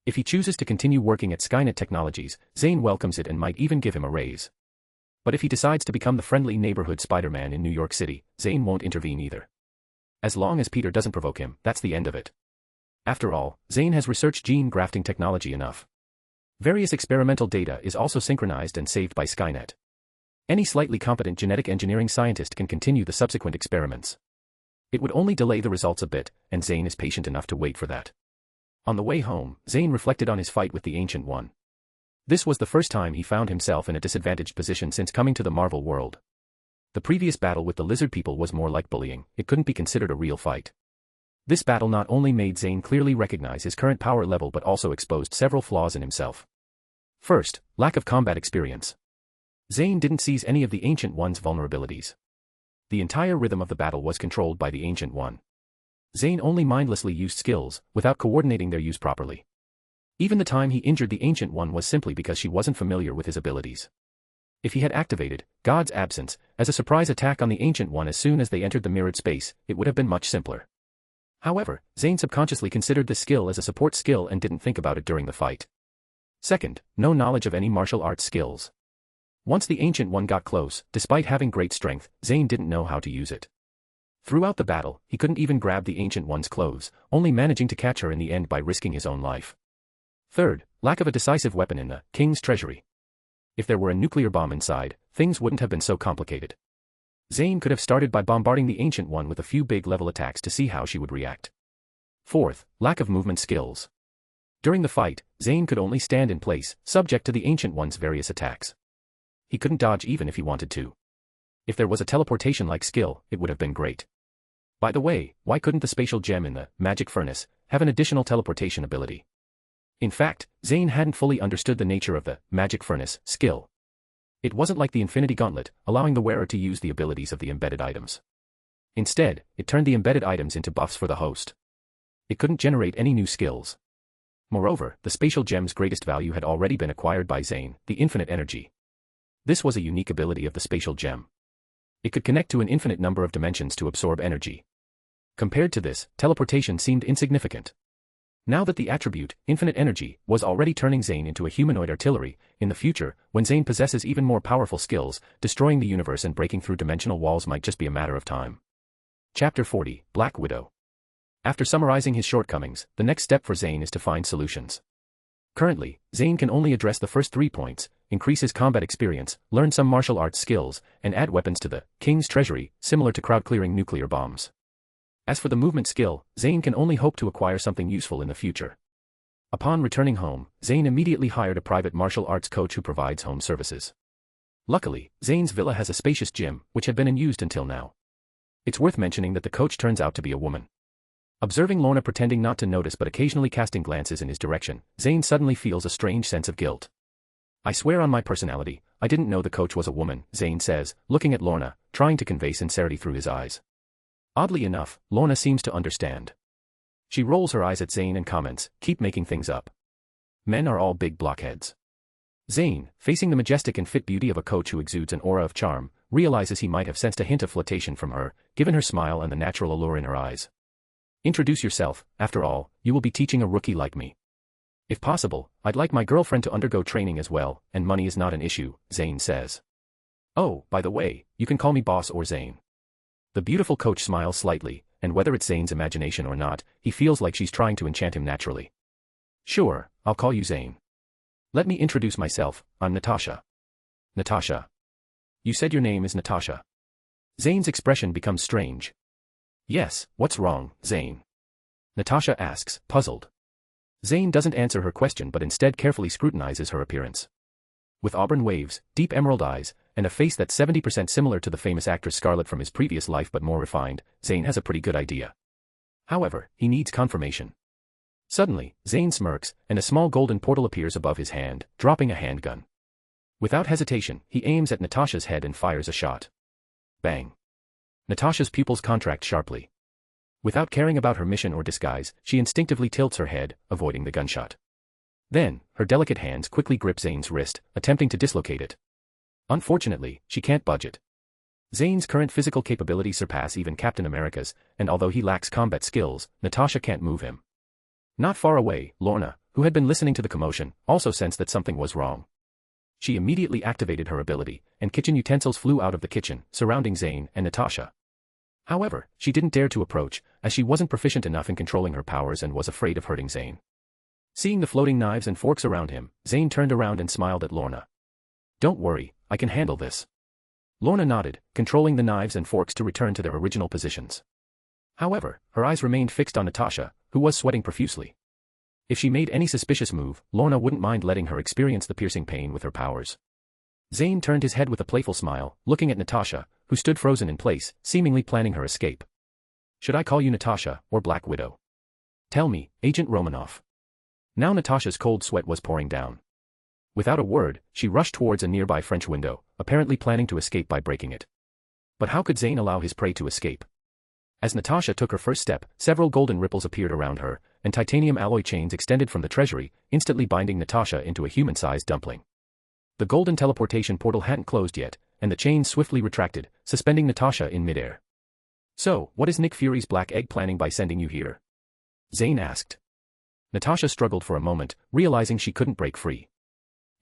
If he chooses to continue working at Skynet Technologies, Zayn welcomes it and might even give him a raise. But if he decides to become the friendly neighborhood Spider-Man in New York City, Zayn won't intervene either. As long as Peter doesn't provoke him, that's the end of it. After all, Zayn has researched gene grafting technology enough. Various experimental data is also synchronized and saved by Skynet. Any slightly competent genetic engineering scientist can continue the subsequent experiments. It would only delay the results a bit, and Zayn is patient enough to wait for that. On the way home, Zayn reflected on his fight with the Ancient One. This was the first time he found himself in a disadvantaged position since coming to the Marvel world. The previous battle with the lizard people was more like bullying. It couldn't be considered a real fight. This battle not only made Zayn clearly recognize his current power level but also exposed several flaws in himself. First, lack of combat experience. Zayn didn't seize any of the Ancient One's vulnerabilities. The entire rhythm of the battle was controlled by the Ancient One. Zayn only mindlessly used skills, without coordinating their use properly. Even the time he injured the Ancient One was simply because she wasn't familiar with his abilities. If he had activated God's Absence as a surprise attack on the Ancient One as soon as they entered the mirrored space, it would have been much simpler. However, Zayn subconsciously considered this skill as a support skill and didn't think about it during the fight. Second, no knowledge of any martial arts skills. Once the Ancient One got close, despite having great strength, Zayn didn't know how to use it. Throughout the battle, he couldn't even grab the Ancient One's clothes, only managing to catch her in the end by risking his own life. Third, lack of a decisive weapon in the King's treasury. If there were a nuclear bomb inside, things wouldn't have been so complicated. Zayn could have started by bombarding the Ancient One with a few big-level attacks to see how she would react. Fourth, lack of movement skills. During the fight, Zayn could only stand in place, subject to the Ancient One's various attacks. He couldn't dodge even if he wanted to. If there was a teleportation-like skill, it would have been great. By the way, why couldn't the spatial gem in the magic furnace have an additional teleportation ability? In fact, Zayn hadn't fully understood the nature of the magic furnace skill. It wasn't like the Infinity Gauntlet, allowing the wearer to use the abilities of the embedded items. Instead, it turned the embedded items into buffs for the host. It couldn't generate any new skills. Moreover, the spatial gem's greatest value had already been acquired by Zayn, the infinite energy. This was a unique ability of the spatial gem. It could connect to an infinite number of dimensions to absorb energy. Compared to this, teleportation seemed insignificant. Now that the attribute, infinite energy, was already turning Zayn into a humanoid artillery, in the future, when Zayn possesses even more powerful skills, destroying the universe and breaking through dimensional walls might just be a matter of time. Chapter 40, Black Widow. After summarizing his shortcomings, the next step for Zayn is to find solutions. Currently, Zayn can only address the first 3 points, increase his combat experience, learn some martial arts skills, and add weapons to the King's Treasury, similar to crowd-clearing nuclear bombs. As for the movement skill, Zayn can only hope to acquire something useful in the future. Upon returning home, Zayn immediately hired a private martial arts coach who provides home services. Luckily, Zayn's villa has a spacious gym, which had been unused until now. It's worth mentioning that the coach turns out to be a woman. Observing Lorna pretending not to notice but occasionally casting glances in his direction, Zayn suddenly feels a strange sense of guilt. I swear on my personality, I didn't know the coach was a woman, Zayn says, looking at Lorna, trying to convey sincerity through his eyes. Oddly enough, Lorna seems to understand. She rolls her eyes at Zayn and comments, "Keep making things up. Men are all big blockheads." Zayn, facing the majestic and fit beauty of a coach who exudes an aura of charm, realizes he might have sensed a hint of flirtation from her, given her smile and the natural allure in her eyes. "Introduce yourself, after all, you will be teaching a rookie like me. If possible, I'd like my girlfriend to undergo training as well, and money is not an issue," Zayn says. "Oh, by the way, you can call me boss or Zayn." The beautiful coach smiles slightly, and whether it's Zayn's imagination or not, he feels like she's trying to enchant him naturally. "Sure, I'll call you Zayn. Let me introduce myself, I'm Natasha." "Natasha? You said your name is Natasha." Zayn's expression becomes strange. "Yes, what's wrong, Zayn?" Natasha asks, puzzled. Zayn doesn't answer her question but instead carefully scrutinizes her appearance. With auburn waves, deep emerald eyes, and a face that's 70% similar to the famous actress Scarlett from his previous life but more refined, Zayn has a pretty good idea. However, he needs confirmation. Suddenly, Zayn smirks, and a small golden portal appears above his hand, dropping a handgun. Without hesitation, he aims at Natasha's head and fires a shot. Bang. Natasha's pupils contract sharply. Without caring about her mission or disguise, she instinctively tilts her head, avoiding the gunshot. Then, her delicate hands quickly grip Zayn's wrist, attempting to dislocate it. Unfortunately, she can't budge it. Zayn's current physical capabilities surpass even Captain America's, and although he lacks combat skills, Natasha can't move him. Not far away, Lorna, who had been listening to the commotion, also sensed that something was wrong. She immediately activated her ability, and kitchen utensils flew out of the kitchen, surrounding Zayn and Natasha. However, she didn't dare to approach, as she wasn't proficient enough in controlling her powers and was afraid of hurting Zayn. Seeing the floating knives and forks around him, Zayn turned around and smiled at Lorna. "Don't worry, I can handle this." Lorna nodded, controlling the knives and forks to return to their original positions. However, her eyes remained fixed on Natasha, who was sweating profusely. If she made any suspicious move, Lorna wouldn't mind letting her experience the piercing pain with her powers. Zayn turned his head with a playful smile, looking at Natasha, who stood frozen in place, seemingly planning her escape. "Should I call you Natasha, or Black Widow?" "Tell me, Agent Romanoff." Now Natasha's cold sweat was pouring down. Without a word, she rushed towards a nearby French window, apparently planning to escape by breaking it. But how could Zayn allow his prey to escape? As Natasha took her first step, several golden ripples appeared around her, and titanium alloy chains extended from the treasury, instantly binding Natasha into a human-sized dumpling. The golden teleportation portal hadn't closed yet, and the chains swiftly retracted, suspending Natasha in midair. "So, what is Nick Fury's Black Egg planning by sending you here?" Zayn asked. Natasha struggled for a moment, realizing she couldn't break free.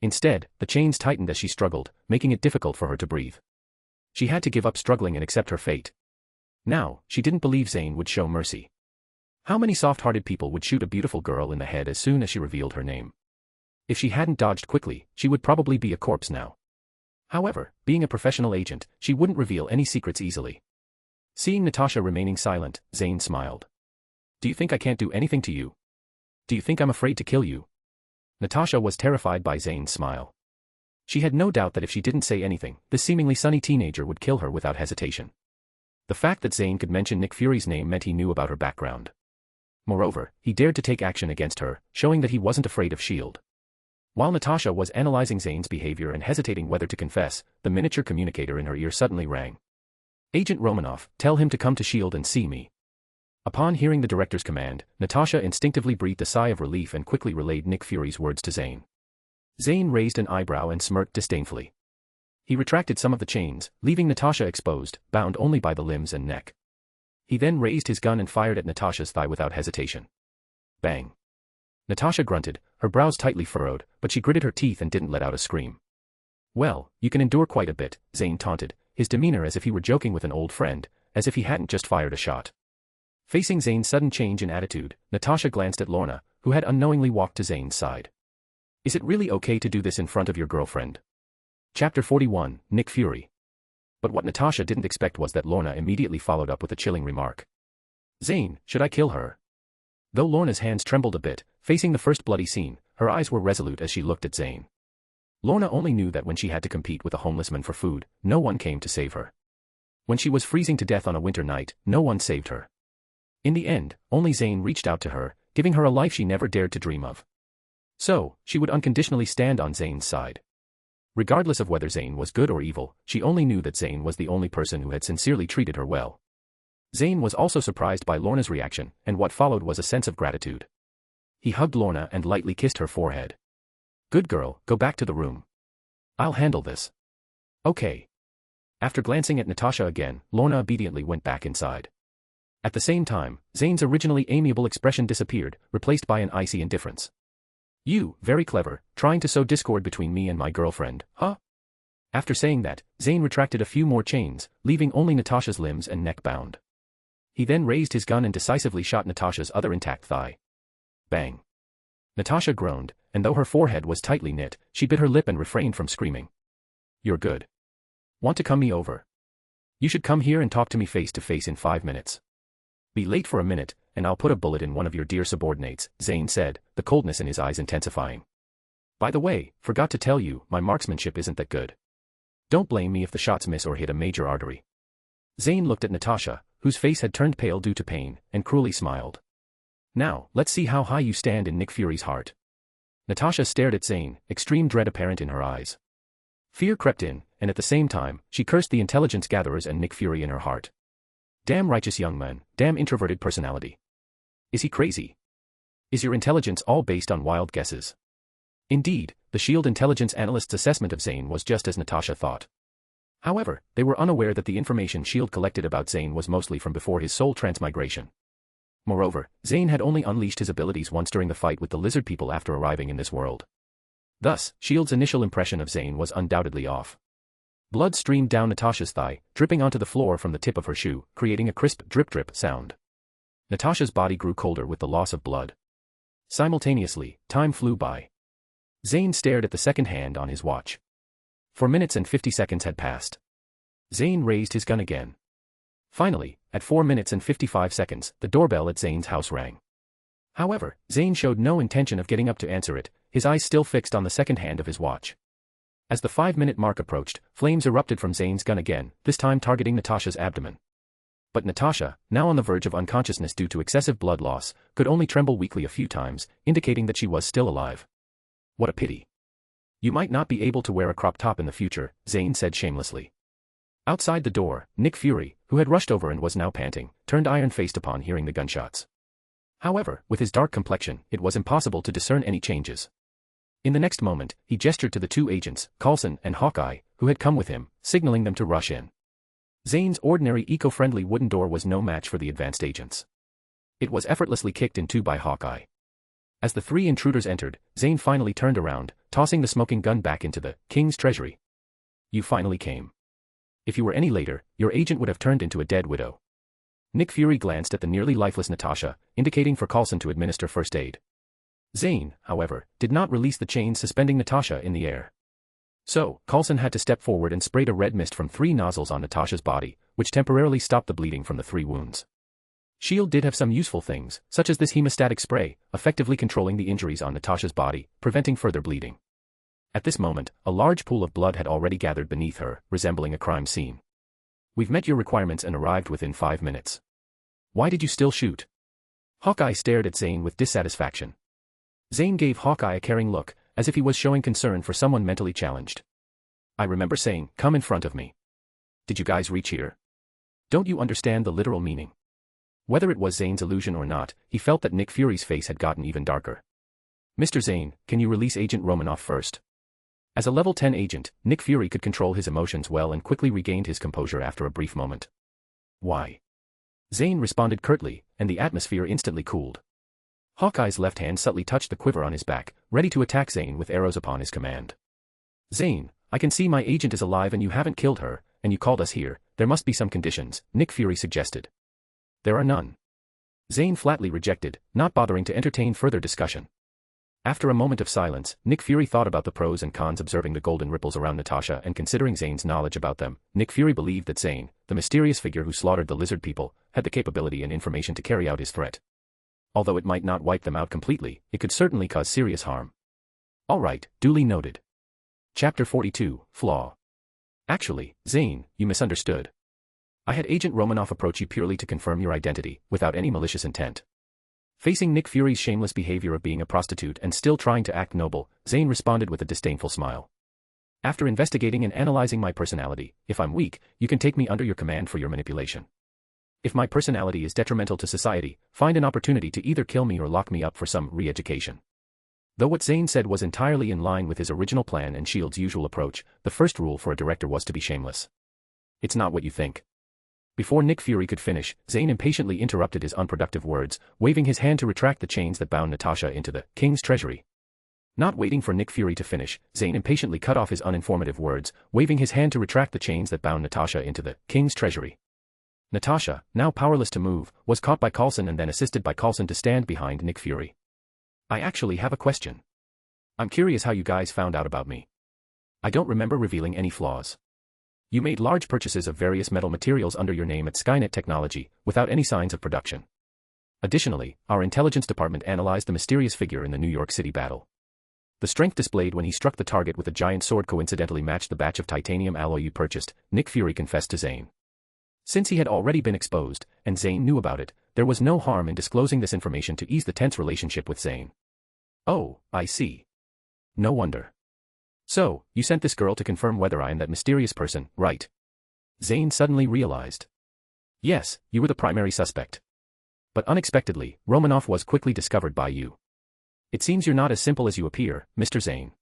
Instead, the chains tightened as she struggled, making it difficult for her to breathe. She had to give up struggling and accept her fate. Now, she didn't believe Zayn would show mercy. How many soft-hearted people would shoot a beautiful girl in the head as soon as she revealed her name? If she hadn't dodged quickly, she would probably be a corpse now. However, being a professional agent, she wouldn't reveal any secrets easily. Seeing Natasha remaining silent, Zayn smiled. "Do you think I can't do anything to you? Do you think I'm afraid to kill you?" Natasha was terrified by Zayn's smile. She had no doubt that if she didn't say anything, this seemingly sunny teenager would kill her without hesitation. The fact that Zayn could mention Nick Fury's name meant he knew about her background. Moreover, he dared to take action against her, showing that he wasn't afraid of S.H.I.E.L.D. While Natasha was analyzing Zayn's behavior and hesitating whether to confess, the miniature communicator in her ear suddenly rang. "Agent Romanoff, tell him to come to S.H.I.E.L.D. and see me." Upon hearing the director's command, Natasha instinctively breathed a sigh of relief and quickly relayed Nick Fury's words to Zayn. Zayn raised an eyebrow and smirked disdainfully. He retracted some of the chains, leaving Natasha exposed, bound only by the limbs and neck. He then raised his gun and fired at Natasha's thigh without hesitation. Bang. Natasha grunted, her brows tightly furrowed, but she gritted her teeth and didn't let out a scream. "Well, you can endure quite a bit," Zayn taunted, his demeanor as if he were joking with an old friend, as if he hadn't just fired a shot. Facing Zayn's sudden change in attitude, Natasha glanced at Lorna, who had unknowingly walked to Zayn's side. Is it really okay to do this in front of your girlfriend? Chapter 41, Nick Fury. But what Natasha didn't expect was that Lorna immediately followed up with a chilling remark. Zayn, should I kill her? Though Lorna's hands trembled a bit, facing the first bloody scene, her eyes were resolute as she looked at Zayn. Lorna only knew that when she had to compete with a homeless man for food, no one came to save her. When she was freezing to death on a winter night, no one saved her. In the end, only Zayn reached out to her, giving her a life she never dared to dream of. So, she would unconditionally stand on Zayn's side. Regardless of whether Zayn was good or evil, she only knew that Zayn was the only person who had sincerely treated her well. Zayn was also surprised by Lorna's reaction, and what followed was a sense of gratitude. He hugged Lorna and lightly kissed her forehead. Good girl, go back to the room. I'll handle this. Okay. After glancing at Natasha again, Lorna obediently went back inside. At the same time, Zayn's originally amiable expression disappeared, replaced by an icy indifference. You, very clever, trying to sow discord between me and my girlfriend, huh? After saying that, Zayn retracted a few more chains, leaving only Natasha's limbs and neck bound. He then raised his gun and decisively shot Natasha's other intact thigh. Bang. Natasha groaned, and though her forehead was tightly knit, she bit her lip and refrained from screaming. You're good. Want to come me over? You should come here and talk to me face to face in 5 minutes. Be late for a minute, and I'll put a bullet in one of your dear subordinates, Zayn said, the coldness in his eyes intensifying. By the way, forgot to tell you, my marksmanship isn't that good. Don't blame me if the shots miss or hit a major artery. Zayn looked at Natasha, whose face had turned pale due to pain, and cruelly smiled. Now, let's see how high you stand in Nick Fury's heart. Natasha stared at Zayn, extreme dread apparent in her eyes. Fear crept in, and at the same time, she cursed the intelligence gatherers and Nick Fury in her heart. Damn righteous young man, damn introverted personality. Is he crazy? Is your intelligence all based on wild guesses? Indeed, the S.H.I.E.L.D. intelligence analyst's assessment of Zayn was just as Natasha thought. However, they were unaware that the information S.H.I.E.L.D. collected about Zayn was mostly from before his soul transmigration. Moreover, Zayn had only unleashed his abilities once during the fight with the lizard people after arriving in this world. Thus, S.H.I.E.L.D.'s initial impression of Zayn was undoubtedly off. Blood streamed down Natasha's thigh, dripping onto the floor from the tip of her shoe, creating a crisp drip-drip sound. Natasha's body grew colder with the loss of blood. Simultaneously, time flew by. Zayn stared at the second hand on his watch. 4 minutes and 50 seconds had passed. Zayn raised his gun again. Finally, at 4 minutes and 55 seconds, the doorbell at Zayn's house rang. However, Zayn showed no intention of getting up to answer it, his eyes still fixed on the second hand of his watch. As the 5-minute mark approached, flames erupted from Zayn's gun again, this time targeting Natasha's abdomen. But Natasha, now on the verge of unconsciousness due to excessive blood loss, could only tremble weakly a few times, indicating that she was still alive. What a pity. You might not be able to wear a crop top in the future, Zayn said shamelessly. Outside the door, Nick Fury, who had rushed over and was now panting, turned iron-faced upon hearing the gunshots. However, with his dark complexion, it was impossible to discern any changes. In the next moment, he gestured to the 2 agents, Coulson and Hawkeye, who had come with him, signaling them to rush in. Zayn's ordinary eco-friendly wooden door was no match for the advanced agents. It was effortlessly kicked in 2 by Hawkeye. As the 3 intruders entered, Zayn finally turned around, tossing the smoking gun back into the king's treasury. You finally came. If you were any later, your agent would have turned into a dead widow. Nick Fury glanced at the nearly lifeless Natasha, indicating for Coulson to administer first aid. Zayn, however, did not release the chains suspending Natasha in the air. So, Coulson had to step forward and sprayed a red mist from 3 nozzles on Natasha's body, which temporarily stopped the bleeding from the 3 wounds. S.H.I.E.L.D. did have some useful things, such as this hemostatic spray, effectively controlling the injuries on Natasha's body, preventing further bleeding. At this moment, a large pool of blood had already gathered beneath her, resembling a crime scene. We've met your requirements and arrived within 5 minutes. Why did you still shoot? Hawkeye stared at Zayn with dissatisfaction. Zayn gave Hawkeye a caring look, as if he was showing concern for someone mentally challenged. I remember saying, come in front of me. Did you guys reach here? Don't you understand the literal meaning? Whether it was Zayn's illusion or not, he felt that Nick Fury's face had gotten even darker. Mr. Zayn, can you release Agent Romanoff first? As a level 10 agent, Nick Fury could control his emotions well and quickly regained his composure after a brief moment. Why? Zayn responded curtly, and the atmosphere instantly cooled. Hawkeye's left hand subtly touched the quiver on his back, ready to attack Zayn with arrows upon his command. Zayn, I can see my agent is alive and you haven't killed her, and you called us here, there must be some conditions, Nick Fury suggested. There are none. Zayn flatly rejected, not bothering to entertain further discussion. After a moment of silence, Nick Fury thought about the pros and cons observing the golden ripples around Natasha and considering Zayn's knowledge about them. Nick Fury believed that Zayn, the mysterious figure who slaughtered the lizard people, had the capability and information to carry out his threat. Although it might not wipe them out completely, it could certainly cause serious harm. Alright, duly noted. Chapter 42, Flaw. Actually, Zayn, you misunderstood. I had Agent Romanoff approach you purely to confirm your identity, without any malicious intent. Facing Nick Fury's shameless behavior of being a prostitute and still trying to act noble, Zayn responded with a disdainful smile. After investigating and analyzing my personality, if I'm weak, you can take me under your command for your manipulation. If my personality is detrimental to society, find an opportunity to either kill me or lock me up for some re-education. Though what Zayn said was entirely in line with his original plan and S.H.I.E.L.D.'s usual approach, the first rule for a director was to be shameless. It's not what you think. Before Nick Fury could finish, Zayn impatiently interrupted his unproductive words, waving his hand to retract the chains that bound Natasha into the King's treasury. Not waiting for Nick Fury to finish, Zayn impatiently cut off his uninformative words, waving his hand to retract the chains that bound Natasha into the King's treasury. Natasha, now powerless to move, was caught by Coulson and then assisted by Coulson to stand behind Nick Fury. I actually have a question. I'm curious how you guys found out about me. I don't remember revealing any flaws. You made large purchases of various metal materials under your name at Skynet Technology, without any signs of production. Additionally, our intelligence department analyzed the mysterious figure in the New York City battle. The strength displayed when he struck the target with a giant sword coincidentally matched the batch of titanium alloy you purchased, Nick Fury confessed to Zayn. Since he had already been exposed, and Zayn knew about it, there was no harm in disclosing this information to ease the tense relationship with Zayn. Oh, I see. No wonder. So, you sent this girl to confirm whether I am that mysterious person, right? Zayn suddenly realized. Yes, you were the primary suspect. But unexpectedly, Romanoff was quickly discovered by you. It seems you're not as simple as you appear, Mr. Zayn.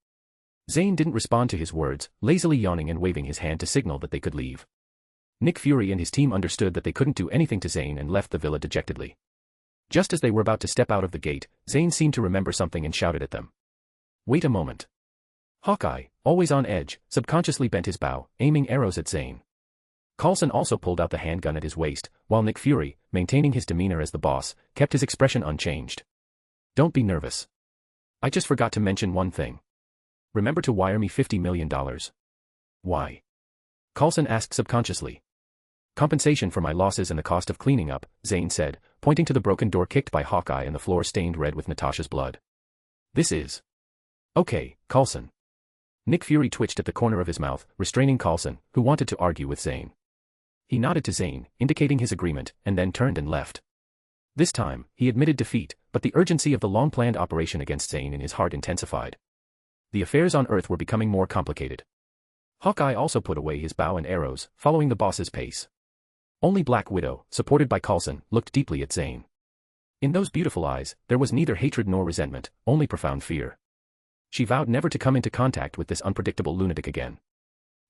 Zayn didn't respond to his words, lazily yawning and waving his hand to signal that they could leave. Nick Fury and his team understood that they couldn't do anything to Zayn and left the villa dejectedly. Just as they were about to step out of the gate, Zayn seemed to remember something and shouted at them. Wait a moment. Hawkeye, always on edge, subconsciously bent his bow, aiming arrows at Zayn. Coulson also pulled out the handgun at his waist, while Nick Fury, maintaining his demeanor as the boss, kept his expression unchanged. Don't be nervous. I just forgot to mention one thing. Remember to wire me $50 million. Why? Coulson asked subconsciously. Compensation for my losses and the cost of cleaning up, Zayn said, pointing to the broken door kicked by Hawkeye and the floor stained red with Natasha's blood. This is... Okay, Coulson. Nick Fury twitched at the corner of his mouth, restraining Coulson, who wanted to argue with Zayn. He nodded to Zayn, indicating his agreement, and then turned and left. This time, he admitted defeat, but the urgency of the long-planned operation against Zayn in his heart intensified. The affairs on Earth were becoming more complicated. Hawkeye also put away his bow and arrows, following the boss's pace. Only Black Widow, supported by Coulson, looked deeply at Zayn. In those beautiful eyes, there was neither hatred nor resentment, only profound fear. She vowed never to come into contact with this unpredictable lunatic again.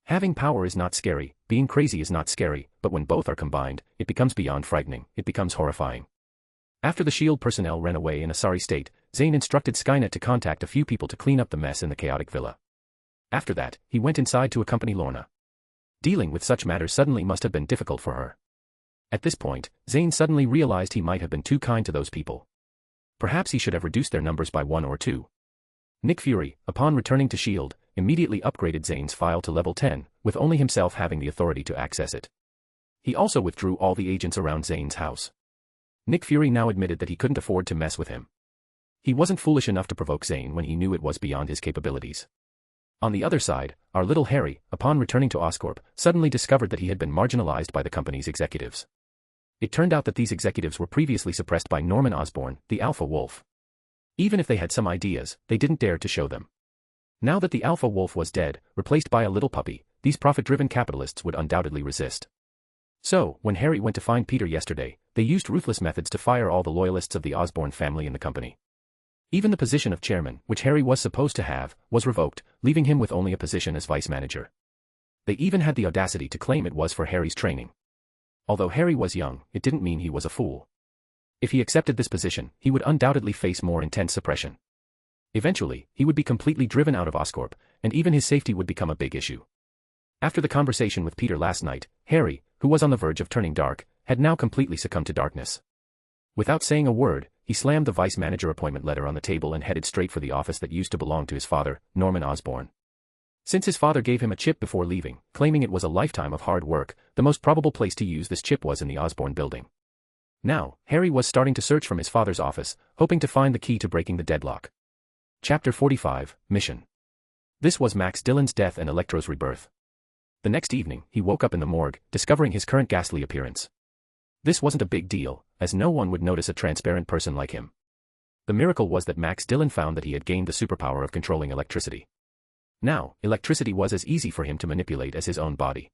Having power is not scary, being crazy is not scary, but when both are combined, it becomes beyond frightening, it becomes horrifying. After the S.H.I.E.L.D. personnel ran away in a sorry state, Zayn instructed Skynet to contact a few people to clean up the mess in the chaotic villa. After that, he went inside to accompany Lorna. Dealing with such matters suddenly must have been difficult for her. At this point, Zayn suddenly realized he might have been too kind to those people. Perhaps he should have reduced their numbers by 1 or 2. Nick Fury, upon returning to S.H.I.E.L.D., immediately upgraded Zayn's file to level 10, with only himself having the authority to access it. He also withdrew all the agents around Zayn's house. Nick Fury now admitted that he couldn't afford to mess with him. He wasn't foolish enough to provoke Zayn when he knew it was beyond his capabilities. On the other side, our little Harry, upon returning to Oscorp, suddenly discovered that he had been marginalized by the company's executives. It turned out that these executives were previously suppressed by Norman Osborn, the Alpha Wolf. Even if they had some ideas, they didn't dare to show them. Now that the Alpha Wolf was dead, replaced by a little puppy, these profit-driven capitalists would undoubtedly resist. So, when Harry went to find Peter yesterday, they used ruthless methods to fire all the loyalists of the Osborn family in the company. Even the position of chairman, which Harry was supposed to have, was revoked, leaving him with only a position as vice manager. They even had the audacity to claim it was for Harry's training. Although Harry was young, it didn't mean he was a fool. If he accepted this position, he would undoubtedly face more intense suppression. Eventually, he would be completely driven out of Oscorp, and even his safety would become a big issue. After the conversation with Peter last night, Harry, who was on the verge of turning dark, had now completely succumbed to darkness. Without saying a word, he slammed the vice manager appointment letter on the table and headed straight for the office that used to belong to his father, Norman Osborn. Since his father gave him a chip before leaving, claiming it was a lifetime of hard work, the most probable place to use this chip was in the Osborn building. Now, Harry was starting to search from his father's office, hoping to find the key to breaking the deadlock. Chapter 45, Mission. This was Max Dillon's death and Electro's rebirth. The next evening, he woke up in the morgue, discovering his current ghastly appearance. This wasn't a big deal, as no one would notice a transparent person like him. The miracle was that Max Dillon found that he had gained the superpower of controlling electricity. Now, electricity was as easy for him to manipulate as his own body.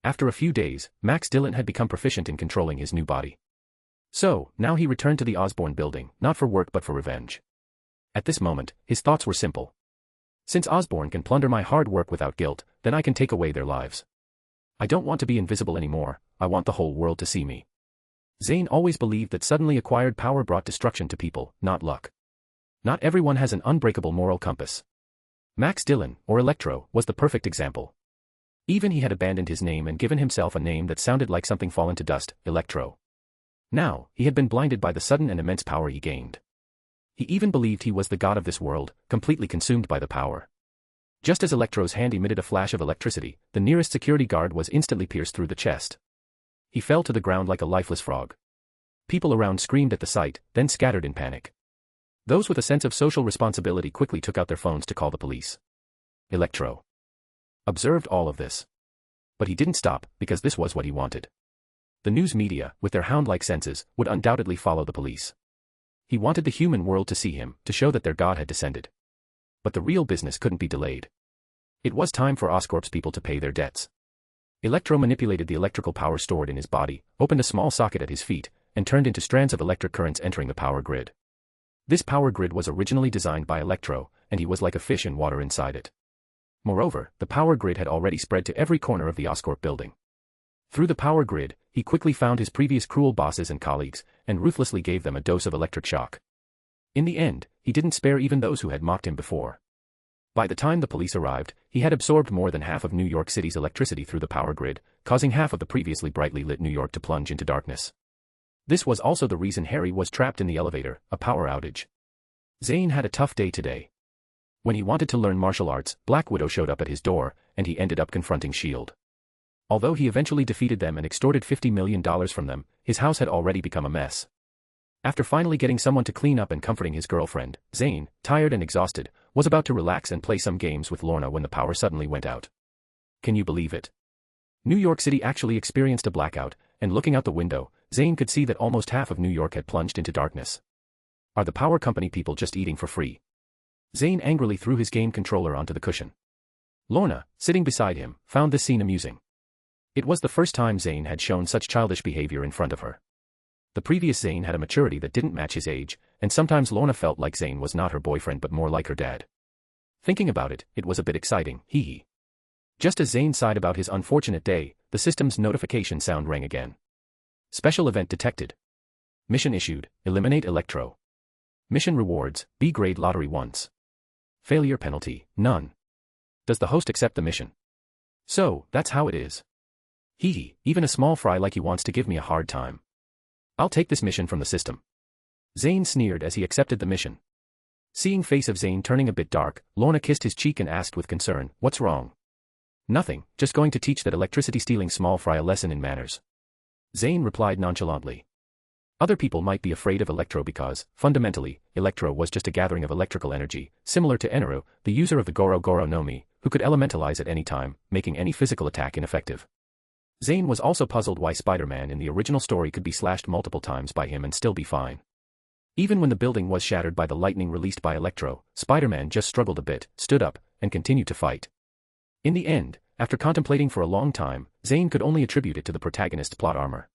After a few days, Max Dillon had become proficient in controlling his new body. So, now he returned to the Osborn building, not for work but for revenge. At this moment, his thoughts were simple. Since Osborn can plunder my hard work without guilt, then I can take away their lives. I don't want to be invisible anymore, I want the whole world to see me. Zayn always believed that suddenly acquired power brought destruction to people, not luck. Not everyone has an unbreakable moral compass. Max Dillon, or Electro, was the perfect example. Even he had abandoned his name and given himself a name that sounded like something fallen to dust, Electro. Now, he had been blinded by the sudden and immense power he gained. He even believed he was the god of this world, completely consumed by the power. Just as Electro's hand emitted a flash of electricity, the nearest security guard was instantly pierced through the chest. He fell to the ground like a lifeless frog. People around screamed at the sight, then scattered in panic. Those with a sense of social responsibility quickly took out their phones to call the police. Electro observed all of this. But he didn't stop, because this was what he wanted. The news media, with their hound-like senses, would undoubtedly follow the police. He wanted the human world to see him, to show that their god had descended. But the real business couldn't be delayed. It was time for Oscorp's people to pay their debts. Electro manipulated the electrical power stored in his body, opened a small socket at his feet, and turned into strands of electric currents entering the power grid. This power grid was originally designed by Electro, and he was like a fish in water inside it. Moreover, the power grid had already spread to every corner of the Oscorp building. Through the power grid, he quickly found his previous cruel bosses and colleagues, and ruthlessly gave them a dose of electric shock. In the end, he didn't spare even those who had mocked him before. By the time the police arrived, he had absorbed more than half of New York City's electricity through the power grid, causing half of the previously brightly lit New York to plunge into darkness. This was also the reason Harry was trapped in the elevator, a power outage. Zayn had a tough day today. When he wanted to learn martial arts, Black Widow showed up at his door, and he ended up confronting S.H.I.E.L.D. Although he eventually defeated them and extorted $50 million from them, his house had already become a mess. After finally getting someone to clean up and comforting his girlfriend, Zayn, tired and exhausted, was about to relax and play some games with Lorna when the power suddenly went out. Can you believe it? New York City actually experienced a blackout, and looking out the window, Zayn could see that almost half of New York had plunged into darkness. Are the power company people just eating for free? Zayn angrily threw his game controller onto the cushion. Lorna, sitting beside him, found this scene amusing. It was the first time Zayn had shown such childish behavior in front of her. The previous Zayn had a maturity that didn't match his age, and sometimes Lorna felt like Zayn was not her boyfriend but more like her dad. Thinking about it, it was a bit exciting, hee. Just as Zayn sighed about his unfortunate day, the system's notification sound rang again. Special event detected. Mission issued, eliminate Electro. Mission rewards, B-grade lottery once. Failure penalty, none. Does the host accept the mission? So, that's how it is. Hee, even a small fry like you wants to give me a hard time. I'll take this mission from the system. Zayn sneered as he accepted the mission. Seeing face of Zayn turning a bit dark, Lorna kissed his cheek and asked with concern, what's wrong? Nothing, just going to teach that electricity stealing small fry a lesson in manners. Zayn replied nonchalantly. Other people might be afraid of Electro because, fundamentally, Electro was just a gathering of electrical energy, similar to Eneru, the user of the Goro Goro no Mi, who could elementalize at any time, making any physical attack ineffective. Zayn was also puzzled why Spider-Man in the original story could be slashed multiple times by him and still be fine. Even when the building was shattered by the lightning released by Electro, Spider-Man just struggled a bit, stood up, and continued to fight. In the end, after contemplating for a long time, Zayn could only attribute it to the protagonist's plot armor.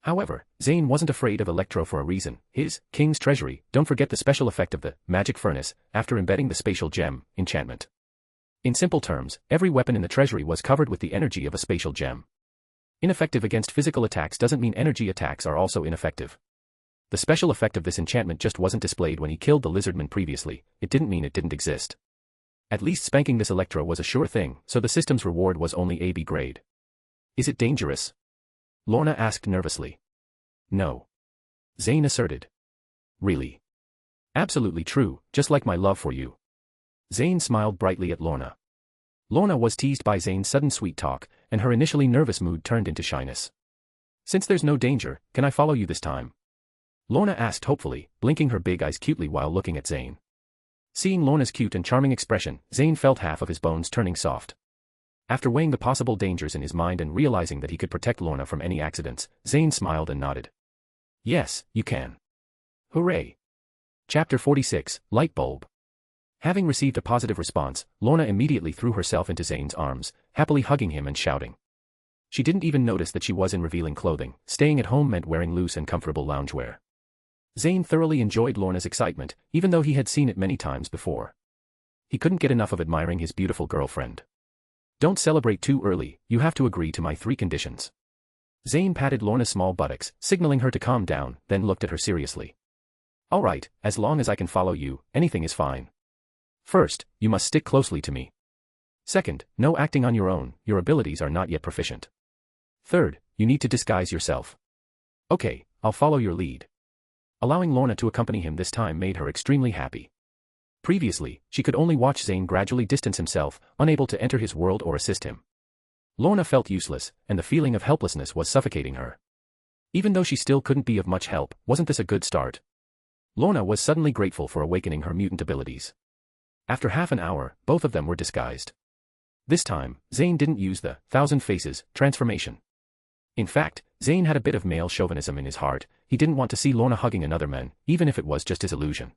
However, Zayn wasn't afraid of Electro for a reason. His King's Treasury, don't forget the special effect of the magic furnace, after embedding the spatial gem, enchantment. In simple terms, every weapon in the treasury was covered with the energy of a spatial gem. Ineffective against physical attacks doesn't mean energy attacks are also ineffective. The special effect of this enchantment just wasn't displayed when he killed the lizardman previously, it didn't mean it didn't exist. At least spanking this Electro was a sure thing, so the system's reward was only a B grade. Is it dangerous? Lorna asked nervously. No. Zayn asserted. Really? Absolutely true, just like my love for you. Zayn smiled brightly at Lorna. Lorna was teased by Zayn's sudden sweet talk, and her initially nervous mood turned into shyness. Since there's no danger, can I follow you this time? Lorna asked hopefully, blinking her big eyes cutely while looking at Zayn. Seeing Lorna's cute and charming expression, Zayn felt half of his bones turning soft. After weighing the possible dangers in his mind and realizing that he could protect Lorna from any accidents, Zayn smiled and nodded. Yes, you can. Hooray! Chapter 46, Light Bulb. Having received a positive response, Lorna immediately threw herself into Zayn's arms, happily hugging him and shouting. She didn't even notice that she was in revealing clothing. Staying at home meant wearing loose and comfortable loungewear. Zayn thoroughly enjoyed Lorna's excitement, even though he had seen it many times before. He couldn't get enough of admiring his beautiful girlfriend. Don't celebrate too early, you have to agree to my 3 conditions. Zayn patted Lorna's small buttocks, signaling her to calm down, then looked at her seriously. All right, as long as I can follow you, anything is fine. First, you must stick closely to me. Second, no acting on your own, your abilities are not yet proficient. Third, you need to disguise yourself. Okay, I'll follow your lead. Allowing Lorna to accompany him this time made her extremely happy. Previously, she could only watch Zayn gradually distance himself, unable to enter his world or assist him. Lorna felt useless, and the feeling of helplessness was suffocating her. Even though she still couldn't be of much help, wasn't this a good start? Lorna was suddenly grateful for awakening her mutant abilities. After half an hour, both of them were disguised. This time, Zayn didn't use the 1,000 faces transformation. In fact, Zayn had a bit of male chauvinism in his heart. He didn't want to see Lorna hugging another man, even if it was just his illusion.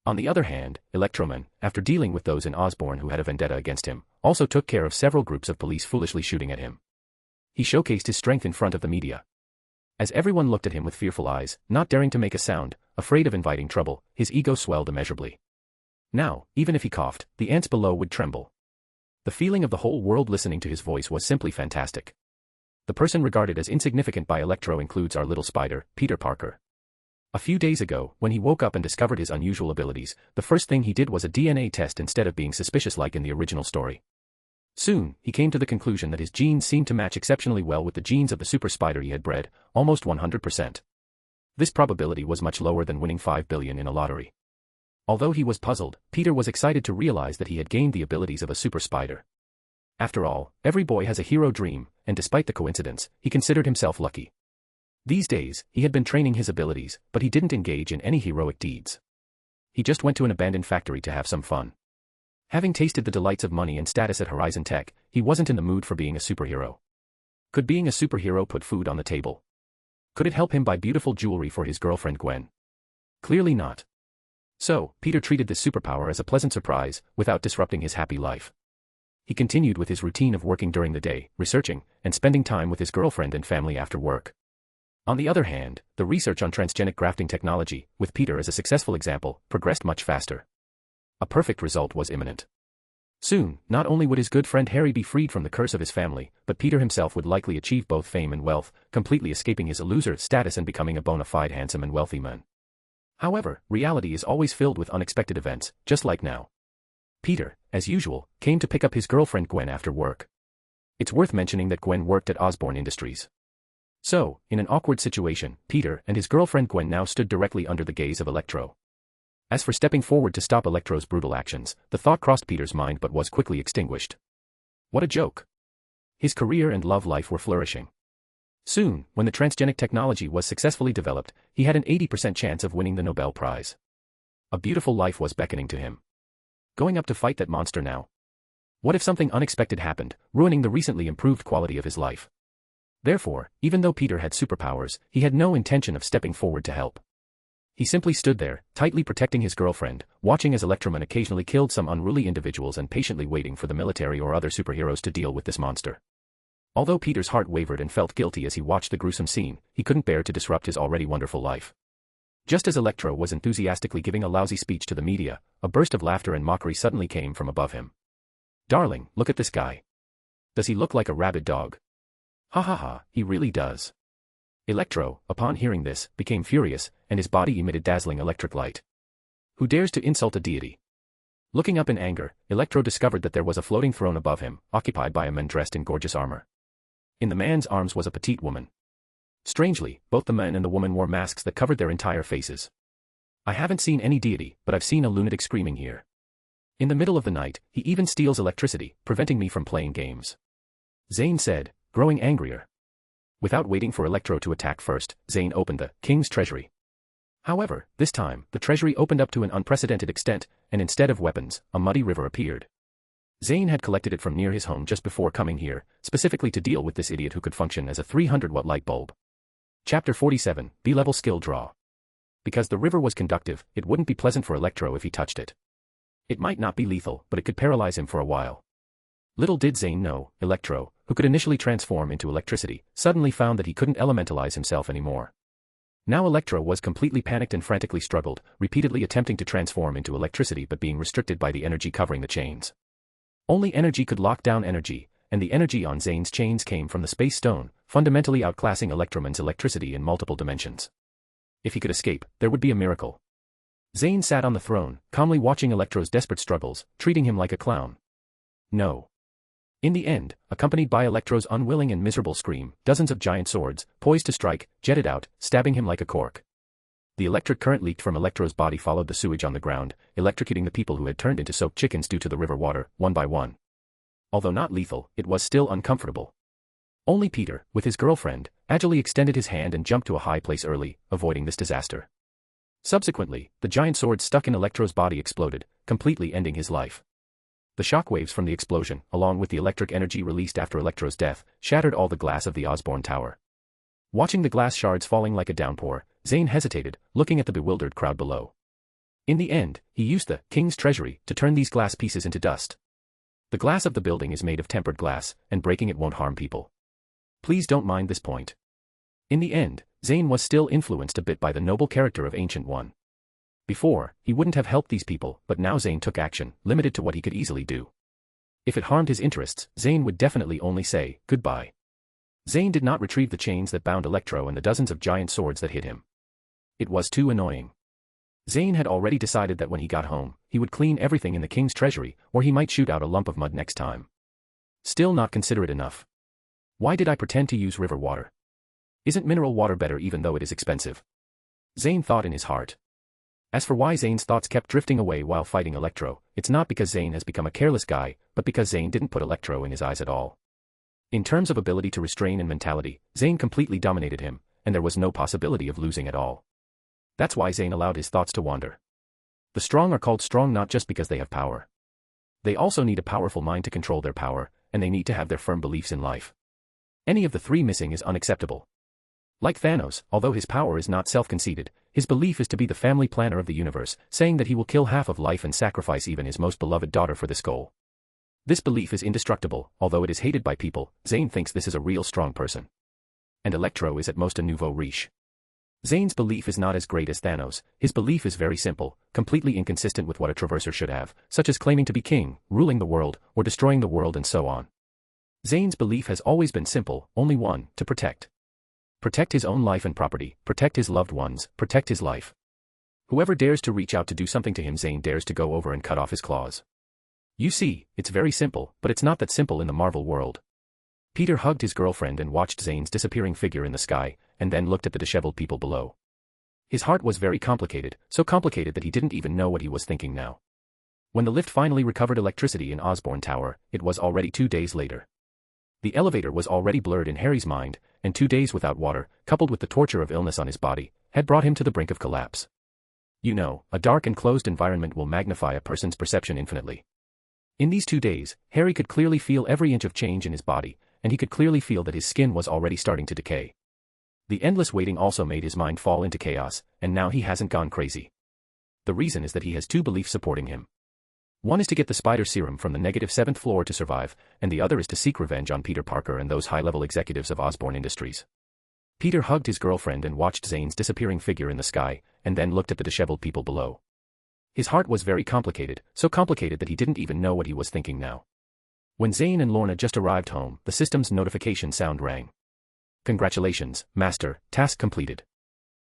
On the other hand, Electro, after dealing with those in Osborn who had a vendetta against him, also took care of several groups of police foolishly shooting at him. He showcased his strength in front of the media. As everyone looked at him with fearful eyes, not daring to make a sound, afraid of inviting trouble, his ego swelled immeasurably. Now, even if he coughed, the ants below would tremble. The feeling of the whole world listening to his voice was simply fantastic. The person regarded as insignificant by Electro includes our little spider, Peter Parker. A few days ago, when he woke up and discovered his unusual abilities, the first thing he did was a DNA test instead of being suspicious like in the original story. Soon, he came to the conclusion that his genes seemed to match exceptionally well with the genes of the super spider he had bred, almost 100%. This probability was much lower than winning 5 billion in a lottery. Although he was puzzled, Peter was excited to realize that he had gained the abilities of a super spider. After all, every boy has a hero dream, and despite the coincidence, he considered himself lucky. These days, he had been training his abilities, but he didn't engage in any heroic deeds. He just went to an abandoned factory to have some fun. Having tasted the delights of money and status at Horizon Tech, he wasn't in the mood for being a superhero. Could being a superhero put food on the table? Could it help him buy beautiful jewelry for his girlfriend Gwen? Clearly not. So, Peter treated this superpower as a pleasant surprise, without disrupting his happy life. He continued with his routine of working during the day, researching, and spending time with his girlfriend and family after work. On the other hand, the research on transgenic grafting technology, with Peter as a successful example, progressed much faster. A perfect result was imminent. Soon, not only would his good friend Harry be freed from the curse of his family, but Peter himself would likely achieve both fame and wealth, completely escaping his loser status and becoming a bona fide handsome and wealthy man. However, reality is always filled with unexpected events, just like now. Peter, as usual, came to pick up his girlfriend Gwen after work. It's worth mentioning that Gwen worked at Osborn Industries. So, in an awkward situation, Peter and his girlfriend Gwen now stood directly under the gaze of Electro. As for stepping forward to stop Electro's brutal actions, the thought crossed Peter's mind but was quickly extinguished. What a joke. His career and love life were flourishing. Soon, when the transgenic technology was successfully developed, he had an 80% chance of winning the Nobel Prize. A beautiful life was beckoning to him. Going up to fight that monster now? What if something unexpected happened, ruining the recently improved quality of his life? Therefore, even though Peter had superpowers, he had no intention of stepping forward to help. He simply stood there, tightly protecting his girlfriend, watching as Electroman occasionally killed some unruly individuals and patiently waiting for the military or other superheroes to deal with this monster. Although Peter's heart wavered and felt guilty as he watched the gruesome scene, he couldn't bear to disrupt his already wonderful life. Just as Electro was enthusiastically giving a lousy speech to the media, a burst of laughter and mockery suddenly came from above him. Darling, look at this guy. Does he look like a rabid dog? Ha ha ha, he really does. Electro, upon hearing this, became furious, and his body emitted dazzling electric light. Who dares to insult a deity? Looking up in anger, Electro discovered that there was a floating throne above him, occupied by a man dressed in gorgeous armor. In the man's arms was a petite woman. Strangely, both the man and the woman wore masks that covered their entire faces. I haven't seen any deity, but I've seen a lunatic screaming here. In the middle of the night, he even steals electricity, preventing me from playing games. Zayn said, growing angrier. Without waiting for Electro to attack first, Zayn opened the king's treasury. However, this time, the treasury opened up to an unprecedented extent, and instead of weapons, a muddy river appeared. Zayn had collected it from near his home just before coming here, specifically to deal with this idiot who could function as a 300-watt light bulb. Chapter 47, B-level skill draw. Because the river was conductive, it wouldn't be pleasant for Electro if he touched it. It might not be lethal, but it could paralyze him for a while. Little did Zayn know, Electro, who could initially transform into electricity, suddenly found that he couldn't elementalize himself anymore. Now Electro was completely panicked and frantically struggled, repeatedly attempting to transform into electricity but being restricted by the energy covering the chains. Only energy could lock down energy, and the energy on Zayn's chains came from the space stone, fundamentally outclassing Electroman's electricity in multiple dimensions. If he could escape, there would be a miracle. Zayn sat on the throne, calmly watching Electro's desperate struggles, treating him like a clown. No. In the end, accompanied by Electro's unwilling and miserable scream, dozens of giant swords, poised to strike, jetted out, stabbing him like a cork. The electric current leaked from Electro's body followed the sewage on the ground, electrocuting the people who had turned into soaked chickens due to the river water, one by one. Although not lethal, it was still uncomfortable. Only Peter, with his girlfriend, agilely extended his hand and jumped to a high place early, avoiding this disaster. Subsequently, the giant sword stuck in Electro's body exploded, completely ending his life. The shockwaves from the explosion, along with the electric energy released after Electro's death, shattered all the glass of the Osborn Tower. Watching the glass shards falling like a downpour, Zayn hesitated, looking at the bewildered crowd below. In the end, he used the king's treasury to turn these glass pieces into dust. The glass of the building is made of tempered glass, and breaking it won't harm people. Please don't mind this point. In the end, Zayn was still influenced a bit by the noble character of Ancient One. Before, he wouldn't have helped these people, but now Zayn took action, limited to what he could easily do. If it harmed his interests, Zayn would definitely only say, goodbye. Zayn did not retrieve the chains that bound Electro and the dozens of giant swords that hit him. It was too annoying. Zayn had already decided that when he got home, he would clean everything in the king's treasury, or he might shoot out a lump of mud next time. Still not considerate enough. Why did I pretend to use river water? Isn't mineral water better even though it is expensive? Zayn thought in his heart. As for why Zayn's thoughts kept drifting away while fighting Electro, it's not because Zayn has become a careless guy, but because Zayn didn't put Electro in his eyes at all. In terms of ability to restrain and mentality, Zayn completely dominated him, and there was no possibility of losing at all. That's why Zayn allowed his thoughts to wander. The strong are called strong not just because they have power. They also need a powerful mind to control their power, and they need to have their firm beliefs in life. Any of the three missing is unacceptable. Like Thanos, although his power is not self-conceited, his belief is to be the family planner of the universe, saying that he will kill half of life and sacrifice even his most beloved daughter for this goal. This belief is indestructible, although it is hated by people. Zayn thinks this is a real strong person. And Electro is at most a nouveau riche. Zayn's belief is not as great as Thanos. His belief is very simple, completely inconsistent with what a traverser should have, such as claiming to be king, ruling the world, or destroying the world and so on. Zayn's belief has always been simple, only one, to protect. Protect his own life and property, protect his loved ones, protect his life. Whoever dares to reach out to do something to him, Zayn dares to go over and cut off his claws. You see, it's very simple, but it's not that simple in the Marvel world. Peter hugged his girlfriend and watched Zayn's disappearing figure in the sky, and then looked at the disheveled people below. His heart was very complicated, so complicated that he didn't even know what he was thinking now. When the lift finally recovered electricity in Osborn Tower, it was already 2 days later. The elevator was already blurred in Harry's mind, and 2 days without water, coupled with the torture of illness on his body, had brought him to the brink of collapse. You know, a dark and closed environment will magnify a person's perception infinitely. In these 2 days, Harry could clearly feel every inch of change in his body, and he could clearly feel that his skin was already starting to decay. The endless waiting also made his mind fall into chaos, and now he hasn't gone crazy. The reason is that he has two beliefs supporting him. One is to get the spider serum from the -7th floor to survive, and the other is to seek revenge on Peter Parker and those high-level executives of Osborn Industries. Peter hugged his girlfriend and watched Zayn's disappearing figure in the sky, and then looked at the disheveled people below. His heart was very complicated, so complicated that he didn't even know what he was thinking now. When Zayn and Lorna just arrived home, the system's notification sound rang. Congratulations, Master, task completed.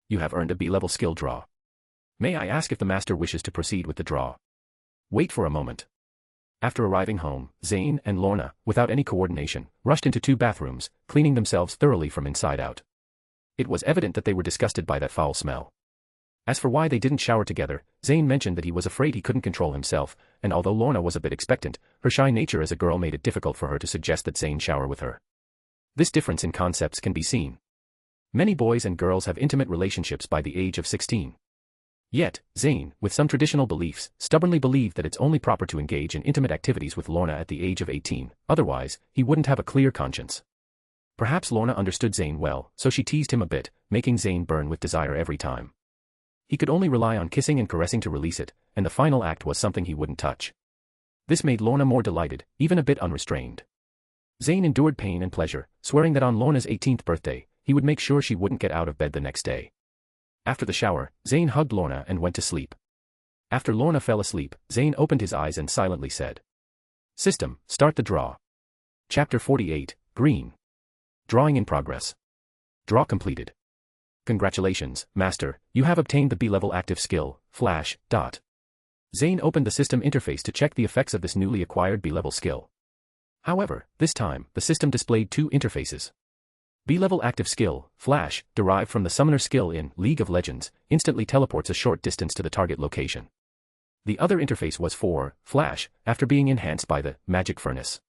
You have earned a B-level skill draw. May I ask if the Master wishes to proceed with the draw? Wait for a moment. After arriving home, Zayn and Lorna, without any coordination, rushed into 2 bathrooms, cleaning themselves thoroughly from inside out. It was evident that they were disgusted by that foul smell. As for why they didn't shower together, Zayn mentioned that he was afraid he couldn't control himself, and although Lorna was a bit expectant, her shy nature as a girl made it difficult for her to suggest that Zayn shower with her. This difference in concepts can be seen. Many boys and girls have intimate relationships by the age of 16. Yet, Zayn, with some traditional beliefs, stubbornly believed that it's only proper to engage in intimate activities with Lorna at the age of 18, otherwise, he wouldn't have a clear conscience. Perhaps Lorna understood Zayn well, so she teased him a bit, making Zayn burn with desire every time. He could only rely on kissing and caressing to release it, and the final act was something he wouldn't touch. This made Lorna more delighted, even a bit unrestrained. Zayn endured pain and pleasure, swearing that on Lorna's 18th birthday, he would make sure she wouldn't get out of bed the next day. After the shower, Zayn hugged Lorna and went to sleep. After Lorna fell asleep, Zayn opened his eyes and silently said, "System, start the draw." Chapter 48, Green. Drawing in progress. Draw completed. Congratulations, Master, you have obtained the B-level active skill, Flash. Zayn opened the system interface to check the effects of this newly acquired B-level skill. However, this time, the system displayed two interfaces. B-level active skill, Flash, derived from the summoner skill in League of Legends, instantly teleports a short distance to the target location. The other interface was for Flash, after being enhanced by the Magic Furnace.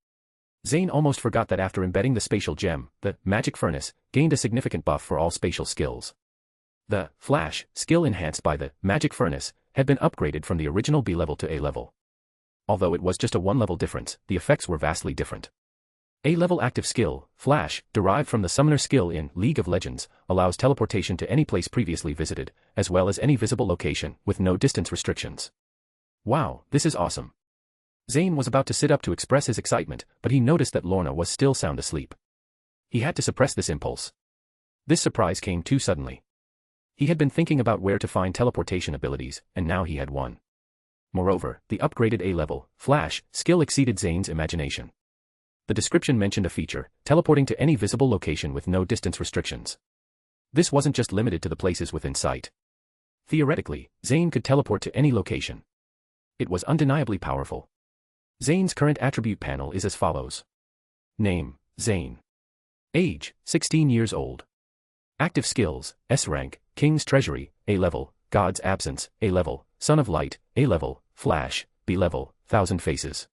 Zayn almost forgot that after embedding the spatial gem, the Magic Furnace gained a significant buff for all spatial skills. The Flash skill enhanced by the Magic Furnace had been upgraded from the original B level to A level. Although it was just a one-level difference, the effects were vastly different. A-level active skill, Flash, derived from the summoner skill in League of Legends, allows teleportation to any place previously visited, as well as any visible location, with no distance restrictions. Wow, this is awesome. Zayn was about to sit up to express his excitement, but he noticed that Lorna was still sound asleep. He had to suppress this impulse. This surprise came too suddenly. He had been thinking about where to find teleportation abilities, and now he had one. Moreover, the upgraded A-level, Flash, skill exceeded Zayn's imagination. The description mentioned a feature, teleporting to any visible location with no distance restrictions. This wasn't just limited to the places within sight. Theoretically, Zayn could teleport to any location. It was undeniably powerful. Zayn's current attribute panel is as follows. Name, Zayn. Age, 16 years old. Active skills, S rank, King's Treasury, A level, God's Absence, A level, Son of Light, A level, Flash, B level, Thousand Faces.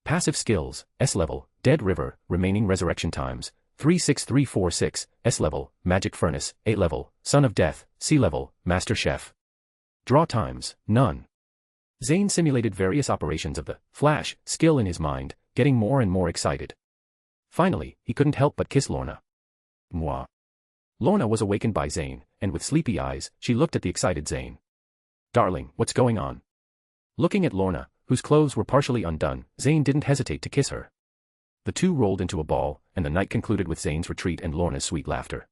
Passive skills, S level, Dead River, Remaining Resurrection Times, 36346, S level, Magic Furnace, A level, Son of Death, C level, Master Chef. Draw times, none. Zayn simulated various operations of the Flash skill in his mind, getting more and more excited. Finally, he couldn't help but kiss Lorna. Mwah. Lorna was awakened by Zayn, and with sleepy eyes, she looked at the excited Zayn. "Darling, what's going on?" Looking at Lorna, whose clothes were partially undone, Zayn didn't hesitate to kiss her. The two rolled into a ball, and the night concluded with Zayn's retreat and Lorna's sweet laughter.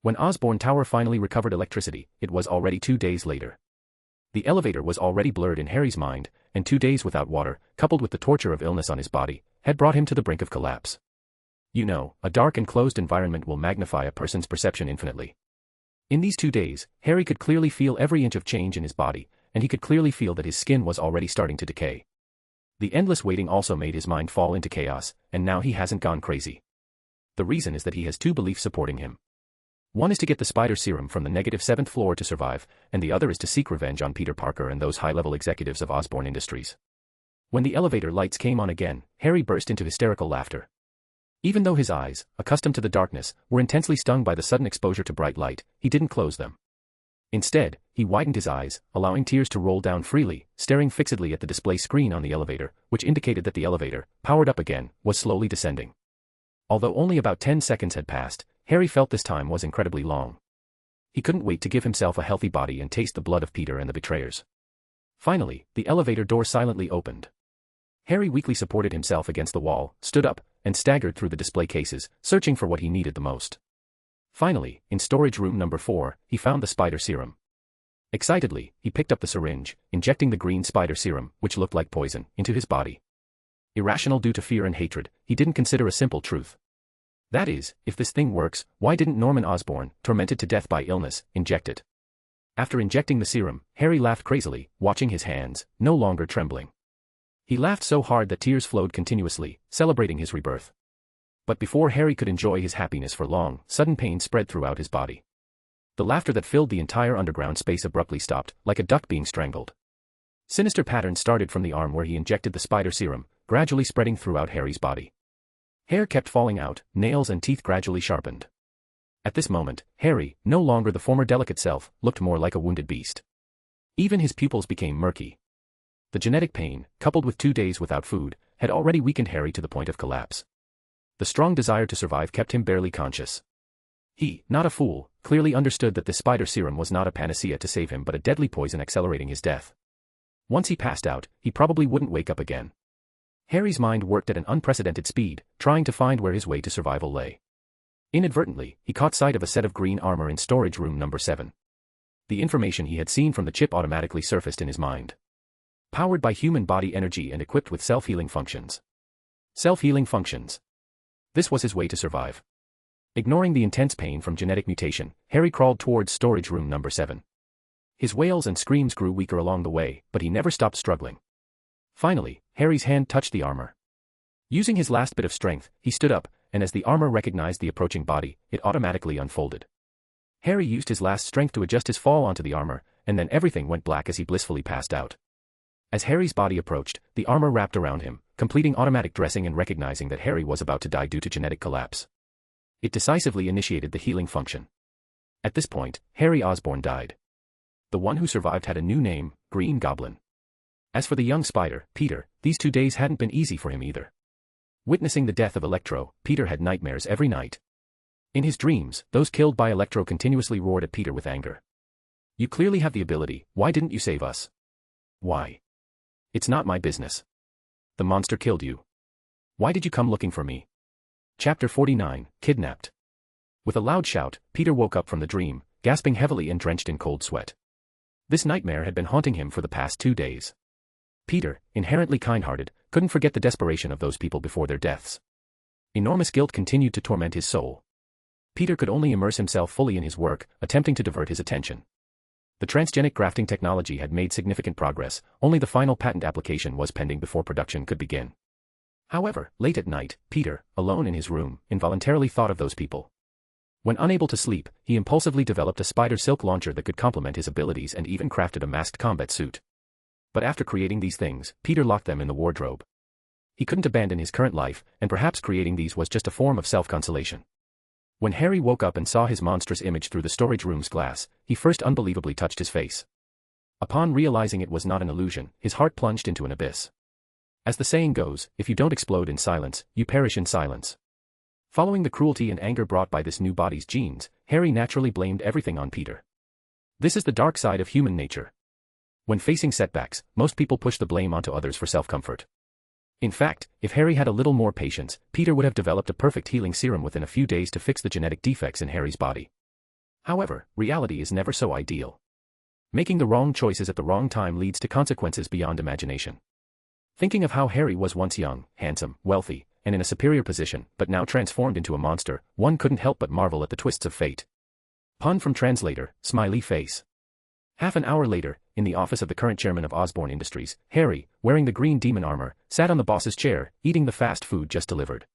When Osborne Tower finally recovered electricity, it was already 2 days later. The elevator was already blurred in Harry's mind, and 2 days without water, coupled with the torture of illness on his body, had brought him to the brink of collapse. You know, a dark and closed environment will magnify a person's perception infinitely. In these 2 days, Harry could clearly feel every inch of change in his body, and he could clearly feel that his skin was already starting to decay. The endless waiting also made his mind fall into chaos, and now he hasn't gone crazy. The reason is that he has two beliefs supporting him. One is to get the spider serum from the -7th floor to survive, and the other is to seek revenge on Peter Parker and those high-level executives of Osborne Industries. When the elevator lights came on again, Harry burst into hysterical laughter. Even though his eyes, accustomed to the darkness, were intensely stung by the sudden exposure to bright light, he didn't close them. Instead, he widened his eyes, allowing tears to roll down freely, staring fixedly at the display screen on the elevator, which indicated that the elevator, powered up again, was slowly descending. Although only about 10 seconds had passed, Harry felt this time was incredibly long. He couldn't wait to give himself a healthy body and taste the blood of Peter and the betrayers. Finally, the elevator door silently opened. Harry weakly supported himself against the wall, stood up, and staggered through the display cases, searching for what he needed the most. Finally, in storage room number 4, he found the spider serum. Excitedly, he picked up the syringe, injecting the green spider serum, which looked like poison, into his body. Irrational due to fear and hatred, he didn't consider a simple truth. That is, if this thing works, why didn't Norman Osborn, tormented to death by illness, inject it? After injecting the serum, Harry laughed crazily, watching his hands, no longer trembling. He laughed so hard that tears flowed continuously, celebrating his rebirth. But before Harry could enjoy his happiness for long, sudden pain spread throughout his body. The laughter that filled the entire underground space abruptly stopped, like a duck being strangled. Sinister patterns started from the arm where he injected the spider serum, gradually spreading throughout Harry's body. Hair kept falling out, nails and teeth gradually sharpened. At this moment, Harry, no longer the former delicate self, looked more like a wounded beast. Even his pupils became murky. The genetic pain, coupled with 2 days without food, had already weakened Harry to the point of collapse. The strong desire to survive kept him barely conscious. He, not a fool, clearly understood that the spider serum was not a panacea to save him but a deadly poison accelerating his death. Once he passed out, he probably wouldn't wake up again. Harry's mind worked at an unprecedented speed, trying to find where his way to survival lay. Inadvertently, he caught sight of a set of green armor in storage room number 7. The information he had seen from the chip automatically surfaced in his mind. Powered by human body energy and equipped with self-healing functions. Self-healing functions. This was his way to survive. Ignoring the intense pain from genetic mutation, Harry crawled towards storage room number 7. His wails and screams grew weaker along the way, but he never stopped struggling. Finally, Harry's hand touched the armor. Using his last bit of strength, he stood up, and as the armor recognized the approaching body, it automatically unfolded. Harry used his last strength to adjust his fall onto the armor, and then everything went black as he blissfully passed out. As Harry's body approached, the armor wrapped around him, completing automatic dressing and recognizing that Harry was about to die due to genetic collapse. It decisively initiated the healing function. At this point, Harry Osborn died. The one who survived had a new name, Green Goblin. As for the young spider, Peter, these 2 days hadn't been easy for him either. Witnessing the death of Electro, Peter had nightmares every night. In his dreams, those killed by Electro continuously roared at Peter with anger. "You clearly have the ability, why didn't you save us? Why? It's not my business. The monster killed you. Why did you come looking for me?" Chapter 49, Kidnapped. With a loud shout, Peter woke up from the dream, gasping heavily and drenched in cold sweat. This nightmare had been haunting him for the past 2 days. Peter, inherently kind-hearted, couldn't forget the desperation of those people before their deaths. Enormous guilt continued to torment his soul. Peter could only immerse himself fully in his work, attempting to divert his attention. The transgenic grafting technology had made significant progress, only the final patent application was pending before production could begin. However, late at night, Peter, alone in his room, involuntarily thought of those people. When unable to sleep, he impulsively developed a spider silk launcher that could complement his abilities and even crafted a masked combat suit. But after creating these things, Peter locked them in the wardrobe. He couldn't abandon his current life, and perhaps creating these was just a form of self-consolation. When Harry woke up and saw his monstrous image through the storage room's glass, he first unbelievably touched his face. Upon realizing it was not an illusion, his heart plunged into an abyss. As the saying goes, if you don't explode in silence, you perish in silence. Following the cruelty and anger brought by this new body's genes, Harry naturally blamed everything on Peter. This is the dark side of human nature. When facing setbacks, most people push the blame onto others for self-comfort. In fact, if Harry had a little more patience, Peter would have developed a perfect healing serum within a few days to fix the genetic defects in Harry's body. However, reality is never so ideal. Making the wrong choices at the wrong time leads to consequences beyond imagination. Thinking of how Harry was once young, handsome, wealthy, and in a superior position, but now transformed into a monster, one couldn't help but marvel at the twists of fate. Pun from translator, smiley face. Half an hour later, in the office of the current chairman of Osborn Industries, Harry, wearing the green demon armor, sat on the boss's chair, eating the fast food just delivered.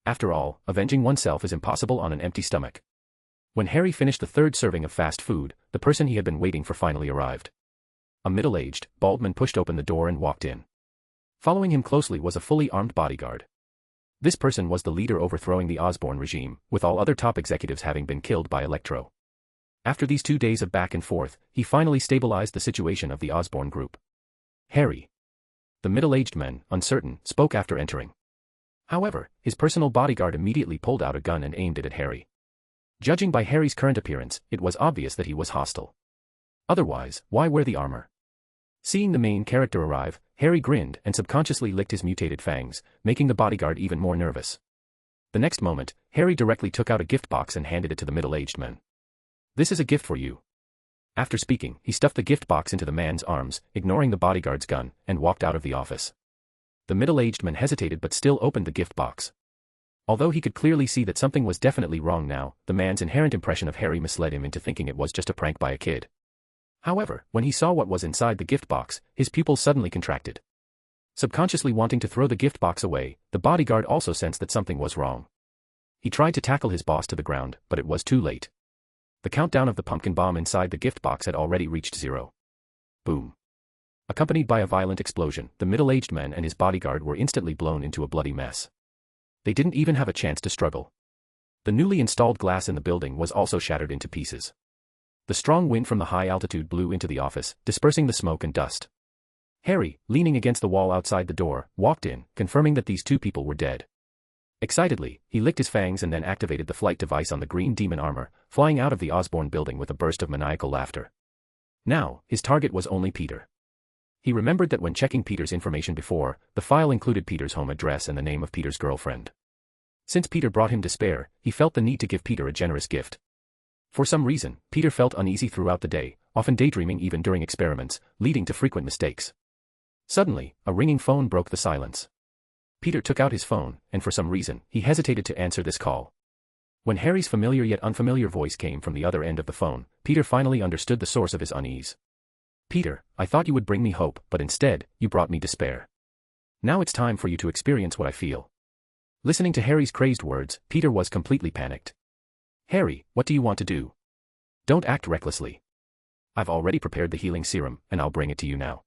After all, avenging oneself is impossible on an empty stomach. When Harry finished the 3rd serving of fast food, the person he had been waiting for finally arrived. A middle-aged, bald man pushed open the door and walked in. Following him closely was a fully armed bodyguard. This person was the leader overthrowing the Osborn regime, with all other top executives having been killed by Electro. After these 2 days of back and forth, he finally stabilized the situation of the Osborn group. "Harry." The middle-aged man, uncertain, spoke after entering. However, his personal bodyguard immediately pulled out a gun and aimed it at Harry. Judging by Harry's current appearance, it was obvious that he was hostile. Otherwise, why wear the armor? Seeing the main character arrive, Harry grinned and subconsciously licked his mutated fangs, making the bodyguard even more nervous. The next moment, Harry directly took out a gift box and handed it to the middle-aged man. "This is a gift for you." After speaking, he stuffed the gift box into the man's arms, ignoring the bodyguard's gun, and walked out of the office. The middle-aged man hesitated but still opened the gift box. Although he could clearly see that something was definitely wrong now, the man's inherent impression of Harry misled him into thinking it was just a prank by a kid. However, when he saw what was inside the gift box, his pupils suddenly contracted. Subconsciously wanting to throw the gift box away, the bodyguard also sensed that something was wrong. He tried to tackle his boss to the ground, but it was too late. The countdown of the pumpkin bomb inside the gift box had already reached 0. Boom. Accompanied by a violent explosion, the middle-aged man and his bodyguard were instantly blown into a bloody mess. They didn't even have a chance to struggle. The newly installed glass in the building was also shattered into pieces. The strong wind from the high altitude blew into the office, dispersing the smoke and dust. Harry, leaning against the wall outside the door, walked in, confirming that these two people were dead. Excitedly, he licked his fangs and then activated the flight device on the green demon armor, flying out of the Osborn building with a burst of maniacal laughter. Now, his target was only Peter. He remembered that when checking Peter's information before, the file included Peter's home address and the name of Peter's girlfriend. Since Peter brought him despair, he felt the need to give Peter a generous gift. For some reason, Peter felt uneasy throughout the day, often daydreaming even during experiments, leading to frequent mistakes. Suddenly, a ringing phone broke the silence. Peter took out his phone, and for some reason, he hesitated to answer this call. When Harry's familiar yet unfamiliar voice came from the other end of the phone, Peter finally understood the source of his unease. "Peter, I thought you would bring me hope, but instead, you brought me despair. Now it's time for you to experience what I feel." Listening to Harry's crazed words, Peter was completely panicked. "Harry, what do you want to do? Don't act recklessly. I've already prepared the healing serum, and I'll bring it to you now."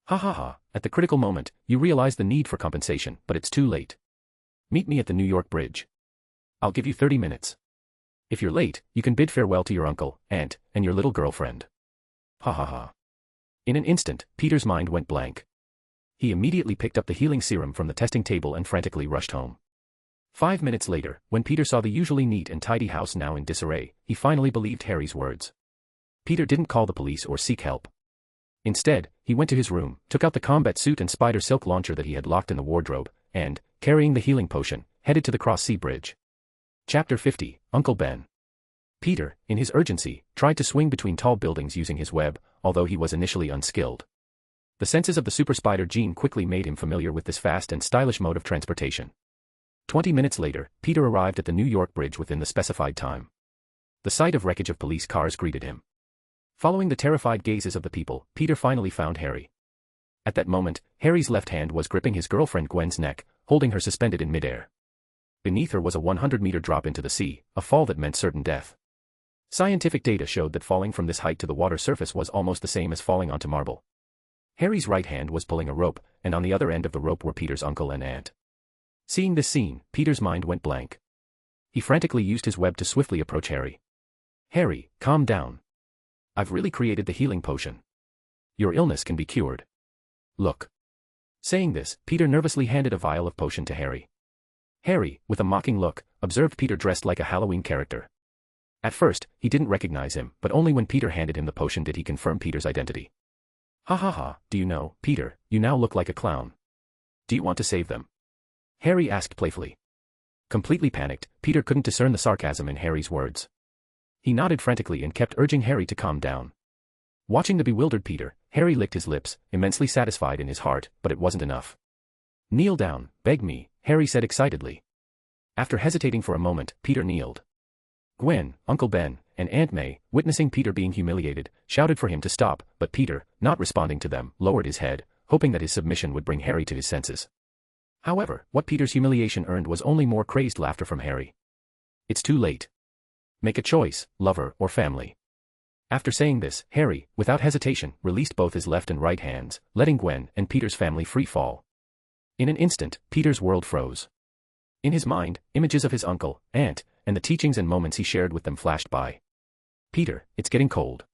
Ha ha ha, at the critical moment, you realize the need for compensation, but it's too late. Meet me at the New York Bridge. I'll give you 30 minutes. If you're late, you can bid farewell to your uncle, aunt, and your little girlfriend. Ha ha ha. In an instant, Peter's mind went blank. He immediately picked up the healing serum from the testing table and frantically rushed home. 5 minutes later, when Peter saw the usually neat and tidy house now in disarray, he finally believed Harry's words. Peter didn't call the police or seek help. Instead, he went to his room, took out the combat suit and spider silk launcher that he had locked in the wardrobe, and, carrying the healing potion, headed to the Cross-Sea Bridge. Chapter 50, Uncle Ben. Peter, in his urgency, tried to swing between tall buildings using his web, although he was initially unskilled. The senses of the super spider gene quickly made him familiar with this fast and stylish mode of transportation. 20 minutes later, Peter arrived at the New York Bridge within the specified time. The sight of wreckage of police cars greeted him. Following the terrified gazes of the people, Peter finally found Harry. At that moment, Harry's left hand was gripping his girlfriend Gwen's neck, holding her suspended in midair. Beneath her was a 100-meter drop into the sea, a fall that meant certain death. Scientific data showed that falling from this height to the water surface was almost the same as falling onto marble. Harry's right hand was pulling a rope, and on the other end of the rope were Peter's uncle and aunt. Seeing this scene, Peter's mind went blank. He frantically used his web to swiftly approach Harry. "Harry, calm down. I've really created the healing potion. Your illness can be cured. Look." Saying this, Peter nervously handed a vial of potion to Harry. Harry, with a mocking look, observed Peter dressed like a Halloween character. At first, he didn't recognize him, but only when Peter handed him the potion did he confirm Peter's identity. "Ha ha ha, do you know, Peter, you now look like a clown. Do you want to save them?" Harry asked playfully. Completely panicked, Peter couldn't discern the sarcasm in Harry's words. He nodded frantically and kept urging Harry to calm down. Watching the bewildered Peter, Harry licked his lips, immensely satisfied in his heart, but it wasn't enough. "Kneel down, beg me," Harry said excitedly. After hesitating for a moment, Peter kneeled. Gwen, Uncle Ben, and Aunt May, witnessing Peter being humiliated, shouted for him to stop, but Peter, not responding to them, lowered his head, hoping that his submission would bring Harry to his senses. However, what Peter's humiliation earned was only more crazed laughter from Harry. "It's too late. Make a choice, lover or family." After saying this, Harry, without hesitation, released both his left and right hands, letting Gwen and Peter's family free fall. In an instant, Peter's world froze. In his mind, images of his uncle, aunt, and the teachings and moments he shared with them flashed by. "Peter, it's getting cold.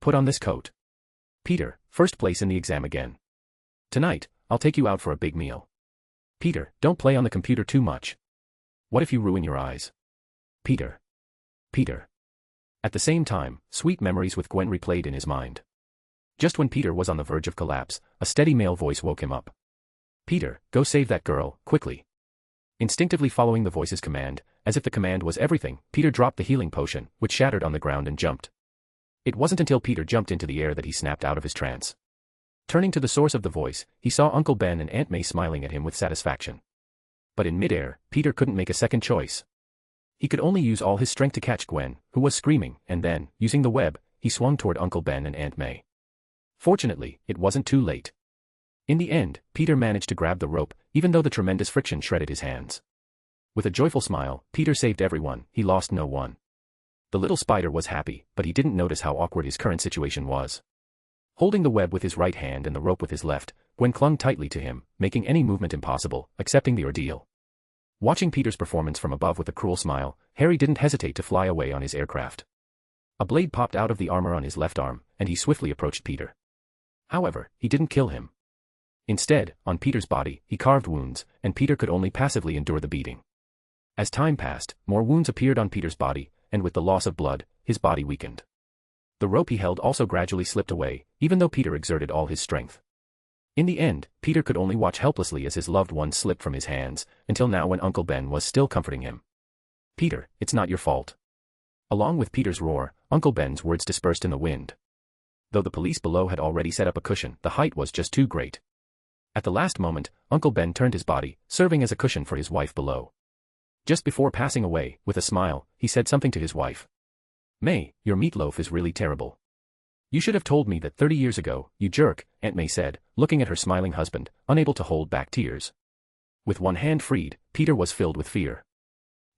Put on this coat. Peter, first place in the exam again. Tonight, I'll take you out for a big meal. Peter, don't play on the computer too much. What if you ruin your eyes? Peter. Peter." At the same time, sweet memories with Gwen replayed in his mind. Just when Peter was on the verge of collapse, a steady male voice woke him up. "Peter, go save that girl, quickly." Instinctively following the voice's command, as if the command was everything, Peter dropped the healing potion, which shattered on the ground and jumped. It wasn't until Peter jumped into the air that he snapped out of his trance. Turning to the source of the voice, he saw Uncle Ben and Aunt May smiling at him with satisfaction. But in midair, Peter couldn't make a second choice. He could only use all his strength to catch Gwen, who was screaming, and then, using the web, he swung toward Uncle Ben and Aunt May. Fortunately, it wasn't too late. In the end, Peter managed to grab the rope, even though the tremendous friction shredded his hands. With a joyful smile, Peter saved everyone, he lost no one. The little spider was happy, but he didn't notice how awkward his current situation was. Holding the web with his right hand and the rope with his left, Gwen clung tightly to him, making any movement impossible, accepting the ordeal. Watching Peter's performance from above with a cruel smile, Harry didn't hesitate to fly away on his aircraft. A blade popped out of the armor on his left arm, and he swiftly approached Peter. However, he didn't kill him. Instead, on Peter's body, he carved wounds, and Peter could only passively endure the beating. As time passed, more wounds appeared on Peter's body, and with the loss of blood, his body weakened. The rope he held also gradually slipped away, even though Peter exerted all his strength. In the end, Peter could only watch helplessly as his loved one slipped from his hands, until now when Uncle Ben was still comforting him. "Peter, it's not your fault." Along with Peter's roar, Uncle Ben's words dispersed in the wind. Though the police below had already set up a cushion, the height was just too great. At the last moment, Uncle Ben turned his body, serving as a cushion for his wife below. Just before passing away, with a smile, he said something to his wife. "May, your meatloaf is really terrible. You should have told me that 30 years ago, you jerk," Aunt May said, looking at her smiling husband, unable to hold back tears. With one hand freed, Peter was filled with fear.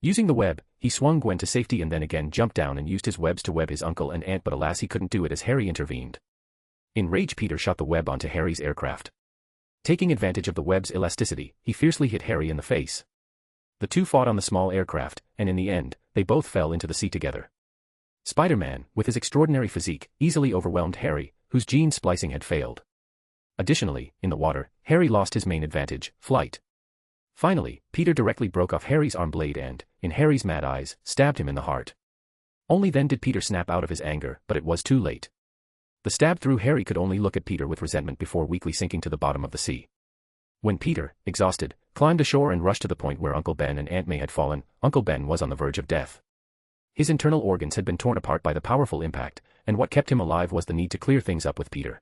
Using the web, he swung Gwen to safety and then again jumped down and used his webs to web his uncle and aunt, but alas he couldn't do it as Harry intervened. In rage, Peter shot the web onto Harry's aircraft. Taking advantage of the web's elasticity, he fiercely hit Harry in the face. The two fought on the small aircraft, and in the end, they both fell into the sea together. Spider-Man, with his extraordinary physique, easily overwhelmed Harry, whose gene splicing had failed. Additionally, in the water, Harry lost his main advantage, flight. Finally, Peter directly broke off Harry's arm blade and, in Harry's mad eyes, stabbed him in the heart. Only then did Peter snap out of his anger, but it was too late. The stab through Harry could only look at Peter with resentment before weakly sinking to the bottom of the sea. When Peter, exhausted, climbed ashore and rushed to the point where Uncle Ben and Aunt May had fallen, Uncle Ben was on the verge of death. His internal organs had been torn apart by the powerful impact, and what kept him alive was the need to clear things up with Peter.